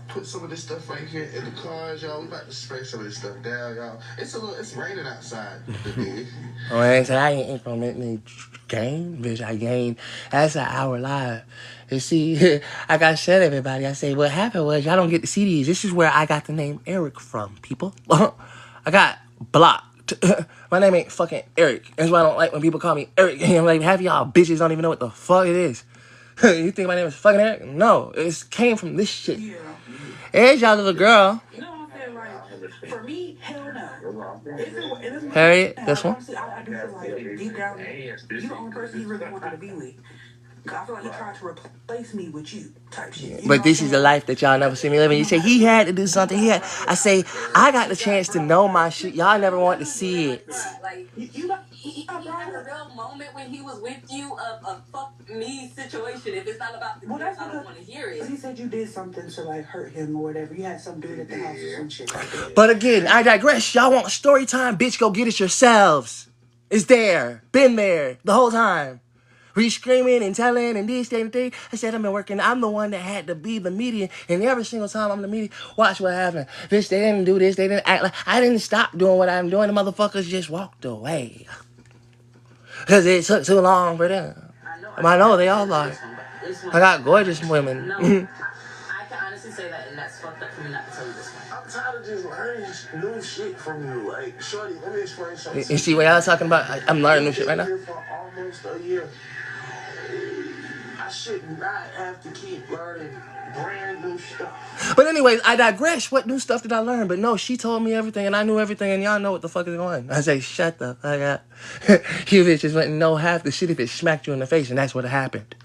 Put some of this stuff right here in the cars, y'all. We about to spray some of this stuff down, y'all. It's raining outside today. Oh, I ain't implementing game, bitch. I gained. That's an hour live. You see, like I said, everybody, I say what happened was y'all don't get to see these. This is where I got the name Eric from, people. I got blocked. My name ain't fucking Eric. That's why I don't like when people call me Eric. I'm like, half y'all bitches don't even know what the fuck it is. You think my name is fucking Eric? No, it came from this shit. Yeah. Here's y'all little girl. You know what I'm saying? Like, for me, hell no. Harriet, this one. Honestly, I do feel like deep down, you're the only person he really wanted to be with. Cause I feel like he tried to replace me with you, type shit. But this is the life that y'all never see me living. You say he had to do something. I say I got the chance to know my shit. Y'all never want to see it. Like you had a real moment when he was with you, a fuck me situation. If it's not about the kids, I don't want to hear it. He said you did something to like hurt him or whatever. You had something to do at the house or some shit like that. But again, I digress. Y'all want story time? Bitch, go get it yourselves. It's there. Been there the whole time. We screaming and telling and this, that, and thing. I said, I've been working. I'm the one that had to be the media. And every single time I'm the media, watch what happened. Bitch, they didn't do this. They didn't act like... I didn't stop doing what I'm doing. The motherfuckers just walked away. Because it took too long for them. I know they all lost. I got gorgeous women. No, I can honestly say that, and that's fucked up for me not to tell you this one. I'm tired of just learning new shit from you. Like, shorty, let me explain something. You see what y'all talking about? I'm learning new shit right now. Here for almost a year. I should not have to keep learning brand new stuff. But anyways, I digress. What new stuff did I learn? But no, she told me everything, and I knew everything, and y'all know what the fuck is going on. I say, shut the fuck up. You bitches wouldn't know half the shit if it smacked you in the face, and that's what happened.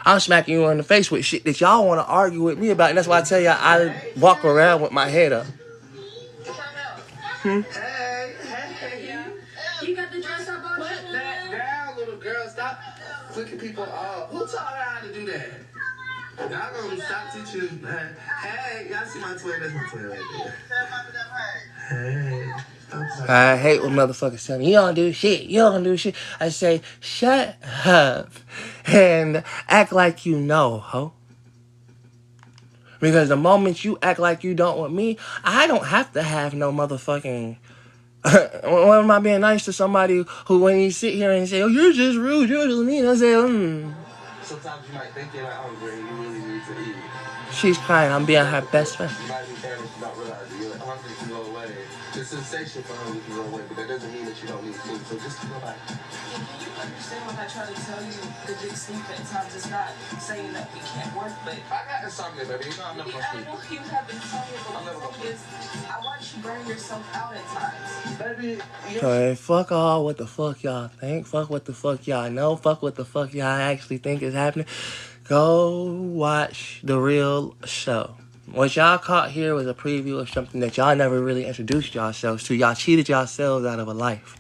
I'm smacking you in the face with shit that y'all want to argue with me about, and that's why I tell y'all I walk around with my head up. Hey. You got the dress up on? Put that down, little girl. Stop flicking people off. Who taught her how to do that? Y'all gonna stop teaching. Hey, y'all see my twin? That's my twin right there. Hey. I hate when motherfuckers tell me, you don't do shit, you don't do shit. I say, shut up and act like you know, ho. Because the moment you act like you don't want me, I don't have to have no motherfucking... When am I being nice to somebody who, when you sit here and say, oh, you're just rude, you're just mean, I say, Sometimes you might think you're not hungry, you really need to eat. She's crying, I'm being her best friend. You might be famished, you don't realize it. You're hungry can go away. The sensation for hunger can go away, but that doesn't mean that you don't need food. So just go back. Can you understand when I try to tell you the big sleep at times? It's not saying that it can't work, but I got insomnia, baby. You know I'm never gonna I sleep. know you have insomnia, but the thing is, I watch you burn yourself out at times. Baby, So, fuck all what the fuck y'all think. Fuck what the fuck y'all know. Fuck what the fuck y'all actually think is happening. Go watch the real show. What y'all caught here was a preview of something that y'all never really introduced yourselves to. Y'all cheated yourselves out of a life.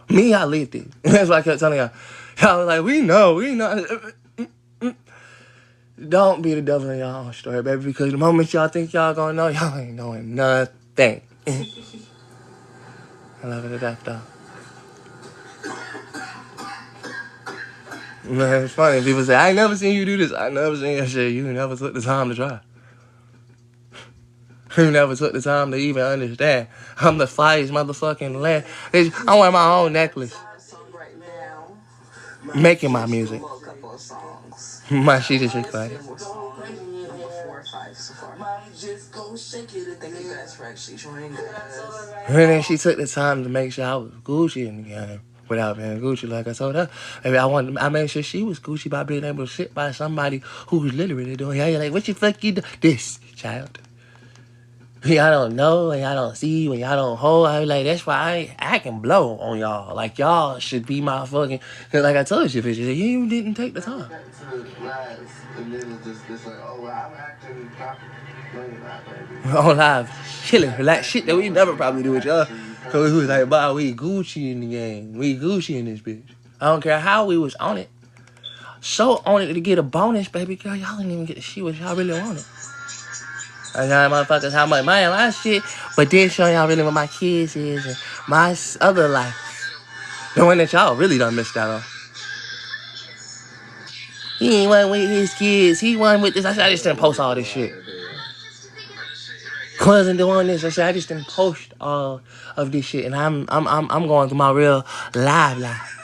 Me, I lived it. That's why I kept telling y'all. Y'all was like, we know. Don't be the devil in y'all own story, baby, because the moment y'all think y'all gonna know, y'all ain't knowing nothing. I love it to death, though. Man, it's funny. People say, I ain't never seen you do this. I never seen that shit. You never took the time to try. You never took the time to even understand. I'm the flyest motherfucking land. I'm wearing my own necklace. Making my music. My shit is recorded. And then she took the time to make sure I was Gucci in the game. Without being Gucci, like I told her. Maybe I made sure she was Gucci by being able to sit by somebody who was literally doing, yeah, you're like, what the fuck you do? This, child. Y'all don't know, and y'all don't see, when y'all don't hold. I be like, that's why I can blow on y'all. Like, y'all should be my fucking... Because like I told you, bitches, you didn't take the time. On live, chilling, relax, shit that we never probably do with y'all. Because we was like, bah, we Gucci in the game. We Gucci in this bitch. I don't care how we was on it. so on it to get a bonus, baby girl. Y'all didn't even get to see what y'all really wanted. I know motherfuckers how much my shit, but then showing y'all really what my kids is and my other life. The one that y'all really done missed out on. He ain't one with his kids. He wasn't with this. I said, I just didn't post all this shit. Wasn't doing this. I said, I just didn't post all of this shit. And I'm going through my real life.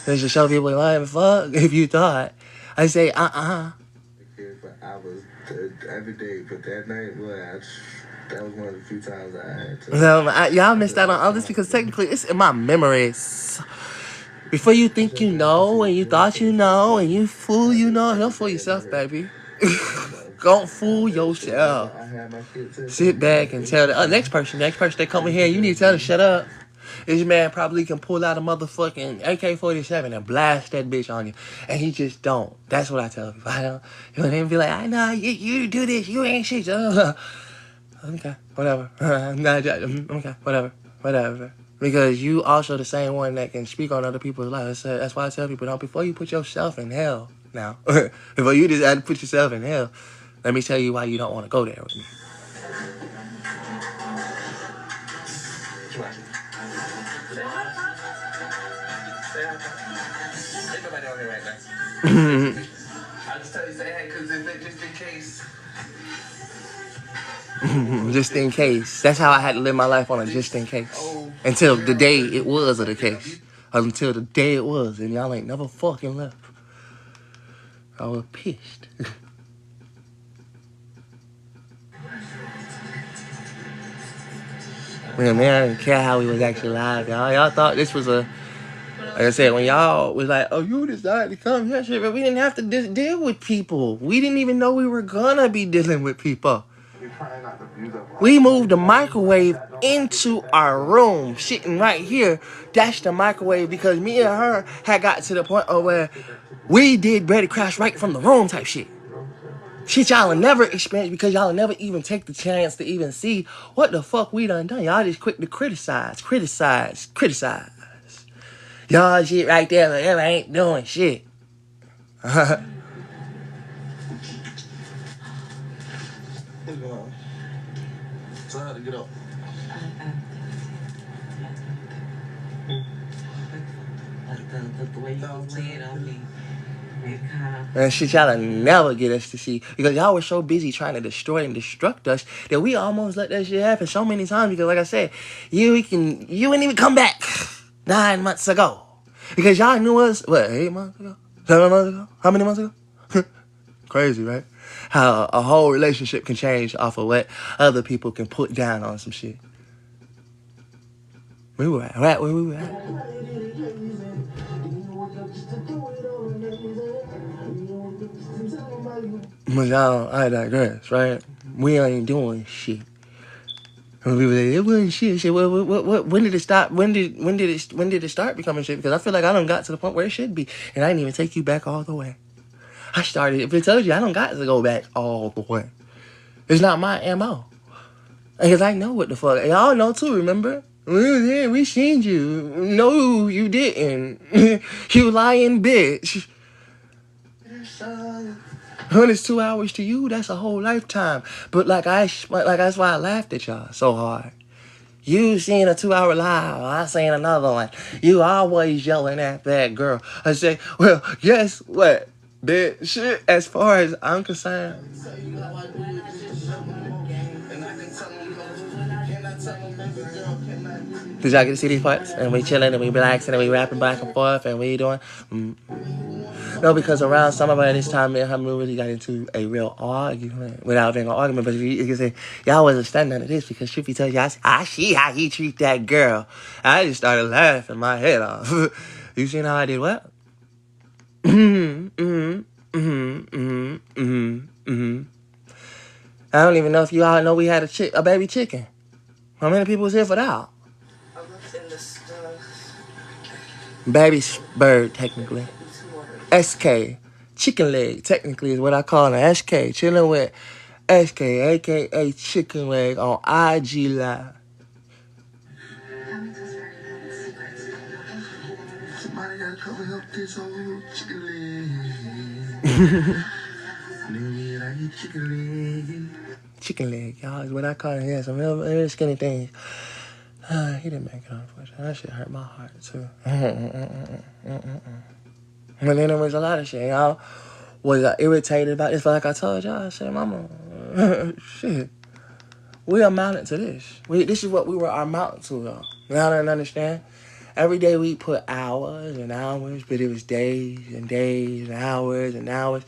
Just to show people, like, fuck, if you thought. I say, For hours every day, but that night, boy, that was one of the few times I had to. No, y'all missed out on all this because technically it's in my memories. Before you think you know, and you thought you know, and you fool you know, don't fool yourself, baby. Don't fool yourself. Sit back and tell the next person that come in here, you need to tell them shut up. This man probably can pull out a motherfucking AK-47 and blast that bitch on you, and he just don't. That's what I tell people. I don't. You know, be like, I know you do this, you ain't shit. Okay, whatever. Okay, whatever. Because you also the same one that can speak on other people's lives. That's why I tell people, before you put yourself in hell, now, before you just had to put yourself in hell, let me tell you why you don't want to go there with me. I'll just tell you, say hey, because just in case. Just in case. That's how I had to live my life on a just in case. Until the day it was of the case. Until the day it was. And y'all ain't never fucking left. I was pissed. Man, I didn't care how we was actually live, y'all. Y'all thought this was a... Like I said, when y'all was like, oh, you decided to come here, shit, but we didn't have to deal with people. We didn't even know we were gonna be dealing with people. We moved the microwave into our room, sitting right here. That's the microwave because me and her had got to the point of where we did Ready Crash right from the room type shit. Shit y'all will never experience because y'all will never even take the chance to even see what the fuck we done. Y'all just quick to criticize. Y'all shit right there, but it ain't doing shit. So I had to get up. The way you was laying on me. And shit y'all never get us to see because y'all were so busy trying to destroy and destruct us that we almost let that shit happen so many times because like I said, you didn't even come back 9 months ago because y'all knew us, what, 8 months ago? 7 months ago? How many months ago? Crazy, right? How a whole relationship can change off of what other people can put down on some shit. We were right where we were at. But y'all, I digress, right? We ain't doing shit. And people say, it wasn't shit. When did it stop? When did it start becoming shit? Because I feel like I done got to the point where it should be. And I didn't even take you back all the way. I started, if it tells you, I don't got to go back all the way. It's not my MO. Because I know what the fuck. Y'all know too, remember? We was here, we seen you. No, you didn't. You lying bitch. When it's 2 hours to you, that's a whole lifetime. But that's why I laughed at y'all so hard. You seen a 2 hour live, I seen another one. You always yelling at that girl. I say, well, guess what, bitch? As far as I'm concerned. Did y'all get to see these parts? And we chilling and we relaxing and we rapping back and forth and we doing. No, because around summer by this time, me and her really got into a real argument without being an argument. But you can say, y'all wasn't standing under this because truth be told, y'all I see how he treat that girl. I just started laughing my head off. You seen how I did what? I don't even know if you all know we had a baby chicken. How many people was here for that? Baby bird, technically. SK. Chicken leg, technically, is what I call an SK. Chilling with SK, a.k.a. Chicken Leg on IG Live. Somebody got gotta come and help this old chicken leg. Nigga, I eat chicken leg. Chicken leg, y'all, is what I call it. Yeah, some real skinny things. He didn't make it, unfortunately. That shit hurt my heart, too. But then there was a lot of shit. Y'all was irritated about this. But like I told y'all, I said, mama, shit. We amounted to this. This is what we were amounting to, though. Y'all don't understand? Every day we put hours and hours, but it was days and days and hours and hours.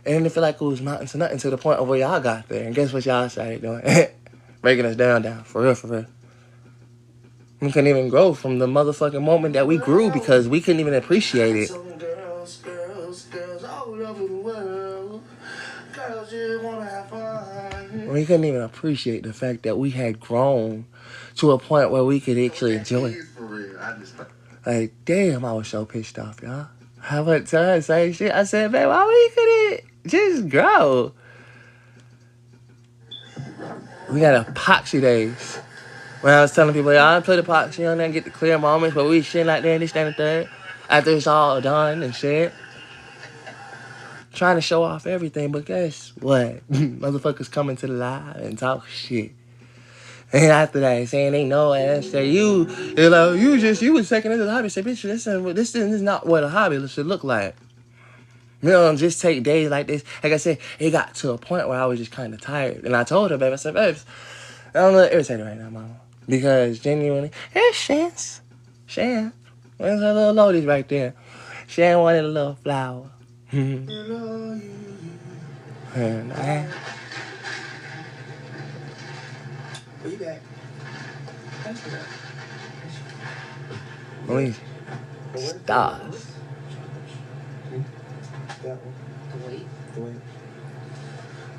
And it didn't feel like it was mounting to nothing to the point of where y'all got there. And guess what y'all started doing? Breaking us down. For real, for real. We couldn't even grow from the motherfucking moment that we grew because we couldn't even appreciate it. Some girls all over the world. Girls just wanna have fun. We couldn't even appreciate the fact that we had grown to a point where we could actually enjoy it. For real, I just Like, damn, I was so pissed off, y'all. I went to her and say shit. I said, babe, why we couldn't just grow? We got epoxy days. When I was telling people, y'all put epoxy on there and get the clear moments, but we shit like that and this, that, and the third. After it's all done and shit. Trying to show off everything, but guess what? Motherfuckers coming to the live and talk shit. And after that, saying they know it, say you know, you was taking it as a hobby. Say, bitch, this is not what a hobby should look like. You know, just take days like this. Like I said, it got to a point where I was just kind of tired. And I told her, babe, I said, babe, I'm a little irritated right now, mama. Because genuinely, there's Shan. There's her little loadies right there. Shan wanted a little flower. And Where you at? stars.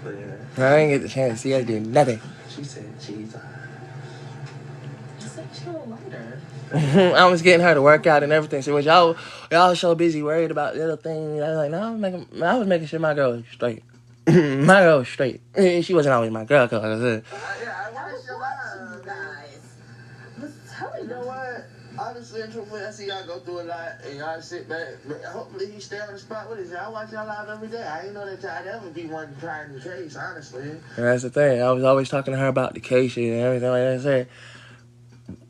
I didn't get the chance to see her do nothing. She said she's I said she don't like her. I was getting her to work out and everything. So was y'all so busy worried about little things. I was like, no, I was making sure my girl was straight. My girl was straight. She wasn't always my girl, cause I said, I watched your live, guys. Let's tell You know what? Honestly and truthfully, I see y'all go through a lot and y'all sit back. But hopefully he stay on the spot with us. Y'all watch y'all live every day. I ain't know that y'all ever be one trying the case, honestly. and that's the thing. I was always talking to her about the case shit and everything like that. I said,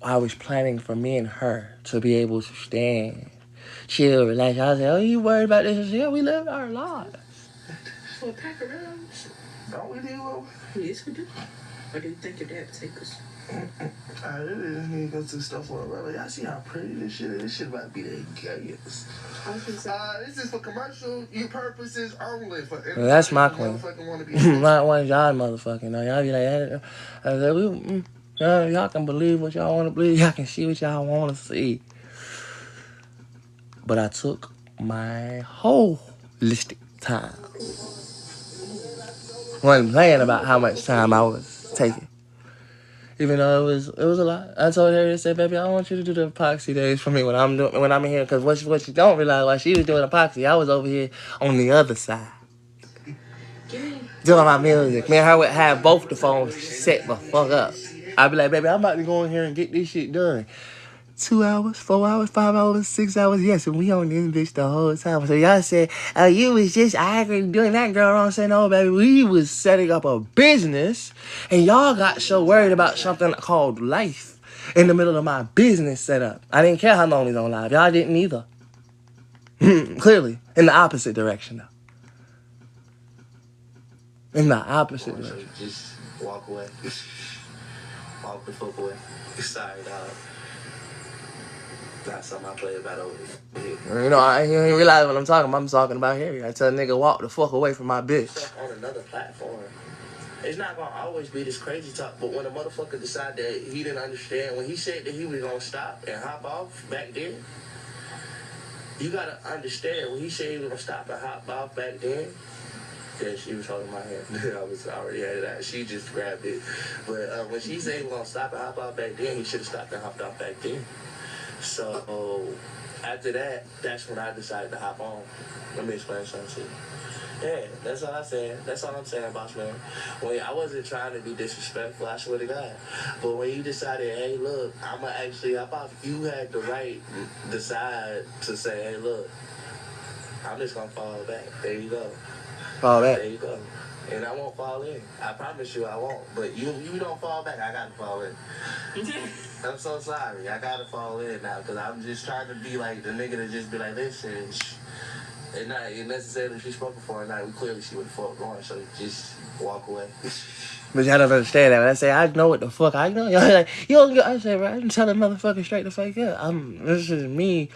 I was planning for me and her to be able to stand, chill, relax. I was like, oh, you worried about this? I said, yeah, we live our lives. For a pack of rounds? Don't we do? Yes, we do. Or do you think your dad would take us? I really need to go to the stuff for a while. Y'all see how pretty this shit is? This shit about to be the gayest. This is for commercial purposes only. Well, that's my queen. Want to be Not one of y'all motherfucking know. Y'all be like, I said, y'all can believe what y'all want to believe. Y'all can see what y'all want to see. But I took my holistic time. Wasn't playing about how much time I was taking. Even though it was a lot. I told her, I said, baby, I want you to do the epoxy days for me when I'm in here. Because what you don't realize, while she was doing epoxy, I was over here on the other side. Doing my music. Me and her would have both the phones set the fuck up. I'd be like, baby, I'm about to go in here and get this shit done. 2 hours, 4 hours, 5 hours, 6 hours. Yes, and we on this bitch the whole time. So y'all said, oh, you was just arguing, doing that, girl. I'm saying, no, baby, we was setting up a business, and y'all got so worried about something called life in the middle of my business setup. I didn't care how long we was on live. Y'all didn't either. Clearly, in the opposite direction, though. In the opposite direction. Just walk away. Walk the fuck away. Sorry, dog. Not something I play about over here. You know, I ain't realize what I'm talking about. I'm talking about here. I tell a nigga, walk the fuck away from my bitch. On another platform. It's not gonna always be this crazy talk, but when a motherfucker decided that he didn't understand, when he said that he was gonna stop and hop off back then, you gotta understand, when he said he was gonna stop and hop off back then, yeah, she was holding my hand. I already had it out. She just grabbed it. But when she said he was gonna stop and hop off back then, he should have stopped and hopped off back then. So after that, that's when I decided to hop on. Let me explain something to you. Yeah, that's all I'm saying. That's all I'm saying, boss man. When I wasn't trying to be disrespectful, I swear to God. But when you decided, hey, look, I'ma actually, I thought you had the right decide to say, hey, look, I'm just gonna fall back. There you go. Fall back. There you go. And I won't fall in. I promise you I won't. But you don't fall back, I gotta fall in. I'm so sorry. I gotta fall in now because I'm just trying to be like the nigga to just be like, listen, and not necessarily she spoke for a night. We clearly see what the fuck going, so just walk away. But y'all don't understand that. When I say I know what the fuck I know, y'all like, you don't get, I say, bro, I'm telling motherfuckers straight the fuck up. This is me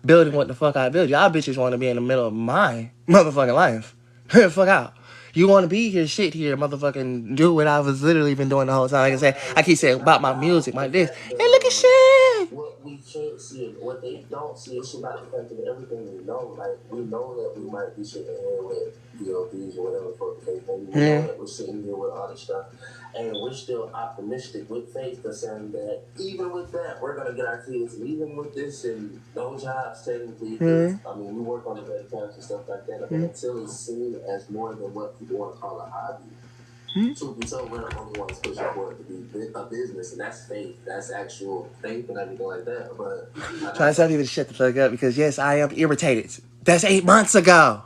building what the fuck I build. Y'all bitches want to be in the middle of my motherfucking life. Fuck out. You want to be here, shit here, motherfucking do what I was literally been doing the whole time. Like I said, I keep saying about my music, my this. Hey, look at shit. What we can't see, what they don't see, it's about the fact that everything we know. Like, we know that we might be sitting here with DLPs or whatever the fuck the case may be. We know that we're sitting here with all this stuff. And we're still optimistic with faith to saying that even with that, we're going to get our kids, even with this and no jobs technically. I mean, we work on the better times and stuff like that. I mean, until it's seen as more than what people want to call a hobby. Truth be told, we're the only ones pushing for it to be a business, and that's faith. That's actual faith and everything like that. But trying to tell people to shut the fuck up because, yes, I am irritated. That's 8 months ago.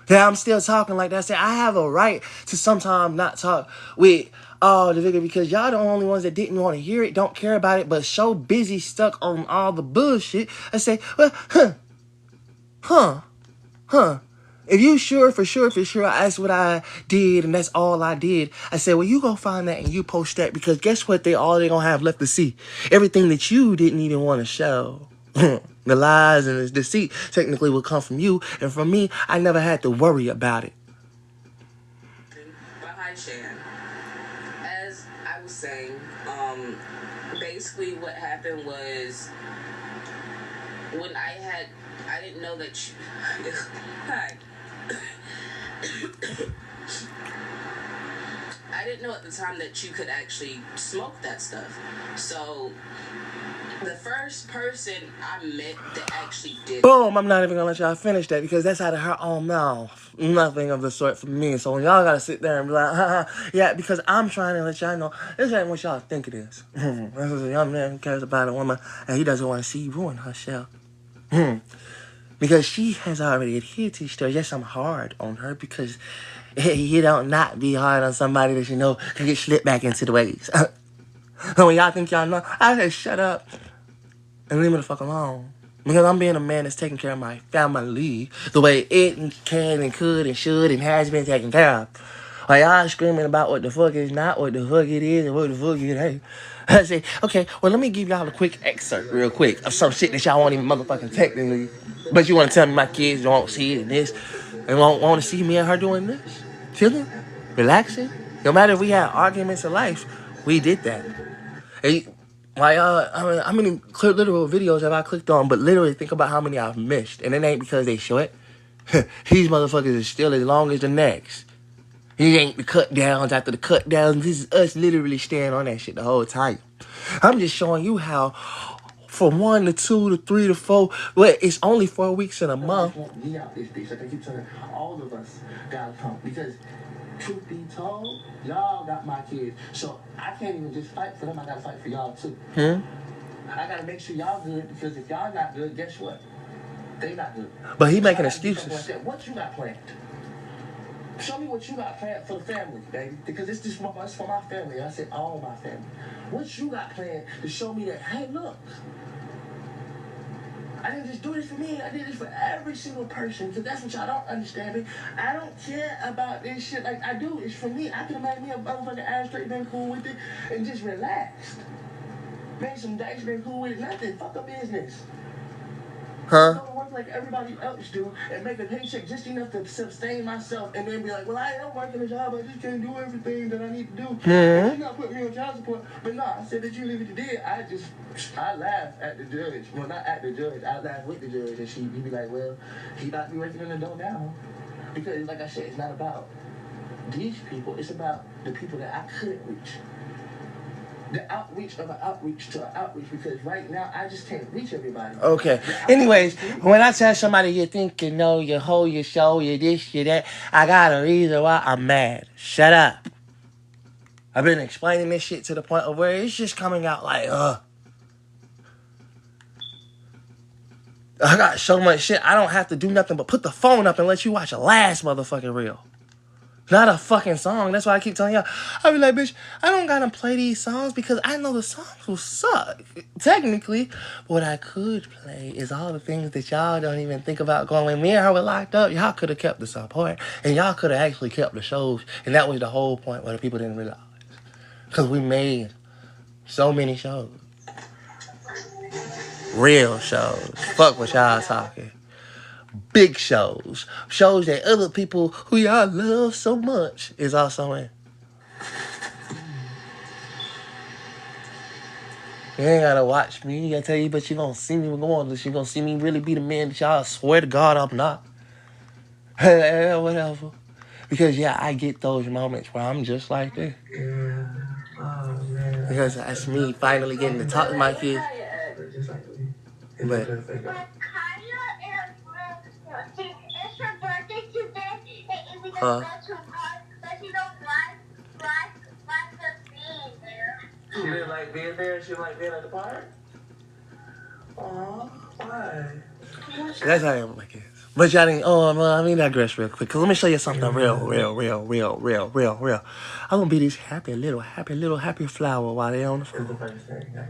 Yeah, I'm still talking like that. I said I have a right to sometimes not talk with all the video because y'all the only ones that didn't want to hear it, don't care about it, but so busy stuck on all the bullshit. I say, well, If you sure, for sure, that's what I did and that's all I did. I said, well, you go find that and you post that because guess what? They gonna have left to see. Everything that you didn't even want to show. The lies and the deceit technically will come from you. And from me, I never had to worry about it. But hi, Shan. As I was saying, basically what happened was when I didn't know that you... Hi. I didn't know at the time that you could actually smoke that stuff. So... the first person I met that actually did... Boom! I'm not even gonna let y'all finish that because that's out of her own mouth. Nothing of the sort for me. So when y'all gotta sit there and be like, yeah, because I'm trying to let y'all know this ain't what y'all think it is. This is a young man who cares about a woman and he doesn't want to see you ruin herself. Because she has already adhered to story. Yes, I'm hard on her because you don't not be hard on somebody that you know can get slipped back into the ways. And when y'all think y'all know, I say shut up and leave me the fuck alone. Because I'm being a man that's taking care of my family the way it can and could and should and has been taken care of. While y'all screaming about what the fuck is not, what the fuck it is, and what the fuck it ain't. I say, okay, well, let me give y'all a quick excerpt real quick of some shit that y'all won't even motherfucking technically. But you want to tell me my kids won't see it and this, and won't want to see me and her doing this? Chilling? Relaxing? No matter if we had arguments in life, we did that. Hey, like, how many literal videos have I clicked on? But literally, think about how many I've missed. And it ain't because they short. These motherfuckers are still as long as the next. These ain't the cut downs after the cut downs. This is us literally staying on that shit the whole time. I'm just showing you how from 1 to 2 to 3 to 4, well, it's only 4 weeks in a month. All of us gotta come because truth be told, y'all got my kids. So I can't even just fight for them. I gotta fight for y'all too. I gotta make sure y'all good because if y'all not good, guess what? They not good. But he making excuses. What you got planned? Show me what you got planned for the family, baby. Because it's just it's for my family. I said all my family. What you got planned to show me that, hey, look, I didn't just do this for me. I did this for every single person. Because that's what y'all don't understand me. I don't care about this shit like I do. It's for me. I could have made me a motherfucking ass straight, been cool with it, and just relaxed. Made some dice, been cool with it. Nothing. Fuck a business. Huh? I work like everybody else do and make a paycheck just enough to sustain myself and then be like, well, I am working a job, I just can't do everything that I need to do. You not put me on child support. But no, I said that you leave it to did. I laughed at the judge. Well, not at the judge. I laughed with the judge and he'd be like, well, he not be working in the door now. Because like I said, it's not about these people. It's about the people that I couldn't reach. the outreach of an outreach to an outreach, because right now I just can't reach everybody. Okay. Anyways, when I tell somebody you think you know, you hold your show, you this, you that, I got a reason why I'm mad. Shut up. I've been explaining this shit to the point of where it's just coming out like, I got so much shit, I don't have to do nothing but put the phone up and let you watch the last motherfucking reel. Not a fucking song. That's why I keep telling y'all. I be like, bitch, I don't gotta play these songs because I know the songs will suck. Technically, what I could play is all the things that y'all don't even think about going. When me and her were locked up, y'all could have kept the support. And y'all could have actually kept the shows. And that was the whole point where the people didn't realize. Because we made so many shows. Real shows. Fuck what y'all talking. Big shows. Shows that other people who y'all love so much is also in. You ain't gotta watch me. I tell you, but you gonna see me go on. You gonna see me really be the man that y'all swear to God I'm not. Whatever. Because yeah, I get those moments where I'm just like this. Yeah. Oh man. Because that's me finally getting to talk to my kids. But She didn't like being there. She didn't like being at the park. Aw, why? that's how I am with my kids. But y'all didn't. Oh, well, let me digress real quick. Cause let me show you something real. I'm gonna be this happy little flower while they on the It's the phone. first thing I got.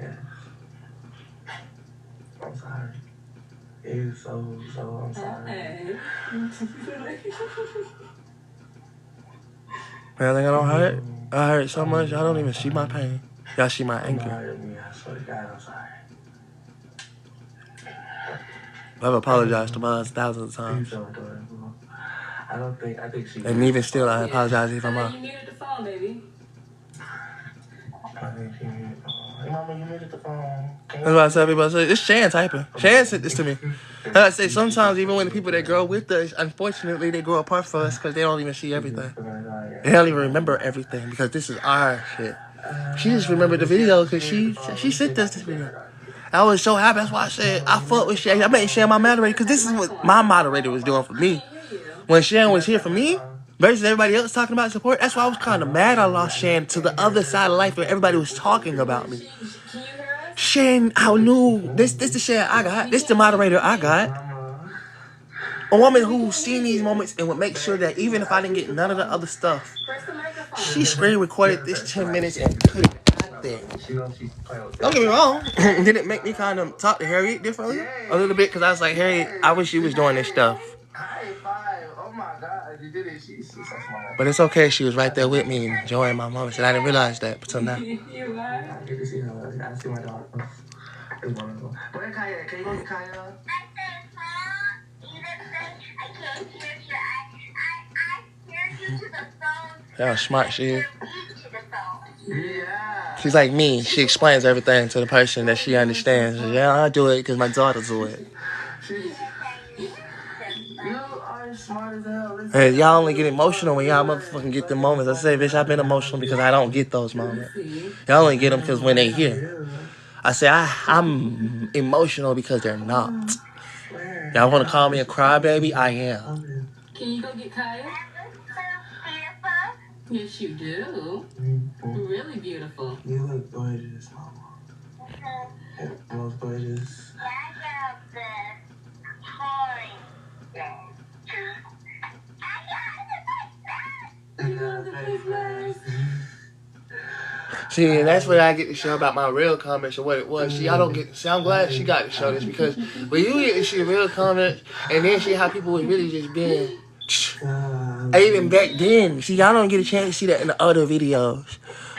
I'm sorry. It's so I'm sorry. Man, I think I don't hurt. I hurt so much, y'all don't even see my pain. Y'all see my anger. I swear to God, I'm sorry. I've apologized to mine thousands of times. Please don't do it. I think she. And even still, I apologize if I'm You wrong. muted the phone, baby. I think she. Hey, Mama, you muted the phone. That's what I tell people. I say, it's Shan typing. Shan sent this to me. And I say sometimes even when the people that grow with us, unfortunately, they grow apart from us because they don't even see everything. They don't even remember everything because this is our shit. She just remembered the video because she sent us this video. I was so happy. That's why I said I fuck with Shan. I made Shan my moderator because this is what my moderator was doing for me. When Shan was here for me versus everybody else talking about support, that's why I was kind of mad I lost Shan to the other side of life where everybody was talking about me. Shan, I knew this the Shan I got. This the moderator I got. A woman who's seen these moments and would make sure that even if I didn't get none of the other stuff, she screen recorded this 10 minutes and put it out there. Don't get me wrong. Did it make me kind of talk to Harriet differently? A little bit, because I was like, Harriet, I wish you was doing this stuff. Oh my God, you did it. She's so smart. But it's okay. She was right there with me enjoying my moments, and I didn't realize that until now. I get to see her. I see my dog. It's wonderful. Where Kaya? Can you go to Kaya? How smart she is. Yeah. She's like me. She explains everything to the person that she understands. Yeah, I do it because my daughter do it. You are smart as hell. Hey, y'all only get emotional when y'all motherfucking get the moments. I say, bitch, I've been emotional because I don't get those moments. Y'all only get them because when they here. I say, I'm emotional because they're not. Y'all want to call me a crybaby? I am. Can you go get Kaya? Yes, you do. Really beautiful. You look gorgeous, Mama. You look gorgeous. See, and that's what I get to show about my real comments or what it was. See, I don't get. See, I'm glad she got to show this because when you get to see real comments and then see how people was really just being. Even back then, see, y'all don't get a chance to see that in the other videos.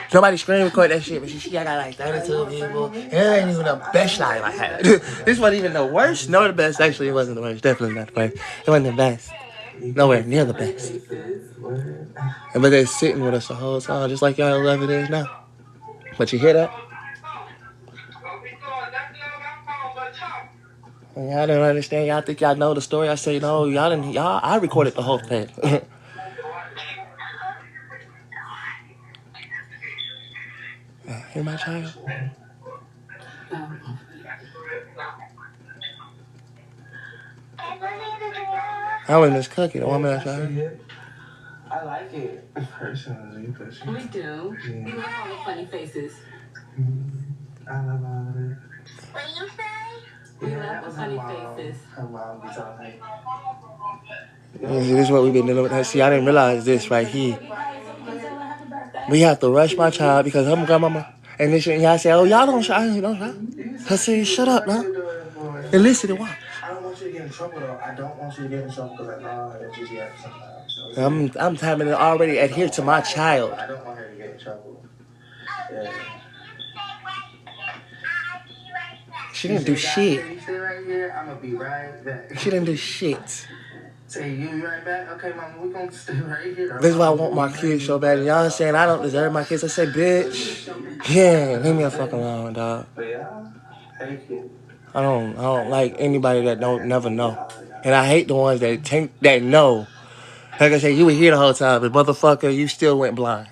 Somebody screen record that shit, but see, I got like 32 people. And it ain't even the best live I had. This wasn't even the worst. No, the best. Actually, it wasn't the worst. Definitely not the worst. It wasn't the best. Nowhere near the best. But they're sitting with us the whole time, just like y'all love it is now. But you hear that? And y'all don't understand. Y'all think y'all know the story. I say, no, y'all didn't. Y'all, I recorded the whole thing. Hear my child? I was Miss Cookie, the woman that's right. I like it personally, but we do. Yeah. We love all the funny faces. I love all of it. What you say? We love the funny faces. Her mom be talking. This is what we've been dealing with. See, I didn't realize this right here. We have to rush my child because her grandmama and this and y'all say, oh, y'all don't shout. Her say, shut up, no. And listen to what. I don't want you to get in trouble, though. I don't want you to get in trouble because I know that you get sometimes. I'm having to already adhere to my child. I don't want her to get in trouble. Yeah. She didn't do shit. You stay right here. I'm gonna be right back. She didn't do shit. Say you be right back. Okay, mama, we gonna stay right here. This is why I want my kids so bad. And y'all saying I don't deserve my kids. I say, bitch. Yeah, leave me a fucking alone, dog. I don't like anybody that don't never know. And I hate the ones that know. Like I said, you were here the whole time, but motherfucker, you still went blind.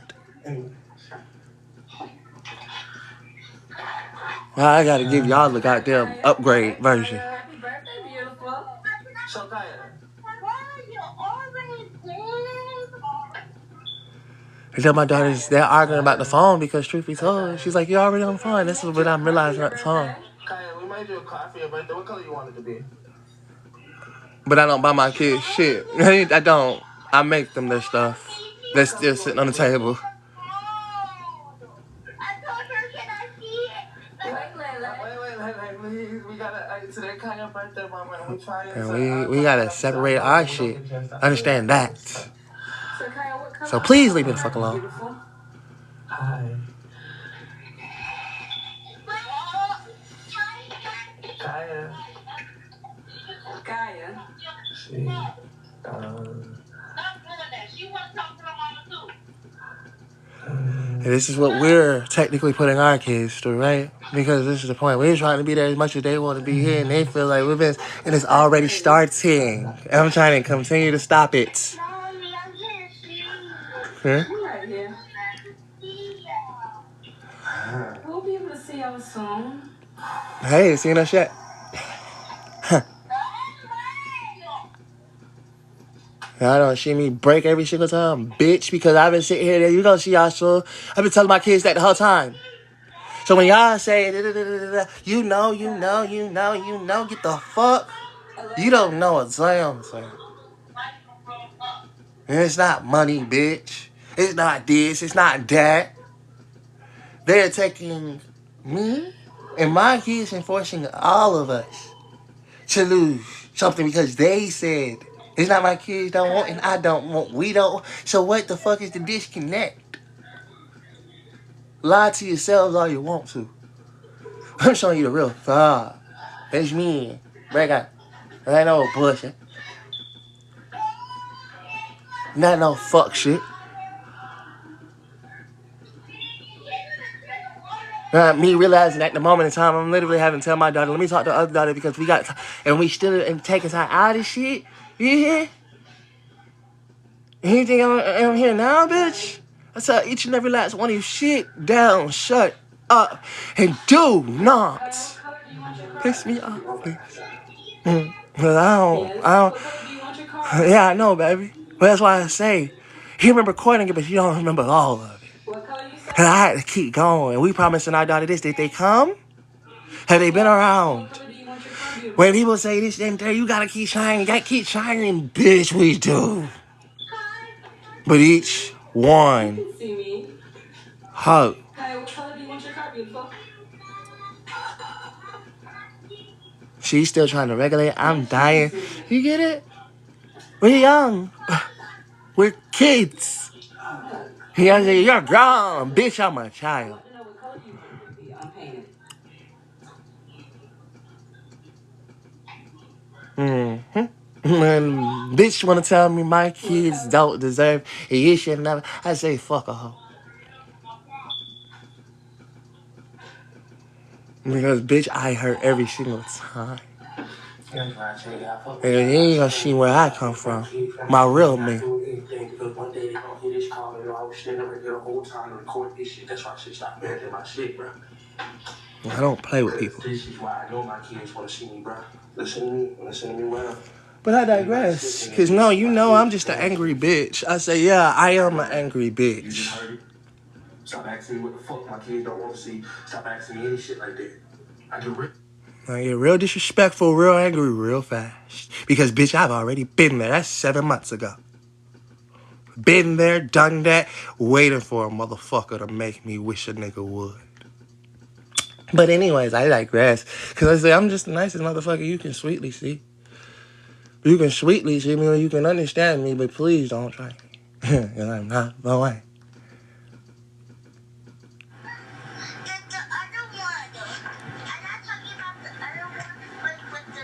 I gotta give y'all the goddamn upgrade version. Happy birthday, beautiful. So Kaya. I tell my daughters, they're arguing about the phone because truth be told, she's like, you're already on the phone. This is what I'm realizing about the phone. Kaya, we might do a coffee or birthday. What color you want it to be? But I don't buy my kids shit. I don't. I make them their stuff. They're still sitting on the table. We gotta, today Kaya's birthday, mama, and we try to... And we gotta separate our shit. Understand that. So, Kaya, what color? So please leave me the fuck alone. Hi. Kaya. Kaya. She wants to talk to her mama too. And this is what we're technically putting our kids through, right? Because this is the point. We're trying to be there as much as they want to be here, and they feel like we've been, and it's already starting. And I'm trying to continue to stop it. Huh? Right here. We'll be able to see y'all soon. Hey, seeing us yet? Huh. Y'all don't see me break every single time, bitch, because I've been sitting here, you don't see y'all soon. I've been telling my kids that the whole time. So when y'all say, you know, get the fuck, you don't know a damn thing. And it's not money, bitch. It's not this, it's not that. They're taking me and my kids and forcing all of us to lose something because they said, it's not my kids don't want and I don't want, we don't. So what the fuck is the disconnect? Lie to yourselves all you want to. I'm showing you the real thought. It's me. Break out. There ain't no bullshit. Not no fuck shit. Me realizing at the moment in time, I'm literally having to tell my daughter, let me talk to the other daughter because we got, and we still taking time out of this shit. You hear? You think I'm here now, bitch? I tell each and every last one of you, shit down, shut up, and do not piss me off, please. Because I don't, yeah, I know, baby. But that's why I say, he remember recording it, but you don't remember all of it. And I had to keep going. We promising our daughter this. Did they come? Have they been around? When people say this and that, you gotta keep shining. You gotta keep shining. Bitch, we do. But each one. Hug. She's still trying to regulate. I'm dying. You get it? We're young. We're kids. You're grown. Bitch, I'm a child. Mm-hmm. And bitch wanna tell me my kids don't deserve it. You should never. I say fuck a hoe. Because bitch, I hurt every single time. And you ain't gonna see where I come from. My real me. was standing right there the whole time to record this shit. That's why I should stop managing my shit, bro. I don't play with people. This is why I know my kids want to see me, bro. Listen to me well. But I digress. Because, no, you know I'm just an angry bitch. I say, yeah, I am an angry You bitch. just heard it. Stop asking me what the fuck my kids don't want to see. Stop asking me any shit like that. I get real disrespectful, real angry, real fast. Because, bitch, I've already been there. That's 7 months ago. Been there, done that, waiting for a motherfucker to make me wish a nigga would. But anyways, I digress. Because I say, I'm just the nicest motherfucker you can sweetly see. You can sweetly see me or you can understand me, but please don't try me. Because I'm not the way.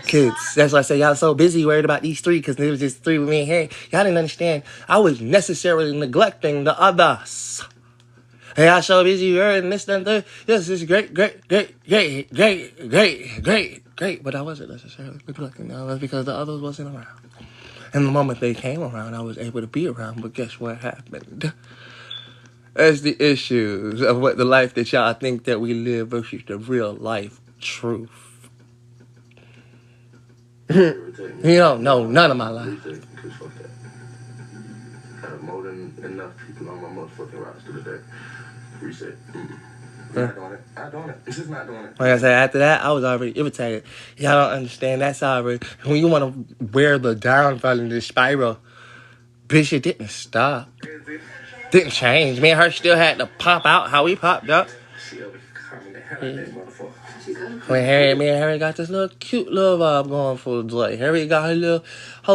Kids, that's why I say y'all so busy worried about these three because there was just three with me. Hey, y'all didn't understand. I was necessarily neglecting the others. Hey, I so busy worried and this and that. Yes, this is great. But I wasn't necessarily neglecting the others because the others wasn't around. And the moment they came around, I was able to be around. But guess what happened? That's the issues of what the life that y'all think that we live versus the real life truth. You don't know none of my life. More than enough people on my motherfucking roster today. Reset. Not doing it. Not doing it. It's just not doing it. Like I said, after that, I was already irritated. Y'all don't understand. That's already... When you want to wear the downfall in the spiral, bitch, it didn't stop. Didn't change. Me and her still had to pop out how we popped up. When me and Harry got this little cute little vibe going for the day. Harry got her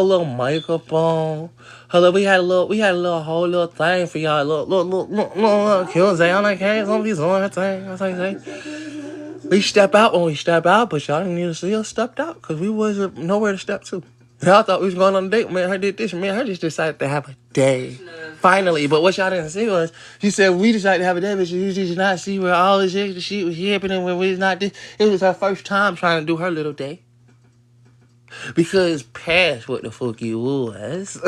little makeup on. We had a little whole little thing for y'all. Little cute. Zayon came, somebody's on her thing. I was like, we step out when we step out, but y'all didn't need to see us stepped out because we wasn't nowhere to step to. Y'all thought we was going on a date. Me and her did this. Me and her just decided to have a day. Finally. But what y'all didn't see was, she said, we decided to have a day, but you did not see where all this extra shit was happening when we was not this. It was her first time trying to do her little day. Because past what the fuck you was,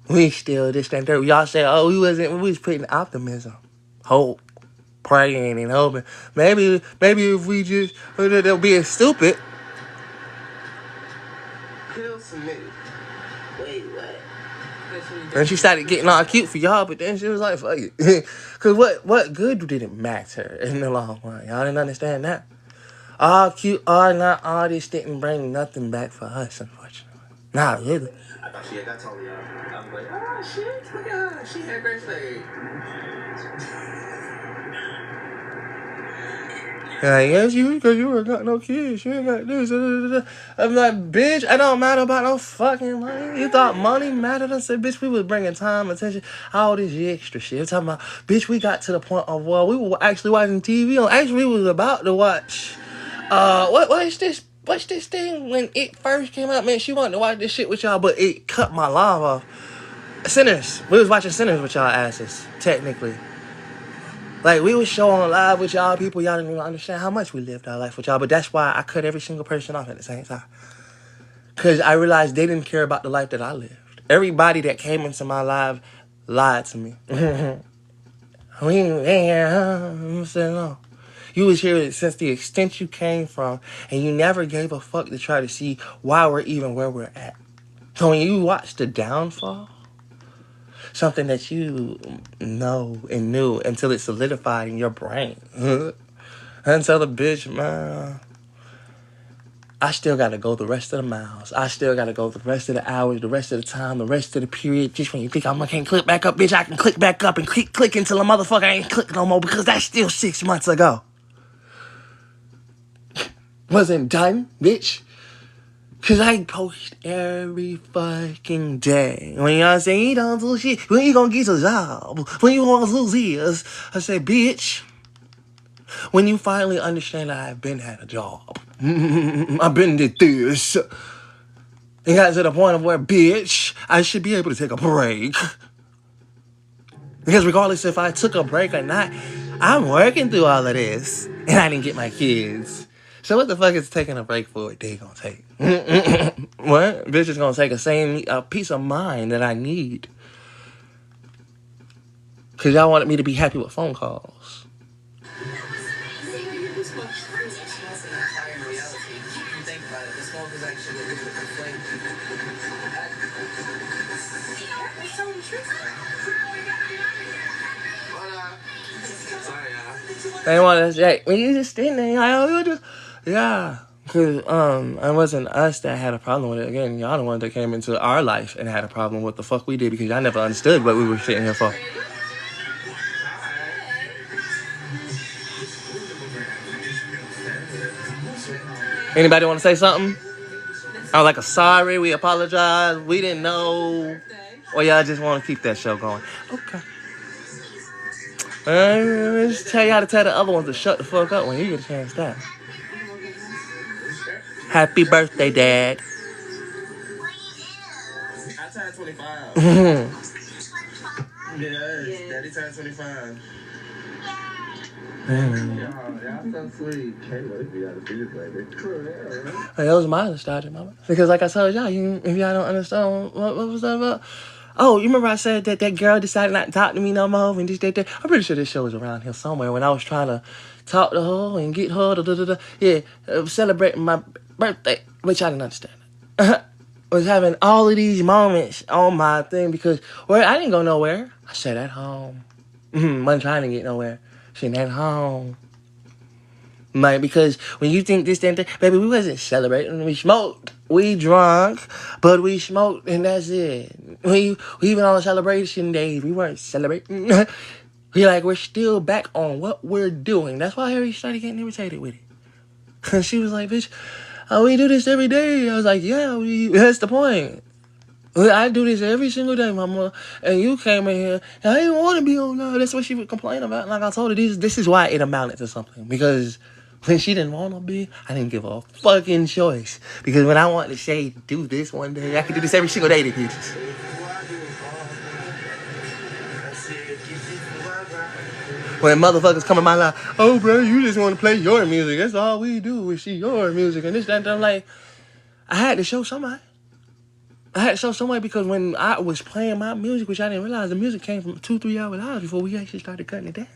we still this and that. Y'all said, oh, we was putting optimism, hope, praying and hoping. Maybe if we just, they'll be stupid. Wait, what? And she started getting all cute for y'all, but then she was like, fuck it. Because what good did it matter in the long run? Y'all didn't understand that. All cute, all not, all this didn't bring nothing back for us, unfortunately. Not really. I thought she had got told y'all. I was like, oh shit, look at her. She had great stage. Yes, because you ain't got no kids. You ain't got this. I'm like, bitch, it don't matter about no fucking money. You thought money mattered? I said, bitch, we was bringing time, attention, all this extra shit. I'm talking about, bitch, we got to the point of, well, we were actually watching TV. Actually, we was about to watch, what's this thing when it first came out? Man, she wanted to watch this shit with y'all, but it cut my live off. Sinners. We was watching Sinners with y'all asses, technically. Like, we was showing live with y'all people. Y'all didn't even understand how much we lived our life with y'all. But that's why I cut every single person off at the same time. Because I realized they didn't care about the life that I lived. Everybody that came into my life lied to me. I said, no. You was here since the extent you came from. And you never gave a fuck to try to see why we're even where we're at. So when you watch the downfall, something that you know and knew until it solidified in your brain. Until the bitch, man, I still got to go the rest of the miles. I still got to go the rest of the hours, the rest of the time, the rest of the period. Just when you think I can't click back up, bitch, I can click back up and click until a motherfucker ain't click no more because that's still 6 months ago. Wasn't done, bitch. Because I post every fucking day. When y'all say, you don't do shit, when you gonna get a job? When you gonna lose this? I say, bitch, when you finally understand that I've been had a job. I've been did this. It got to the point of where, bitch, I should be able to take a break. Because regardless if I took a break or not, I'm working through all of this. And I didn't get my kids. So what the fuck is taking a break for? They gonna take? What? Bitch is gonna take a piece of mind that I need. Because y'all wanted me to be happy with phone calls. They want us, Jake. When you just sitting there, yeah. Because it wasn't us that had a problem with it. Again, y'all the ones that came into our life and had a problem with the fuck we did because y'all never understood what we were sitting here for. Anybody want to say something? I was like, sorry, we apologize, we didn't know. Or y'all just want to keep that show going? Okay. Just tell y'all to tell the other ones to shut the fuck up when you get a chance to. Happy birthday, Dad. I turned 25. Yes, Daddy turned 25. Y'all so sweet. Can't wait for y'all to see this, baby. That was my nostalgia moment. Because like I told y'all, if y'all don't understand, what was that about? Oh, you remember I said that that girl decided not to talk to me no more and this, that. I'm pretty sure this show was around here somewhere when I was trying to talk to her and get her, yeah, celebrating my birthday, which I didn't understand. Was having all of these moments on my thing because, well, I didn't go nowhere. I sat at home. Wasn't trying to get nowhere. Sitting at home. Like, because when you think this, that, baby, we wasn't celebrating. We smoked. We drunk, but we smoked, and that's it. We even on celebration days, we weren't celebrating. We're still back on what we're doing. That's why Harry started getting irritated with it. And she was like, bitch, we do this every day. I was like, yeah, that's the point. I do this every single day, mama. And you came in here, and I didn't want to be on that. That's what she would complain about. Like I told her, this is why it amounted to something. Because when she didn't want to be, I didn't give her a fucking choice. Because when I wanted to say, do this one day, I could do this every single day to bitches. When motherfuckers come in my life, oh, bro, you just want to play your music. That's all we do is see your music. And this, that, and I'm like, I had to show somebody. Because when I was playing my music, which I didn't realize, the music came from 2-3 hours before we actually started cutting it down.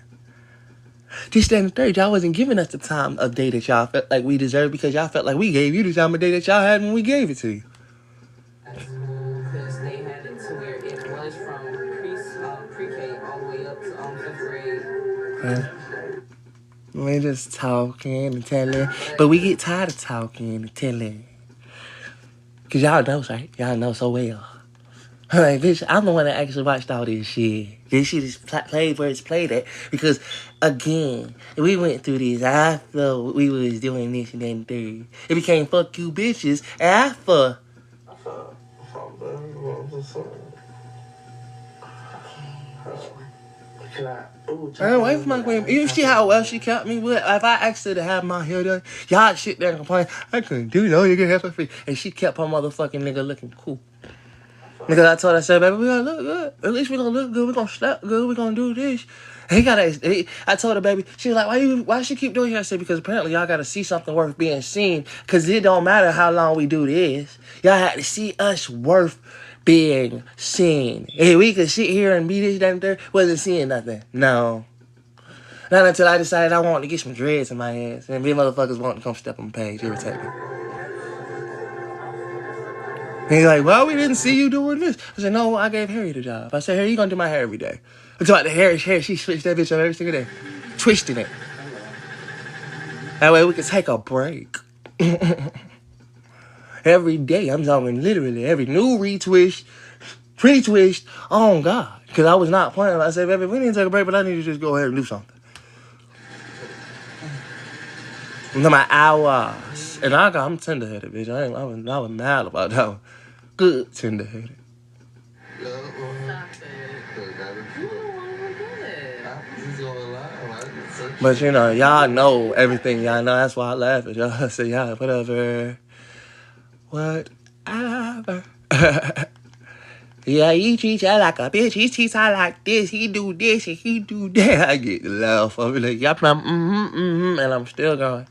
This, that, and the third, y'all wasn't giving us the time of day that y'all felt like we deserved because y'all felt like we gave you the time of day that y'all had when we gave it to you. Because they had it to where it was from pre-K all the way up to 5th grade. We just talking and telling, but we get tired of talking and telling. Because y'all know, right? Y'all know so well. Like, bitch, I'm the one that actually watched all this shit. This shit is played where it's played at. Because, again, we went through this after we was doing this and then third. It became fuck you bitches after. I ain't wait for my queen. You see how well she kept me with? If I asked her to have my hair done, y'all sit there and complain, I couldn't do no, you can have her free. And she kept her motherfucking nigga looking cool. Because I told her, I said, baby, we gonna look good. At least we gonna look good. We gonna step good. We gonna do this. I told her, baby, she was like, why she keep doing it? I said, because apparently y'all gotta see something worth being seen. Because it don't matter how long we do this. Y'all had to see us worth being seen. Hey, we could sit here and be this, that, and third. Wasn't seeing nothing. No. Not until I decided I wanted to get some dreads in my hands. And these motherfuckers wanted to come step on the page. Irritate me. And he's like, well, we didn't see you doing this. I said, no, I gave Harry the job. I said, Harry, you gonna do my hair every day. I'm talking about the hair. She switched that bitch up every single day. Twisting it. That way we could take a break. Every day, I'm talking literally every new retwist, pre-twist, oh God. Because I was not playing. I said, baby, we need to take a break, but I need to just go ahead and do something. I'm talking about hours. And I'm tender-headed, bitch. I was mad about that one. Good tender-headed. But, you know, y'all know everything. Y'all know. That's why I laugh at y'all. I say, y'all, whatever. Whatever. Yeah, he treats her like a bitch. He treats her like this. He do this and he do that. I get the laugh. I be like, yep, and I'm still going.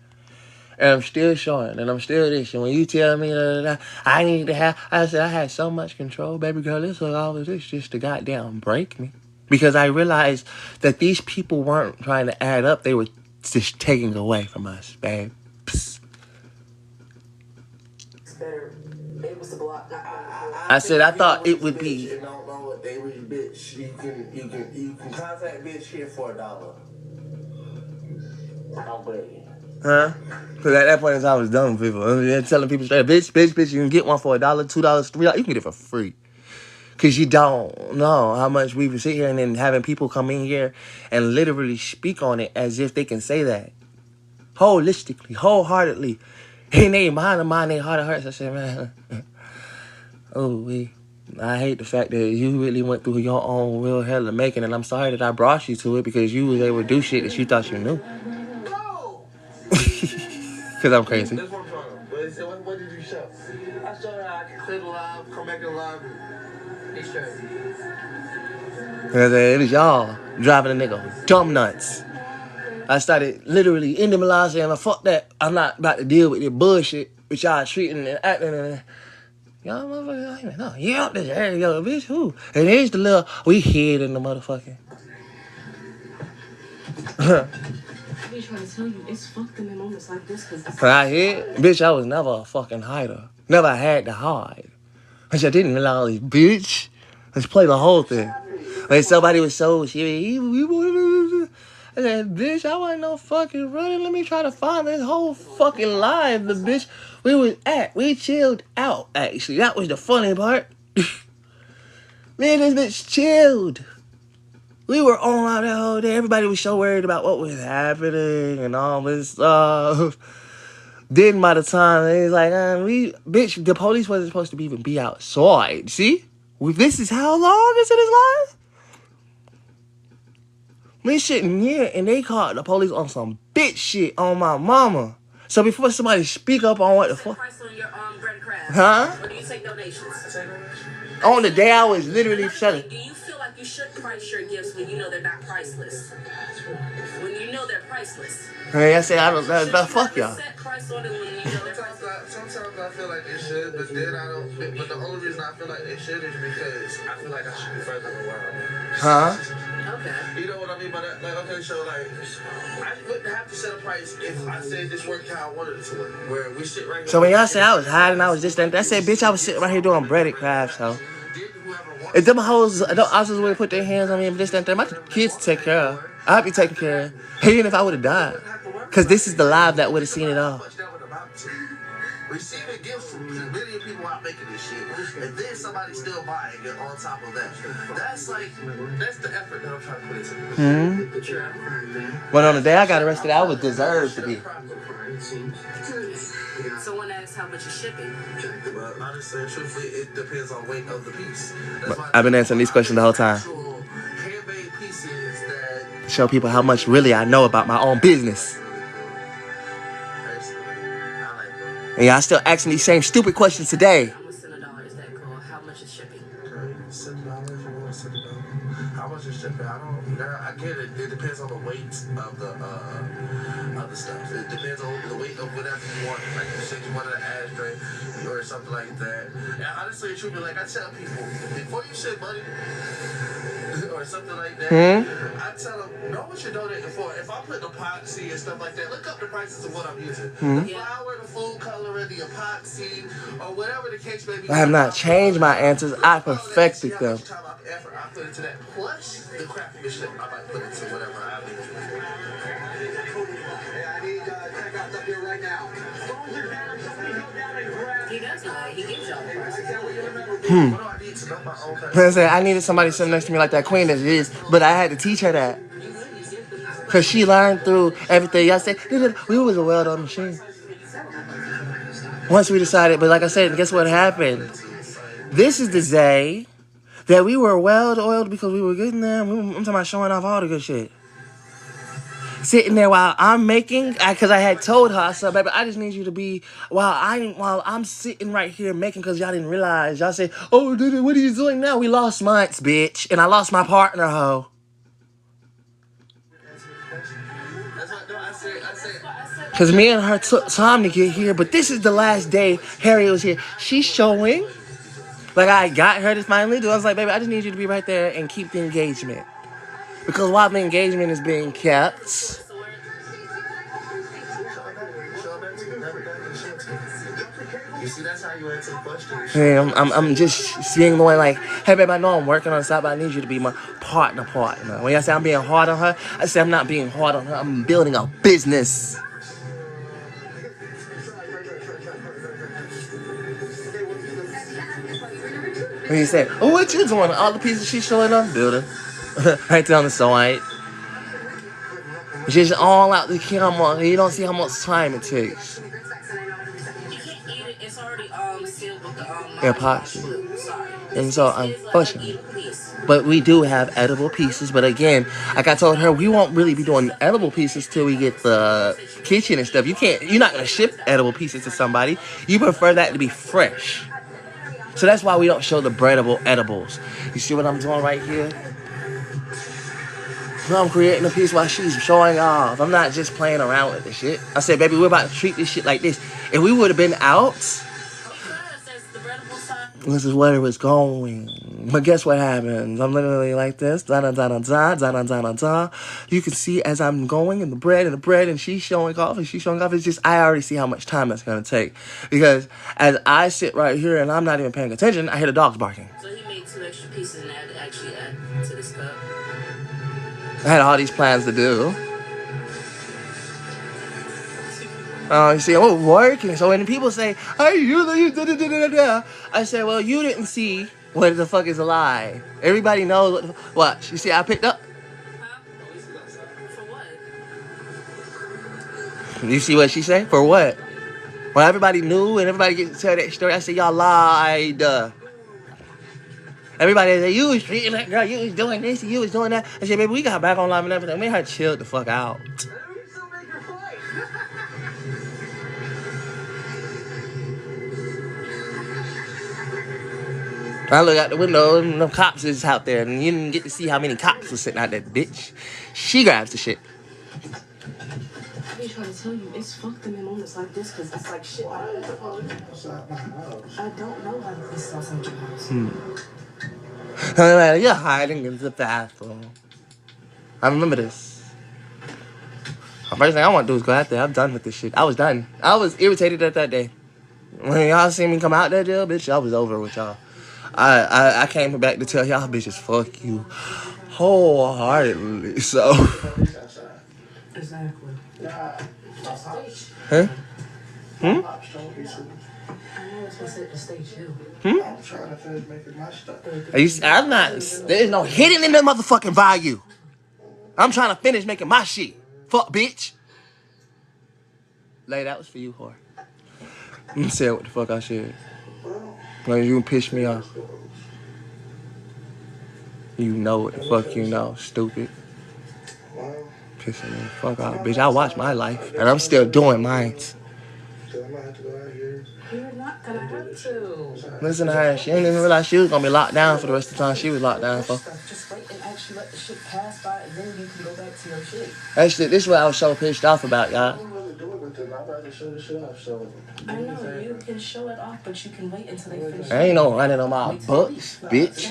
And I'm still showing. And I'm still this. And when you tell me I need to have, I said, I had so much control. Baby girl, this was all of this just to goddamn break me. Because I realized that these people weren't trying to add up. They were just taking away from us, babe. Psst. It's better. It was the block. I said I thought it would be. You don't know what they was, bitch. You can contact bitch here for $1. I'll bet you. Huh? Because at that point in time, I was done with people. I'm telling people straight, bitch, you can get one for $1, $2, $3. You can get it for free. Because you don't know how much we sit here and then having people come in here and literally speak on it as if they can say that. Holistically, wholeheartedly. And they mind their heart of hearts. I said, man, I hate the fact that you really went through your own real hell of making, and I'm sorry that I brought you to it because you was able to do shit that you thought you knew. Because I'm crazy. That's what I'm talking about. What did you show? I showed her I can clip alive, come back alive, and be straight. It was y'all driving a nigga dumb nuts. I started literally ending my life saying, fuck that. I'm not about to deal with this bullshit with y'all treating and acting and y'all motherfuckers. No, you out this area, bitch. Who? And here's the little, we hid in the motherfucking. I be trying to tell you, it's fucked in moments like this. Cause I hid? Bitch, I was never a fucking hider. Never had to hide. Which I didn't realize, bitch. Let's play the whole thing. Like somebody was so shit. I said, bitch, I wasn't no fucking running. Let me try to find this whole fucking live. The bitch we chilled out, actually. That was the funny part. Me and this bitch chilled. We were on out that whole day. Everybody was so worried about what was happening and all this stuff. Then by the time they was like, bitch, the police wasn't supposed to even be outside. See? This is how long is it is live? We sitting here and they called the police on some bitch shit on my mama. So before somebody speak up on what the fuck. price on your bread and crab. Huh? Or do you take donations? On the day I was literally selling. Do you feel like you should price your gifts when you know they're not priceless? When you know they're priceless. Hey, I say I don't know. Fuck y'all. Set price on it when you know they're priceless. Sometimes I feel like they should, but then I don't. But the only reason I feel like they should is because I feel like I should be further in the world. Huh? Okay. You know what I mean by that? Like, okay, so like, I wouldn't have to set a price if I said this worked how I wanted it to work. Where we sit right here. So when y'all say I was hiding, I was just that. I said, bitch, I was sitting right here doing breaded crabs. So if them hoes, I just would put their hands on me and this that, my kids to take care of. I'd be taken care of, even if I would have died. Cause this is the live that would have seen it all. Receiving gifts from many people out making this shit, and then somebody still buying it on top of that. That's the effort that I'm trying to put into. But on the day I got arrested, I would deserve to be. Someone asked how much is shipping. Well, honestly, truthfully, it depends on weight of the piece. I've been answering these questions the whole time. Handmade pieces that Show people how much really I know about my own business. And y'all still asking these same stupid questions today. I'm gonna send $1. Is that cool? How much is shipping? $7. You want $7? How much is shipping? I get it. It depends on the weight of the stuff. It depends on the weight of whatever you want. Like you said, you wanted an ashtray or something like that. And honestly, truthfully, like I tell people, before you send money or something like that, I tell them, know what you're donating for. If I put epoxy and stuff like that, look up the prices of what I'm using. The flour, the food coloring, the epoxy, or whatever the case may be. I have not changed my answers. I perfected them. Effort I put into that, plus the craftsmanship I might put into whatever I do. I need checkouts up here right now. Phones are down. Somebody go down and grab. He does know that. He gives y'all the prices. What do I need to know my own I said I needed somebody sitting next to me like that queen as it is, but I had to teach her that. Cause she learned through everything. I said we was a well-done machine. Once we decided, but like I said, guess what happened? This is the day that we were well-oiled because we were getting there. I'm talking about showing off all the good shit. Sitting there while I'm making, because I had told her, I said, baby, I just need you to be, while I'm sitting right here making, because y'all didn't realize. Y'all say, oh, dude, what are you doing now? We lost months, bitch. And I lost my partner, hoe. Because me and her took time to get here, but this is the last day Harriet was here. She's showing, like I got her to finally do. I was like, baby, I just need you to be right there and keep the engagement. Because while the engagement is being kept, You see, that's how you answer questions. hey, I'm just seeing the way like, hey babe, I know I'm working on side, but I need you to be my partner. When I say I'm being hard on her, I say I'm not being hard on her. I'm building a business. And he said, oh, what you doing? All the pieces she's showing up, building. Right there on the side. She's all out the camera. You don't see how much time it takes. You can't eat it. It's already sealed with the Epoxy. Sorry. And so, unfortunately. But we do have edible pieces. But again, like I told her, we won't really be doing edible pieces till we get the kitchen and stuff. You're not going to ship edible pieces to somebody. You prefer that to be fresh. So that's why we don't show the breadable edibles. You see what I'm doing right here? I'm creating a piece while she's showing off. I'm not just playing around with this shit. I said, baby, we're about to treat this shit like this. If we would have been out, this is where it was going. But guess what happens? I'm literally like this. Da da da da da da da da da. You can see as I'm going in the bread, and she's showing off, It's just, I already see how much time that's going to take. Because as I sit right here and I'm not even paying attention, I hear the dogs barking. So he made 2 extra pieces and actually add to this cup. I had all these plans to do. You see, I'm working. So when people say, hey, you da da da da da, I say, well, you didn't see what the fuck is a lie. Everybody knows what. You see, I picked up. Huh? For what? You see what she say? For what? Well, everybody knew and everybody gets to tell that story. I said, y'all lied. Everybody said, you was treating that girl, you was doing this, you was doing that. I said, baby, we got back on live and everything. We had chilled the fuck out. I look out the window and the cops is out there, and you didn't get to see how many cops were sitting out that bitch. She grabs the shit. I be trying to tell you, it's fucked them in moments like this, because it's like shit. I don't know how to piss outside your house. You're hiding in the bathroom. I remember this. The first thing I want to do is go out there. I'm done with this shit. I was done. I was irritated at that day. When y'all see me come out that jail, bitch, I was over with y'all. I came back to tell y'all bitches, fuck you wholeheartedly. So. Exactly. Huh? I know it's gonna set the stage too. I'm trying to finish making my stuff. I'm not. There's no hidden in the motherfucking value. I'm trying to finish making my shit. Fuck, bitch. Lay, that was for you, whore. I'm saying what the fuck I said. When you piss me off. You know what the fuck you know, stupid. Pissing me the fuck off, bitch. I watch my life, and I'm still doing mine. You're not gonna have to. Listen to her. She didn't even realize she was gonna be locked down for the rest of the time she was locked down for. Just wait and actually let the shit pass by, and then you can go back to your shit. Actually, this is what I was so pissed off about, y'all. I know, you can show it off, but you can wait until they finish. I ain't no running on my books, bitch.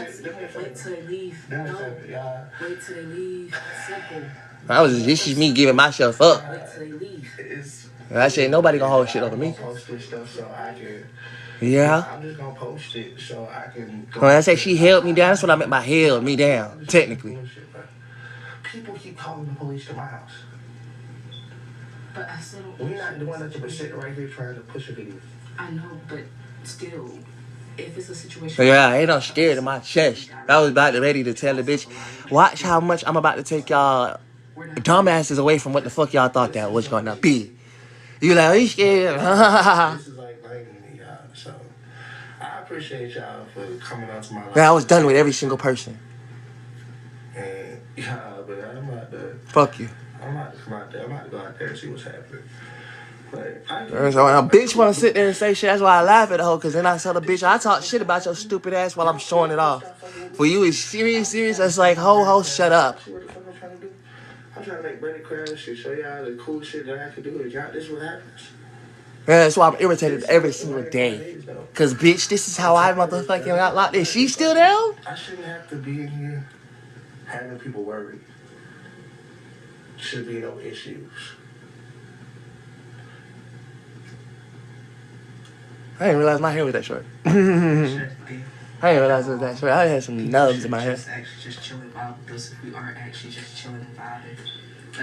Wait till they leave. No. Wait till they leave. Simple. This is me giving myself up. Wait till they leave. I said, nobody gonna hold shit over me. Yeah. I'm just gonna post it so I can. When I say she held me down, that's what I meant by held me down, technically. People keep calling the police to my house. But I still don't. We're not the one that's been sitting right here trying to push a video. I know, but still, if it's a situation. So yeah, ain't no scared in my chest. I was about to ready to tell the bitch, watch how much I'm about to take y'all dumbasses away from what the fuck y'all thought that was gonna be. You like, are you scared? This is like lightning to y'all, so I appreciate y'all for coming out to my life. Man, I was done with every single person. And yeah, but I'm about to. Fuck you. I'm about to come out there. I'm about to go out there and see what's happening. But So when a bitch wanna sit there and say shit, that's why I laugh at her, cause then I tell the bitch, I talk shit about your stupid ass while I'm showing it off. For you, it's serious. It's like, ho, shut up. See what the fuck I'm trying to do? I'm trying to make Brady Crab shit, show y'all the cool shit that I can do. Y'all, this is what happens. Yeah, that's why I'm irritated every single day. Cause bitch, this is how I motherfucking got locked in. She still down? I shouldn't have to be in here having people worried. should be no issues. I didn't realize my hair was that short. I didn't realize it was that short. I had some nubs in my hair. Just chilling vibe with us if we are actually just chilling and vibing.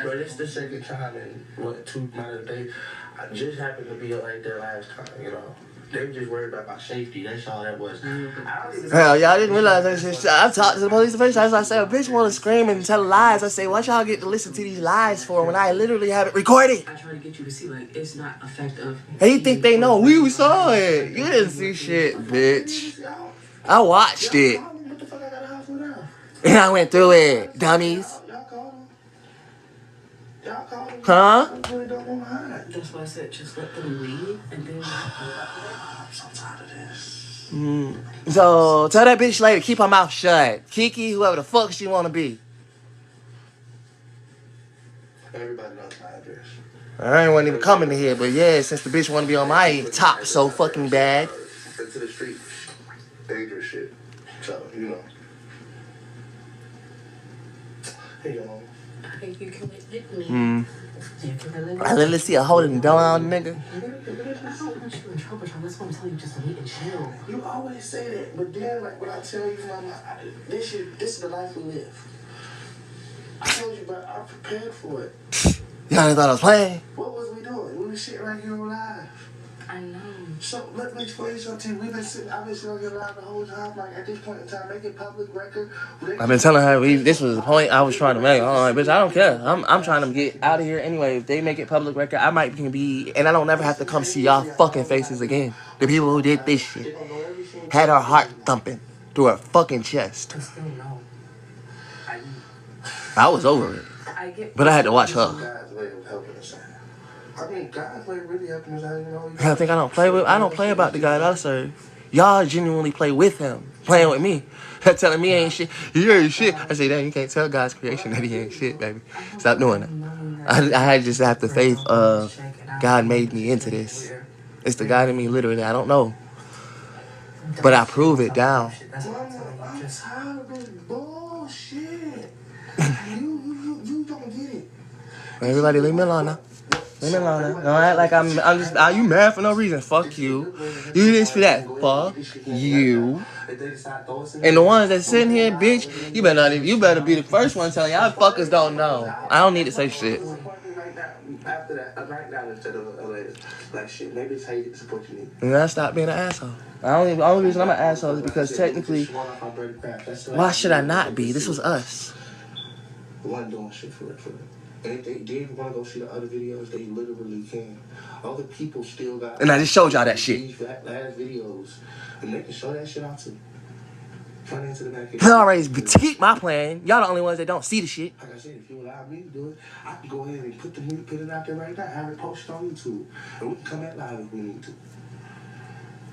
But it's the second time in, what, 2 days? I just happened to be like that last time, you know. They were just worried about my safety. That's all that was. Hell, y'all didn't realize that shit. I've talked to the police the first time. I say, a bitch want to scream and tell lies. I say, what y'all get to listen to these lies for when I literally have it recorded? I try to get you to see, like, it's not effective. They think they know. We saw it. You didn't see shit, bitch. I watched it. What the fuck I got a house without? And I went through it, dummies. Y'all called him. Y'all called him. Huh? Really don't want to hide. That's why I said just let them leave and then. I'm so tired of this. So tell that bitch later, keep her mouth shut. Kiki, whoever the fuck she wanna be. Everybody knows my address. I ain't want even coming to here, but yeah, since the bitch wanna be on my top so fucking bad. Into the streets. Dangerous shit. So, you know. Hey, y'all. I think you can live me. I literally see a holding down nigga. I don't want you in trouble, John. That's why I'm telling you just wait and chill. You always say that, but then, like, when I tell you, Mama, this is the life we live. I told you, but I'm prepared for it. Y'all thought I was playing? What was we doing? We were sitting right here live. I know. So let me explain something. I've been sitting on here live the whole time. Like at this point in time, making public record. I've been telling her this was the point I was trying to make. I'm like, bitch, I don't care. I'm trying to get out of here anyway. If they make it public record, I might be, and I don't never have to come see y'all fucking faces again. The people who did this shit had her heart thumping through her fucking chest. I still know. I was over it, but I had to watch her. God's way of helping us out. I mean, God's way of really helping us out. You know. I think I don't play about the guy that I serve. Y'all genuinely play with him, playing with me. Telling me ain't shit. You ain't shit. I say, damn, you can't tell God's creation that he ain't shit, baby. Stop doing that. I just have the faith of God made me into this. It's the God in me, literally. I don't know. But I prove it down. I'm tired of this bullshit. You don't get it. Everybody, leave me alone now. Leave me alone now. Don't act like I'm just. Are you mad for no reason? Fuck you. You this for that. Fuck you. And the ones that sitting here, bitch, you better be the first one telling y'all fuckers don't know. I don't need to say shit. After that, right now instead of like shit, maybe it's how you get the support you need. And I stop being an asshole. The only reason I'm an asshole is because technically, why should I not be? This was us. One doing shit for it. And if they did want to go see the other videos, they literally can. Other people still got. And I just showed y'all that shit. These last videos, and they can show that shit out too. Front into the back. I already keep my plan. Y'all the only ones that don't see the shit. Like I said, if you allow me to do it, I can go ahead and put it out there right now. Have it posted on YouTube, and we can come at live if we need to.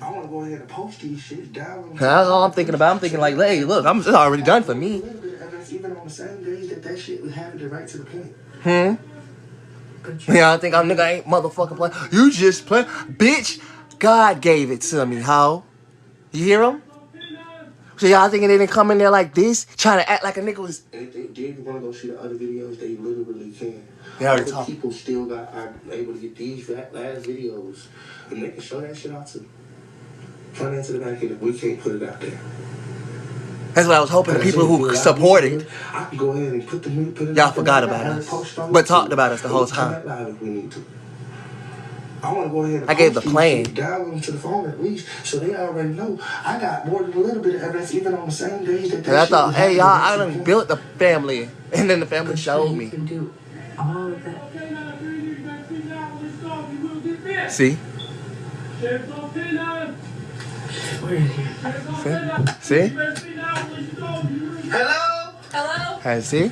I want to go ahead and post these shits down. That's all I'm thinking about. I'm thinking like, hey, look, it's already done for me. Even on the same days that shit was having it right to the point. Yeah, I think nigga ain't motherfucking playing. You just play, bitch. God gave it to me, how? You hear him? So y'all thinking they didn't come in there like this, trying to act like a nigga was. If they did want to go see the other videos, they literally can. They already Other talked. people still are able to get these last videos, and they can show that shit out too. Front into the back end, we can't put it out there. That's what I was hoping the people who supported, I can go ahead and put it y'all forgot about us, but talked about us the whole time. I want to go ahead and I gave the plan. Download to the phone at least, so they already know. I got more than a little bit of evidence, even on the same days that. And I thought, hey y'all, I done built the family, and then the family showed me. You can do all of that. See? We're in here. See? Hello? Hello? Hey, see?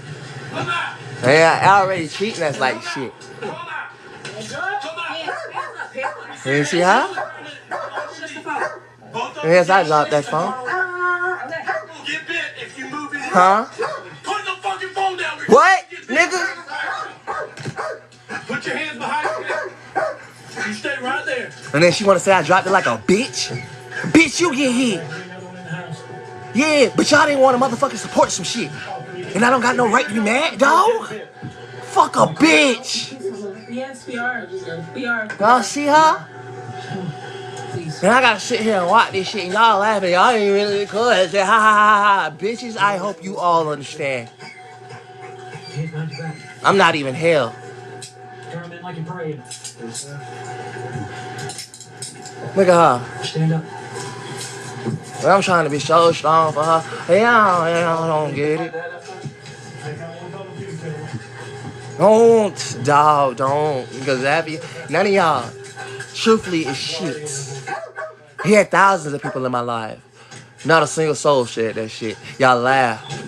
Yeah, I already treating us like shit. You see how? Yes, I dropped that phone. Huh? What? Nigga? Put your hands behind your head. You stay right there. And then she wanna say I dropped it like a bitch? Bitch, you get hit. Yeah, but y'all didn't want to motherfucking support some shit. And I don't got no right to be mad, dog. Fuck a bitch. Yes, we are. We are. Y'all see her? And I gotta sit here and watch this shit and y'all laughing. Y'all ain't really cool. I say, ha ha ha ha. Bitches, I hope you all understand. I'm not even hell. Turn in like you prayed. Look at her. Stand up. Well, I'm trying to be so strong for her. Y'all don't get it. Don't, dog, don't. Because none of y'all, truthfully, is shit. He had thousands of people in my life. Not a single soul shared that shit. Y'all laughed.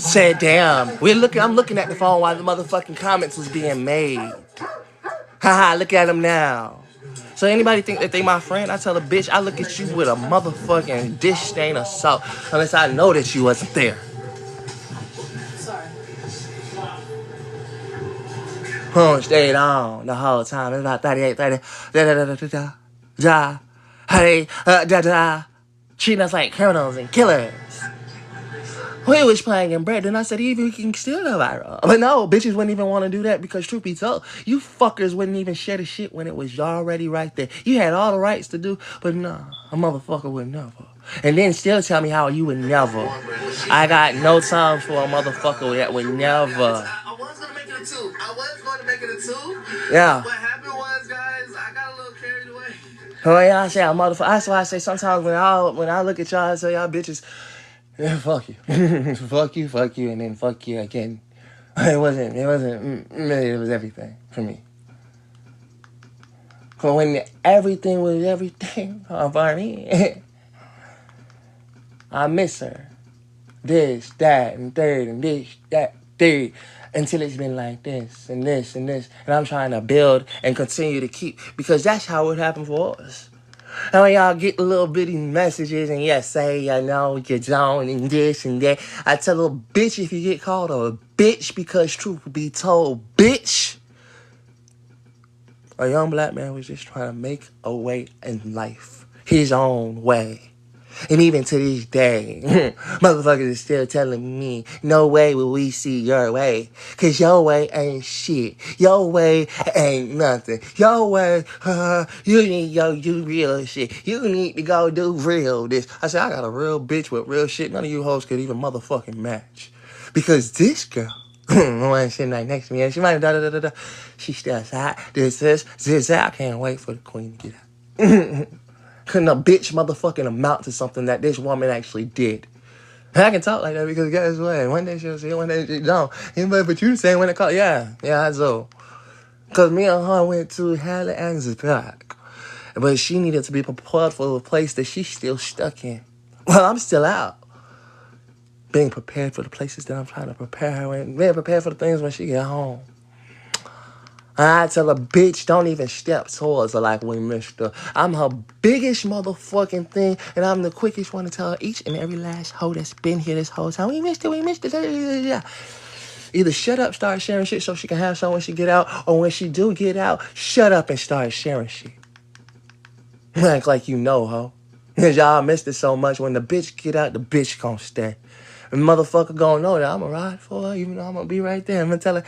Said, damn. I'm looking at the phone while the motherfucking comments was being made. Haha, look at them now. So anybody think that they my friend? I tell a bitch, I look at you with a motherfucking dish stain of salt. Unless I know that you wasn't there. Sorry. Home stayed on the whole time. It's about 38, 30. Treating us like criminals and killers. We was playing in bread, and I said, even we can still go viral. But no, bitches wouldn't even want to do that because truth be told, you fuckers wouldn't even share the shit when it was already right there. You had all the rights to do, but nah, a motherfucker would never. And then still tell me how you would never. I got no time for a motherfucker that would never. I was going to make it a 2. I was going to make it a 2. Yeah. What happened was, guys, I got a little carried away. Oh yeah, I say a motherfucker. That's why I say sometimes when I look at y'all, I say y'all bitches, yeah, fuck you, fuck you, and then fuck you again. It was everything for me. Cause when everything was everything for me, I miss her. This, that, and third, and this, that, third. Until it's been like this, and this, and this. And I'm trying to build and continue to keep. Because that's how it happened for us. And when y'all get the little bitty messages, and you say, you know, you don't, and this, and that. I tell a little bitch if you get called a bitch, because truth be told, bitch. A young black man was just trying to make a way in life. His own way. And even to this day, motherfuckers is still telling me, no way will we see your way. Cause your way ain't shit. Your way ain't nothing. Your way, you need to go do real shit. You need to go do real this. I said, I got a real bitch with real shit. None of you hoes could even motherfucking match. Because this girl, the one sitting right next to me, and she might have da-da-da-da-da. She still outside. This, that. I can't wait for the queen to get out. Couldn't a bitch motherfucking amount to something that this woman actually did. And I can talk like that because guess what? One day she'll see it, one day she don't. But you the same when it called. Yeah, I so. Because me and her went to hell and back. But she needed to be prepared for the place that she's still stuck in. Well, I'm still out. Being prepared for the places that I'm trying to prepare her in. Being prepared for the things when she get home. I tell a bitch, don't even step towards her like we missed her. I'm her biggest motherfucking thing, and I'm the quickest one to tell her each and every last hoe that's been here this whole time. We missed it. Yeah. Either shut up, start sharing shit so she can have some when she get out, or when she do get out, shut up and start sharing shit. Act like you know, ho. Because y'all missed it so much. When the bitch get out, the bitch gonna stay. And motherfucker gonna know that I'm gonna ride for her, even though I'm gonna be right there. I'm gonna tell her,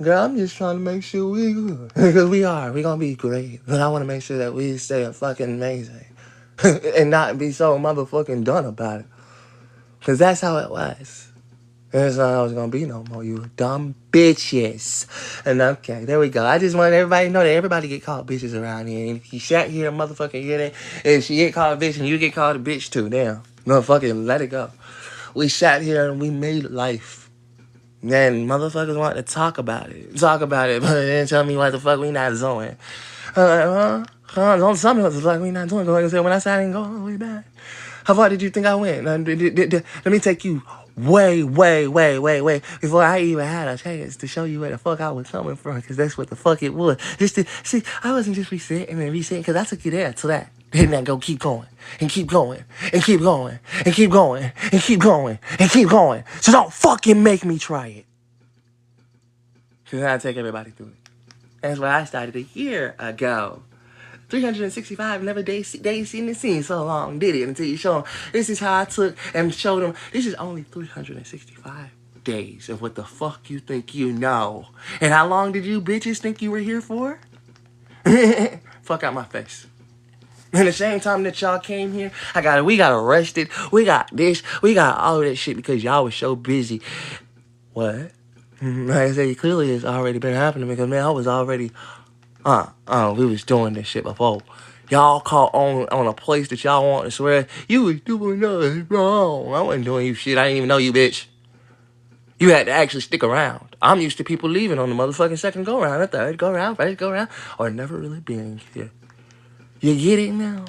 girl, I'm just trying to make sure we good. Because we are. We gonna be great. But I want to make sure that we stay fucking amazing. And not be so motherfucking done about it. Because that's how it was. There's not always gonna be no more. You dumb bitches. And okay, there we go. I just want everybody to know that everybody get called bitches around here. And if you sat here and motherfucking get it, if she get called a bitch and you get called a bitch too, damn. Motherfucking let it go. We sat here and we made life. Then motherfuckers want to talk about it, but then tell me what the fuck we not doing. Don't tell me what the fuck we not doing. Like I said, when I said I didn't go all the way back, how far did you think I went? Let me take you way before I even had a chance to show you where the fuck I was coming from, because that's what the fuck it was. See, I wasn't just resetting, because I took you there to that. Then I go keep going, and keep going, and keep going, and keep going, and keep going, and keep going. So don't fucking make me try it. Because I take everybody through it. That's why I started a year ago. 365 never they seen the scene so long, did it? Until you show them, this is how I took and showed them, this is only 365. days of what the fuck you think you know. And how long did you bitches think you were here for? Fuck out my face. And the same time that y'all came here, we got arrested. We got this. We got all that shit because y'all was so busy. What? Like I said, clearly it's already been happening because, man, I was already, we was doing this shit before. Y'all caught on a place that y'all want to swear you was doing nothing wrong. I wasn't doing you shit. I didn't even know you, bitch. You had to actually stick around. I'm used to people leaving on the motherfucking second go-round, the third go-round, first go-round, or never really being here. You get it now?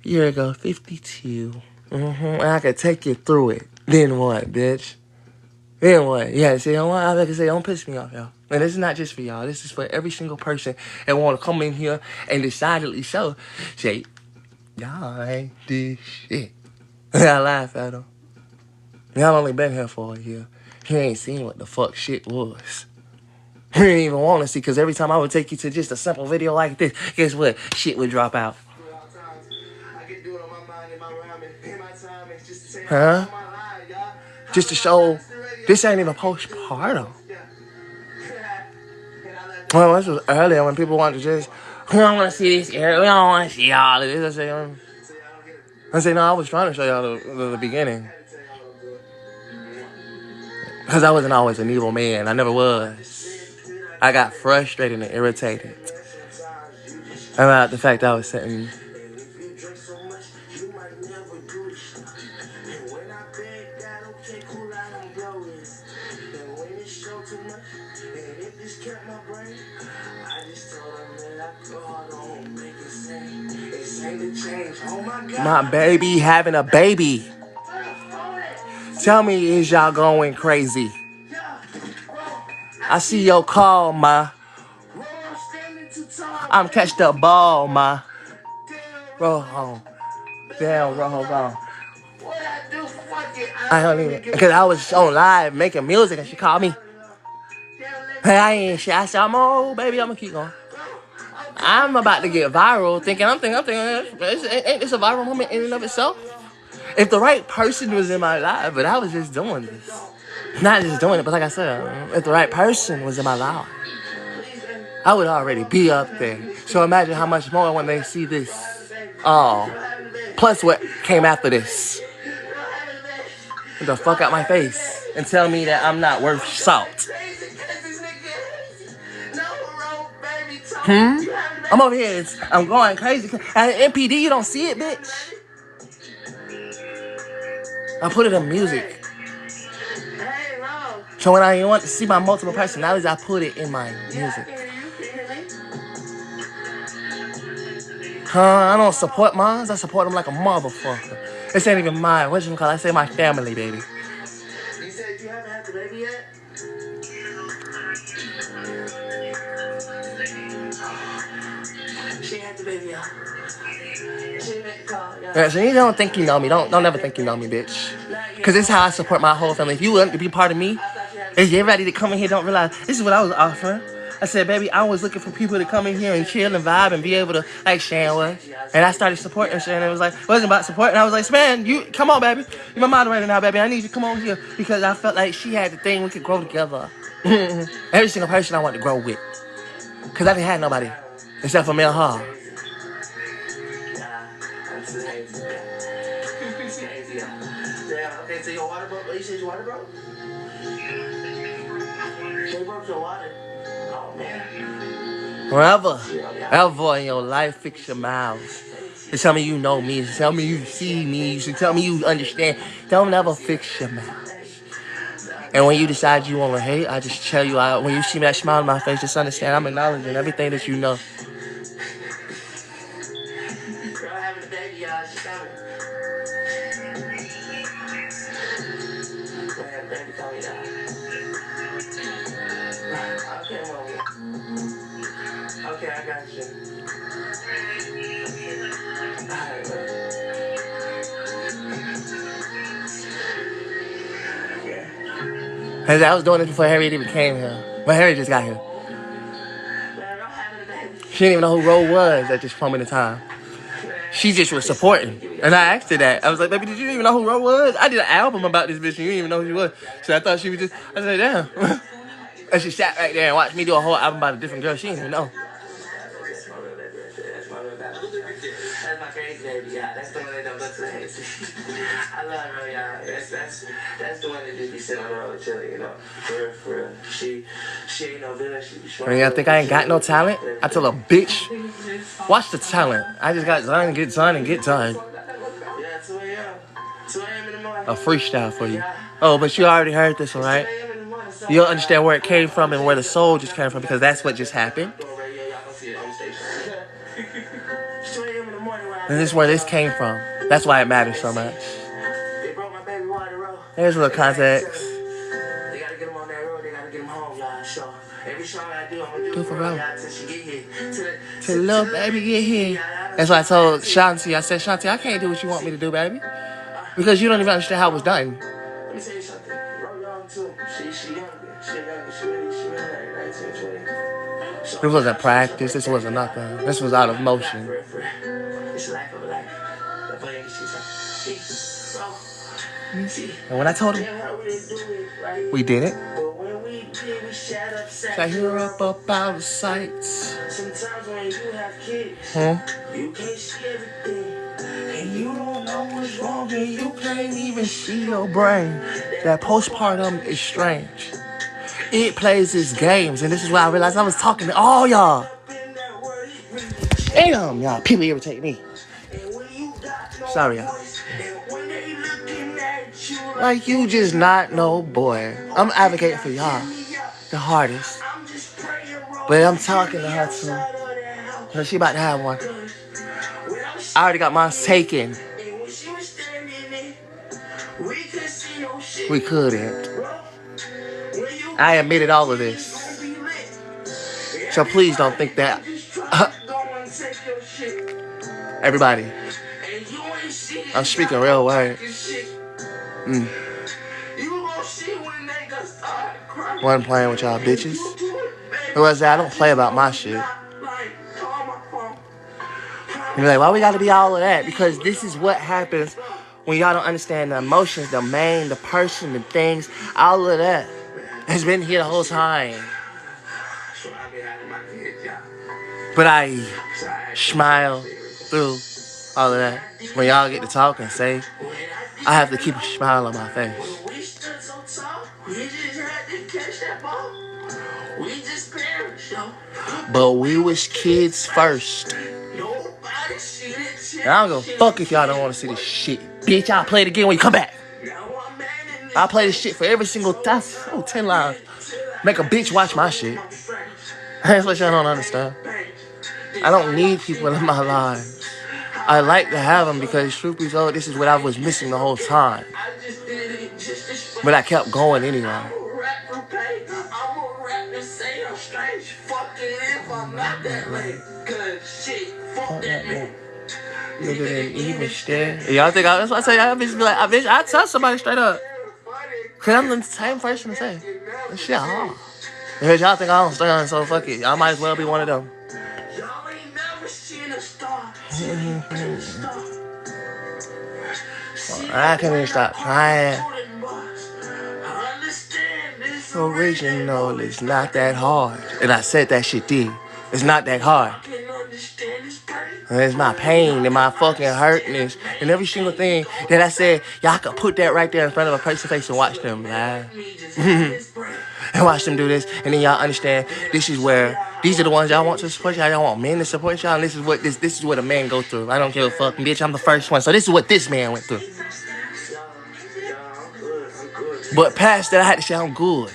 Here we go, 52. And I could take you through it. Then what, bitch? Then what? Yeah, see, like I say, don't piss me off, y'all. And this is not just for y'all. This is for every single person that want to come in here and decidedly so say, y'all ain't this shit. I laugh at them. Y'all only been here for a year. You ain't seen what the fuck shit was. You didn't even want to see, because every time I would take you to just a simple video like this, guess what? Shit would drop out. Huh? Just to show this ain't even postpartum. Well, this was earlier when people wanted to just, we don't want to see this here. We don't want to see all of this. I say, no, I was trying to show y'all the beginning. Because I wasn't always an evil man. I never was. I got frustrated and irritated about the fact that I was sitting. My baby having a baby. Tell me, is y'all going crazy? I see your call, ma. I'm catch the ball, ma. Roll home. Damn, roll home. I don't even, because I was on live making music and she called me. Hey, I ain't shit. I said, oh, baby, I'm gonna keep going. I'm about to get viral, I'm thinking, ain't this a viral moment in and of itself? If the right person was in my life, but I was just doing this. Not just doing it, but like I said, if the right person was in my life, I would already be up there. So imagine how much more when they see this. Oh, plus what came after this. Get the fuck out my face and tell me that I'm not worth salt. I'm over here. I'm going crazy. And MPD, you don't see it, bitch. I put it in music. So when I want to see my multiple personalities, I put it in my music. I don't support mine. I support them like a motherfucker. This ain't even mine. What you call it? I say my family, baby. You said you haven't had the baby yet? She had the baby, y'all. Yeah, so you don't think you know me. Don't ever think you know me, bitch. Because this is how I support my whole family. If you want to be part of me, if everybody that come in here don't realize, this is what I was offering. I said, baby, I was looking for people to come in here and chill and vibe and be able to, like Shan was. And I started supporting Shan, and it was like, it wasn't about support. And I was like, man, you, come on, baby. You're my moderator now, baby. I need you to come on here. Because I felt like she had the thing we could grow together. Every single person I wanted to grow with. Because I didn't have nobody. Except for me and her. Okay, so your water broke? You said your water broke? They broke your water. Oh, man. Ever in your life, fix your mouth. You tell me you know me. You tell me you see me. You tell me you understand. Don't ever fix your mouth. And when you decide you want to hate, I just tell you, when you see that smile on my face, just understand I'm acknowledging everything that you know. Okay, I got you. Cause I was doing this before Harriet even came here. But Harriet just got here. She didn't even know who Ro was at this moment in time. She just was supporting. And I asked her that. I was like, baby, did you even know who Ro was? I did an album about this bitch and you didn't even know who she was. So I thought she was just, I said, damn. And she sat right there and watched me do a whole album about a different girl she didn't even know. That's my crazy baby, y'all. That's the one that don't go to the hate. I love her, y'all. That's the one that just be sitting on the road chilling, you know. For real. She ain't no villain. And y'all think I ain't got no talent? I tell a bitch, watch the talent. I just got done and get done and get done. Yeah, 2 a.m. 2 a.m. in the morning. A freestyle for you. Oh, but you already heard this one, right? You'll understand where it came from and where the soul just came from because that's what just happened. And this is where this came from. That's why it matters so much. Here's a little context. They gotta get him on that road. They gotta get him home, y'all. So every song I do, I'm gonna do for for real. y'all till she get here. Till little baby get here. That's why I told Shanti. I said, Shanti, I can't do what you want me to do, baby, because you don't even understand how it was done. Let me tell you something. Ro young too. She younger. She really like 19, 20. So This wasn't practice. This wasn't nothing. This was out of motion. It's life of life. And when I told him, we did it. But when we did, we shut up, I hear up out of sights. Sometimes when you have kids, Huh? you can't see everything. And you don't know what's wrong, and you Can't even see your brain. That postpartum is strange. It plays its games, and this is why I realized I was talking to all y'all. Damn, y'all, people irritate me. Sorry, y'all. Like you just not no boy. I'm advocating for y'all, the hardest. But I'm talking to her too. Cause she about to have one. I already got mine taken. We couldn't. I admitted all of this. So please don't think that. Everybody, I'm speaking real words. Wasn't playing with y'all bitches. Who was that? I don't play about my shit. You're like, why we gotta be all of that? Because this is what happens when y'all don't understand the emotions, the man, the person, the things, all of that has been here the whole time. But I smile through all of that. When y'all get to talk and say, I have to keep a smile on my face. But we was kids first. And I don't give a fuck if y'all don't want to see this shit. Bitch, I'll play it again when you come back. I'll play this shit for every single time. 10 lives. Make a bitch watch my shit. That's what y'all don't understand. I don't need people in my lives. I like to have them because, truth be told, this is what I was missing the whole time. But I kept going anyway. Nigga didn't even stare. Y'all think that's what I say? I bitch be like, I tell somebody straight up. Cause I'm the same person to say. This shit hard. Because y'all think I don't stand, so fuck it. I might as well be one of them. I can't even stop crying. Original, it's not that hard. And I said that shit did. It's not that hard. And it's my pain and my fucking hurtness and every single thing that I said. Y'all could put that right there in front of a person face and watch them laugh. And watch them do this. And then y'all understand this is where these are the ones y'all want to support y'all. Y'all want men to support y'all. And this is what this is what a man go through. I don't give a fuck, bitch. I'm the first one. So this is what this man went through. But past that, I had to say I'm good.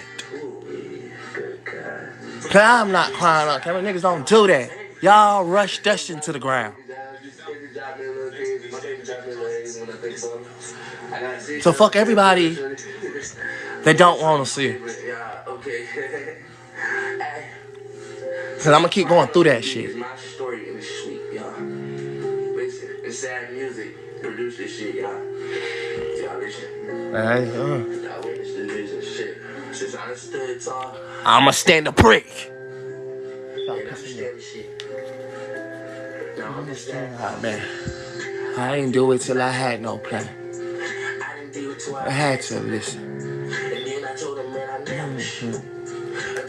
Cause I'm not crying on camera. Niggas don't do that. Y'all rush Dustin to the ground. So fuck everybody that don't want to see it. Cause I'm gonna keep going through that shit. It's sad music. Produce this shit, y'all. Y'all listen. Alright, Y'all witness this vision shit. Since I understood talk. I'ma stand a prick. Shit. Now understand. Ah, man. I ain't do it till I had no plan. I had to listen.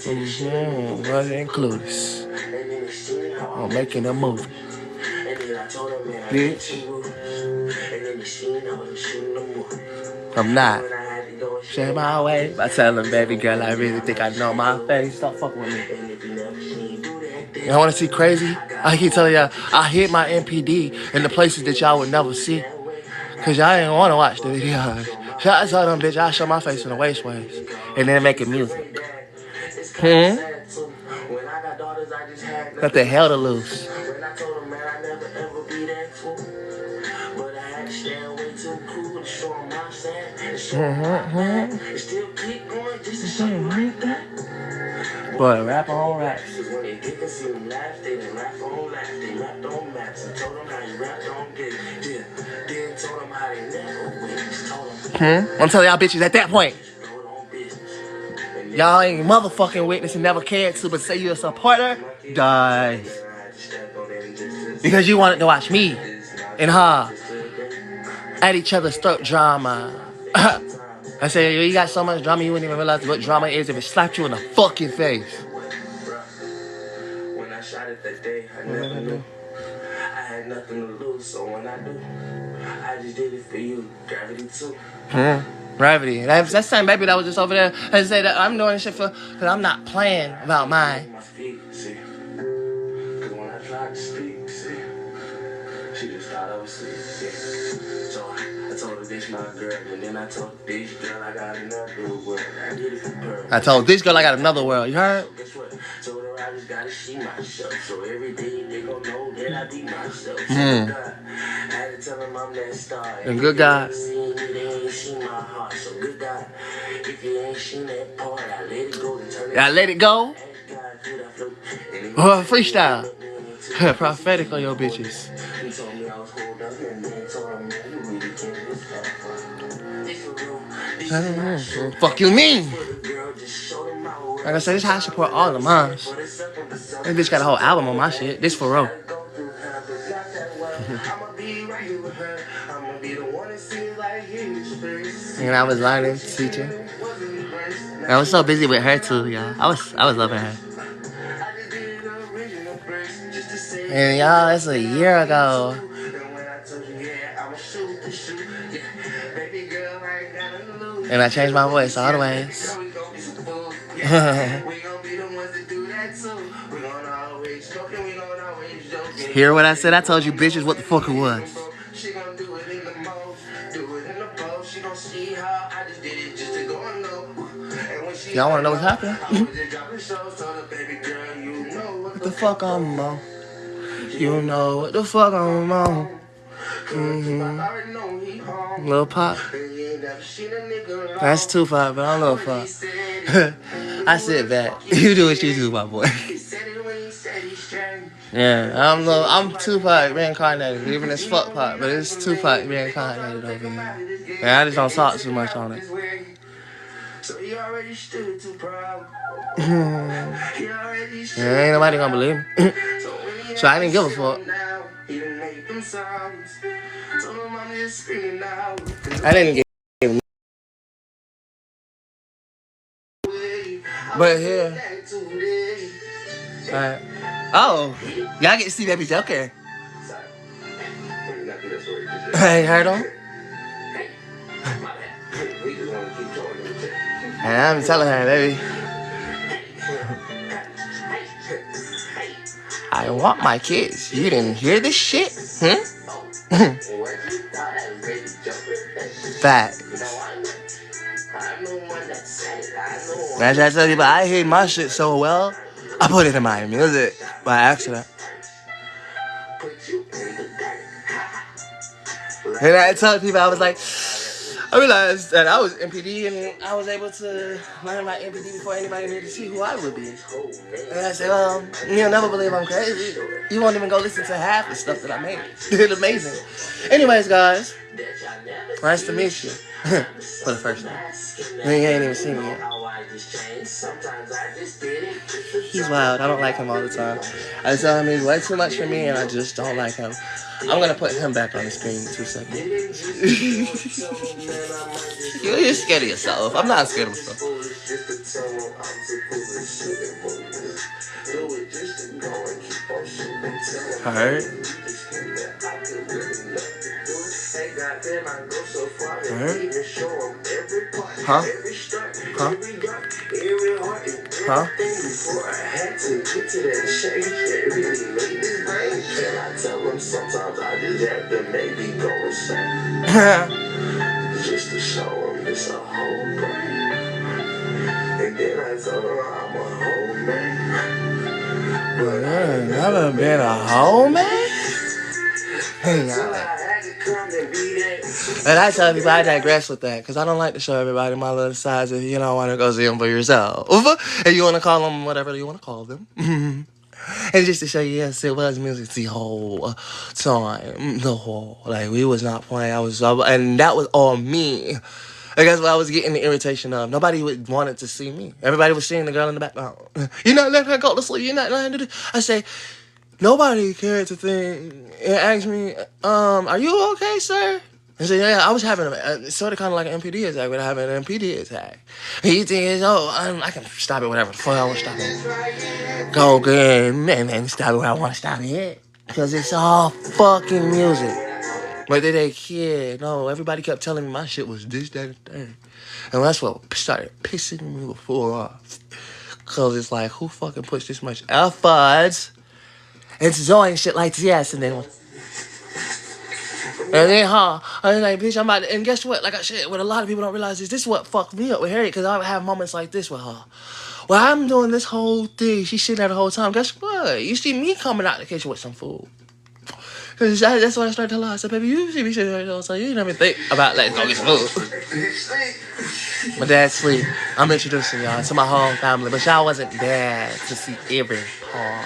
Wasn't clueless. I'm making a movie. Bitch. I'm not. Share my way. I tell him, baby girl, I really think I know my face. Stop fucking with me. Y'all want to see crazy? I keep telling y'all, I hit my MPD in the places that y'all would never see. Because y'all ain't want to watch the videos. So I told them, bitch, I'll show my face in the wasteways. And then making music. Got the hell to lose. Boy, rap on raps. I'm telling y'all bitches at that point. Y'all ain't motherfucking witness and never cared to, but say you're a supporter, die. Because you wanted to watch me and her at each other's throat drama. I said, you got so much drama you wouldn't even realize what drama is if it slapped you in the fucking face. When I shot it that day, I never knew. I had nothing to lose, so when I do, I just did it for you. Gravity too. Gravity. That's the same baby that was just over there. I said that I'm doing this shit for, because I'm not playing about mine. Because when I tried to speak, see, she just thought I was asleep. So I told her this my girl, and then I told this girl I got another world. I did it for her. I told this girl I got another world. You heard? So guess what? Told her I just gotta see myself. So every day they gon' know that I be myself. So God, I had to tell them I'm that star. And good God. They ain't seen my heart. So good God, if you ain't seen that part, I let it go. I let it go. Oh, freestyle. Prophetic on your bitches. Fuck you mean? Like I said, this is how I support all the moms. This bitch got a whole album on my shit. This for real. And I was learning, teaching. And I was so busy with her too, y'all. I was loving her. And y'all, that's a year ago. And I changed my voice all the ways. Hear what I said? I told you bitches what the fuck it was. Y'all wanna know what's happening? What the fuck I'm on? You know what the fuck I'm on. Lil Pop. That's Tupac, but I'm Lil Pop. I sit back. You do what you do, my boy. Yeah, I'm Tupac reincarnated, even as fuck Pop, but it's Tupac reincarnated over here. And I just don't talk too much on it. So you already stood too proud. Yeah, ain't nobody gonna believe me. So I didn't give a fuck. I didn't give. But here. Alright. Oh, y'all get to see Baby Joker. I ain't heard him. And I'm telling her, baby, I want my kids. You didn't hear this shit? Facts. As I tell you, but I hate my shit so well, I put it in my music by accident. And I tell people, I was like, I realized that I was MPD and I was able to learn my MPD before anybody knew to see who I would be. And I said, well, you'll never believe I'm crazy. You won't even go listen to half the stuff that I made. It's amazing. Anyways, guys, Nice to meet you. For the first time. You ain't even seen me yet. He's wild. I don't like him all the time. I tell him he's way too much for me, and I just don't like him. I'm gonna put him back on the screen in 2 seconds. You're scared of yourself. I'm not scared of myself. Alright. Alright. Huh? Huh? Huh? Just to show him this a whole brain. And then I told her I'm a whole man. But I ain't never been a whole man? Hang on. And I tell people I digress with that, because I don't like to show everybody my little sides if you don't want to go see them for yourself. If you want to call them whatever you want to call them. And just to show you, yes, it was music the whole time. The whole, like, we was not playing. And that was all me. Like, that's what I was getting the irritation of. Nobody wanted to see me. Everybody was seeing the girl in the background. You're not letting her go to sleep. You're not letting her do. I say, nobody cared to think and ask me, are you okay, sir? I said, yeah, I was having sort of kind of like an MPD attack, but I have an MPD attack. He thinks, I can stop it whatever the fuck I want to stop it. Go good, man, stop it where I want to stop it. Because it's all fucking music. But they kid. No, everybody kept telling me my shit was this, that, and that. And that's what started pissing me before off. Because it's like, who fucking puts this much effort into doing shit like this? And then I was like, bitch, I'm about to, and guess what? Like I said, what a lot of people don't realize is this is what fucked me up with Harriet, because I would have moments like this with her. Well, I'm doing this whole thing. She's sitting there the whole time. Guess what? You see me coming out the kitchen with some food. Cause that's what I started telling her. I said, baby, you see me sitting there the whole time. You didn't even think about letting go get some food. My dad's asleep. I'm introducing y'all to my whole family, but y'all wasn't there to see every part.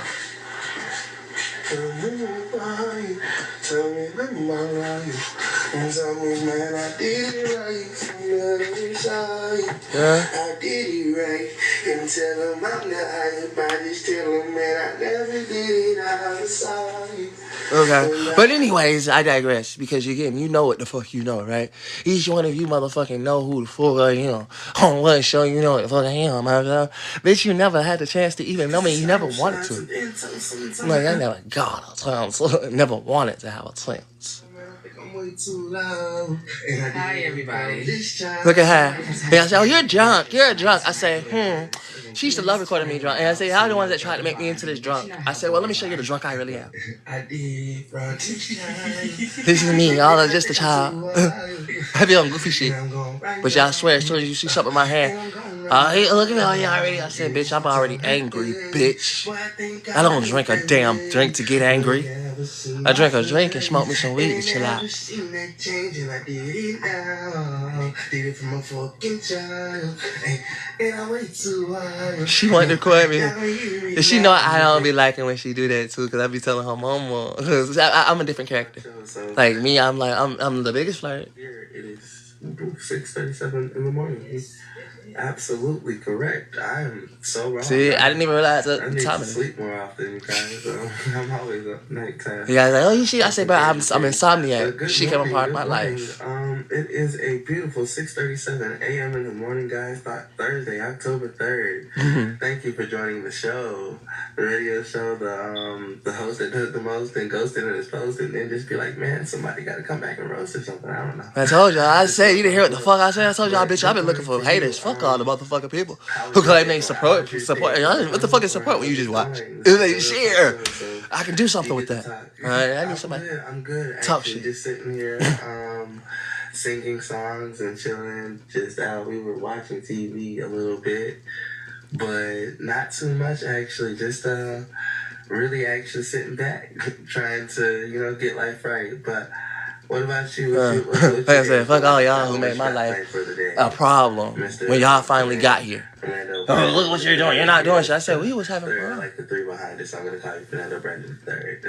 Tell me my life. And tell me, man, I did it right from the other side. Yeah. I did it right. And tell him I'm not hype. I just tell him, man, I never did it outside. Okay. But anyways, I digress. Because again, you know what the fuck you know, right? Each one of you motherfucking know who the fuck I am. On what show you know what the fuck I am, man. Bitch, you never had the chance to even know me. You never wanted to. Like, I never got a chance. Never wanted to have a chance. Hi, everybody. Look at her. And I say, oh, you're drunk. You're drunk. I say, She used to love recording me drunk. And I say, how are the ones that tried to make me into this drunk? I say, well, let me show you the drunk I really am. This is me. Y'all are just a child. I be on goofy shit. But y'all swear, as soon as you see something in my hand, hey, look at me. Oh, yeah, already. I said, bitch, I'm already angry, bitch. I don't drink a damn drink to get angry. I drink a drink and smoke me some weed to chill out. She wanted to record me. And she know I don't be liking when she do that too, because I be telling her mama. Cause I'm a different character. Like me, I'm the biggest flirt. Here it is 6:37 in the morning. He's absolutely correct. I am so wrong. See, I didn't even realize the I need time to of it. sleep more often, guys. So I'm always up nighttime. You guys like, oh, you see? I say, bro, I'm insomniac. She came a part of my life. It is a beautiful 6:37 a.m. in the morning, guys. Thursday, October 3rd. Thank you for joining the show, the radio show, the host that does the most and ghosted and is posted, and just be like, man, somebody got to come back and roast or something. I don't know. I told y'all. I said, you didn't hear what the fuck I said. I told y'all, bitch, I've been looking for haters. Fuck all the motherfucking people who claim they support. What the fuck is support when you just watch? It's like, share. I can do something with that. All right, I need somebody. I'm good. Talk shit. Just sitting here, singing songs and chilling. Just we were watching TV a little bit, but not too much actually. Just really actually sitting back, trying to get life right. But what about you? Like I said, fuck all y'all who made my life a problem when y'all finally got here. Oh, look what you're doing. You're not doing shit. I said, we was having fun. Like the three behind it, so I'm going to call you Fernando Brandon III.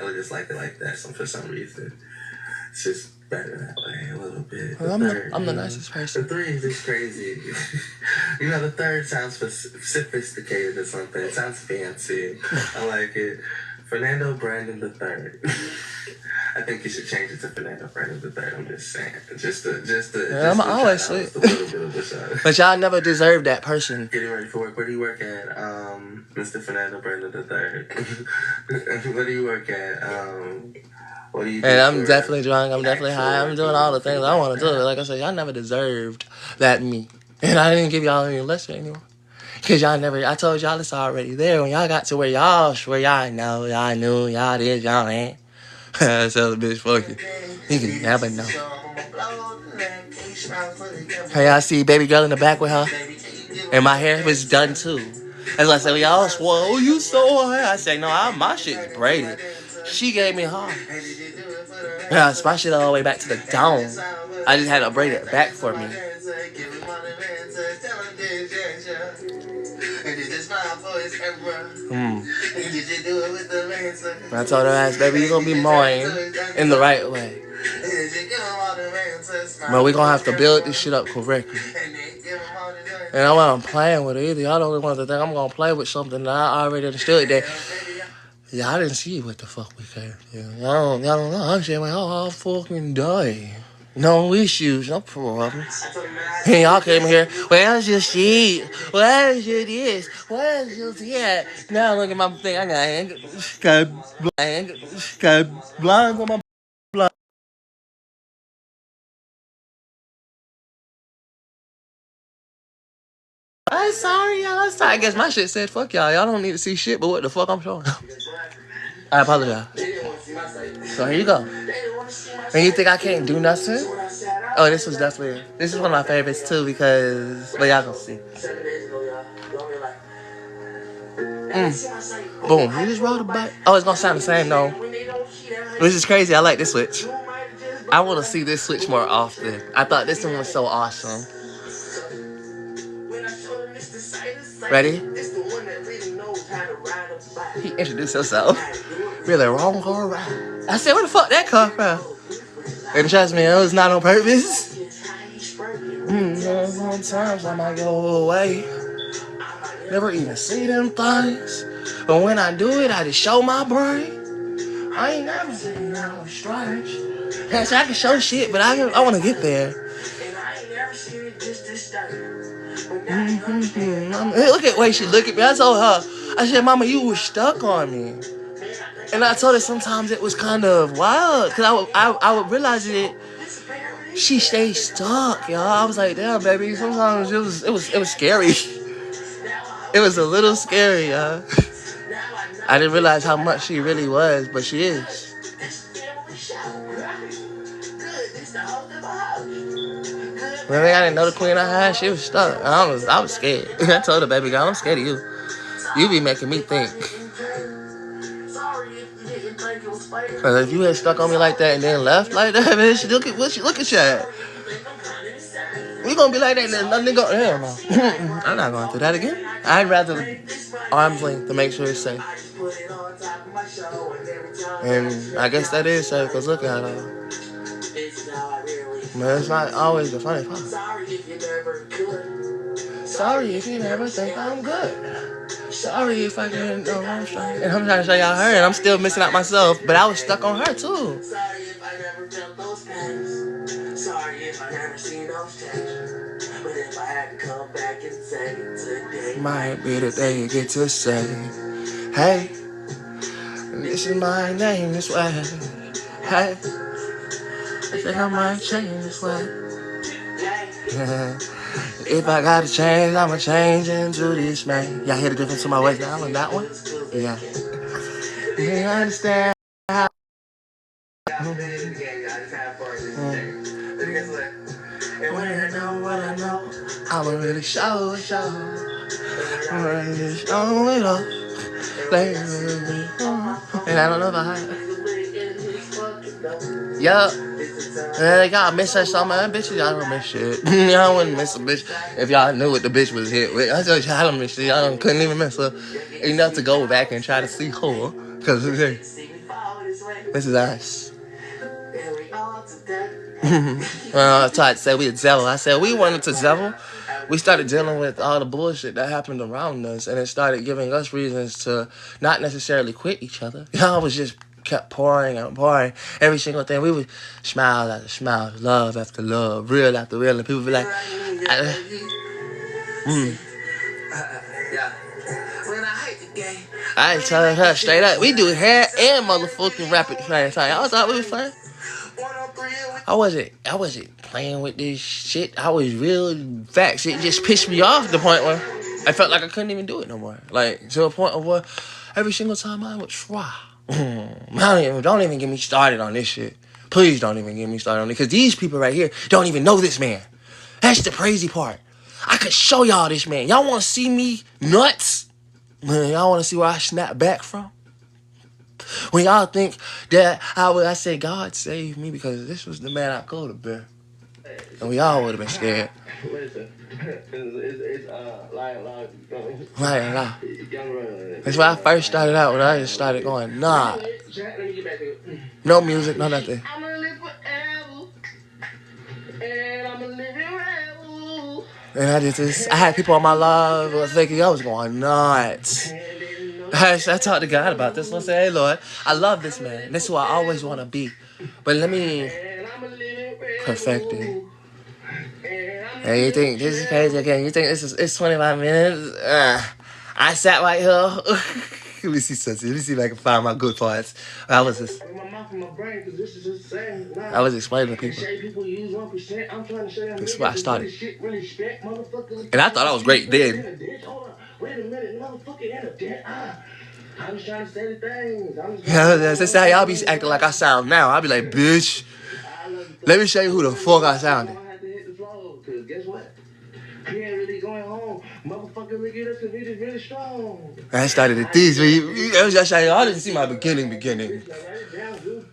I just like it like that for some reason. It's just better that way a little bit. I'm the nicest person. The 3 is just crazy. You know, the 3rd sounds sophisticated or something. It sounds fancy. I like it. Fernando Brandon the 3rd. I think you should change it to Fernando Brandon the 3rd. I'm just saying. I'm always sweet. But y'all never deserved that person. Getting ready for work. Where do you work at, Mr. Fernando Brandon the 3rd? Where do you work at? What do you do? And I'm definitely drunk. I'm definitely high. I'm doing all the things I want to do. Like I said, y'all never deserved that me. And I didn't give y'all any lesson anymore. Because y'all never, I told y'all it's already there. When y'all got to where y'all know, y'all knew, y'all did, y'all ain't. Tell the bitch, fuck it. You can never know. Hey, y'all see baby girl in the back with her? And my hair was done too. As I said, we all swore, oh, you so high. I said, no, my shit's braided. She gave me hard. Yeah, my shit all the way back to the dome. I just had to braid it back for me. I told her ass, baby, you gonna be mine in the right way. But we gonna have to build this shit up correctly. And I wasn't playing with it either. Y'all don't want to think I'm gonna play with something that I already understood that. Yeah, I didn't see what the fuck we came. Y'all don't know. I'm saying, like, I'll fucking die. No issues, no problems. And y'all came here, where's your shit? Where's your this? Where's your that? Now look at my thing. I got blinds on my blind. I'm sorry, y'all. I guess my shit said, fuck y'all. Y'all don't need to see shit, but what the fuck I'm showing. I apologize. So here you go. And you think I can't do nothing? Oh, this is one of my favorites too because, well, y'all gonna see. Boom. You just rode a bike. Oh, it's gonna sound the same though. Which is crazy. I like this switch. I want to see this switch more often. I thought this one was so awesome. Ready? He introduced himself. Really wrong car ride. I said, where the fuck that car from? And trust me, it was not on purpose. Sometimes I might go away. Never even see them things. But when I do it, I just show my brain. I ain't never seen no strange. Yes, I can show shit, but I want to get there. Look at the way she look at me. I told her, I said, Mama, you was stuck on me. And I told her sometimes it was kind of wild. Because I would realize that she stayed stuck, y'all. I was like, damn, baby. Sometimes it was scary. It was a little scary, y'all. I didn't realize how much she really was, but she is. When I didn't know the queen I had, she was stuck. I was scared. I told her, baby girl, I'm scared of you. You be making me think. Cause if you had stuck on me like that and then left like that, bitch, look at you. We gonna be like that and then nothing go. Hell no. I'm not going through that again. I'd rather arm's length to make sure it's safe. And I guess that is safe, cause look at her. Man, it's not always the funny part. Sorry if you never think I'm good. Sorry if I didn't know I'm strong. And I'm trying to show y'all her, and I'm still missing out myself, but I was stuck on her too. Sorry if I never felt those pains. Sorry if I never seen those changes. But if I had to come back and say today might be the day you get to say, hey, this is my name this way. Hey, I think I might change this way. If I gotta change, I'ma change into this man. Y'all hear the difference in my voice now on that one? Yeah. You understand how? When I know what I know, I'ma really show it off. I'm really show it off. And I don't know about how. Yup. Y'all miss her so much. Bitches, y'all don't miss shit. Y'all wouldn't miss a bitch if y'all knew what the bitch was hit with. I told y'all don't miss shit. Y'all couldn't even miss her enough to go back and try to see her. Because this is us. I tried to say we a devil. I said we wanted to devil. We started dealing with all the bullshit that happened around us, and it started giving us reasons to not necessarily quit each other. Y'all was just kept pouring and pouring every single thing. We would smile after smile, love after love, real after real, and people be like, I ain't telling her straight up. We do hair and motherfucking rap at the same time. I thought we was fun. I wasn't playing with this shit. I was real facts. It just pissed me off to the point where I felt like I couldn't even do it no more. Like to a point of where every single time I would try. Don't even get me started on this shit. Please don't even get me started on it. Because these people right here don't even know this man. That's the crazy part. I could show y'all this man. Y'all want to see me nuts? Y'all want to see where I snap back from? When y'all think that I said God saved me because this was the man I could have been. And we all would have been scared. Listen, it's Lying lie. That's why I first started out when I just started going, nah. No music, no nothing. I'm gonna live forever. And I'm gonna live forever. And I had people on my live who were thinking I was going nuts. I talked to God about this. I said, hey, Lord, I love this man. This is who I always want to be. But let me perfect it. And you think this is crazy again? You think it's 25 minutes? I sat right here. Let me see something. Let me see if I can find my good parts. I was explaining to people. This is where I started. And I thought I was great then. Wait a minute, motherfucker, I was trying to say the things. That's how y'all be acting like I sound now. I'll be like, bitch, let me show you who the fuck I sounded. Because guess what? He ain't really going home. Motherfucker, look at us because we just really strong. I started at these. I didn't see my beginning.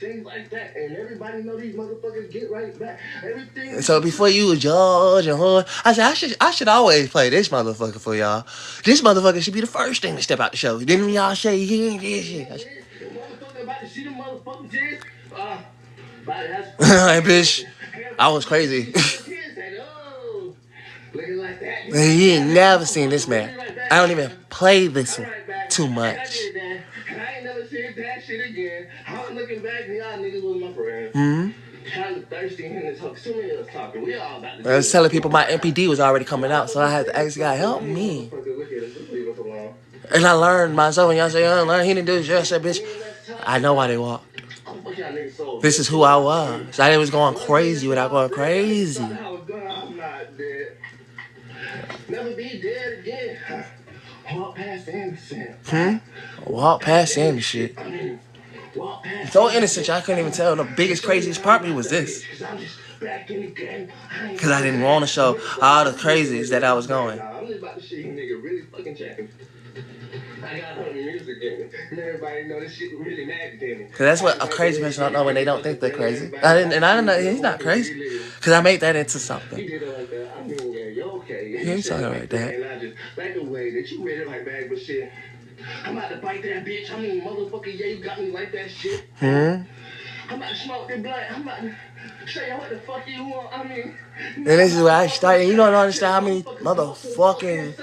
Things like that. And everybody know these motherfuckers get right back. Everything. So before you judge and hood, I said I should always play this motherfucker for y'all. This motherfucker should be the first thing to step out the show. Then y'all say he ain't this shit. Motherfucker about to see the motherfucking kids. Hey, bitch, I was crazy. You ain't never seen this man. I don't even play this one too much. I ain't never said that shit again. I'm looking back, y'all niggas was my friends. I was thirsty in this talk. So many of us talking. We all about to. I was telling people my MPD was already coming out, so I had to ask God, help me. And I learned myself. And y'all say, I learned. He didn't do this. I said, bitch, I know why they walked. This is who I was. I was going crazy without going crazy. I'm not dead. Never be dead again. Walk past the innocent. Walk past the shit. So innocent, I couldn't even tell. The biggest, craziest part of me was this. Because I didn't want to show all the crazies that I was going. I'm just about to show you nigga really fucking checking. I got on the music game. And everybody know this shit really mad at me. Because that's what a crazy person don't know when they don't think they're crazy. I didn't know he's not crazy. Because I made that into something. He did it like that. I mean, yeah, you're okay. You ain't talking like that. And I just, like the way that you read it like bag, but shit. I'm about to bite that bitch. I mean, motherfucker, yeah, you got me like that shit. I'm about to smoke the blunt. I'm about to show you what the fuck you want. I mean. And this is where I started. You don't understand how many motherfucking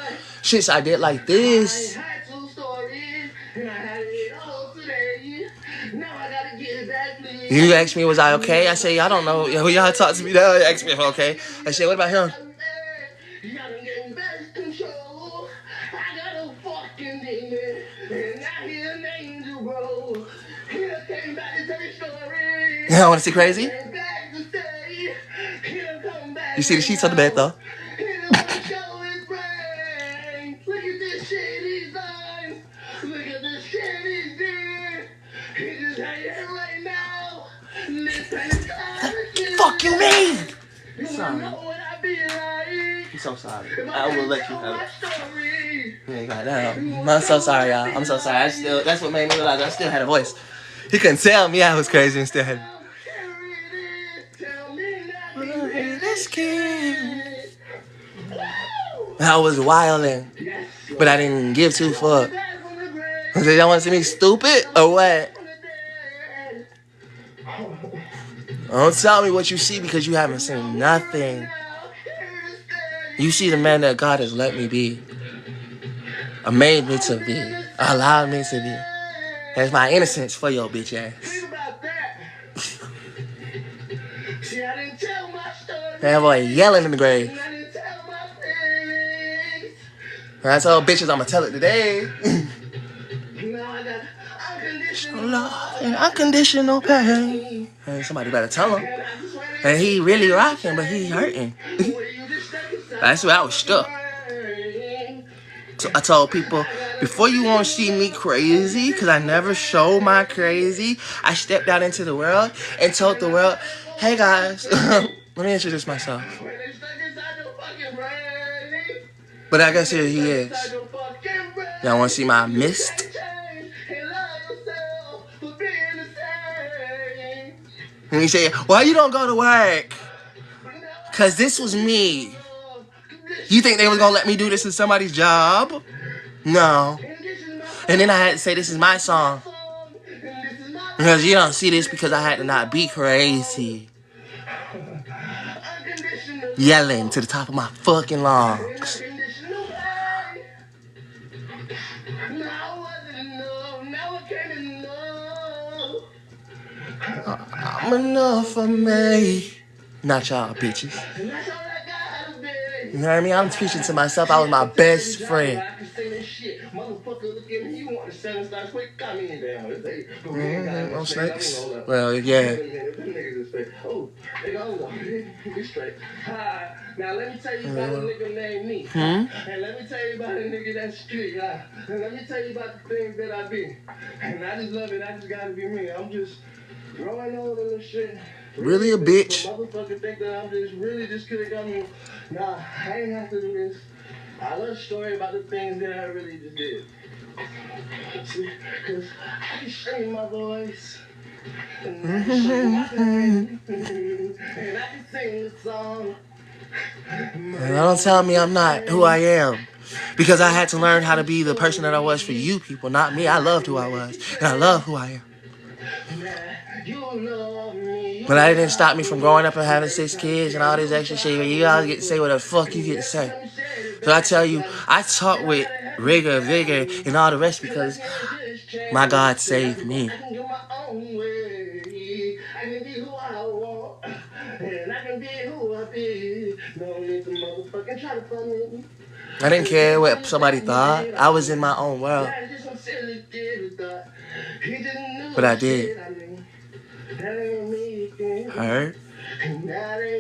shits I did like this. You asked me, was I okay? I say, I don't know. Y'all talk to me now. You asked me if I'm okay. I said, what about him? Yeah, I want to see crazy? You see the sheets on the bed, though? Fuck you mean? I'm sorry. I'm so sorry. I will let you have it. Yeah, goddamn. I'm so sorry, y'all. I'm so sorry. That's what made me realize I still had a voice. He couldn't tell me I was crazy and still had it. I was wilding, but I didn't give two fucks. Did y'all want to see me stupid or what? Don't tell me what you see because you haven't seen nothing. You see the man that God has let me be. Or made me to be. Allowed me to be. That's my innocence for your bitch ass. See, I didn't tell my story. That boy yelling in the grave. I didn't tell my feelings. I told bitches I'ma tell it today. Now I got unconditional Love and unconditional pain. Hey, somebody better tell him. And he really rocking, but he hurting. That's where I was stuck. So I told people, before you want to see me crazy, because I never show my crazy, I stepped out into the world and told the world, hey guys, let me introduce myself. But I guess here he is. Y'all want to see my mist? And he said, why you don't go to work? Because this was me. You think they was going to let me do this in somebody's job? No. And then I had to say, this is my song. Because you don't see this because I had to not be crazy. Yelling to the top of my fucking lungs. I'm enough for me. Not y'all bitches. You know what I mean? I'm preaching to myself. I was my best friend. No snakes. Well, yeah. Now let me tell you about a nigga named me. And let me tell you about a nigga that's street. And let me tell you about the things that I be. And I just love it. I just gotta be me. I'm just growing old and this shit. Really a bitch. Motherfucker think that I'm just really just kidding. I mean, nah, I ain't have to do this. I love a story about the things that I really just did. See, cause I can shake my voice. And I can shake my pain. And I can sing the song. And don't tell me I'm not who I am. Because I had to learn how to be the person that I was for you people, not me. I loved who I was. And I love who I am. But that didn't stop me from growing up and having 6 kids and all this extra shit. You guys get to say what the fuck you get to say. So I tell you, I talk with rigor, vigor, and all the rest because my God saved me. I didn't care what somebody thought. I was in my own world. But I did. Hurt.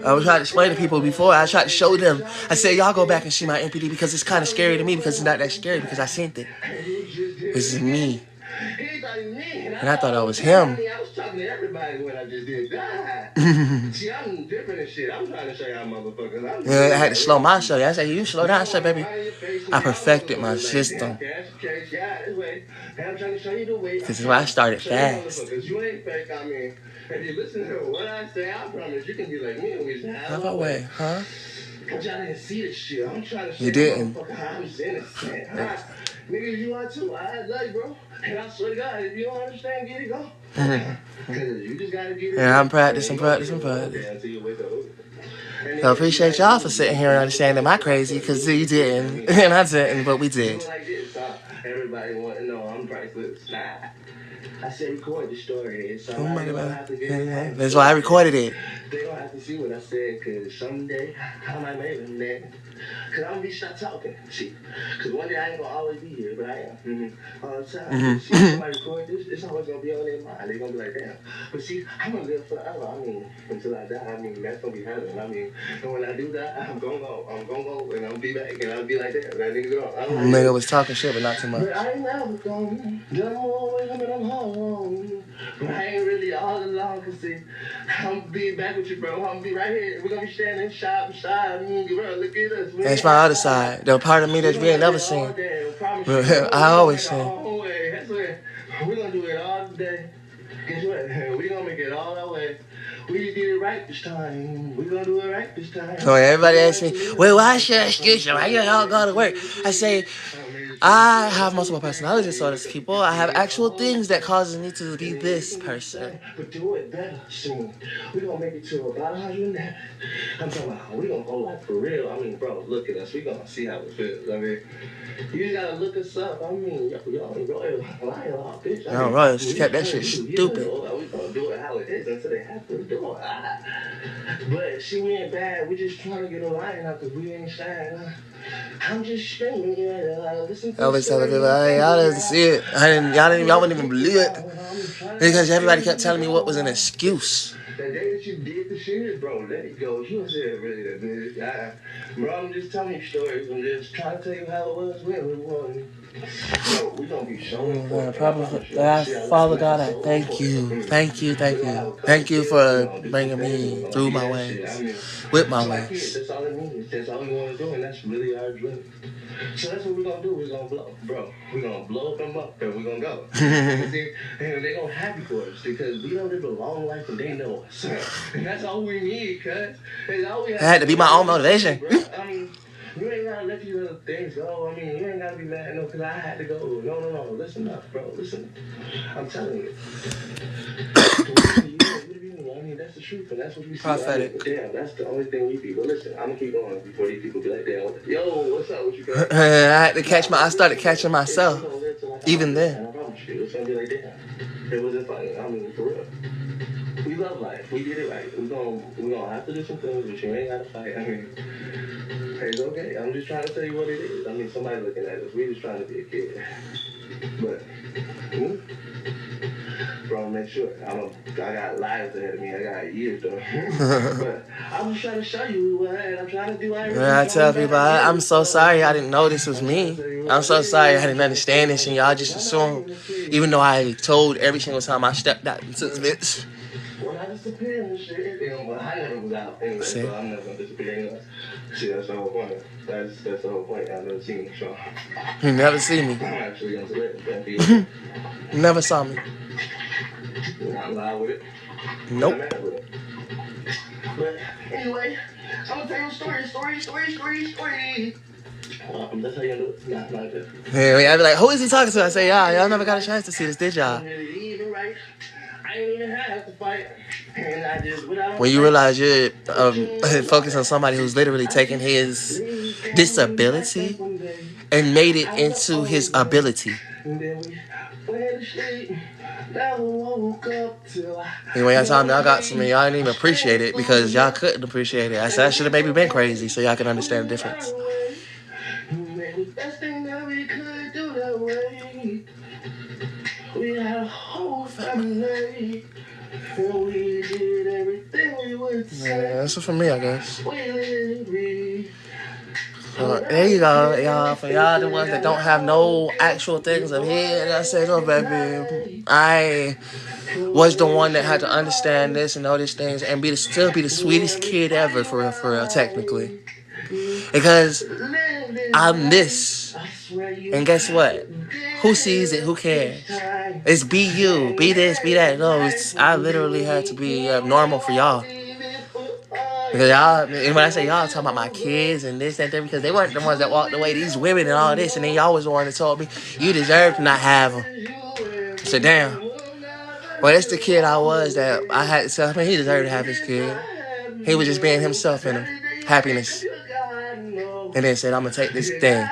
I was trying to explain to people before. I tried to show them. I said, y'all go back and see my MPD because it's kind of scary to me because it's not that scary because I seen it. This is me. And I thought I was him. I was talking to everybody when I just did that. See, I'm different and shit. I'm trying to show y'all motherfuckers. I had to slow my show. I said, you slow down, shit, baby. I perfected my system. This is why I started fast. You ain't fake, I mean, if you listen to what I say, I promise you can be like me and we just How about way, huh? Because y'all didn't see this shit. I'm trying to show you didn't. I was innocent. Niggas, you are too. I love you, bro. And I swear to God, if you don't understand, get it go. You just gotta get it. Yeah, I'm practicing. So I appreciate y'all for sitting here and understanding my crazy because you didn't. And I didn't, but we did. Everybody want to know I'm priceless. Nah. I said record the story. That's why I recorded it. They don't have to see what I said because someday I might make them that. Because I'm going to be start talking. See, because one day I ain't going to always be here, but I am. All the time. See, if somebody record this, it's always going to be on their mind. They're going to be like, damn. But see, I'm going to live forever. I mean, until I die. I mean, that's going to be heaven. I mean, and when I do that, I'm going to go. I'm going to go and I'll be back and I'll be like that. That nigga go. Nigga was talking shit, but not too much. But I ain't never gone. I'm always I'm home. But I ain't really all alone. Cause see, I'm going to be back with you, bro. I'm going to be right here. We're going to be standing side by side. Look at us. That's my other side. The part of me that you ain't never seen. I always seen. We're going to do it all day. Guess what? We're going to make it all our way. We did it right this time. We're going to do it right this time. So everybody asks me, well, why should I excuse you? Why you all go to work? I say, I have multiple personality disorders, people. I have actual things that causes me to be this person. But do it better soon. We're gonna make it to about 100. I'm talking about we're gonna go like for real. I mean, bro, look at us. We're gonna see how it feels. I mean, you just gotta look us up. I mean, y'all royal liar, bitch. No, Royal, she kept that shit stupid. We're gonna do it how it is until they have to do it. But she ain't bad. We just trying to get a line out because we ain't shy. I'm just screaming, listen to Always telling people, hey, y'all didn't see it. Y'all wouldn't even believe it. Because everybody kept telling me what was an excuse. The day that you did the shit, bro, let it go. You wasn't really that bitch. Bro, I'm just telling you stories. I'm just trying to tell you how it was when we won. Bro, we gonna be showing. Father God, I thank you. Thank you, thank you. Thank you for bringing me through my ways. With my ways. That's all it means. That's all we want to do, and that's really our dream. So that's what we're gonna do. We're gonna blow, bro. We're gonna blow them up, and we're gonna go. And they're gonna happy for us because we don't live a long life, and they know us. And that's all we need, cuz. I had to be my own motivation. I mean, you ain't gotta let these other things go. I mean, you ain't gotta be mad, no, because I had to go. No. Listen up, bro. Listen. I'm telling you. I mean, that's the truth, and that's what we see. Prophetic. Damn, that's the only thing we see. But listen, I'm gonna keep going before these people be like, damn, yo, what's up? What you got? I started catching myself. Even then. I promise you, it's gonna be like, damn. It wasn't funny. I mean, for real. We love life. We did it right. We're gonna have to do some things, but you ain't gotta fight. I mean, it's okay. I'm just trying to tell you what it is. I mean, somebody looking at us. We just trying to be a kid. But, bro, make sure. I got lives ahead of me. I got years, though. But I'm just trying to show you what I'm trying to do. I tell people, I'm so sorry I didn't know this was me. I'm so sorry I didn't understand this, and y'all just assumed. Even though I told every single time I stepped out into this bitch. When I disappeared and shit, I never was out anyway, so I'm never gonna disappear anyway. See, that's the whole point. That's the whole point. I've never seen me, so. You never see me. I'm actually gonna live. You never saw me. You're not live with it. Nope. I'm mad with it. But anyway, I'm gonna tell you a story. That's how you do it. Not like that. Yeah, I'd be like, who is he talking to? I say, y'all never got a chance to see this, did y'all? I ain't even have to fight. And I just When you realize you're focused on somebody who's literally taken his disability and made it into his ability. Anyway, y'all told me I got some, y'all didn't even appreciate it because y'all couldn't appreciate it. I said I should have maybe been crazy so y'all can understand the difference. We had a whole family. We did everything we would say. Yeah, that's it for me, I guess. There you go, y'all. For y'all, the ones that don't have no actual things up here, and I said, oh, baby, I was the one that had to understand this and know these things and still be the sweetest kid ever, for real, technically. Because I'm this. And guess what? Who sees it? Who cares? It's be you. Be this, be that. No, I literally had to be normal for y'all. Because y'all, and when I say y'all, I'm talking about my kids and this and that, because they weren't the ones that walked away. These women and all this, and then y'all was the one that told me, you deserve to not have them. So damn. Well, that's the kid I was that I had to tell him he deserved to have his kid. He was just being himself in him. Happiness. And then said, I'm going to take this thing.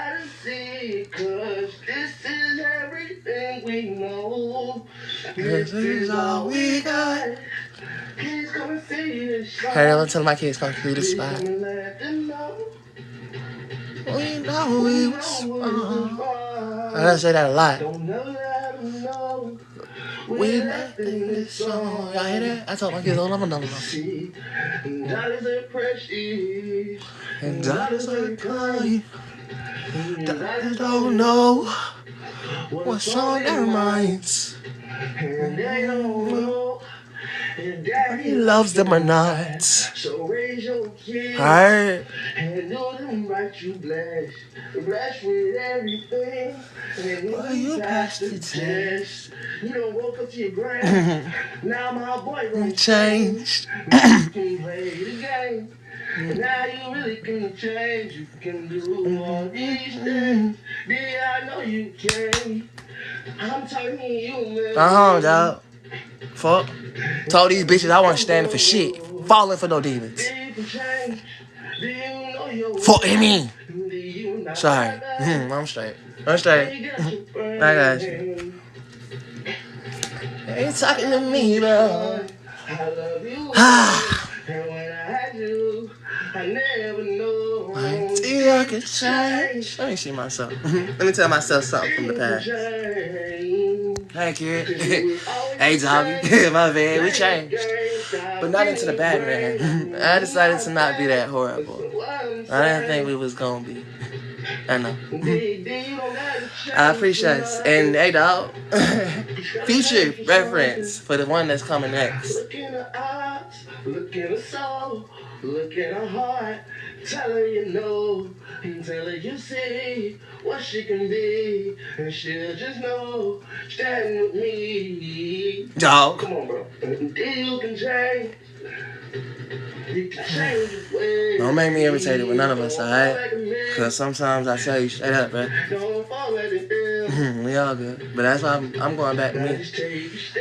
This is all we got. Hey, I'm telling my kids come through the spot. We know we was wrong. I gotta say that a lot. We made this song. Y'all hear that? I told my kids, oh, I'm another one. Dollars are precious. And dollars are kind. Dollars don't know what's on their minds. And they don't know if daddy loves them or not. So raise your kids. Alright. And know them right, you blessed. Blessed with everything. And well, you passed the test. You don't woke up to your grand. Now my boy gonna change. You can play the game. Now you really can change. You can do all these things. Yeah, I know you can. I'm turning you, man. Dog. Fuck. Told these bitches I wasn't standing for shit. Falling for no demons. Fuck me. Sorry. I'm straight. I got you. Ain't talking to me, bro. Until I can change. Let me see myself. Let me tell myself something from the past. Hey, kid. Hey, doggy. My bad. We changed. But not into the bad, man. I decided to not be that horrible. I didn't think we was gonna be. I know. I appreciate it. And hey, dog. Future reference for the one that's coming next. Look in her eyes, look in her soul, look in her heart. Tell her you know, and tell her you see what she can be, and she'll just know. Stand with me. Dog. Come on, bro. You can change. Don't make me irritated with none of us, alright? Because sometimes I tell you straight up, bro. We all good. But that's why I'm going back to me.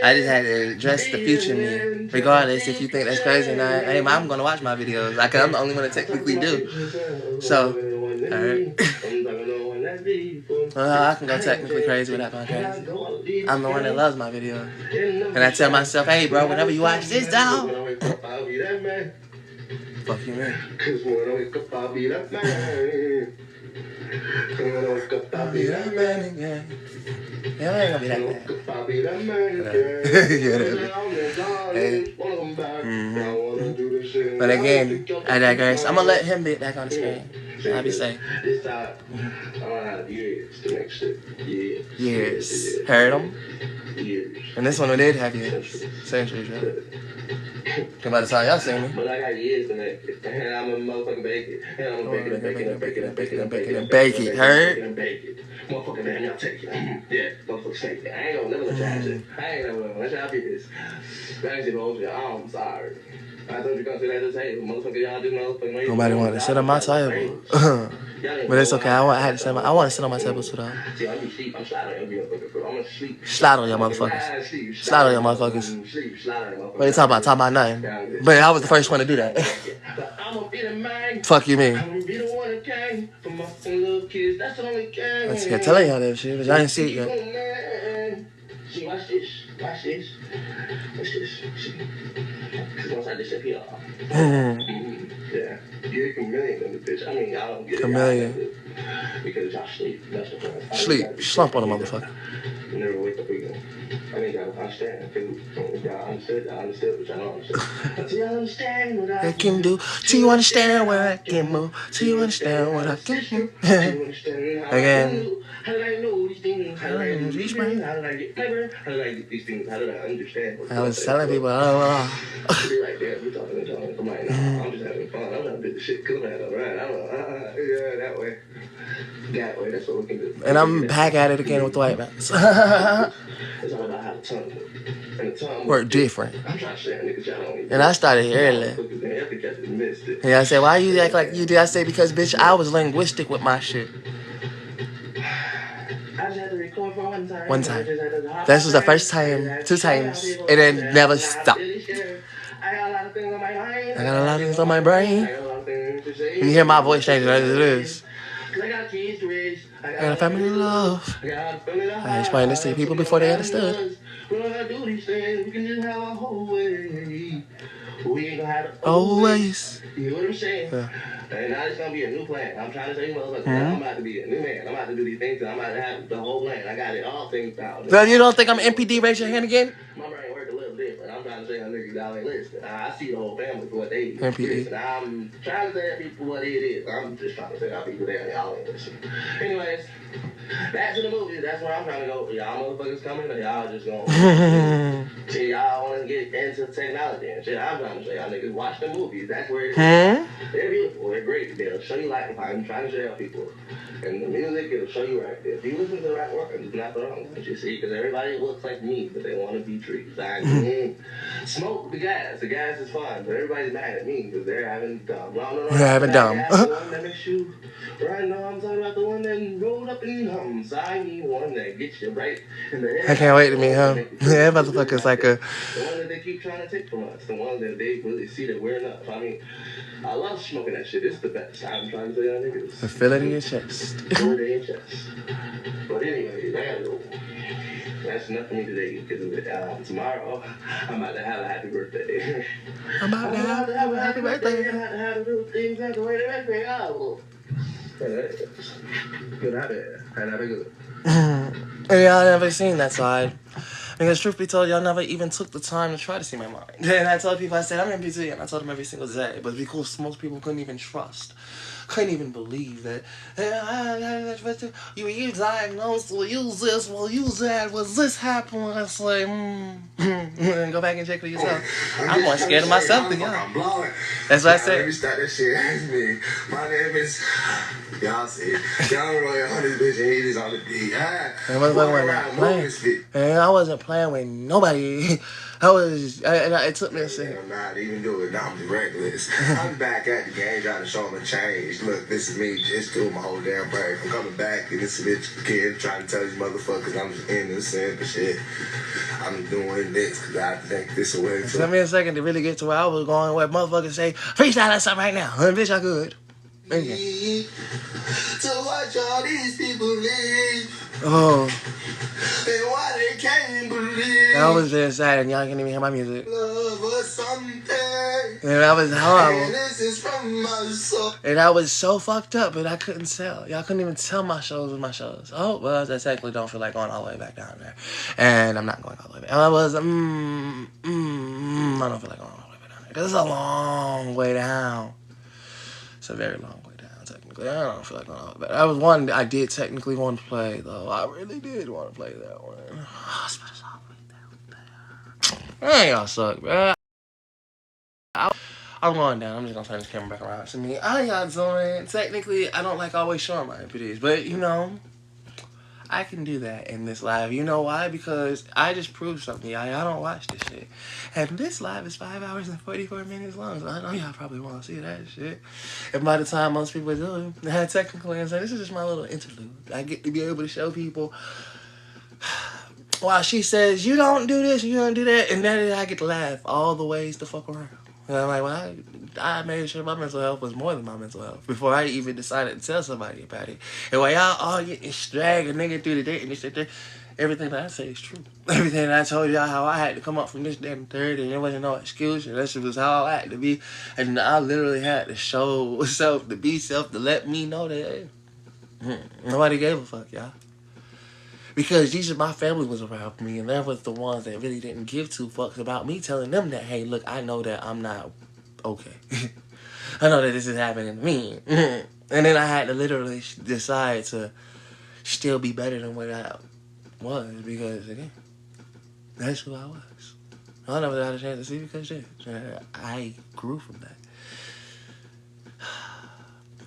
I just had to address the future me. Regardless if you think that's crazy or not. Hey, I'm going to watch my videos. Because I'm the only one that technically do. So, alright. Well, I can go technically crazy without going crazy. I'm the one that loves my videos. And I tell myself, hey, bro, whenever you watch this, dog. Fuck you, man. Cause when I wake up, I'll be that man. When I wake up, I'll be that man again. Yeah, I ain't gonna be that bad. I'll be that man again. But again, I digress. I'm gonna let him be back on the screen. I'll be safe. This time, I don't have years to make shit. Years. Heard him? Years. And this one we did have years. Centuries, right? Cause by the time y'all seen me. But I got years to make it. And I'm a motherfucking bake it. And I'm gonna bake it and bake it and bake it and bake it and bake it and bake it. Heard? And bake it. Motherfucking man, y'all take it. Yeah, motherfucking take it. I ain't gonna never let y'all shit. I ain't never gonna let y'all be this. That shit hold you. I'm sorry. I thought you gonna sit at the table. Motherfucker, y'all do motherfucking. Nobody wanted to sit on my table. But it's okay. I want to sit on my table too, though. Slide on your motherfuckers. Slide on your motherfuckers. What are you talking about? Talking about nothing. But I was the first one to do that. Fuck you, mean? Let's get telling y'all that shit, but I didn't see it yet. See, watch this. Watch this. Watch this. Because once I disappear, yeah, you're a chameleon in the bitch. I mean, y'all don't get it. Chameleon. Because y'all sleep. That's the point. Sleep. Slump on a motherfucker. You never wake up again. I mean, y'all understand. Y'all understood, but y'all don't understand. But you understand what I can do. Do you understand where I can move? Do you understand what I can do? Again. How did I know these things? How did I know these things? How did I get clever? How did I get these things? How did I understand? I was telling people, I don't know. Be like, damn, we talking to John. I'm like, nah, I'm just having fun. I'm trying to get the shit cool out of right. Yeah, that way. That way, that's what we can do. And I'm back at it again with the white man. It's all about how the tongue works. And the tongue We're different. I'm trying to say, niggas, y'all don't even. And I started early. And I said, why you act like you do? I say, because, bitch, I was linguistic with my shit. I just had to record for one time. One time. This was the first time, 2 times, and then never stopped. I got a lot of things on my mind. I got a lot of things on my brain. And you hear my voice changing as it is. I got kids to raise. I got a family to love. I explained this to people before they understood. We don't gotta do these things. We can just have a whole way. We ain't gonna have to always. You know what I'm saying? Yeah. And now it's gonna be a new plan. I'm trying to say, motherfucker, I'm about to be a new man. I'm about to do these things, and I'm about to have the whole plan. I got it all things out. Well, you don't think I'm MPD? Raise your hand again. My brain work a little different. I'm trying to say, niggas, y'all ain't listening. I see the whole family for what they do. MPD. And I'm trying to tell people what it is. I'm just trying to tell people that y'all ain't listening. Anyways, back to the movies. That's where I'm trying to go. Y'all motherfuckers coming, or y'all just gonna see y'all want to get into technology and shit. I'm trying to say, y'all niggas watch the movies. That's where it is. They're beautiful. They're great. They'll show you life. I'm trying to show people. And the music, it'll show you right there. If you listen to the right word, it's not the wrong one, you see, because everybody looks like me, but they want to be trees. Smoke the gas. The gas is fine, but everybody's mad at me because they're having dumb. No, They're having dumb. The one that makes you right now. I'm talking about the one that rolled up in hums. I need one that gets you right in the head. I can't wait to meet him. Yeah, motherfucker's like a. The one that they keep trying to take from us. The one that they really see that we're enough. I mean, I love smoking that shit. It's the best. I'm trying to tell y'all niggas. Feel it in your chest. Feel it in your chest. But anyway, I gotta go. That's enough for me today because tomorrow I'm about to have a happy birthday. I'm about to have a happy birthday. I'm about to have little things that the way they make me out. Good habit. And have a good. And y'all never seen that side. Because truth be told, y'all never even took the time to try to see my mind. And I told people, I said, I'm MPD, and I told them every single day. But because most people couldn't even trust, couldn't even believe that, you were diagnosed, we'll use this, we'll use that, was this happen? I was like, go back and check for yourself. I'm more scared of myself than y'all. That's what I said. Let me start that shit. That's me. My name is, y'all see, YOUNGROYALE on this bitch, and he just on the beat. And I wasn't playing with nobody. It took me a second. I'm not even doing it. I'm just reckless. I'm back at the game trying to show them a change. Look, this is me just doing my whole damn break. I'm coming back and this bitch kid trying to tell these motherfuckers I'm just innocent and shit. I'm doing this because I think this will win. Give me a second to really get to where I was going, where motherfuckers say, freestyle that something right now. Bitch, I could. To watch all these people live. Oh. And why they can't believe. That was just sad and y'all can't even hear my music. Love or something. And that was horrible. And this is from my soul. And I was so fucked up, but I couldn't tell. Y'all couldn't even tell my shows was my shows. Oh, well, I technically don't feel like going all the way back down there. And I'm not going all the way back. I was, I don't feel like going all the way back down there. Because it's a long way down. It's a very long way down, technically. I don't feel like going all the way back. That was one I did technically want to play, though. I really did want to play that one. Oh, it's all the way down there. Hey, y'all suck, bro. I'm going down. I'm just gonna turn this camera back around to me. How y'all doing? Technically, I don't like always showing my MPDs, but you know, I can do that in this live. You know why? Because I just proved something. Y'all don't watch this shit. And this live is 5 hours and 44 minutes long, so I know y'all probably want to see that shit. And by the time most people do it, technically, and say this is just my little interlude. I get to be able to show people. While she says, you don't do this, you don't do that, and then I get to laugh all the ways to fuck around. And I'm like, well, I made sure my mental health was more than my mental health before I even decided to tell somebody about it. And while y'all all getting dragged a nigga through the day and this shit there, everything that I say is true. Everything that I told y'all how I had to come up from this damn third and there wasn't no excuse. And that shit was how I had to be. And I literally had to show self, to be self, to let me know that nobody gave a fuck, y'all. Because these are my family was around me, and they was the ones that really didn't give two fucks about me telling them that, hey, look, I know that I'm not okay. I know that this is happening to me. And then I had to literally decide to still be better than what I was, because, again, that's who I was. I never had a chance to see because I grew from that.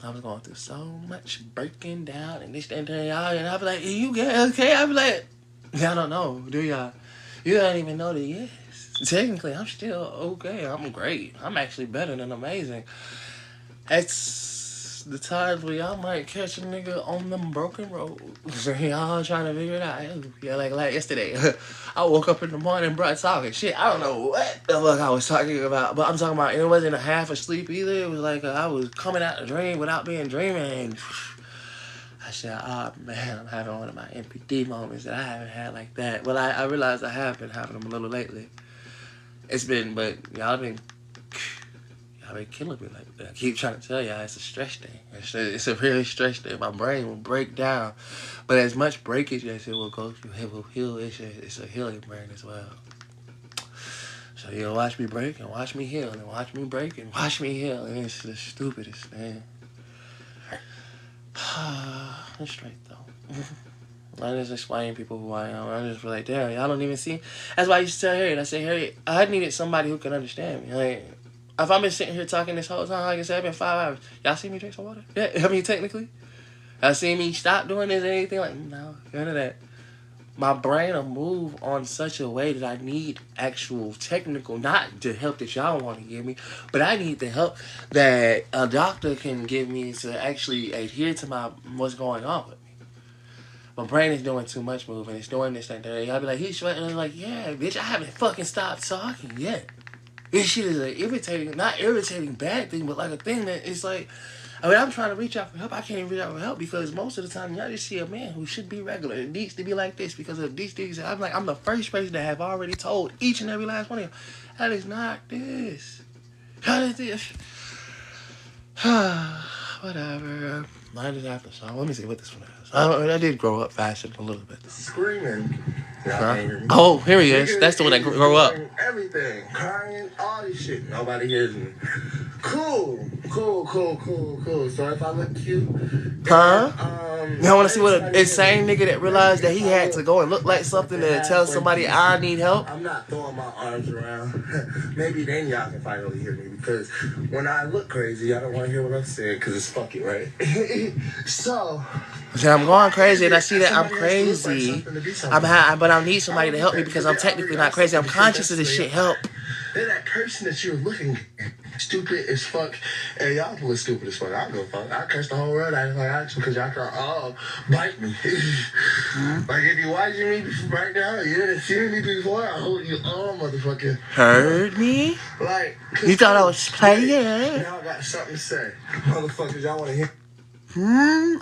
I was going through so much breaking down and this and that, y'all, and I'd be like, you get okay? I'd be like, y'all don't know, do y'all? You don't even know that, yes. Technically, I'm still okay. I'm great. I'm actually better than amazing. It's the times where y'all might catch a nigga on them broken roads. Y'all trying to figure it out. Yeah, like yesterday. I woke up in the morning, bro, talking shit. I don't know what the fuck I was talking about, but I'm talking about it wasn't a half asleep either. It was like I was coming out the dream without being dreaming. And I said, oh man, I'm having one of my MPD moments that I haven't had like that. Well, I realized I have been having them a little lately. It's been, but y'all been killing me. Like I keep trying to tell y'all, it's a stress thing. It's a really stress thing. My brain will break down, but as much breakage as it will go through, it will heal. It's a healing brain as well. So you'll watch me break and watch me heal, and watch me break and watch me heal, and it's the stupidest thing. I'm straight though. I just explain people who I am. I just be like, damn, y'all don't even see. That's why I used to tell Harriet. I said, Harriet, I needed somebody who can understand me. Like, if I've been sitting here talking this whole time, like I said, I've been 5 hours. Y'all see me drink some water? Yeah, I mean, technically. I see me stop doing this or anything like, no, none of that. My brain will move on such a way that I need actual technical, not the help that y'all want to give me, but I need the help that a doctor can give me to actually adhere to what's going on with me. My brain is doing too much moving. It's doing this and that. Y'all be like, he's sweating. I'm like, yeah, bitch, I haven't fucking stopped talking yet. This shit is an irritating, not irritating bad thing, but like a thing that it's like, I mean, I'm trying to reach out for help. I can't reach out for help because most of the time y'all just see a man who should be regular. It needs to be like this because of these things. I'm like, I'm the first person that have already told each and every last one of you, that is not this. How is this? Whatever. Mine is after song. Let me see what this one is. I did grow up faster a little bit. Screaming. Oh, here he is. That's the one that grew up. Everything. Crying, all this shit. Nobody hears me. Cool. So if I look cute... Huh? I want to see what a insane nigga that realized that he had to go and look like something to tell somebody I need help. I'm not throwing my arms around. Maybe then y'all can finally hear me because when I look crazy, I don't want to hear what I'm saying because it's fucking right. So I'm going crazy and I see that I'm crazy. But I need somebody to help me because I'm technically not crazy. I'm conscious of this shit. Help. They're that person that you're looking at. Stupid as fuck. Hey, y'all look stupid as fuck. I don't give a fuck. I curse the whole world out of because y'all can all bite me. Like, if you watching me right now, you didn't see me before, I hold you all motherfucking... Heard me? Like... You thought I was playing? Now I got something to say. Motherfuckers, y'all want to hear...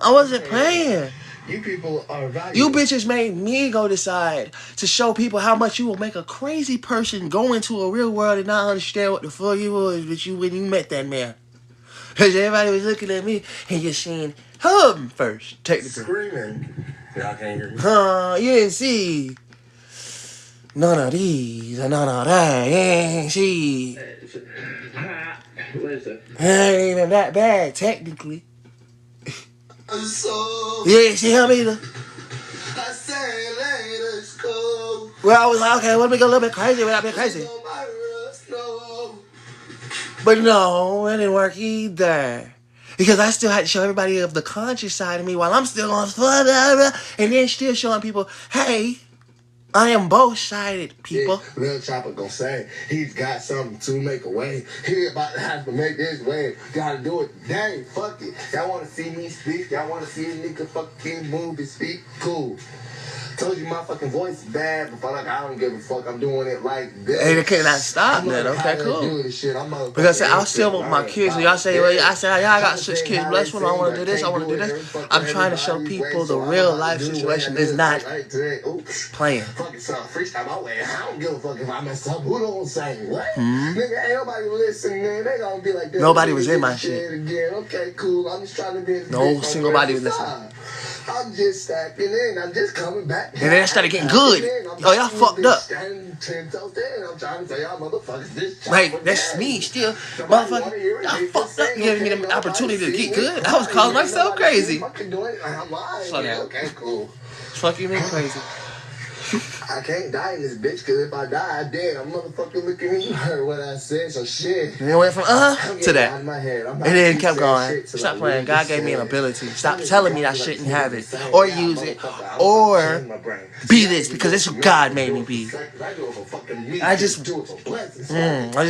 I wasn't playing. You people are valuable. You bitches made me go decide to show people how much you will make a crazy person go into a real world and not understand what the fuck you was with you when you met that man. Because everybody was looking at me and you're seeing him first, technically. Screaming. Y'all can't hear me. You didn't see none of these and none of that. You ain't see. What is it? It ain't even that bad, technically. So You didn't see him either. I say later, school. Well, I was like, okay, let me go a little bit crazy without being crazy. But no, it didn't work either. Because I still had to show everybody of the conscious side of me while I'm still on and then still showing people, hey, I am both-sided, people. Yeah, Lil Chopper gonna say he's got something to make a way. He about to have to make this way. Gotta do it today. Fuck it. Y'all wanna see me speak? Y'all wanna see a nigga fucking move and speak? Cool. Told you my fucking voice is bad, but like I don't give a fuck. I'm doing it like this. Hey, they cannot stop that. Okay, cool. Because I still want my kids. So y'all say, well, I said, yeah, I got 6 kids. Bless one. I want to do this. I want to do this. I'm trying to show people the real life situation is not playing. Fucking freestyle my way. I don't give a fuck if I mess up. Who don't say what? Nigga, ain't nobody listening. They gonna be like, nobody was in my shit. Again. Okay, cool. I'm just trying to be. No single body was listening. I'm just stacking in. I'm just coming back. And then I started getting good. Oh, y'all fucked up. I'm trying to tell y'all motherfuckers this. Like, that's me still. Motherfucker, y'all fucked up giving me the opportunity to get good. I was calling myself crazy. Slow down. Okay, cool. Fucking me crazy. I can't die in this bitch, because if I die, I dead. I'm motherfucking looking at you. Heard what I said, so shit. And it went from to that. And then kept going. Stop playing. God gave me an ability. Stop telling me I shouldn't have it. Or use it. Or be this, because it's what God made me be. I just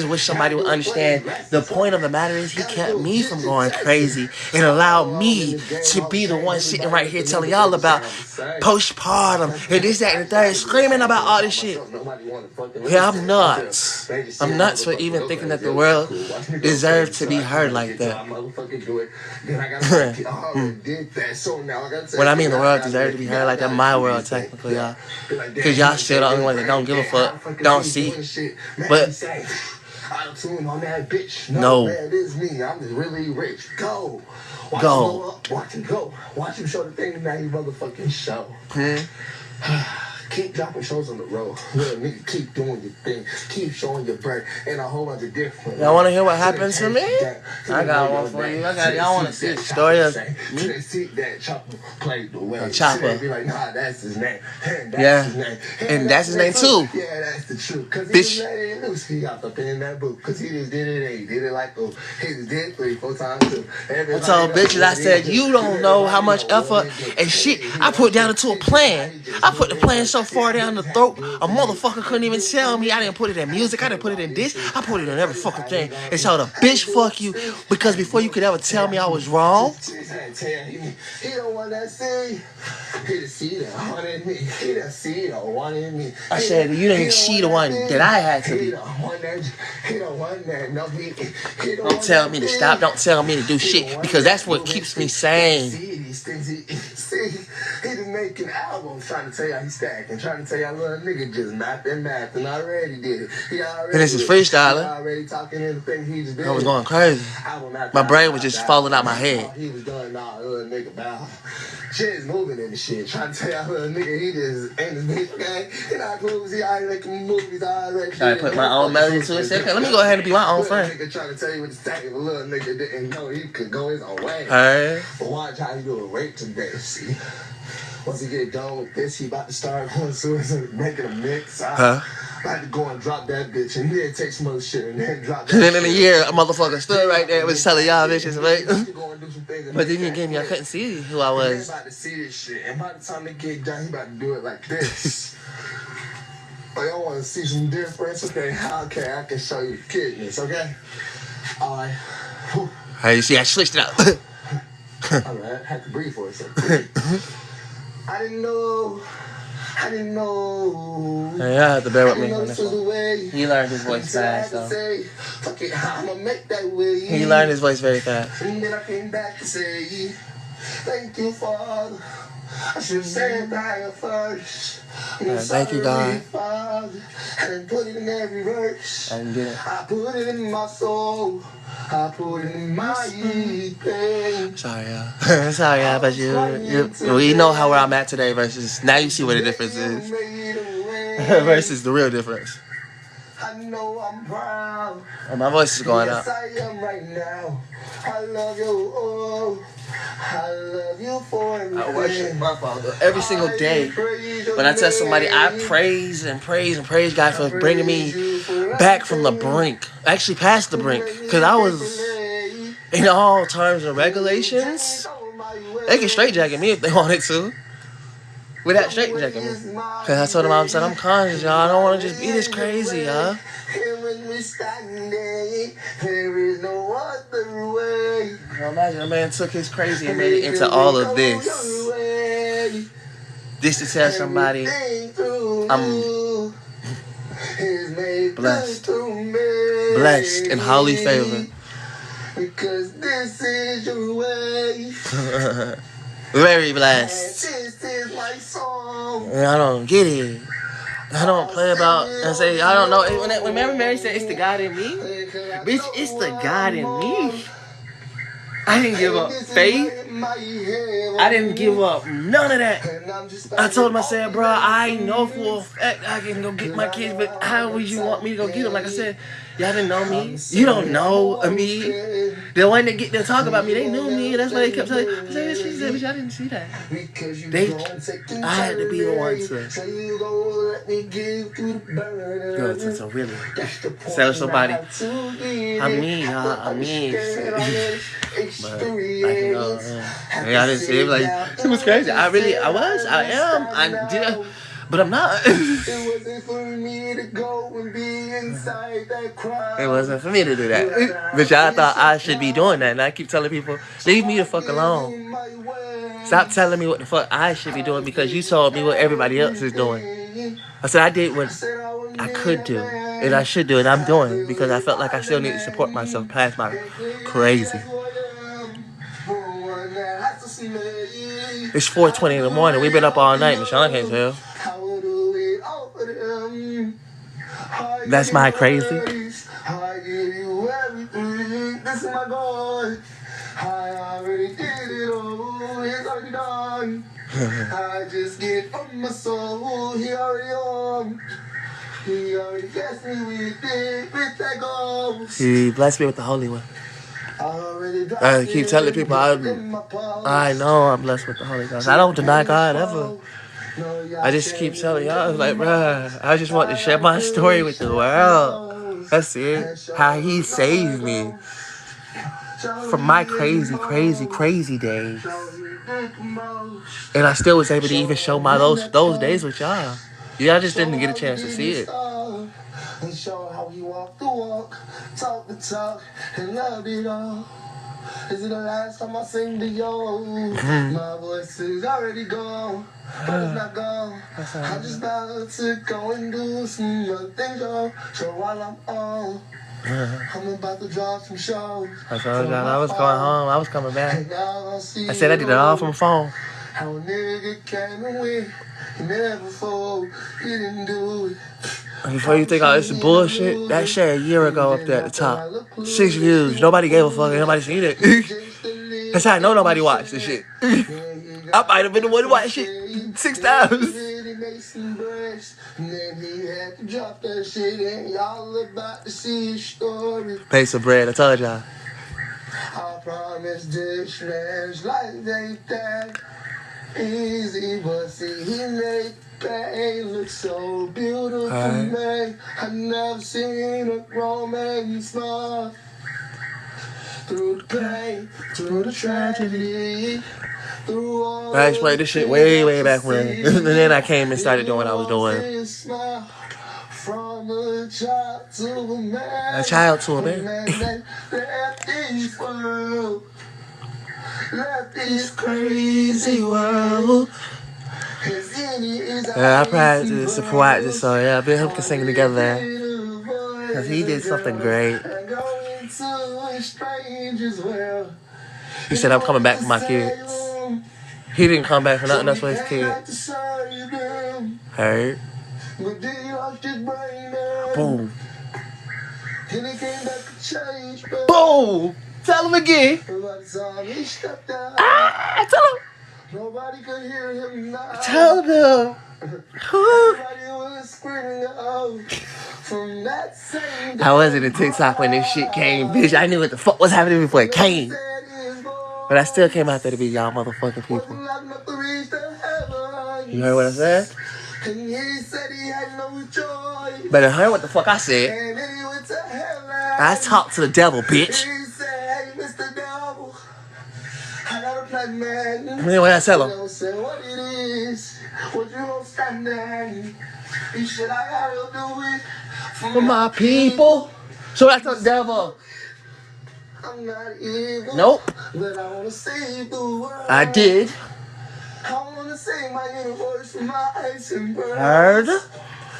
wish somebody would understand the point of the matter is he kept me from going crazy and allowed me to be the one sitting right here telling y'all about postpartum and this, that, and the third, screaming about all this shit. Yeah, I'm nuts. I'm nuts for even thinking that the world deserves to be heard like that. When I mean the world deserves to be heard like that, my world technically, y'all. Because y'all still the only ones that don't give a fuck, don't see. But no. It is me. I'm just really rich. Go. Go. Watch him go. Watch him show the thing that he motherfucking show. Keep dropping shows on the road. Little nigga, keep doing your thing. Keep showing your break and a whole bunch of different. Y'all want to hear what happened to me? I got one for you. Y'all want to see the story of me? They see that Chopper played the way. Chopper. Be like, nah, that's his name. Yeah. And that's his name too. Yeah, that's the truth. Cause Bitch. he let it loose. He got up in that boot. Cause he just did it and he did it like, oh, he just did it 3-4 times too. I told bitches, I said, you don't know how much effort and shit I put down into a plan. I put the plan so far down the throat, a motherfucker couldn't even tell me. I didn't put it in music. I didn't put it in this. I put it in every fucking thing. And told a bitch, fuck you. Because before you could ever tell me I was wrong. He don't want that see. He the see that wanted me. He the see that wanted me. I said, you didn't see the one that I had to be. He don't want that. No, he Don't tell me to stop. Don't tell me to do shit. Because that's what keeps me sane. See these things. He just making albums trying to tell y'all he's stacking. Trying to tell y'all little nigga just mapping and already did it. He already And this is freestyling. already talking anything he just did. I was going crazy. My brain was just falling out my head. He was doing little nigga bow. Shit is moving in the shit. Trying to tell y'all little nigga he just ain't his bitch, okay? He not movies, he already making movies, already. Try to put my own melody to it. Second. Let me go ahead and be my own friend. Nigga trying to tell you what to say, but little nigga didn't know he could go his own way. Alright. But watch how he do it right today, see? Once he get done with this, he about to start going suicide, making a mix. About to go and drop that bitch, and then take some other shit, and then drop that And then in a year, a motherfucker stood right there was telling y'all bitches, right? But then again, y'all couldn't see who I was. About to see this shit, and by the time they get done, he about to do it like this. Oh, y'all want to see some difference? Okay, I can show you kidneys, okay? Alright. Hey, you see, I switched it up. Alright, I had to breathe for a second. I didn't know. Hey, y'all have to bear with me on this this one. He learned his voice fast, though. Fuck it, I'ma make that way. He learned his voice very fast. And then I came back to say, thank you, Father. I should have said that first. Thank you, God. Father. I didn't put it in every verse. I didn't get it. I put it in my soul. I put it in my pain. Sorry, y'all. Sorry, y'all, but you know how where I'm at today versus now you see what the difference is. Versus the real difference. I know I'm proud. And my voice is going out. Yes, I am right now. I love you. Oh, I love you for everything. I worship my Father every single day. When I tell somebody, I praise and praise and praise God for bringing me back from the brink. Actually, past the brink. Because I was, in all terms and regulations, they can straight jacket me if they wanted to. Without straight jacking me. Because I told them, I said, I'm conscious, y'all. I don't want to just be this crazy, y'all. Imagine a man took his crazy and made it into all of this. This to tell somebody I'm blessed. Blessed and highly favored. Because this is your way. Very blessed. This is my song. And I don't get it. I don't play about and say, I don't know. When Mary said it's the God in me, bitch, it's the God in me. I didn't give up faith. I didn't give up none of that. I told him, I said, bro, I know for a fact I can go get my kids, but how would you want me to go get them? Like I said, y'all didn't know me. You don't know me. The one that get to talk about me, they knew me. That's why they kept telling me, I said, she said, but y'all didn't see that. I had to be the one to really tell somebody, I'm me, y'all, I'm me. But like, you know, I didn't see it. Like, it was crazy. I was, I am, I did, but I'm not. It wasn't for me to go and be inside that crowd. It wasn't for me to do that. But y'all thought I should be doing that. And I keep telling people, leave me the fuck alone. Stop telling me what the fuck I should be doing because you told me what everybody else is doing. I said I did what I could do and I should do and I'm doing because I felt like I still need to support myself past my crazy. It's 4:20 in the morning. We've been up all night, Michelle. I can't tell. That's my crazy. I give you everything. This is my God. I already did it all. It's already done. I just get from my soul. He already on. He already blessed me with it. With that goals. He blessed me with the Holy One. I keep telling people I know I'm blessed with the Holy Ghost. I don't deny God ever. I just keep telling y'all, like, bruh, I just want to share my story with the world. That's it. How he saved me from my crazy, crazy, crazy days. And I still was able to even show my those days with y'all. Y'all just didn't get a chance to see it. And show how he walked the walk, talk the talk, and loved it all. Is it the last time I sing to you? My voice is already gone, but it's not gone. I'm just about to go and do some other things, yo. So while I'm on, I'm about to drop some shows. I told y'all I was going home. I was coming back. I said I did it all from the phone. How a nigga came and went, he never fold, he didn't do it. Before you think all this bullshit, that shit a year ago up there at the top. 6 views. Nobody gave a fuck. Nobody seen it. That's how I know nobody watched this shit. I might have been the one to watch it 6 times. Pay some bread. I told y'all. I promise this man's life ain't that easy, but see, he made pain look so beautiful to me. I've never seen a grown man smile through the pain, through the tragedy, through all. I explained this shit way back when. And then I came and started doing what I was doing. From a child to a man. A child to a man. Left this crazy world. Yeah, I practiced to practice, so yeah, me and him can sing together. Because he did something great. He said, I'm coming back for my kids. He didn't come back for nothing else for his kids. Heard? Boom. Boom! Tell him again. Ah, tell him. Nobody could hear him now. Tell them. How was it in TikTok when this shit came, bitch? I knew what the fuck was happening before it came. But I still came out there to be y'all motherfucking people. You heard what I said? Better hear what the fuck I said. I talked to the devil, bitch. Then what I tell him? For my people. So I told the devil. I'm not evil. Nope. But I want to save the world. I did. I want to save my universe from my ice and burn. Heard?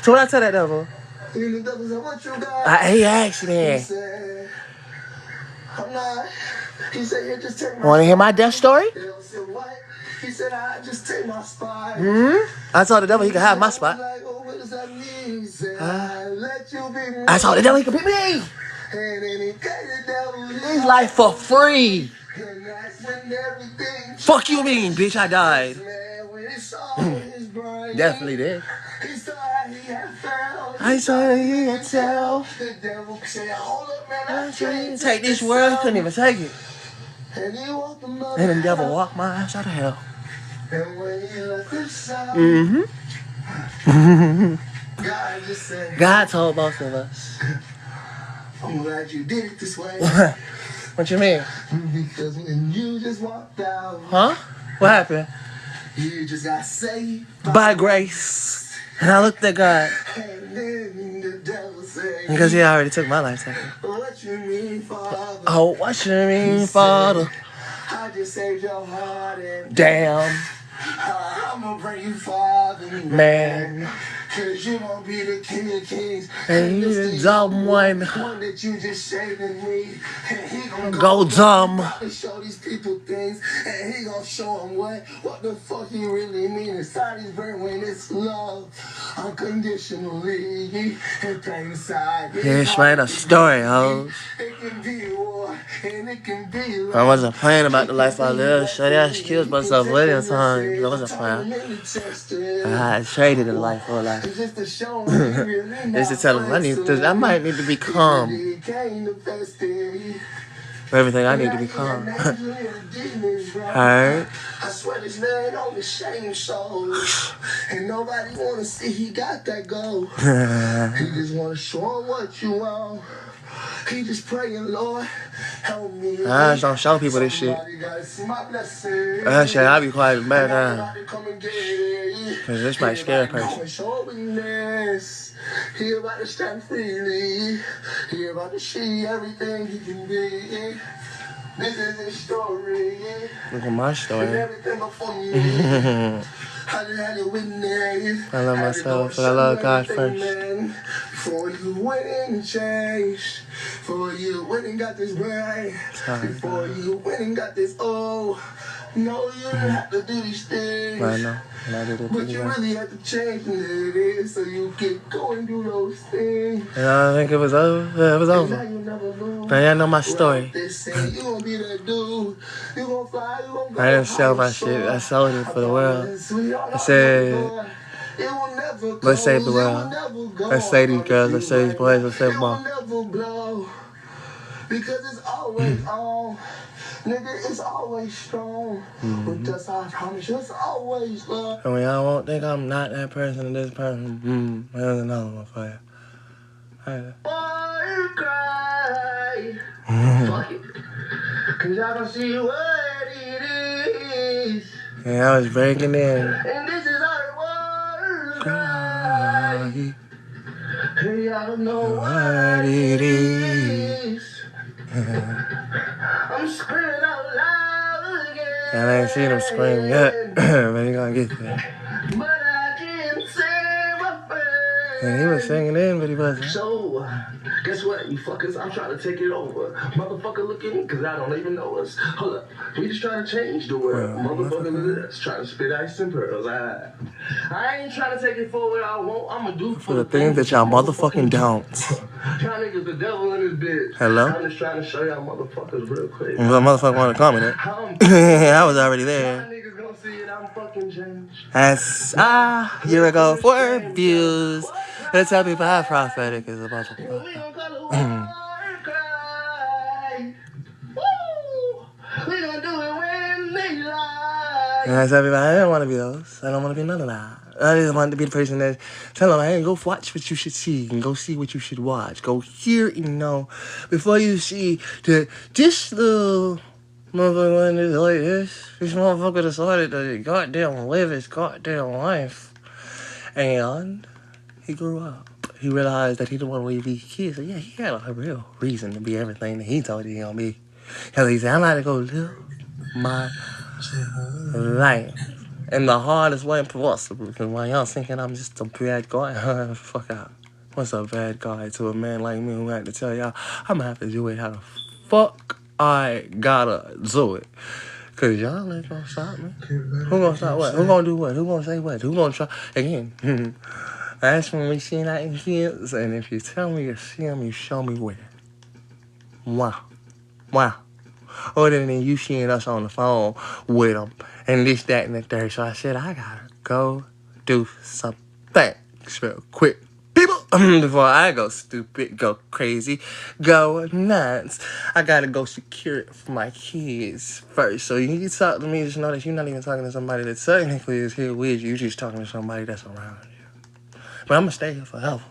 So what I tell that devil? The devil said, what you got? He asked me. He said, I'm not. He said, here, just take my Want to hear my death story? He said, I just take my spot. I told the devil he could have my spot. Like, oh, what does that mean? He said, let you be me. I told the devil he could be me. And then he gave the devil His life for free. and that's when everything Fuck you mean, bitch, I died. when he saw his brain. Definitely did. He saw how he had found. I saw that he had tell. The devil said, hold up, man, I can't Take this world, he couldn't even take it. And he walked him up. And the devil walked my ass out of hell. And when he left his side, God just said, God told both of us. I'm glad you did it this way. What you mean? Because when you just walked out, Huh? What happened? you just got saved By grace. And I looked at God. And then the devil said, Because he already took my life. what you mean, Father? Oh, what you mean, Father? I just saved your heart and Damn, I'm gonna bring you Father, man. Cause you gonna be the King of Kings. And you the dumb one. One that you just shaved and me. And he gonna Go dumb. and show these people things. And he gonna show them what the fuck he really mean inside his brain when it's love. Unconditionally. And pain inside. Yeah, explain a story, hoes. It can be war. And it can be I wasn't playing about the life I lived. Shorty, I killed myself plenty of times. I wasn't playing. I traded the life for a life. Just to tell him I might need to be calm. For everything I need to be calm. Alright. I swear this man on the same soul. And nobody wanna see he got that gold. He just wanna show him what you want. He just praying, Lord, help me. I just don't show people this shit. That shit, I be quiet in the background. Cause this might scare a person. He about to stand freely. He about to see everything he can be. This is his story. Look at my story. Everything before me. I love myself, but I love God first. Before you went and changed, before you went and got this brain, before you went and got this, no, you didn't have to do these things. I know. But you really have to change it, so you can go and do those things. And I think it was over. Yeah, it was over. Now y'all know my story. I didn't sell my shit. I sold it for the world. I said, let's save the world. Let's save these girls. Let's save these boys. Let's save them all. Because it's always on. Nigga, it's always strong. But that's how I promise you, it's always love. And when y'all won't think I'm not that person or this person, there's another one for you. Hey. Boy, you cry. Fuck it. Cause I don't see what it is. And I was breaking in. And this is our world cry. Hey, I don't know what it is. I'm screaming out loud again. And I ain't seen him scream yet, but he gonna get there. But I can't say my friend. And he was singing in, but he wasn't. So, guess what, you fuckers? I'm trying to take it over. Motherfucker looking, cause I don't even know us. Hold up, we just trying to change the world. Motherfucker look at us, trying to spit ice and pearls. I ain't trying to take it forward. I won't. I'ma do for the things that y'all motherfucking don't. Y'all niggas the devil in this bitch. Hello? I'm just trying to show y'all motherfuckers real quick. If a motherfucker wanna comment it. I was already there. Y'all niggas gonna see it, I'm fucking changed. That's year ago 4 views. Let's tell people how prophetic is about to fuck. We gonna do it when they lie. And I tell people I don't wanna be those. I don't wanna be none of that. I just want to be the person that tell them, hey, go watch what you should see and go see what you should watch. Go hear and know before you see that this little motherfucker is like this motherfucker decided to goddamn live his goddamn life. And he grew up. He realized that he didn't want to be a kid. So yeah, he had a real reason to be everything that he told he was gonna be. Cause he said, I'm about to go live my life. In the hardest way possible. Because while y'all thinking I'm just a bad guy, fuck out. What's a bad guy to a man like me who had to tell y'all I'm gonna have to do it how the fuck I gotta do it. Because y'all ain't gonna stop me. Who gonna stop what? Who gonna do what? Who gonna say what? Who gonna try? Again, that's when we see that in fields. And if you tell me you see them, you show me where. Wow. Other than you seeing us on the phone with them. And this, that, and the third. So I said, I gotta go do some things real quick. People, before I go stupid, go crazy, go nuts, I gotta go secure it for my kids first. So you talk to me, just know that you're not even talking to somebody that technically is here with you. You're just talking to somebody that's around you. But I'm gonna stay here forever.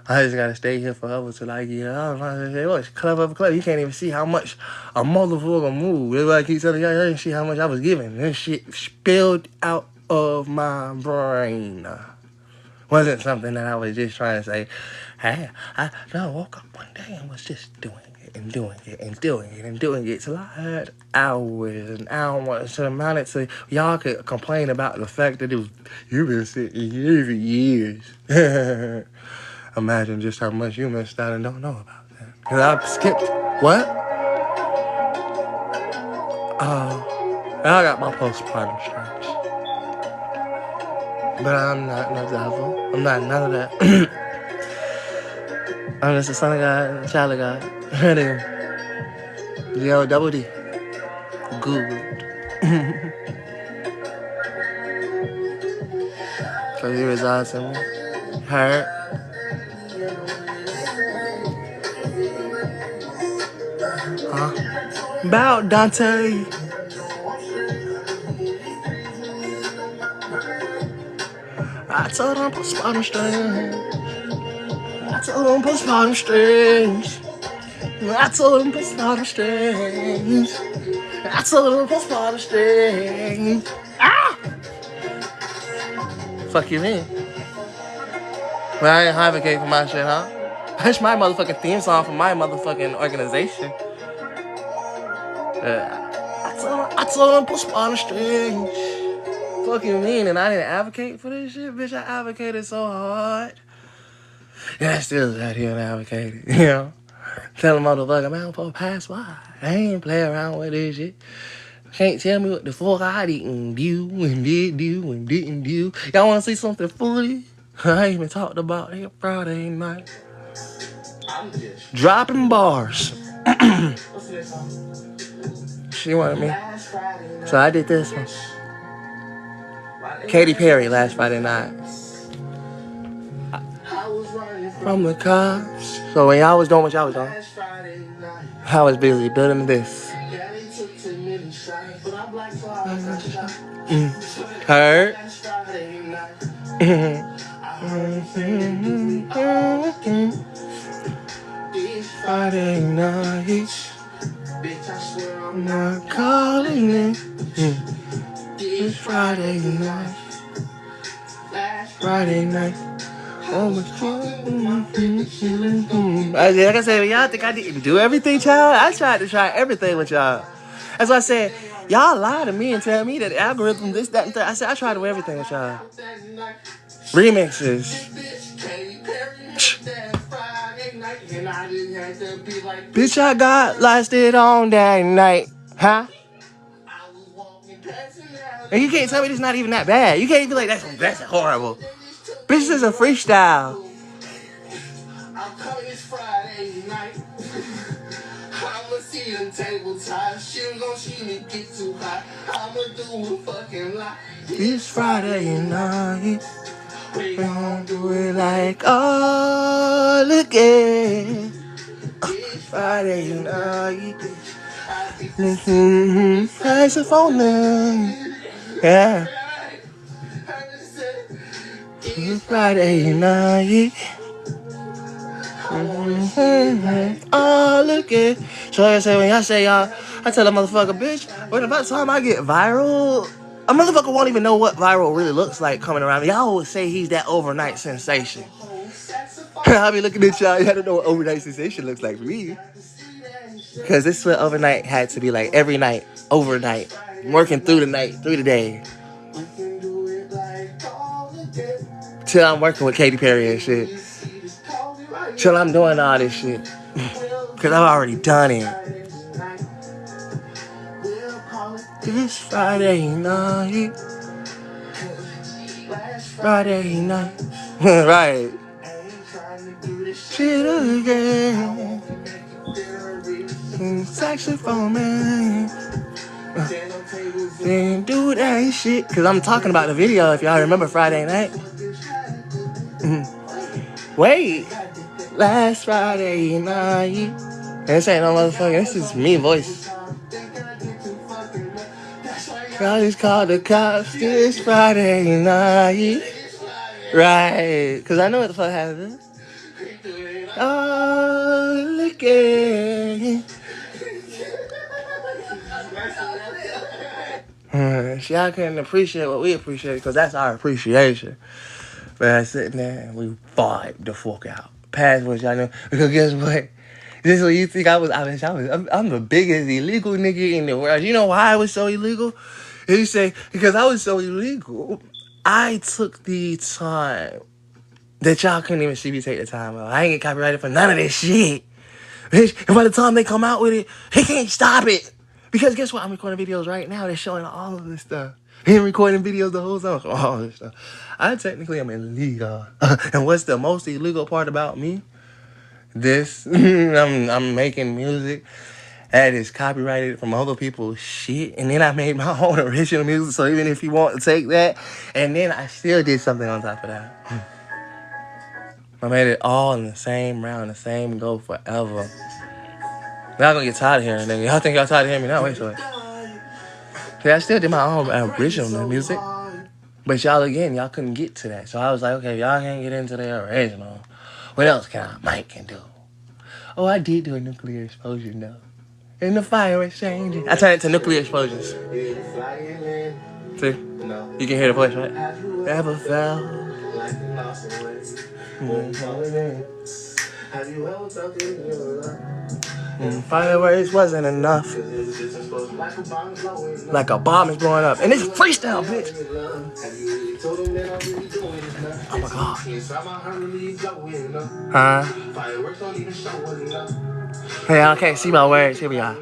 I just gotta stay here forever till I get out. It's clever. You can't even see how much a motherfucker move. That's why I keep telling y'all, you didn't see how much I was giving. This shit spilled out of my brain. Wasn't something that I was just trying to say, hey, I woke up one day and was just doing it and doing it and doing it and doing it till I had hours and hours to amount it to y'all could complain about the fact that you've been sitting here for years. Imagine just how much you missed out and don't know about that. Because I skipped. What? I got my postpartum strange. But I'm not no devil. I'm not none of that. I'm just a son of God and a child of God. Yo, double D. Good. Cause he resides in me. Hurt. Huh? About Dante. I told him postpartum strings. I told him postpartum strings. I told him postpartum strings. I told him postpartum strings. Ah! Fuck you mean? Well, I ain't advocate for my shit, huh? That's my motherfucking theme song for my motherfucking organization. I told him postpartum strings. Fuck you mean? And I didn't advocate for this shit? Bitch, I advocated so hard. Yeah, I still out here and advocated, you know? Tell them motherfucker, man, for pass by. I ain't play around with this shit. Can't tell me what the fuck I didn't do and did do and didn't do. Y'all wanna see something fully? I ain't even talked about it Friday night. Dropping bars. She wanted me. So I did this one. Katy Perry last Friday night. From the cops. So when y'all was doing what y'all was doing, I was busy building this. Heard? Friday night. I'm not calling it. It's Friday night. Friday night. Oh my God. Like I said, y'all think I didn't do everything, child? I tried to try everything with y'all. That's why I said, y'all lie to me and tell me that the algorithm, this, that, and that. I said, I tried to do everything with y'all. Remixes. Bitch, I got lost it on that night. Huh? And you can't tell me this not even that bad. You can't be like, that's horrible. Bitch, this is a freestyle. I'm coming this Friday night. I'ma see them table ties. She gon' see me get too high. I'ma do a fucking lie. It's Friday night. We gon' do it like all again. Friday night. Saxophone man. Yeah. It's Friday night. Oh, look at. So like I say, when y'all say y'all, I tell a motherfucker, bitch, when about the time I get viral, a motherfucker won't even know what viral really looks like coming around. Y'all always say he's that overnight sensation. I'll be looking at y'all don't know what overnight sensation looks like for me. Because this is what overnight had to be like every night, overnight, working through the night, through the day. Till I'm working with Katy Perry and shit. Till I'm doing all this shit. Because I've already done it. This Friday night. Friday night. Right. Shit again. Saxophone man. Then do that shit. Because I'm talking about the video if y'all remember Friday night. Wait. Last Friday night. This ain't no motherfucker. This is me voice. I just called the cops this Friday night. Right. Because I know what the fuck happened. Oh, look at. Y'all couldn't appreciate what we appreciate because that's our appreciation. But I sitting there and we vibe the fuck out. Past what y'all know. Because guess what? This is what you think I'm the biggest illegal nigga in the world. You know why I was so illegal? You say, because I was so illegal, I took the time that y'all couldn't even see me take the time out. I ain't get copyrighted for none of this shit. Bitch, and by the time they come out with it, he can't stop it. Because guess what? I'm recording videos right now. They're showing all of this stuff. Him recording videos the whole time. All this stuff. I technically am illegal. And what's the most illegal part about me? This. I'm making music. That is copyrighted from other people's shit. And then I made my own original music. So even if you want to take that, and then I still did something on top of that. I made it all in the same round, the same go forever. Y'all gonna get tired of hearing that. Y'all think y'all tired of hearing me now? Wait till it. Yeah, I still did my own original music. But y'all, again, y'all couldn't get to that. So I was like, okay, y'all can't get into the original. What else Mike can do? Oh, I did do a nuclear explosion, though. And the fire is changing. I turned it to nuclear explosions. See? You can hear the voice, right? Ever felt like you lost the way? Have you ever felt it in your life? Fireworks wasn't enough. Like a bomb is blowing up. And it's freestyle, bitch. Oh my god. Huh? Hey, I can't see my words. Here we are.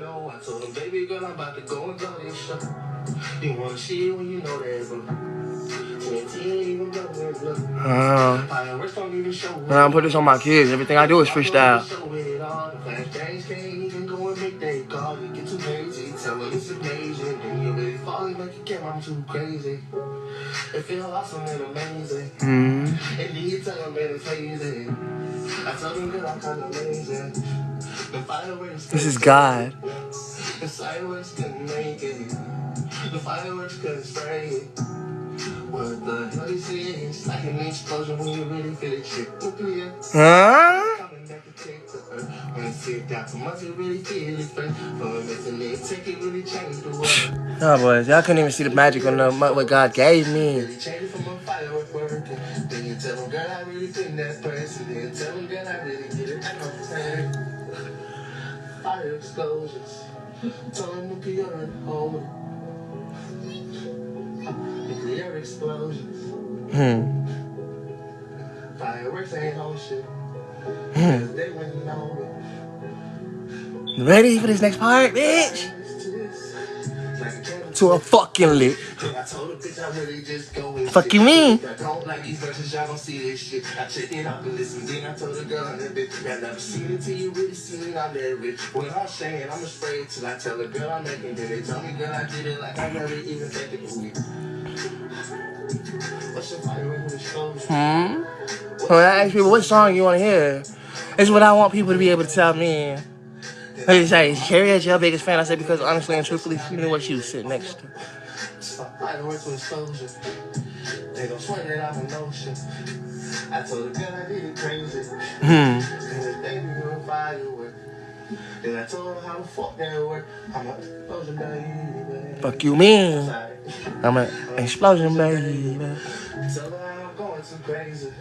I'm put this on my kids. Everything I do is freestyle. It feels awesome and amazing. And then you tell them that it's crazy. I told them that I'm kind of amazing. The fireworks. This is God. The fireworks couldn't make it. The fireworks couldn't spray it. What the hell is it? It's like an explosion when you really feel it. Shit nuclear. Huh? Oh boys, y'all couldn't even see the magic on the what God gave me. Fire explosions. Nuclear explosions. Fireworks ain't on shit. They wouldn't know it. Ready for this next part, bitch? To a fucking lick. Fuck you mean? I don't like these verses, y'all don't see this shit. I checked it out and listened, then I told the girl on that bitch. I never seen it till you really seen it out there, bitch. When I'm saying I'm afraid till I tell the girl I'm making it. They tell me, girl, I did it like I never even take it with me. What's your firework explosion? When I ask people what song you want to hear, it's what I want people to be able to tell me. They say, Harriet's your biggest fan. I said, because honestly and truthfully, she knew what she was sitting next to. Fireworks with explosion. They don't swear that I'm an ocean. I told the girl I did it crazy. And the baby will firework. Then I told her how the fuck that work. I'm an explosion, baby. Fuck you mean? I'm an explosion, baby. Tell her I'm going too crazy.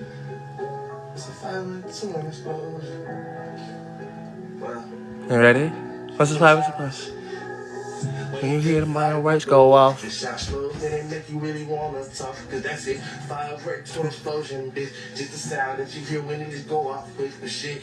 It's a fireworks to an explosion. You ready? What's this fireworks supposed? When you hear the fireworks go off. The shot slow, then it make you really wanna talk. Cause that's it. Fireworks to explosion, bitch. Just the sound that you hear when it just go off with the shit.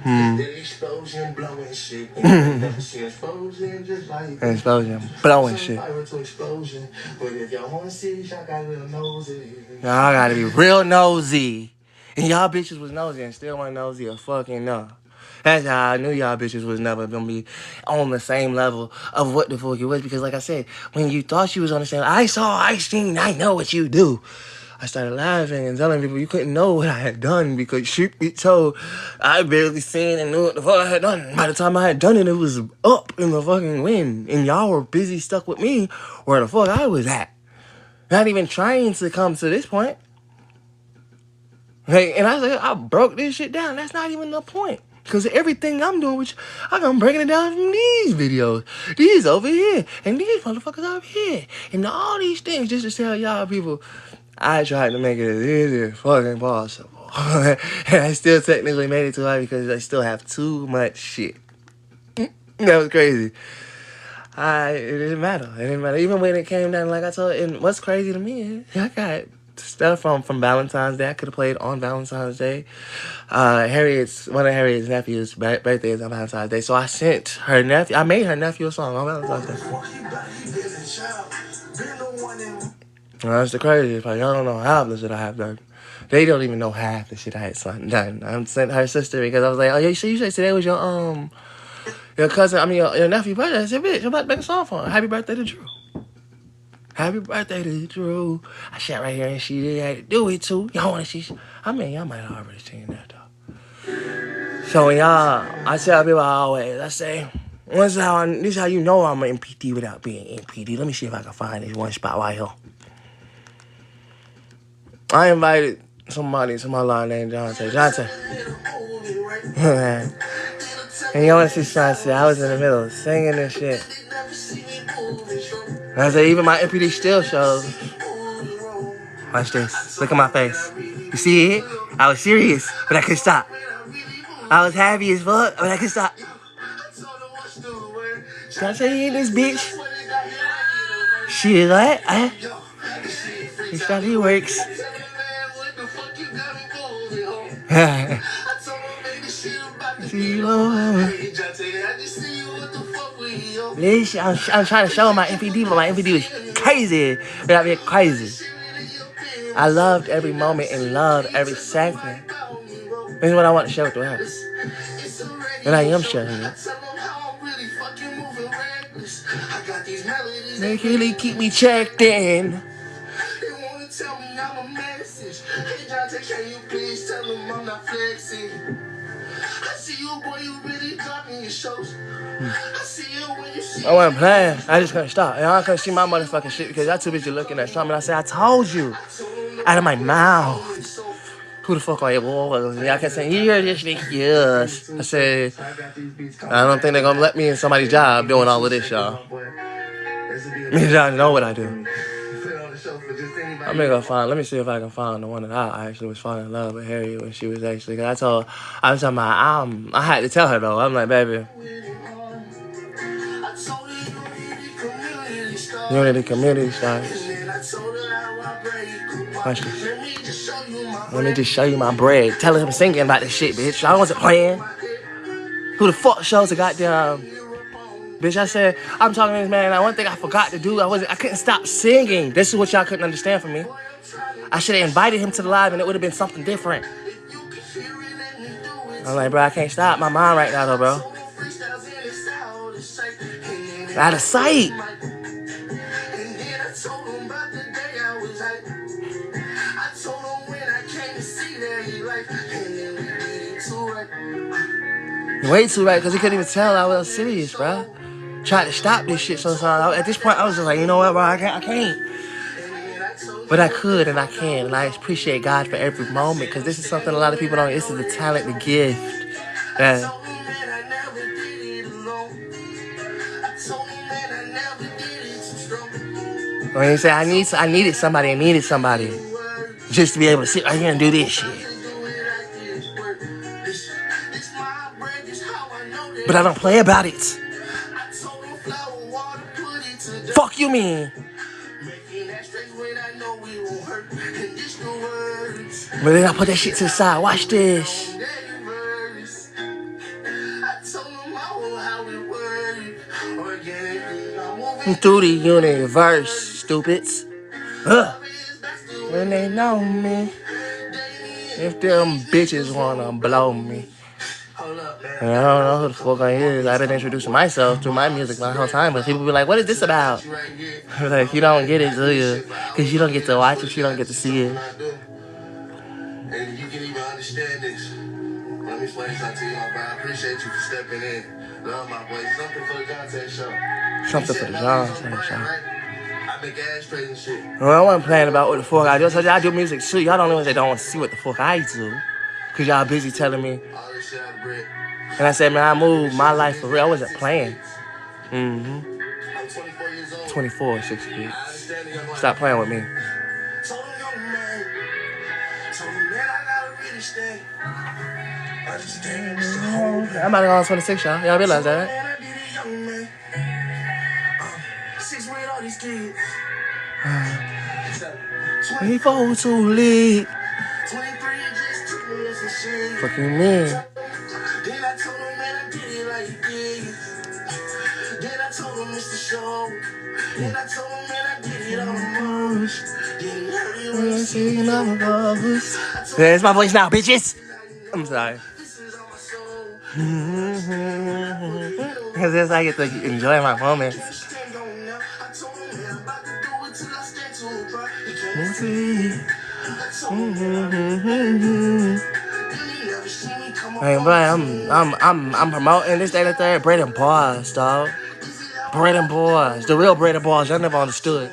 The explosion blowing shit. Explosion just like that. Explosion blowing shit. Fireworks to explosion. But if y'all wanna see, y'all gotta be real nosy. Y'all gotta be real nosy. And y'all bitches was nosy and still weren't nosy or fucking no. That's how I knew y'all bitches was never gonna be on the same level of what the fuck it was. Because like I said, when you thought you was on the same, I seen, I know what you do. I started laughing and telling people you couldn't know what I had done because shoot be told, I barely seen and knew what the fuck I had done. By the time I had done it, it was up in the fucking wind. And y'all were busy stuck with me where the fuck I was at. Not even trying to come to this point. Hey, and I said, I broke this shit down. That's not even the point. Because everything I'm doing, which I'm breaking it down from these videos. These over here. And these motherfuckers over here. And all these things just to tell y'all people, I tried to make it as easy as fucking possible. And I still technically made it too hard because I still have too much shit. That was crazy. It didn't matter. It didn't matter. Even when it came down, like I told you, and what's crazy to me is I got stuff from Valentine's Day. I could have played on Valentine's Day. One of Harriet's nephews' birthday is on Valentine's Day. So I sent her nephew, I made her nephew a song on Valentine's Day. Well, that's the craziest part. Y'all don't know half the shit I have done. They don't even know half the shit I had done. I sent her sister because I was like, oh, you said today was your your cousin, I mean, your nephew birthday. I said, bitch, I'm about to make a song for him. Happy birthday to Drew. Happy birthday to Drew. I sat right here and she did have to do it too. Y'all want to see? I mean, y'all might have already seen that though. So when y'all, I tell people always, I say, this is how you know I'm an MPD without being MPD. Let me see if I can find this one spot right here. I invited somebody to my line named Jonte. And you want to see Jonte? I was in the middle of singing this shit. And I said, even my MPD still shows. Watch this. Look at my face. You see it? I was serious, but I couldn't stop. I was happy as fuck, but I couldn't stop. Can I say in this bitch? She like, this study works. I'm trying to show my MPD, but my MPD was crazy. Without being crazy. I loved every moment and loved every second. This is what I want to share with the world. And I am sharing it. They really keep me checked in. I wasn't playing. I just couldn't stop. And I couldn't see my motherfucking shit because y'all too busy looking at something. I said, I told you. Out of my mouth. Who the fuck are you, boy? Y'all kept saying, you're just yes. I said, I don't think they're going to let me in somebody's job doing all of this, y'all. Y'all know what I do. I'm gonna go find. Let me see if I can find the one that I actually was falling in love with Harriet when she was actually. Cause I was talking about. I had to tell her though. I'm like, baby, Unity community starts. Watch this. Let me just show you my bread. Tell him singing about this shit, bitch. I wasn't playing. Who the fuck shows a goddamn? Bitch, I said, I'm talking to this man, and one thing I forgot to do, I couldn't stop singing. This is what y'all couldn't understand from me. I should have invited him to the live, and it would have been something different. I'm like, bro, I can't stop my mind right now, though, bro. Out of sight. Way too right, because he couldn't even tell I was serious, bro. Tried to stop this shit sometimes. At this point, I was just like, you know what, bro, I can't. But I could and I can, and I appreciate God for every moment, because this is something a lot of people don't. This is a talent, the gift. That when you say I needed somebody just to be able to sit right here and do this shit. But I don't play about it. Fuck you mean? But then I put that shit to the side. Watch this. Through the universe, stupids. When they know me. If them bitches wanna blow me. And I don't know who the fuck I is. I've been introducing myself through my music my whole time, but people be like, what is this about? Like, you don't get it, do you? Because you don't get to watch it, you don't get to see it. And you can even understand this. Let me explain something to you, bro. I appreciate you for stepping in. Love my boy. Something for the Jonte show. Something for the Jonte show. I've been gas trading shit. Well, I wasn't playing about what the fuck I do. So I do music too. Y'all don't know they don't want to see what the fuck I do. Because y'all busy telling me. All this shit out of bread. And I said, man, I moved my life for real. I wasn't playing. I'm 24 years old. 24, 6 feet. Stop playing with me. I'm about to go on 26, y'all. Y'all realize that, right? 24 too late. Fucking man. Then I told him, man, I did it like you did. Then I told him it's the show. Then I told him, man, I did it on the most. Then heard it when you see my voice. There's my voice now, bitches. I'm sorry. Because that's how I get to enjoy my moments. Hey, bro, I'm promoting this day and third bread and bars, dog. Bread and bars, the real bread and bars. I never understood.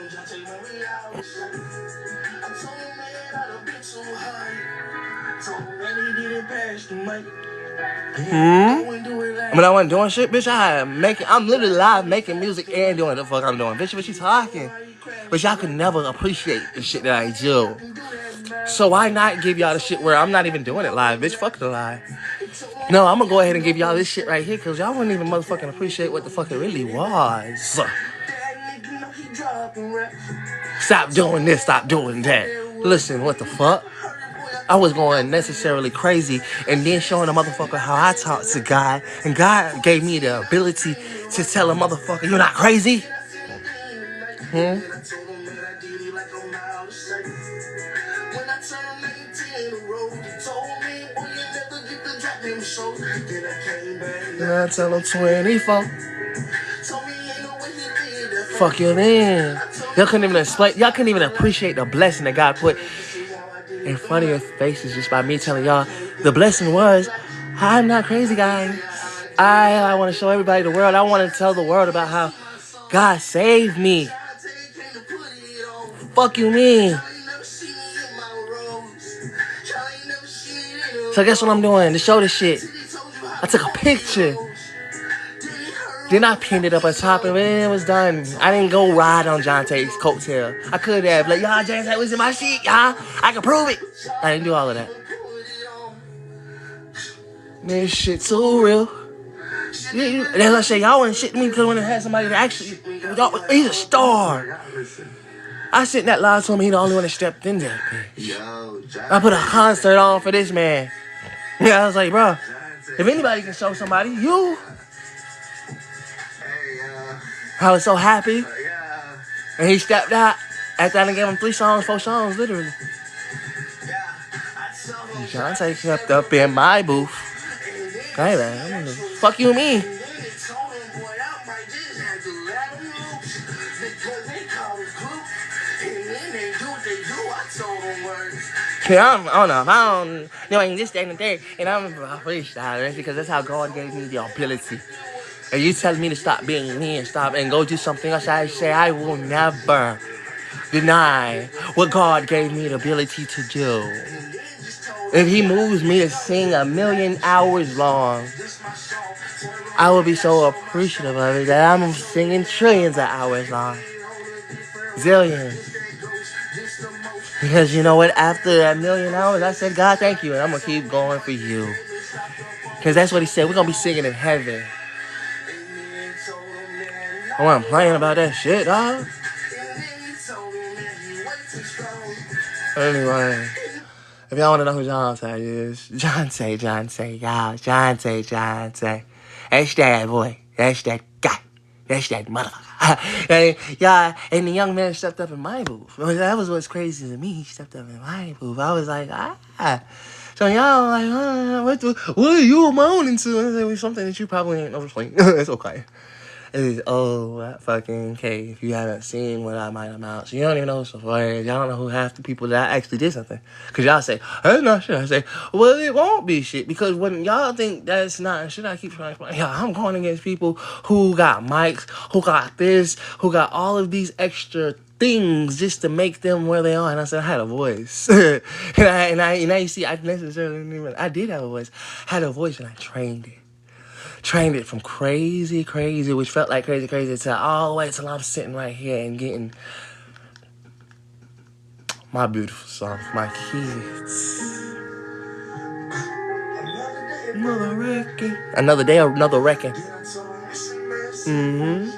When I wasn't doing shit, bitch, I'm literally live making music and doing the fuck I'm doing. Bitch, what you talking? But y'all could never appreciate the shit that I do. So why not give y'all the shit where I'm not even doing it live, bitch? Fuck the live. No, I'm gonna go ahead and give y'all this shit right here, cause y'all wouldn't even motherfucking appreciate what the fuck it really was. Stop doing this, stop doing that. Listen, what the fuck? I was going necessarily crazy and then showing a motherfucker how I talk to God. And God gave me the ability to tell a motherfucker, you're not crazy. And I tell him 24. Fuck you then. Y'all couldn't even appreciate the blessing that God put in front of your faces just by me telling y'all the blessing was, I'm not crazy, guys. I want to show everybody the world. I want to tell the world about how God saved me. Fuck you mean? So guess what I'm doing to show this shit? I took a picture. Then I pinned it up on top and it was done. I didn't go ride on John Tate's coattail. I could have. Like, y'all, John Tate was in my seat, y'all. I can prove it. I didn't do all of that. This shit so real. That's what I say. Y'all wouldn't shit to me because when it had somebody that actually, he's a star. I sit in that live told me he the only one that stepped in there. I put a concert on for this man. Yeah, I was like, bro, if anybody can show somebody, you. I was so happy. And he stepped out. After I gave him 4 songs, literally. John Tate stepped up in my booth. Hey, man, fuck you and me. Yeah, I don't know. Doing this, that, and that, and I'm a freestyler because that's how God gave me the ability. And you telling me to stop being me and stop and go do something else, I say I will never deny what God gave me the ability to do. If he moves me to sing 1,000,000 hours long, I will be so appreciative of it that I'm singing trillions of hours long. Zillions. Because you know what? After 1,000,000 hours, I said, God, thank you. And I'm going to keep going for you. Because that's what he said. We're going to be singing in heaven. I wasn't playing about that shit, dog. Anyway, if y'all want to know who John Tate is, John Tate, y'all. John Tate. That's that boy. That's that guy. That's that motherfucker. And, y'all, and the young man stepped up in my booth. That was what's crazy to me. He stepped up in my booth. I was like, So y'all like, what are you moaning to? And it was something that you probably ain't never seen. It's okay. That fucking K. If you haven't seen what I might amount, so you don't even know what's for it. Y'all don't know who half the people that actually did something. Cause y'all say, that's not shit. I say, well, it won't be shit. Because when y'all think that's not shit, I keep trying to explain. Yeah, I'm going against people who got mics, who got this, who got all of these extra things just to make them where they are. And I said, I had a voice. and I you see, I did have a voice. I had a voice and I trained it. Trained it from crazy, which felt like crazy, to all the way till I'm sitting right here and getting my beautiful song for my kids. Another wrecking. Another day, another wrecking. Mm-hmm.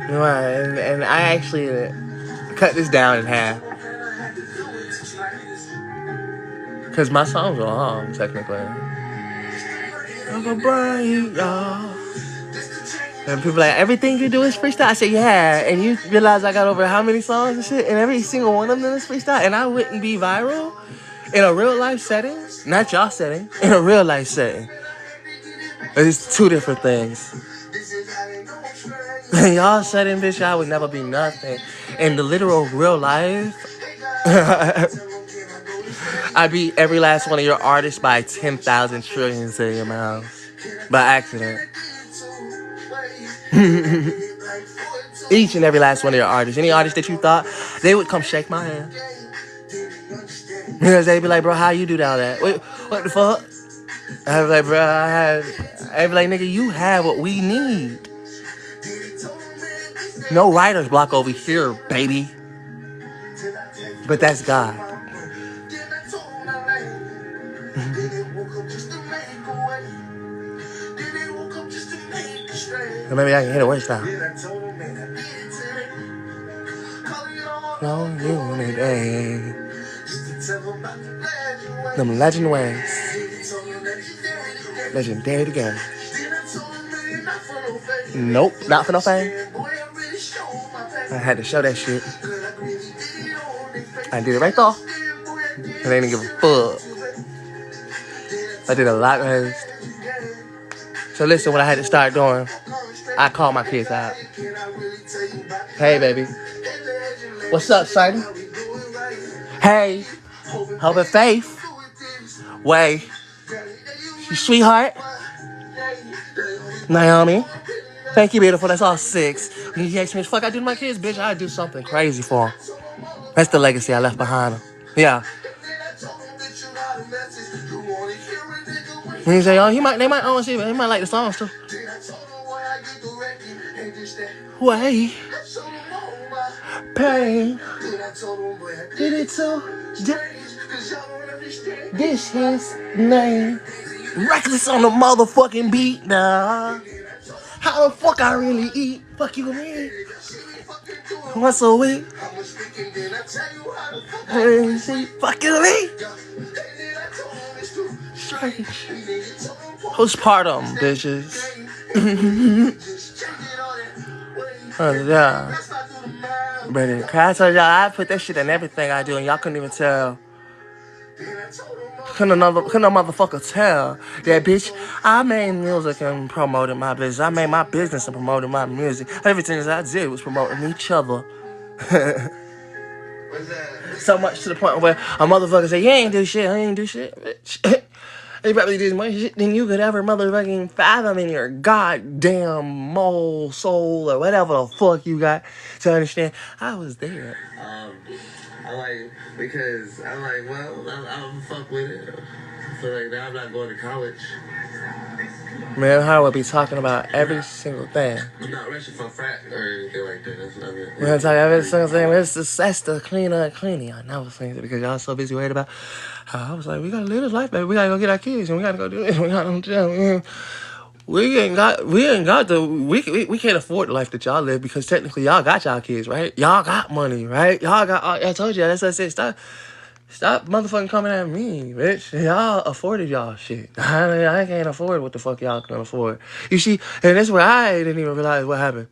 And I actually cut this down in half. Because my songs are long, technically. I'm a bright, y'all. And people like, everything you do is freestyle. I said, yeah. And you realize I got over how many songs and shit, and every single one of them is freestyle, and I wouldn't be viral in a real life setting, not y'all setting, in a real life setting. It's two different things. Y'all setting, bitch, I would never be nothing. In the literal real life, I beat every last one of your artists by 10,000 trillion zillion miles. By accident. Each and every last one of your artists. Any artist that you thought, they would come shake my hand. Because they'd be like, bro, how you do all that? Wait, what the fuck? I'd be like, bro, I'd be like, nigga, you have what we need. No writer's block over here, baby. But that's God. Maybe I can hit it worse now. Long unity. Them legend ways. Legendary together. Nope, not for no fame. I had to show that shit. I did it right though. And they didn't give a fuck. I did a lot of things. So listen, what I had to start doing, I called my kids out. Hey, baby. What's up, son? Hey. Hope and Faith. Way. You sweetheart. Naomi. Thank you, beautiful. That's all 6. When you ask me, fuck I do to my kids, bitch, I'd do something crazy for them. That's the legacy I left behind them. Yeah. And you say, oh, they might own shit, but he might like the songs too. Way. Pain. Did it too. This his name. Reckless on the motherfucking beat, nah. How the fuck I really eat? Fuck you and me. Once a week. Hey, see, fuck you and me. Strange. Postpartum, bitches. Yeah. But I told y'all, I put that shit in everything I do, and y'all couldn't even tell. Couldn't no motherfucker tell that, bitch, I made music and promoted my business. I made my business and promoted my music. Everything that I did was promoting each other. So much to the point where a motherfucker say, you ain't do shit, I ain't do shit, bitch. You probably did more shit than you could ever motherfucking fathom in your goddamn mole, soul, or whatever the fuck you got to understand. I was there. Because I'm like, well, I'm fuck with it. So like now I'm not going to college. Man, how would be talking about every single thing. I'm not rushing for frat or anything like that. That's what I mean. We're gonna talk every single thing. That's the cleaning. I never think it because y'all so busy worried about how I was like, we gotta live this life, baby. We gotta go get our kids and we gotta go do this. We can't afford the life that y'all live because technically y'all got y'all kids, right? Y'all got money, right? Y'all got. I told you that's what I said. Stop motherfucking coming at me, bitch. Y'all afforded y'all shit. I can't afford what the fuck y'all can afford. You see, and that's where I didn't even realize what happened.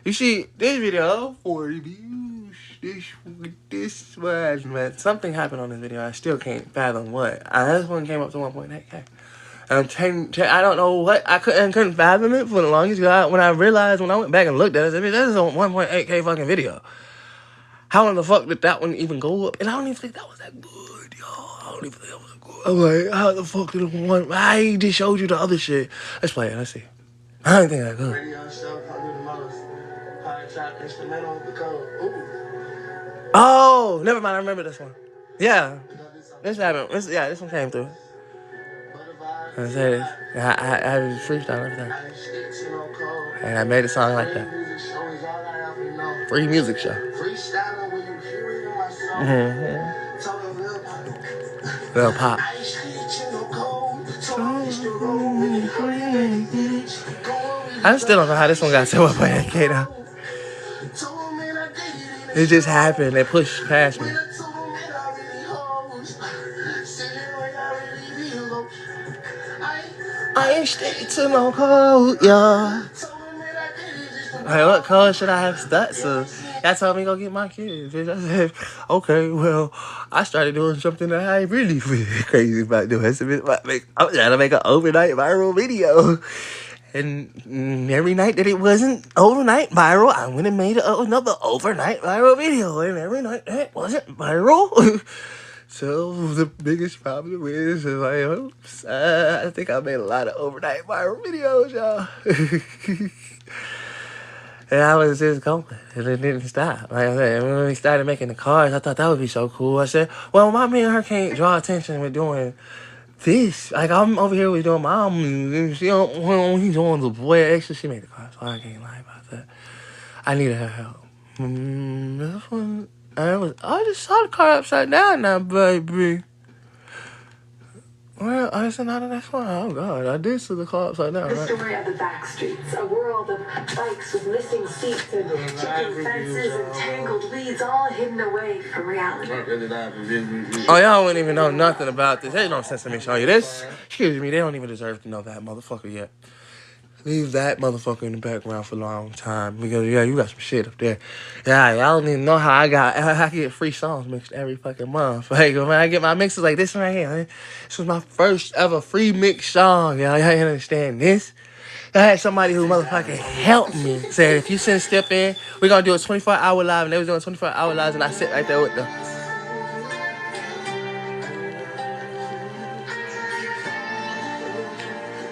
You see, this video, 40 views. This was, man. Something happened on this video. I still can't fathom what. This one came up to 1.8K. I don't know what. I couldn't fathom it for the longest. When I went back and looked at it, I said, that is a 1.8K fucking video. How in the fuck did that one even go up? And I don't even think that was that good, y'all. I don't even think that was that good. I'm like, how the fuck did it one? I just showed you the other shit. Let's play it. Let's see. I don't think that good. Oh, never mind. I remember this one. Yeah. This happened. This one came through. I said it. I was freestyle everything. And I made a song like that. Free music show. Little pop. I still don't know how this one got to 1.8K though. It just happened. It pushed past me. I ain't stick to no code, yeah. Like, what color should I have studs to? Y'all told me go get my kids. Bitch. I said, okay, well, I started doing something that I ain't really crazy about doing. I'm trying to make an overnight viral video. And every night that it wasn't overnight viral, I went and made another overnight viral video. And every night that it wasn't viral. So the biggest problem is like, oops, I think I made a lot of overnight viral videos, y'all. And I was just going, and it didn't stop. Like I said, when we started making the cars, I thought that would be so cool. I said, well, my me and her can't draw attention with doing this. Like, I'm over here with doing my and she don't, when he's doing the boy extra, she made the cars, so I can't lie about that. I needed her help. This one, I just saw the car upside down now, baby. Well, I said, not the next one. Oh, God, I did see the car upside down, The right? story of the back streets, a world of bikes with missing seats and chicken fences and tangled weeds, all hidden away from reality. Oh, y'all wouldn't even know nothing about this. There's no sense in me showing you this. Excuse me, they don't even deserve to know that motherfucker yet. Leave that motherfucker in the background for a long time. Because, yeah, you got some shit up there. Yeah, y'all don't even know how I get free songs mixed every fucking month. Like, when I get my mixes like this one right here, this was my first ever free mix song. Y'all understand this? I had somebody who motherfucking helped me. Said, if you send Step in, we're going to do a 24-hour live. And they was doing 24-hour lives, and I sit right there with them.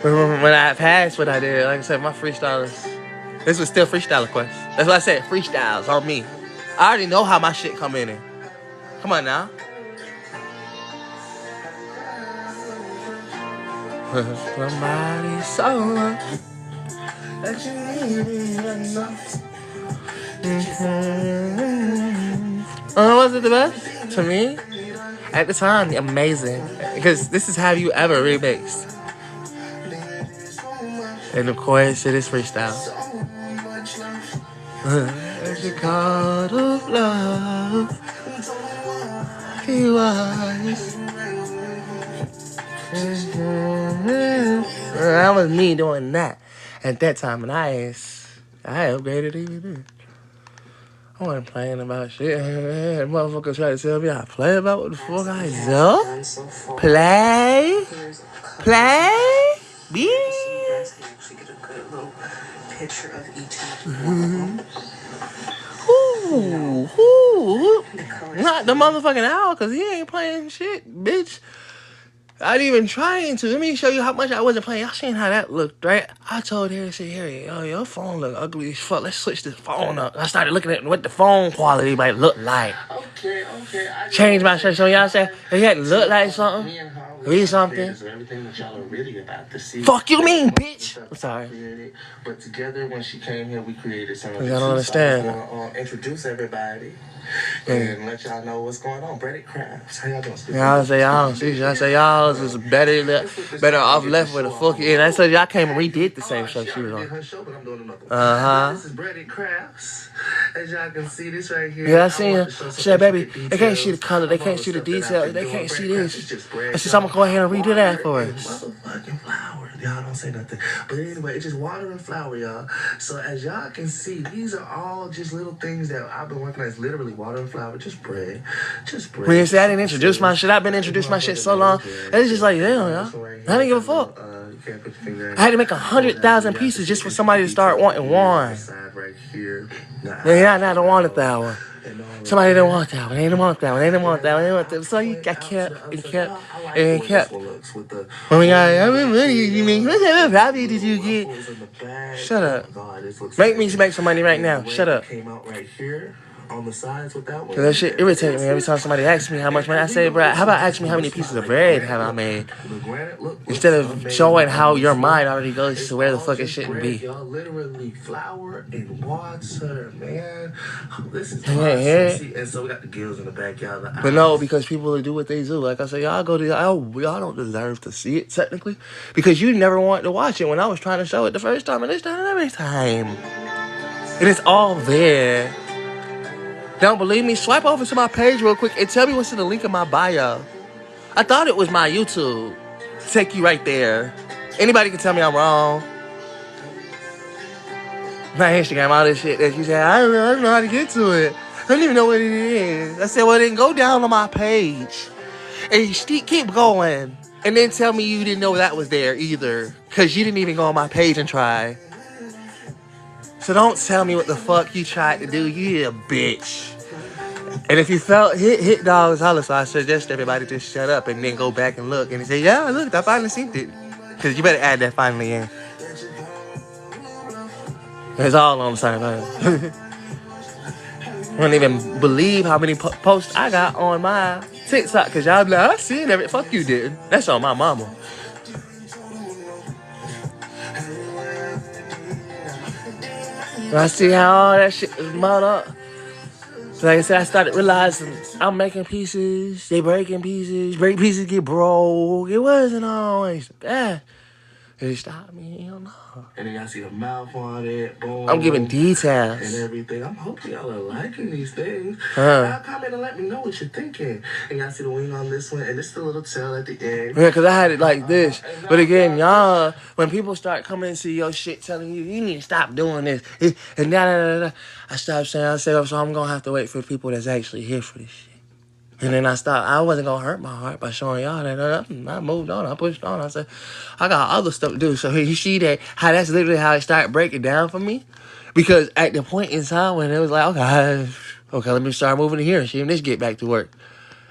When I passed what I did, like I said, my freestylers, this was still freestyle quest. That's what I said, freestyles on me. I already know how my shit come in. Come on now. Somebody someone that you need enough. Was it the best? To me, at the time, amazing. Because this is Have You Ever remixed. And of course, it is freestyle. It's a god of love. He was. That was me doing that at that time, and I upgraded even then. I wasn't playing about shit. Motherfuckers try to tell me I play about what the fuck I do. Play, be. Picture of each Not the motherfucking owl, cause he ain't playing shit, bitch. I didn't even trying to. Let me show you how much I wasn't playing. Y'all seen how that looked, right? I told her, Harry, yo, your phone look ugly as fuck. Let's switch this phone up. I started looking at what the phone quality might look like. Okay. Change my shirt. So y'all say, if you had to look like something, read something. Fuck you mean, bitch? I'm sorry. But together, when she came here, we created something. Y'all don't understand. I want to introduce everybody and let y'all know what's going on. Breaded Crafts. How y'all doing? Y'all say y'all don't see. Y'all say y'all is better off left with a fuck. And I said y'all came and redid the same show she was on. This is Breaded Crafts. As y'all can see this right here. Yeah, I seen her. She said, baby, they can't see the color, they can't see the details, they can't see this. I said, I'm gonna go ahead and redo that for us. Motherfucking flower. Y'all don't say nothing. But anyway, it's just water and flour, y'all. So as y'all can see, these are all just little things that I've been working on. It's literally water and flour, just bread. Just bread. When you say I didn't introduce my shit, I've been introducing my shit so long. It's just like, damn, y'all. I didn't give a fuck. I had to make 100,000 pieces just for somebody to start wanting one. Yeah, I don't want 1,000. Somebody didn't want that one. They didn't want that one. They didn't want that one. They didn't want that one. So I kept. When we got, how much money did you make? What value did you get? Shut up. Make me make some money right now. Shut up. On the sides with that one. That shit irritates me every time somebody asks me how much money. I say, bro, how about ask me how many pieces of bread have I made? Instead of showing how your mind already goes to where the fuck it shouldn't be. Y'all literally flour and water, man. This is and so we got the gills in the back, y'all. But no, because people do what they do. Like I said, y'all don't deserve to see it technically, because you never wanted to watch it when I was trying to show it the first time and this time and every time. And it's all there. Don't believe me? Swipe over to my page real quick and tell me what's in the link in my bio. I thought it was my YouTube. Take you right there. Anybody can tell me I'm wrong. my Instagram, all this shit that you said, I don't know how to get to it. I don't even know what it is. I said, well, then go down on my page and you keep going. And then tell me you didn't know that was there either. Because you didn't even go on my page and try. So don't tell me what the fuck you tried to do. You a bitch. And if you felt hit dogs holler, so I suggest everybody just shut up and then go back and look. And they say, yeah, look, I finally seen it. Because you better add that finally in. It's all on the same thing. I don't even believe how many posts I got on my TikTok. Because y'all be like, I seen everything. Fuck you, didn't. That's on my mama. I see how all that shit is mounted up. So like I said, I started realizing I'm making pieces, they breaking pieces, break pieces get broke. It wasn't always bad. It stopped me, hell no. And then y'all see the mouth on it, boom. I'm giving details. And everything. I'm hoping y'all are liking these things. Y'all comment and let me know what you're thinking. And y'all see the wing on this one, and this is the little tail at the end. Yeah, because I had it like this. But again, y'all, when people start coming into your shit telling you, you need to stop doing this, and I stopped saying, I said, so I'm going to have to wait for people that's actually here for this shit. And then I stopped. I wasn't going to hurt my heart by showing y'all that. I moved on. I pushed on. I said, I got other stuff to do. So you see that, how that's literally how it started breaking down for me. Because at the point in time when it was like, okay, let me start moving to here and see if this get back to work.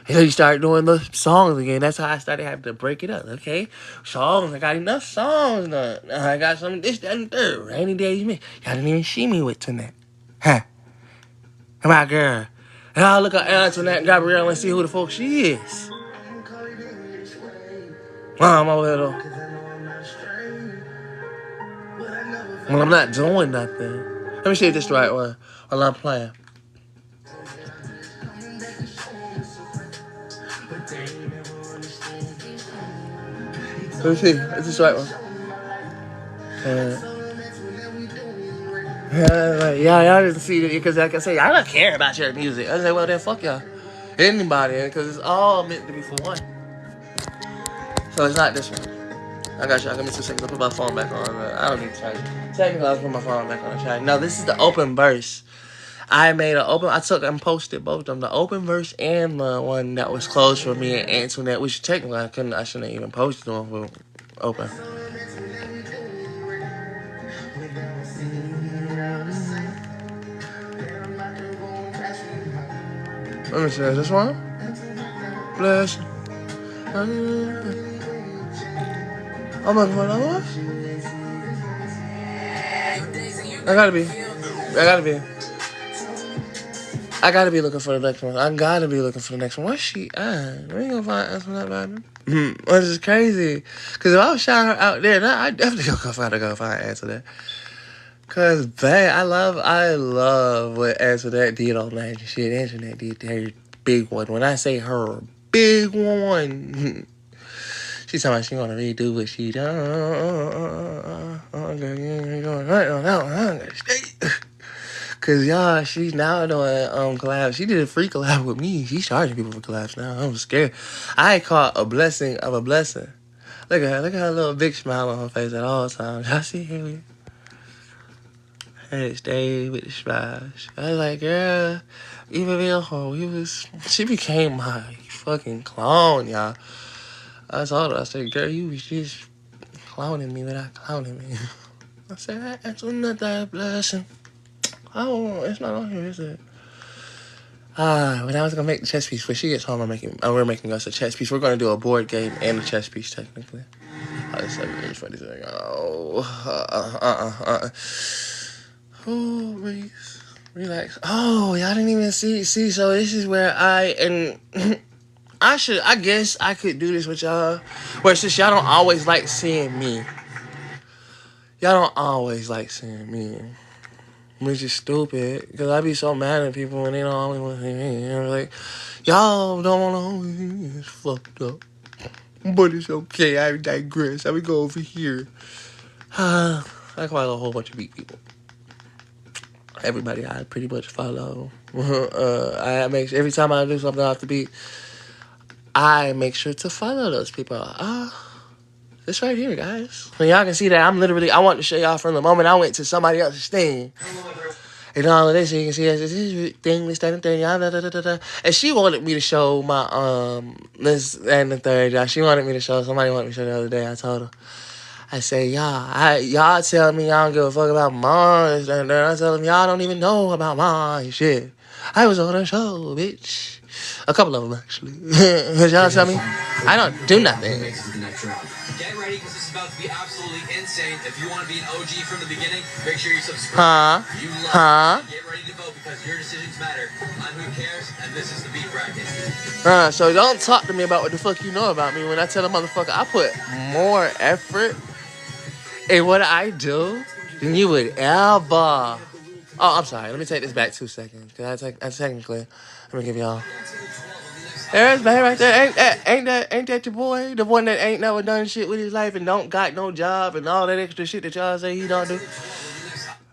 And then you start doing the songs again. That's how I started having to break it up. Okay, songs. I got enough songs done. I got some this, that, and third. Rainy days, me. Y'all didn't even see me with tonight. Huh? Come on, girl. And I'll look at Antoinette Gabrielle and see who the fuck she is. I'm over there. Well, I'm not doing nothing. Let me see if this is the right one while I'm playing. Let me see. Is this the right one? Yeah, y'all didn't see it because, like I say, I don't care about your music. I say, well, then fuck y'all. Anybody, because it's all meant to be for one. So it's not this one. I got you. I'll give me 2 seconds. I'll put my phone back on. I don't need to charge it. Technically, I'll put my phone back on the charge. No, this is the open verse. I made an open. I took and posted both of them, the open verse and the one that was closed for me and Antoinette, which technically I shouldn't even posted them for open. Let me see, is this one? Bless. I'm looking for another one. I gotta be looking for the next one. Where's she at? We ain't gonna find Antoinette, baby. Which is crazy. Because if I was shouting her out there, I definitely gonna go find Antoinette. Cause I love what Antoinette did on that shit. Antoinette did her big one. When I say her big one, she's talking about she wanna redo what she done. Cause y'all, she's now doing collabs. She did a free collab with me. She's charging people for collabs now. I'm scared. I caught a blessing of a blessing. Look at her little big smile on her face at all times. Y'all see her? And stay with the splash. I was like, girl, even though she became my fucking clone, y'all. I told her, I said, girl, you was just clowning me without clowning me. I said, that's another blessing. Oh, it's not on here, is it? When I was gonna make the chess piece, when she gets home, we're making us a chess piece. We're gonna do a board game and a chess piece, technically. It's 7 minutes for this thing. Oh, relax. Oh, y'all didn't even see. So this is where I guess I could do this with y'all. Where since y'all don't always like seeing me. Which is stupid. Because I be so mad at people when they don't always want to see me. And like, y'all don't want to always see me. It's fucked up. But it's okay. I digress. I would go over here. I follow a whole bunch of big people. Everybody I pretty much follow. I make sure, every time I do something off the beat, I make sure to follow those people. It's right here, guys. So y'all can see that I'm literally, I want to show y'all from the moment I went to somebody else's thing. And all of this, so you can see this thing, this, that, and thing, da, da, da, da, da. And she wanted me to show my, this, and the third, y'all. She wanted me to show, somebody wanted me to show the other day. I told her, I say, y'all tell me y'all don't give a fuck about Mars, and I tell them y'all don't even know about Mars, shit. I was on a show, bitch. A couple of them, actually. Because y'all tell me I don't do nothing. Get ready, because this is about to be absolutely insane. If you want to be an OG from the beginning, make sure you subscribe. Get ready to vote, because your decisions matter. I'm Who Cares, and this is the Beat Bracket. So don't talk to me about what the fuck you know about me. When I tell a motherfucker I put more effort in what I do than you would ever. Oh, I'm sorry. Let me take this back 2 seconds. Because I technically, let me give y'all. There's man right there. Ain't that your boy? The one that ain't never done shit with his life and don't got no job and all that extra shit that y'all say he don't do.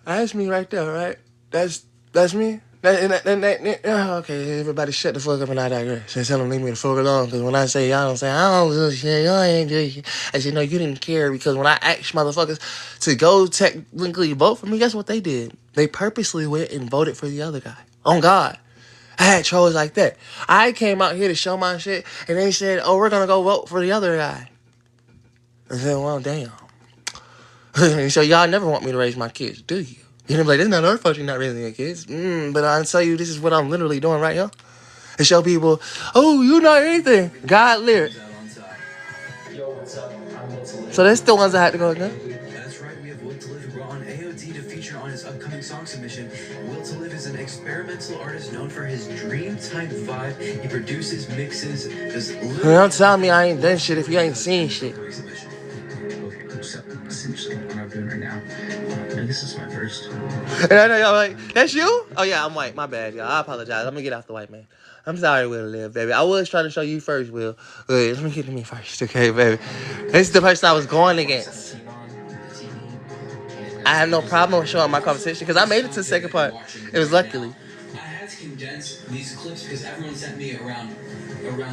That's me right there, right? That's me. Okay, everybody shut the fuck up and I digress. And tell them leave me the fuck alone. Because when I say y'all don't say, I don't do shit, y'all ain't do shit. I said, no, you didn't care. Because when I asked motherfuckers to go technically vote for me, guess what they did? They purposely went and voted for the other guy. On God. I had trolls like that. I came out here to show my shit, and they said, oh, we're going to go vote for the other guy. I said, well, damn. So y'all never want me to raise my kids, do you? You're going to be like, that's not our fault you're not raising your kids. But I'll tell you, this is what I'm literally doing right here. To show people, oh, you not anything. God lyric. So that's the ones I had to go again. That's right, we have Will to Live, who brought on AOD to feature on his upcoming song submission. Will to Live is an experimental artist known for his dream type vibe. He produces, mixes, does. Don't tell me I ain't done shit if you ain't seen shit. So essentially, what I'm doing right now, and this is my first. And I know y'all like, that's you? Oh yeah, I'm white. My bad, y'all. I apologize. Let me get off the white man. I'm sorry, Will Live, baby. I was trying to show you first, Will. Wait, let me get to me first, okay, baby? This is the person I was going against. I have no problem with showing my competition because I made it to the second part. It was luckily. I had to condense these clips because everyone sent me around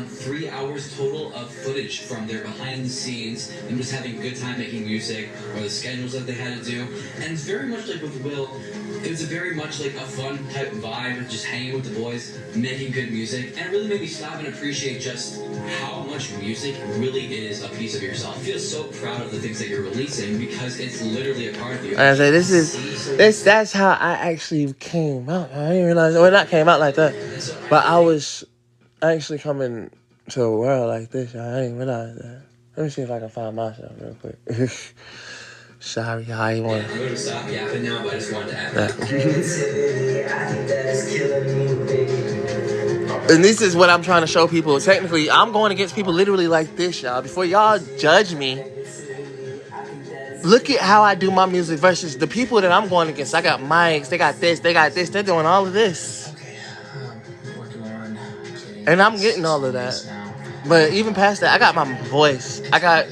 3 hours total of footage from their behind the scenes, them just having a good time making music, or the schedules that they had to do. And it's very much like with Will, it was a very much like a fun type vibe, just hanging with the boys, making good music, and it really made me stop and appreciate just how much music really is a piece of yourself. I feel so proud of the things that you're releasing because it's literally a part of you. I say that's how I actually came out. I didn't realize, well, not came out like that, but I was actually coming to a world like this. I didn't realize that. Let me see if I can find myself real quick. Sorry, how you want? I'm going to stop yapping now, but I just wanted to add that. And this is what I'm trying to show people. Technically, I'm going against people literally like this, y'all. Before y'all judge me, look at how I do my music versus the people that I'm going against. I got mics, they got this, they're doing all of this. And I'm getting all of that. But even past that, I got my voice. I got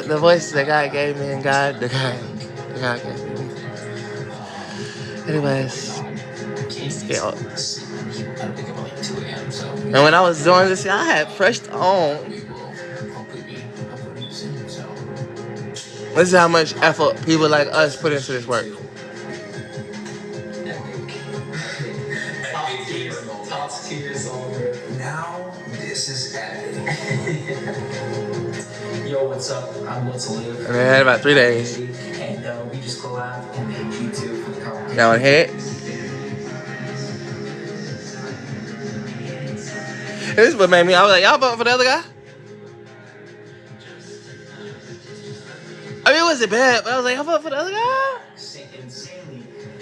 the voice that God gave me and God gave me. Anyways. Yeah. And when I was doing this, I had pressed on. This is how much effort people like us put into this work. Now this is epic. Yo, what's up? I'm Will to Live. And I had about 3 days. And we just collabed and made YouTube for the company. Now it hit. This is what made me. I was like, y'all voting for the other guy? I mean, it wasn't bad, but I was like, y'all voting for the other guy?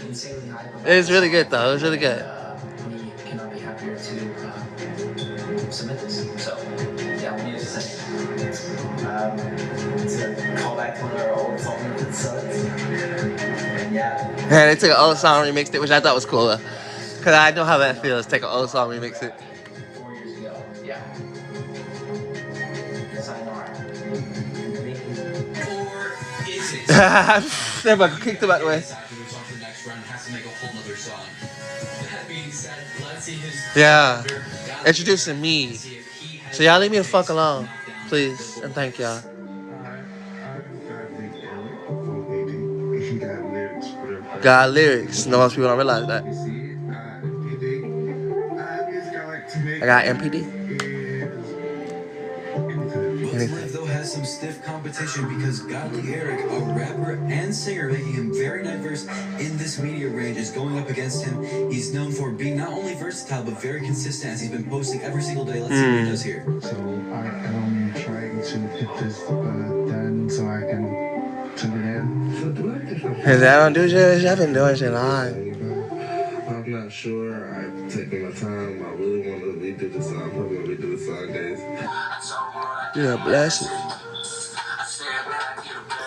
Insanely high. It's really good, though. It was really good. We cannot be happier to submit this. So, yeah, what do you have to say? To call back to one of our old songs that sucked. And yeah. Man, they took an old song, remixed it, which I thought was cooler. Because I know how that feels, take an old song, remix it. 4 years ago, yeah. Yes, I know. Or is it? Everybody kicked him out the way. Yeah. Introducing me. So y'all leave me the fuck alone. Please. And thank y'all. God lyrics. No, most people don't realize that. I got MPD. Live though has some stiff competition because Godly Eric, a rapper and singer making him very diverse in this media range, is going up against him. He's known for being not only versatile but very consistent, as he's been posting every single day. Let's see what he does here. So I am trying to get this done so I can turn it in. Cause I don't do shit. I've been doing shit long. I'm not sure. I'm taking my time. I really want to redo the song. Probably gonna redo the song, guys. Yeah, bless it.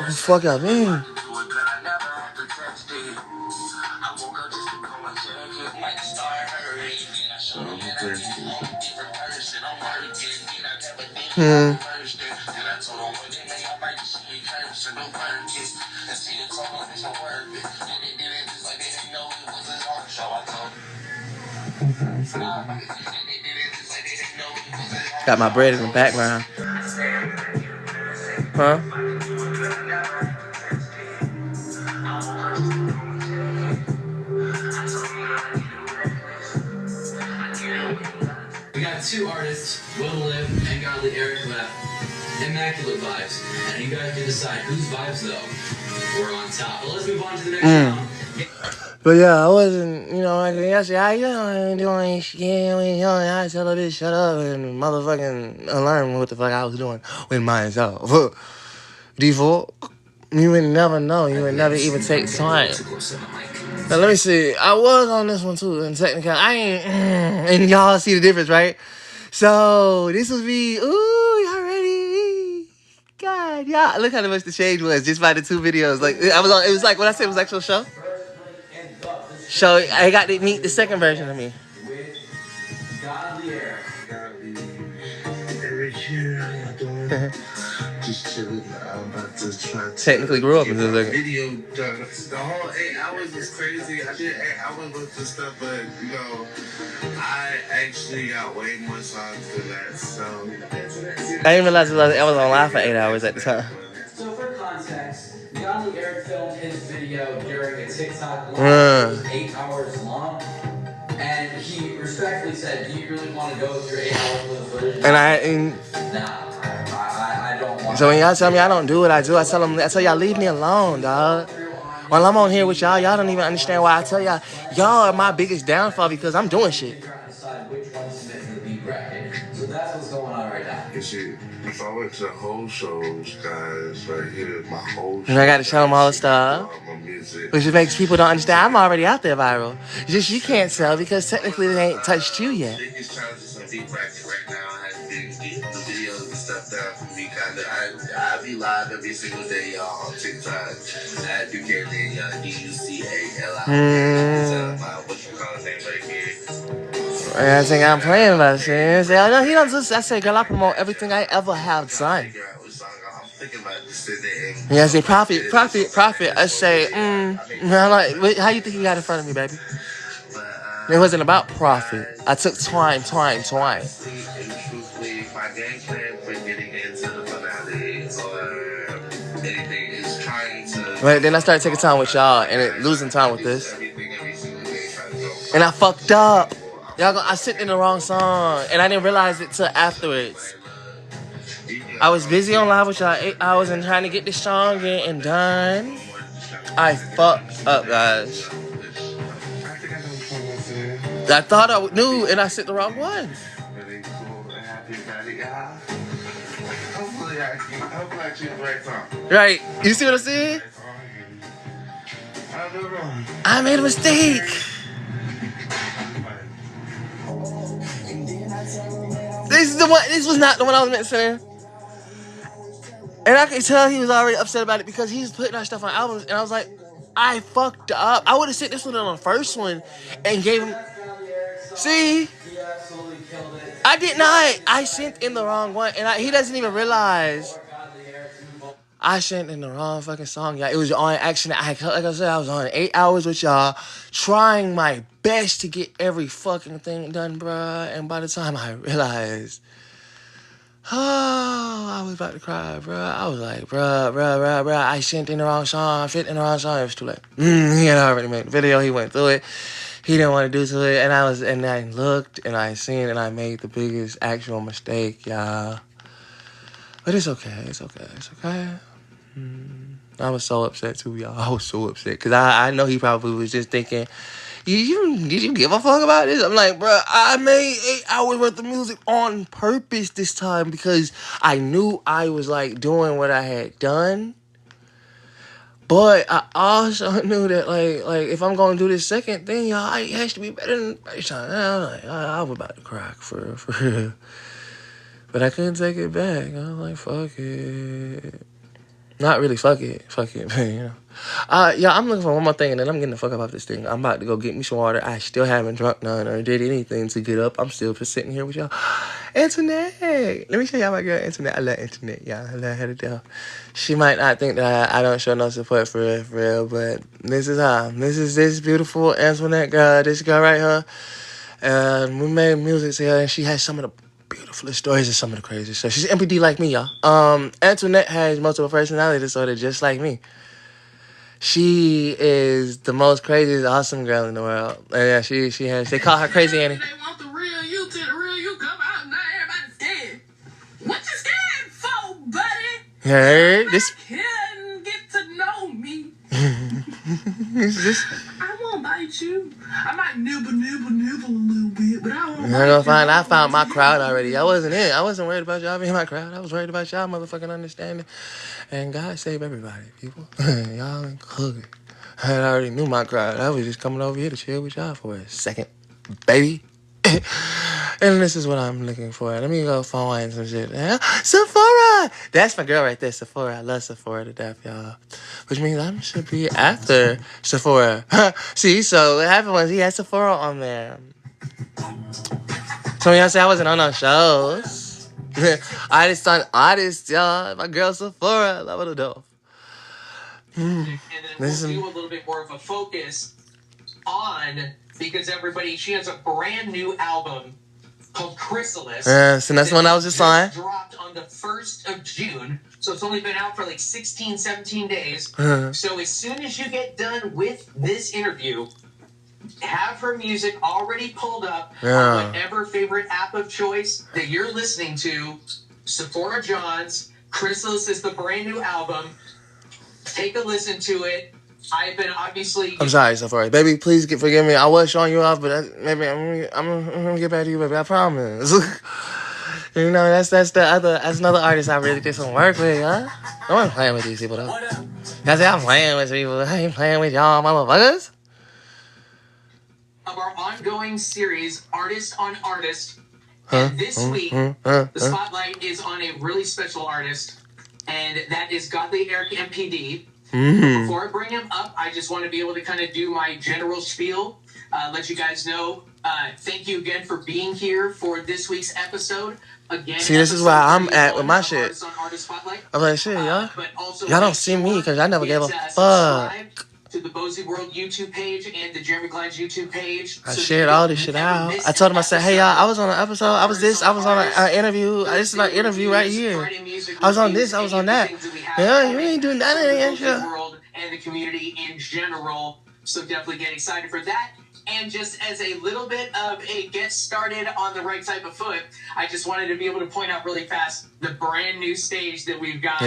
What the fuck y'all mean? Got my bread in the background. Huh? We got two artists, Will Live and Godly Eric, who have immaculate vibes. And you guys can decide whose vibes, though, were on top. But let's move on to the next round. But yeah, I wasn't, you know, like yesterday, I ain't doing shit. I tell a bitch, shut up, and motherfucking learn what the fuck I was doing with myself. Default, you would never know. You would never even take time. Now, let me see. I was on this one, too, and technically, I ain't, and y'all see the difference, right? So, this was me, ooh, y'all ready? God, y'all, look how much the change was just by the two videos. Like, I was on, it was like, what I said was actual show. So I got to meet the second version of me. With Godly Eric. Just chilling. I'm about to try to Technically grew up in this second. video done. The whole 8 hours was crazy. I did 8 hours worth of stuff, but you know, I actually got way more songs than that. So I didn't realize I was on live for 8 hours at the time. So for context, Godly Eric filmed his video during a TikTok live. It was 8 hours long. And he respectfully said, do you really want to go through 8 hours worth of footage? And Nah, I don't want to. So when y'all tell me I don't do what I do, I tell y'all leave me alone, dog. While I'm on here with y'all don't even understand why I tell y'all are my biggest downfall because I'm doing shit. So that's what's going on right now. you see, if I went to the whole shows, guys, right here, my whole show. And I got to show them all the stuff. My music. Which makes people don't understand I'm already out there viral. Just you can't tell because technically they ain't touched you yet. Biggest challenges on deep practice right now has been getting the videos and stuff down for me. I be live every single day, y'all, on TikTok at Buchanan, DUCALI. What you call his name right here? I think I'm playing about shit. Say, oh, no, he don't just. I say, girl, I promote everything I ever have done. Yeah, I say, profit. I say, I'm like, wait, how you think you got in front of me, baby? It wasn't about profit. I took time. Truthfully, my game plan for getting into the finale or anything is trying to. But then I started taking time with y'all and losing time with this. And I fucked up. I sent in the wrong song and I didn't realize it till afterwards. I was busy on live with y'all 8 hours and trying to get this song in and done. I fucked up, guys. I thought I knew and I sent the wrong one. Right. You see what I'm saying? I made a mistake. This was not the one I was meant to sing. And I could tell he was already upset about it because he was putting our stuff on albums. And I was like, I fucked up. I would have sent this one on the first one and gave him. See? I did not. I sent in the wrong one. And he doesn't even realize. I sent in the wrong fucking song, y'all. It was on action. Like I said, I was on 8 hours with y'all, trying my best to get every fucking thing done, bruh. And by the time I realized, Oh, I was about to cry, bro. I was like, bro. I sent in the wrong song. Fit in the wrong song. It was too late. He had already made the video. He went through it. He didn't want to do to it. And I looked and I seen and I made the biggest actual mistake, y'all. But it's okay. It's okay. I was so upset too, y'all. I was so upset because I know he probably was just thinking, did you give a fuck about this? I'm like, bro, I made 8 hours worth of music on purpose this time because I knew I was like doing what I had done. But I also knew that like if I'm gonna do this second thing, y'all, it has to be better than the first time. I was about to crack for real. But I couldn't take it back. I was like, fuck it. Not really, fuck it, but, you know. Yeah, I'm looking for one more thing, and then I'm getting the fuck up off this thing. I'm about to go get me some water. I still haven't drunk none or did anything to get up. I'm still just sitting here with y'all. Internet. Let me show y'all my girl, Internet. I love Internet, y'all. I love her to death. She might not think that I don't show no support for real, but this is her. This is this beautiful Antoinette girl, this girl right here. We made music together, and she has some of the beautiful stories and some of the crazy stuff. She's MPD like me, y'all. Antoinette has multiple personality disorder just like me. She is the most craziest, awesome girl in the world. And yeah, she has. They call her Crazy Annie. They want the real you till the real you come out. Now everybody's scared. What you scared for, buddy? You heard this? Here and get to know me. It's just. I won't bite you. I might nibble a little bit, but I won't You're gonna find I found my crowd already. I wasn't worried about y'all being my crowd. I was worried about y'all motherfucking understanding. And God save everybody, people. Y'all included. I already knew my crowd. I was just coming over here to chill with y'all for a second, baby. And this is what I'm looking for. Let me go find some shit. Sephora! That's my girl right there, Sephora. I love Sephora to death, y'all. Which means I should be after Sephora. See, so what happened was he had Sephora on there. So y'all say I wasn't on no shows. Artist on artist, y'all. My girl Sephora. I love her to death. And then we'll do a little bit more of a focus on, because everybody, she has a brand new album called Chrysalis. Yes, and that's the one I was just on. Dropped on the 1st of June, so it's only been out for like 16, 17 days. So as soon as you get done with this interview, have her music already pulled up on whatever favorite app of choice that you're listening to. Sephora John's Chrysalis is the brand new album. Take a listen to it. I've been obviously. I'm sorry, Sephora. Baby, please forgive me. I was showing you off, but maybe I'm gonna get back to you, baby. I promise. You know, that's another artist I really did some work with, huh? I wasn't playing with these people though. I say I'm playing with people. I ain't playing with y'all motherfuckers. Of our ongoing series, Artist on Artist. And this week, the spotlight is on a really special artist, and that is Godly Eric MPD. Before I bring him up, I just want to be able to kind of do my general spiel, let you guys know. Thank you again for being here for this week's episode. Again, see, this is where I'm at with my shit. Artist I'm like, shit, y'all. Y'all don't see me because I never gave a fuck. To the Bozy World YouTube page and the Jeremy Glines YouTube page. I shared all this shit out. I told him, I said, hey, y'all, I was on an episode. I was on an interview. This is my interview right here. I was on this. I was on that. Yeah, you ain't doing none of that shit. And the community in general. So definitely get excited for that. And just as a little bit of a get started on the right type of foot, I just wanted to be able to point out really fast the brand new stage that we've got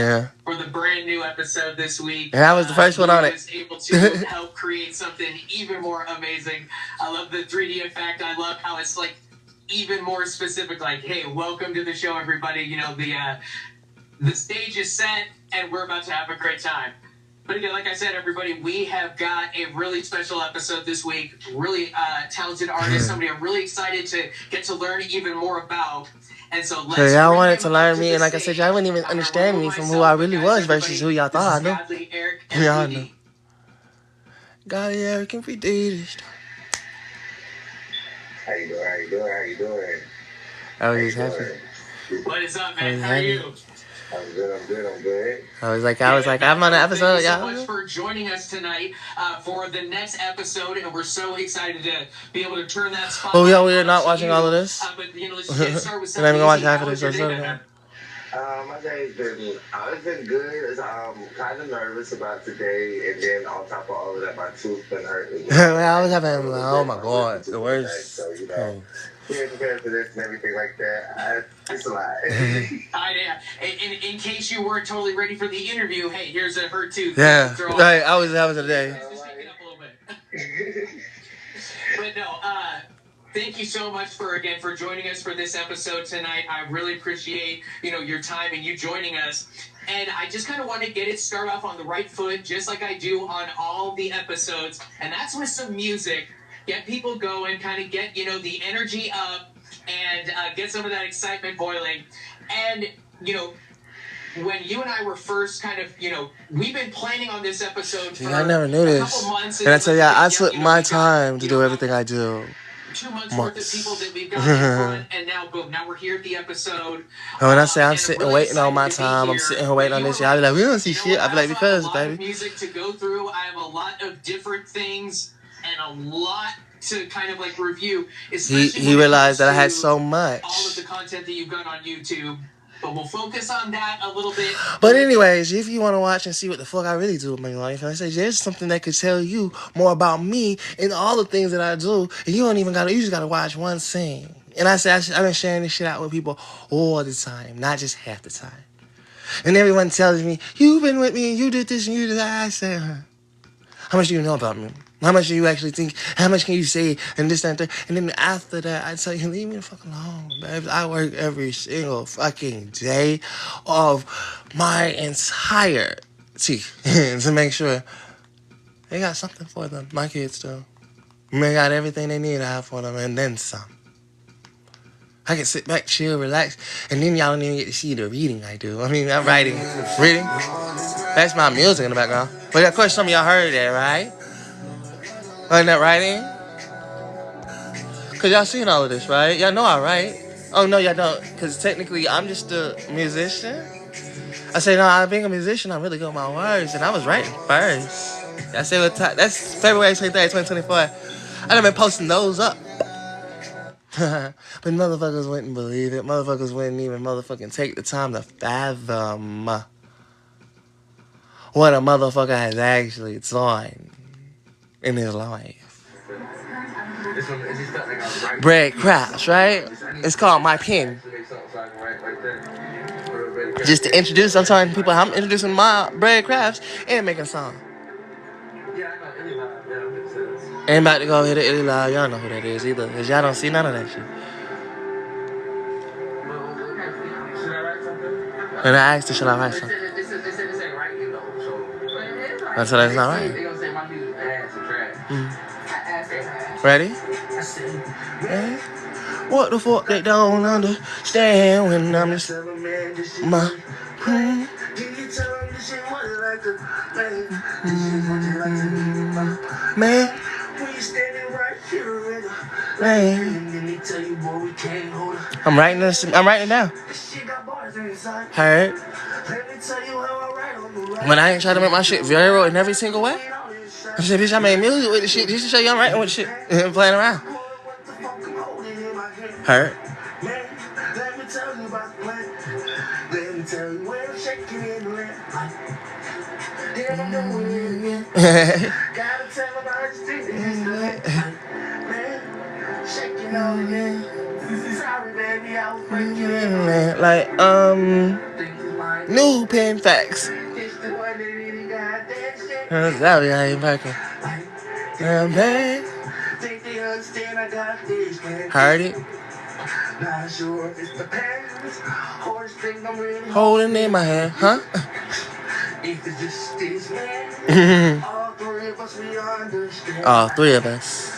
for the brand new episode this week. And I was the first one on it. I was able to help create something even more amazing. I love the 3D effect. I love how it's like even more specific. Like, hey, welcome to the show, everybody. You know, the stage is set and we're about to have a great time. But again, like I said, everybody, we have got a really special episode this week. Really talented artist, somebody I'm really excited to get to learn even more about. And so let's y'all wanted to learn me, and like I said, y'all wouldn't even understand me from who I really was versus who y'all thought I knew. Godly Eric Y'all know. Godly Eric MPD. How you doing? I was just happy. What is up, man? How are you? I'm good. I was like, I'm on an episode, y'all. Thank you so much for joining us tonight for the next episode, and we're so excited to be able to turn that spotlight. Oh, yeah, we're not watching all of this. But, you know, let's get started with We're not even gonna watch half of this episode. episode. My day's been, it's been good. It's, kind of nervous about today, and then on top of all of that, my tooth been hurting. I was having, oh my god, the worst. So, you know, being prepared for this and everything like that, it's a lot. In case you weren't totally ready for the interview, hey, here's a hurt tooth. Yeah, right, I was having a day. Just shake it up a little bit. But no, thank you so much for joining us for this episode tonight. I really appreciate, your time and you joining us. And I just kind of want to start off on the right foot, just like I do on all the episodes. And that's with some music. Get people going, kind of get, the energy up and get some of that excitement boiling. And, when you and I were first kind of, we've been planning on this episode for I never knew this. And I tell you, I took my time to do everything I do. 2 months worth of people that we've got in front, and now boom, now we're here at the episode. And when I say I'm sitting waiting on my time, I'm sitting here waiting on this shit. I be like, we don't see shit. I be like, because, baby. Music to go through. I have a lot of different things and a lot to kind of like review. He realized that I had so much. All of the content that you've got on YouTube. But we'll focus on that a little bit. But anyways, if you want to watch and see what the fuck I really do with my life, and I say there's something that could tell you more about me and all the things that I do, and you just gotta watch one scene. And I say I've been sharing this shit out with people all the time, not just half the time. And everyone tells me, you've been with me and you did this and you did that. I say, how much do you know about me? How much do you actually think? How much can you say? And this, and that. And then after that, I tell you, leave me the fuck alone, babe. I work every single fucking day of my entirety to make sure they got something for them. My kids do. They got everything they need to have for them, and then some. I can sit back, chill, relax, and then y'all don't even get to see the reading I do. I mean, I'm writing, reading. That's my music in the background. But of course, some of y'all heard that, right? Wasn't that writing? Because y'all seen all of this, right? Y'all know I write. Oh, no, y'all don't. Because technically, I'm just a musician. I say, no, I'm being a musician. I'm really good with my words. And I was writing first. I say, that's February 23rd, 2024. I done been posting those up. But motherfuckers wouldn't believe it. Motherfuckers wouldn't even motherfucking take the time to fathom what a motherfucker has actually done in his life. Bread crafts, right? It's called My Pen. Just to introduce, I'm telling people how I'm introducing my bread crafts and making a song. Ain't about to go hit it Illy Loud. Y'all know who that is either, because y'all don't see none of that shit. And I asked her, should I write something? I said, that's not right. Ready? Yeah. What the fuck they don't understand when I'm just my man. I'm writing this. I'm writing it down. Heard? When I ain't trying to make my shit viral in every single way. I said, bitch, I made music with the shit. Just to show you I'm writing with the shit and playing around. Heard? Like, new pen facts. Sorry, I ain't packing. Man. Heard it? Holding in my hand, huh? All three of us.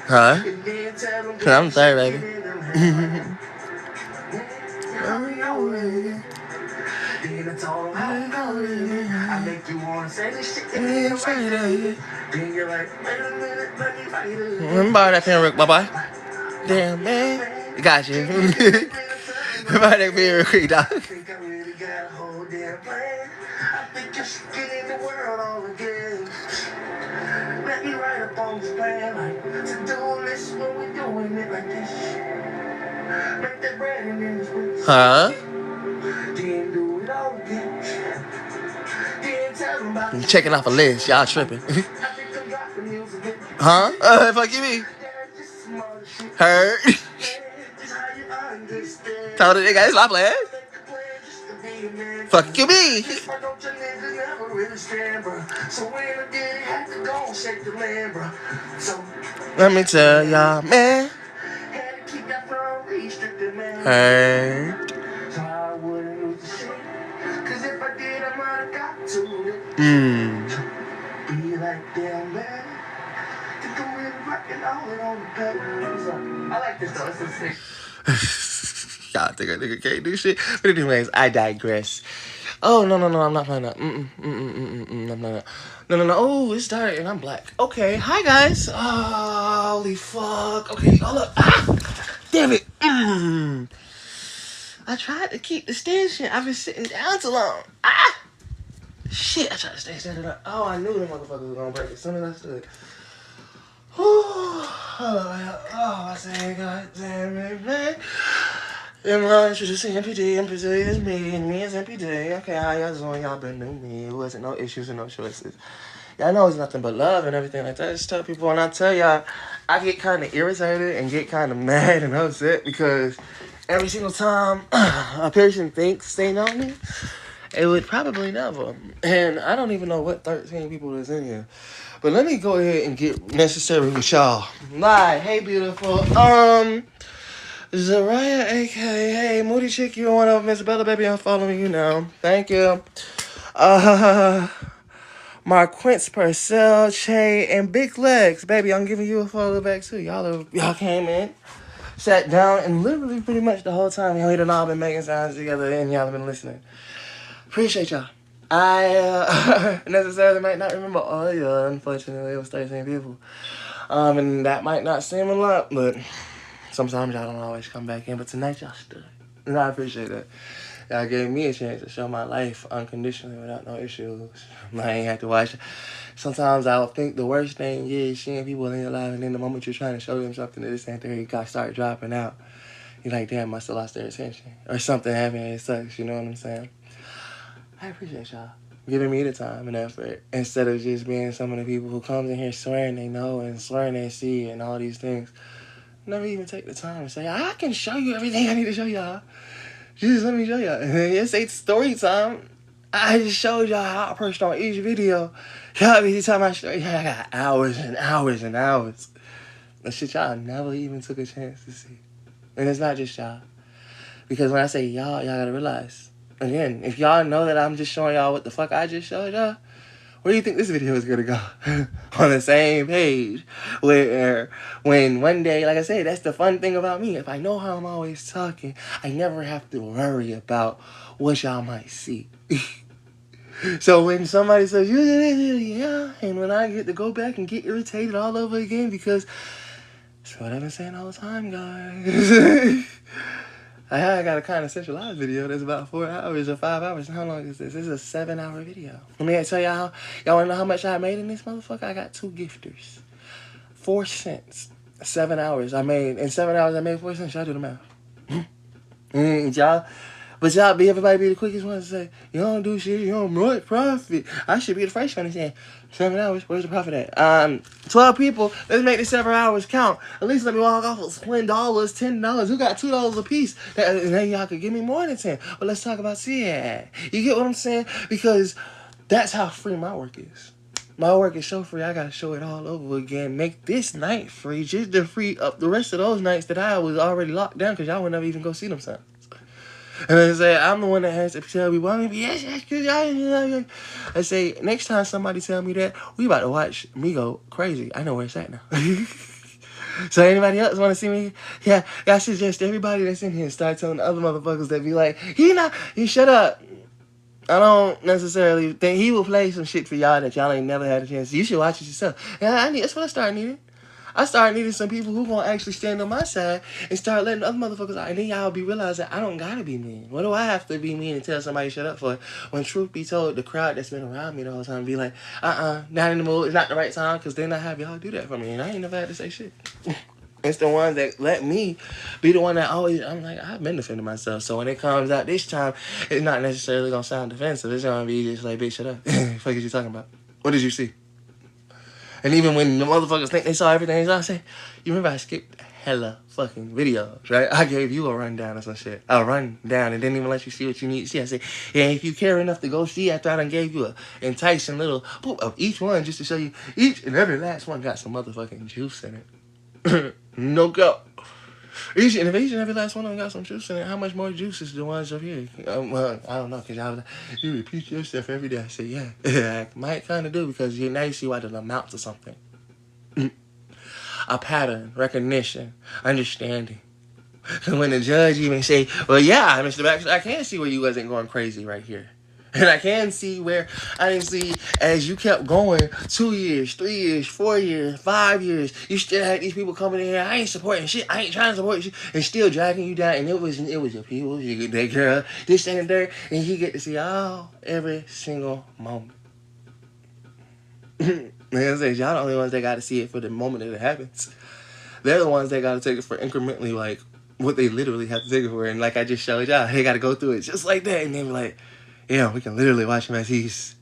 Huh? I'm third, baby. I make you wanna say this shit. Then you're like, wait a minute, let me fight it. Remember that pen, Rick? Bye-bye. Damn, man. Got you. Remember that pen, Rick, dog. I think I really got a whole damn plan. I think you should get in the world all again. Let me write up on this plan. Like, to do this when we're doing it like this. Make that bread and then this. Huh? I'm checking off a list. Y'all tripping. Huh? Fuck you mean? Heard. Told the nigga, it's my plan. Fuck you mean? Let me tell y'all, man. Hey. I like this though. It's a sick. Y'all think a nigga can't do shit? But anyways, I digress. Oh, no, I'm not playing that. I'm not playing that. No. Oh, it's dark and I'm black. Okay, hi guys. Oh, holy fuck. Okay, hold up. Ah, damn it. I tried to keep the station. I've been sitting down too long. Ah, shit. I tried to stay standing up. Oh, I knew the motherfucker was gonna break as soon as I stood. Oh, I say, God damn it, man. I'm introducing MPD. MPD is me, and me is MPD. Okay, how y'all doing? Y'all been to me. It wasn't no issues and no choices. Y'all know it's nothing but love and everything like that. I just tell people, and I tell y'all, I get kind of irritated and get kind of mad and upset because every single time a person thinks they know me, it would probably never. And I don't even know what 13 people is in here. But let me go ahead and get necessary with y'all. Live. Hey, beautiful. Zariah, a.k.a. Moody Chick, you're one of them. Miss Bella, baby, I'm following you now. Thank you. Marquince Purcell, Che, and Big Legs. Baby, I'm giving you a follow back, too. Y'all came in, sat down, and literally pretty much the whole time, y'all had all been making sounds together, and y'all have been listening. Appreciate y'all. I necessarily might not remember all of y'all. Unfortunately, it was 13 people. And that might not seem a lot, but sometimes y'all don't always come back in. But tonight y'all stood. And I appreciate that. Y'all gave me a chance to show my life unconditionally without no issues. I ain't have to watch it. Sometimes I would think the worst thing is seeing people in your life, and then the moment you're trying to show them something that this ain't there, you gotta start dropping out. You're like, damn, I still lost their attention. Or something happened and it sucks, you know what I'm saying? I appreciate y'all giving me the time and effort instead of just being some of the people who comes in here swearing they know and swearing they see and all these things. Never even take the time to say, I can show you everything I need to show y'all. Just let me show y'all. And then yes, it's story time. I just showed y'all how I approached on each video. Y'all be telling my story. I got hours and hours and hours. The shit y'all never even took a chance to see. And it's not just y'all. Because when I say y'all gotta realize, again, if y'all know that I'm just showing y'all what the fuck I just showed y'all, where do you think this video is gonna go? On the same page. Where when one day, like I said, that's the fun thing about me. If I know how I'm always talking, I never have to worry about what y'all might see. So when somebody says, yeah, and when I get to go back and get irritated all over again, because that's what I've been saying all the time, guys. I got a kind of centralized video that's about 4 hours or 5 hours. How long is this? This is a 7-hour video. Let me tell y'all, y'all want to know how much I made in this motherfucker? I got 2 gifters. 4 cents. 7 hours. In 7 hours, I made 4 cents. Y'all do the math. Everybody be the quickest one to say, you don't do shit, you don't make profit. I should be the first one to say, 7 hours, where's the profit at? 12 people, let's make the 7 hours count. At least let me walk off with $20, $10. Who got $2 a piece? And then y'all could give me more than 10. But let's talk about it. You get what I'm saying? Because that's how free my work is. My work is so free, I gotta show it all over again. Make this night free, just to free up the rest of those nights that I was already locked down because y'all would never even go see them signs. And I say, I'm the one that has to tell people, yes, because y'all. I say, next time somebody tell me that, we about to watch me go crazy. I know where it's at now. So anybody else want to see me? Yeah, I suggest everybody that's in here start telling the other motherfuckers that be like, you shut up. I don't necessarily think he will play some shit for y'all that y'all ain't never had a chance. You should watch it yourself. Yeah, that's what I started needing. I started needing some people who gonna actually stand on my side and start letting other motherfuckers out. And then y'all be realizing I don't gotta be mean. What do I have to be mean and tell somebody shut up for? When truth be told, the crowd that's been around me the whole time be like, not in the mood, it's not the right time, because then I have y'all do that for me. And I ain't never had to say shit. It's the ones that let me be the one that always, I'm like, I've been defending myself. So when it comes out this time, it's not necessarily going to sound defensive. It's going to be just like, bitch, shut up. What the fuck is you talking about? What did you see? And even when the motherfuckers think they saw everything, I say, you remember I skipped hella fucking videos, right? I gave you a rundown or some shit. A rundown and didn't even let you see what you need to see. I said, yeah, if you care enough to go see after I done gave you a enticing little poop of each one just to show you each and every last one got some motherfucking juice in it. No go. Each and every last one of them got some juice in it. How much more juice is the ones up here? Well, I don't know, because you repeat yourself every day. I say, yeah, I might kind of do, because now you see why it amounts to something. A pattern, recognition, understanding. When the judge even say, well, yeah, Mr. Baxter, I can see where you wasn't going crazy right here. And I can see where I didn't see as you kept going 2 years, 3 years, 4 years, 5 years, you still had these people coming in here. I ain't supporting shit. I ain't trying to support shit. And still dragging you down. And it was your people. You get that girl, this and that. And you get to see every single moment. Like I said, y'all the only ones that got to see it for the moment that it happens. They're the ones that got to take it for incrementally, like, what they literally have to take it for. And like I just showed y'all, they got to go through it just like that. And they be like, yeah, we can literally watch him as he's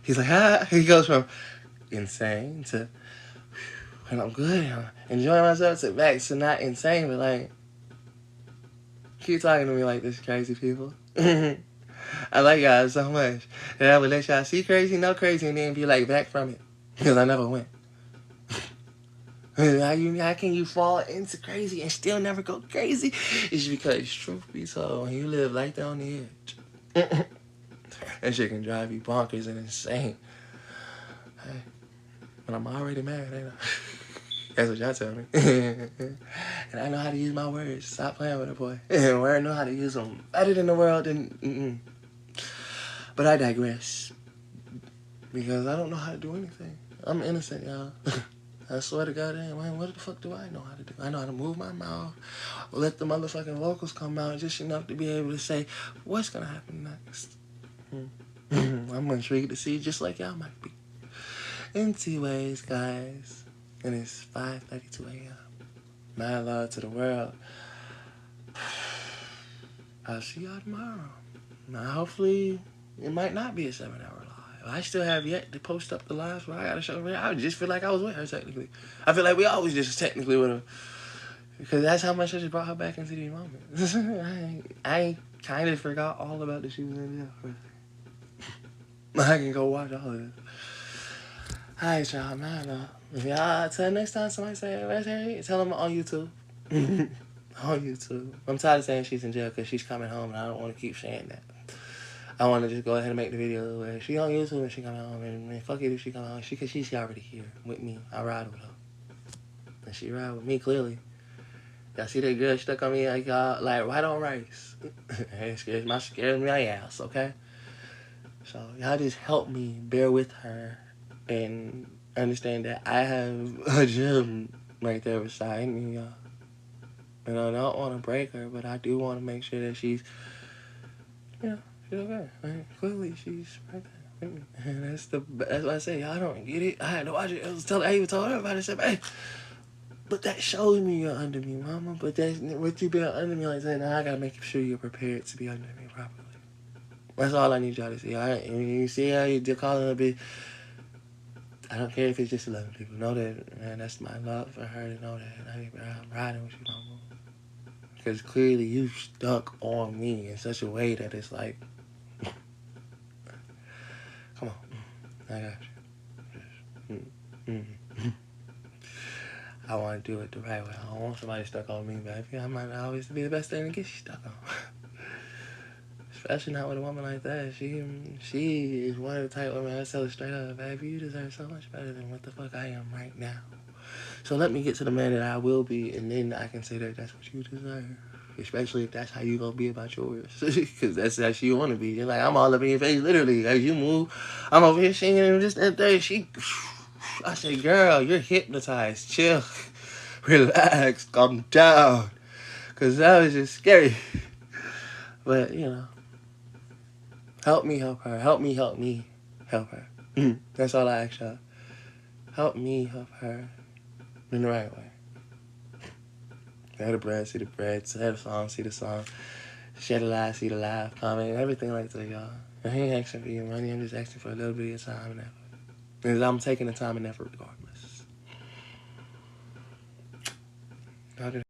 like, he goes from insane to, and I'm good, I'm enjoying myself, to back to not insane, but like, keep talking to me like this, crazy people. I like y'all so much that I would let y'all see crazy, know crazy, and then be like back from it, because I never went. How can you fall into crazy and still never go crazy? It's because, truth be told, when you live like that on the edge, that shit can drive you bonkers and insane. Hey, but I'm already mad, ain't I? That's what y'all tell me. And I know how to use my words. Stop playing with it, boy. And I know how to use them better than the world. But I digress. Because I don't know how to do anything. I'm innocent, y'all. I swear to God, man, what the fuck do I know how to do? I know how to move my mouth, let the motherfucking vocals come out just enough to be able to say what's going to happen next. I'm intrigued to see, just like y'all might be. Anyways, guys, and it's 5:32 a.m. My love to the world. I'll see y'all tomorrow. Now, hopefully, it might not be a 7-hour live. I still have yet to post up the lives where I gotta show her. I just feel like I was with her, technically. I feel like we always just technically with her. Because that's how much I just brought her back into these moments. I kind of forgot all about that she was in jail. I can go watch all of it. Alright, y'all, man. If y'all, till next time somebody say, where's Harry? Tell them on YouTube. On YouTube. I'm tired of saying she's in jail because she's coming home and I don't want to keep saying that. I want to just go ahead and make the video where she on YouTube and she coming home, and fuck it if she come home, because she's already here with me. I ride with her. And she ride with me, clearly. Y'all see that girl stuck on me like right on rice. It scares me my ass, okay? So y'all just help me, bear with her, and understand that I have a gym right there beside me, y'all. And I don't want to break her, but I do want to make sure that she's, she's okay. Right? Clearly, she's right there with me. And that's what I say. Y'all don't get it. I had to watch it. I even told everybody, I said, hey, but that shows me you're under me, mama. But that's with you being under me like that, now I got to make sure you're prepared to be under me properly. That's all I need y'all to see. All right? And you see how you're calling a bit. I don't care if it's just 11 people. Know that, man, that's my love for her to know that. I'm riding with you, mama. Because clearly you stuck on me in such a way that it's like, come on, I got you. I want to do it the right way. I don't want somebody stuck on me, baby. I might not always be the best thing to get you stuck on. Especially not with a woman like that. She is one of the type of women I tell her straight up, baby, you deserve so much better than what the fuck I am right now. So let me get to the man that I will be, and then I can say that that's what you deserve. Especially if that's how you gonna be about yours. Because that's how you want to be. You're like, I'm all up in your face, literally. As you move, I'm over here singing and just that thing. I say, girl, you're hypnotized. Chill. Relax. Calm down. Because that was just scary. But, help me help her. Help me help her. That's all I ask y'all. Help me help her in the right way. Hear the bread, see the bread. Hear the song, see the song. Share the live, see the live. Comment, everything like that, y'all. I ain't asking for your money. I'm just asking for a little bit of time and effort. Because I'm taking the time and effort regardless.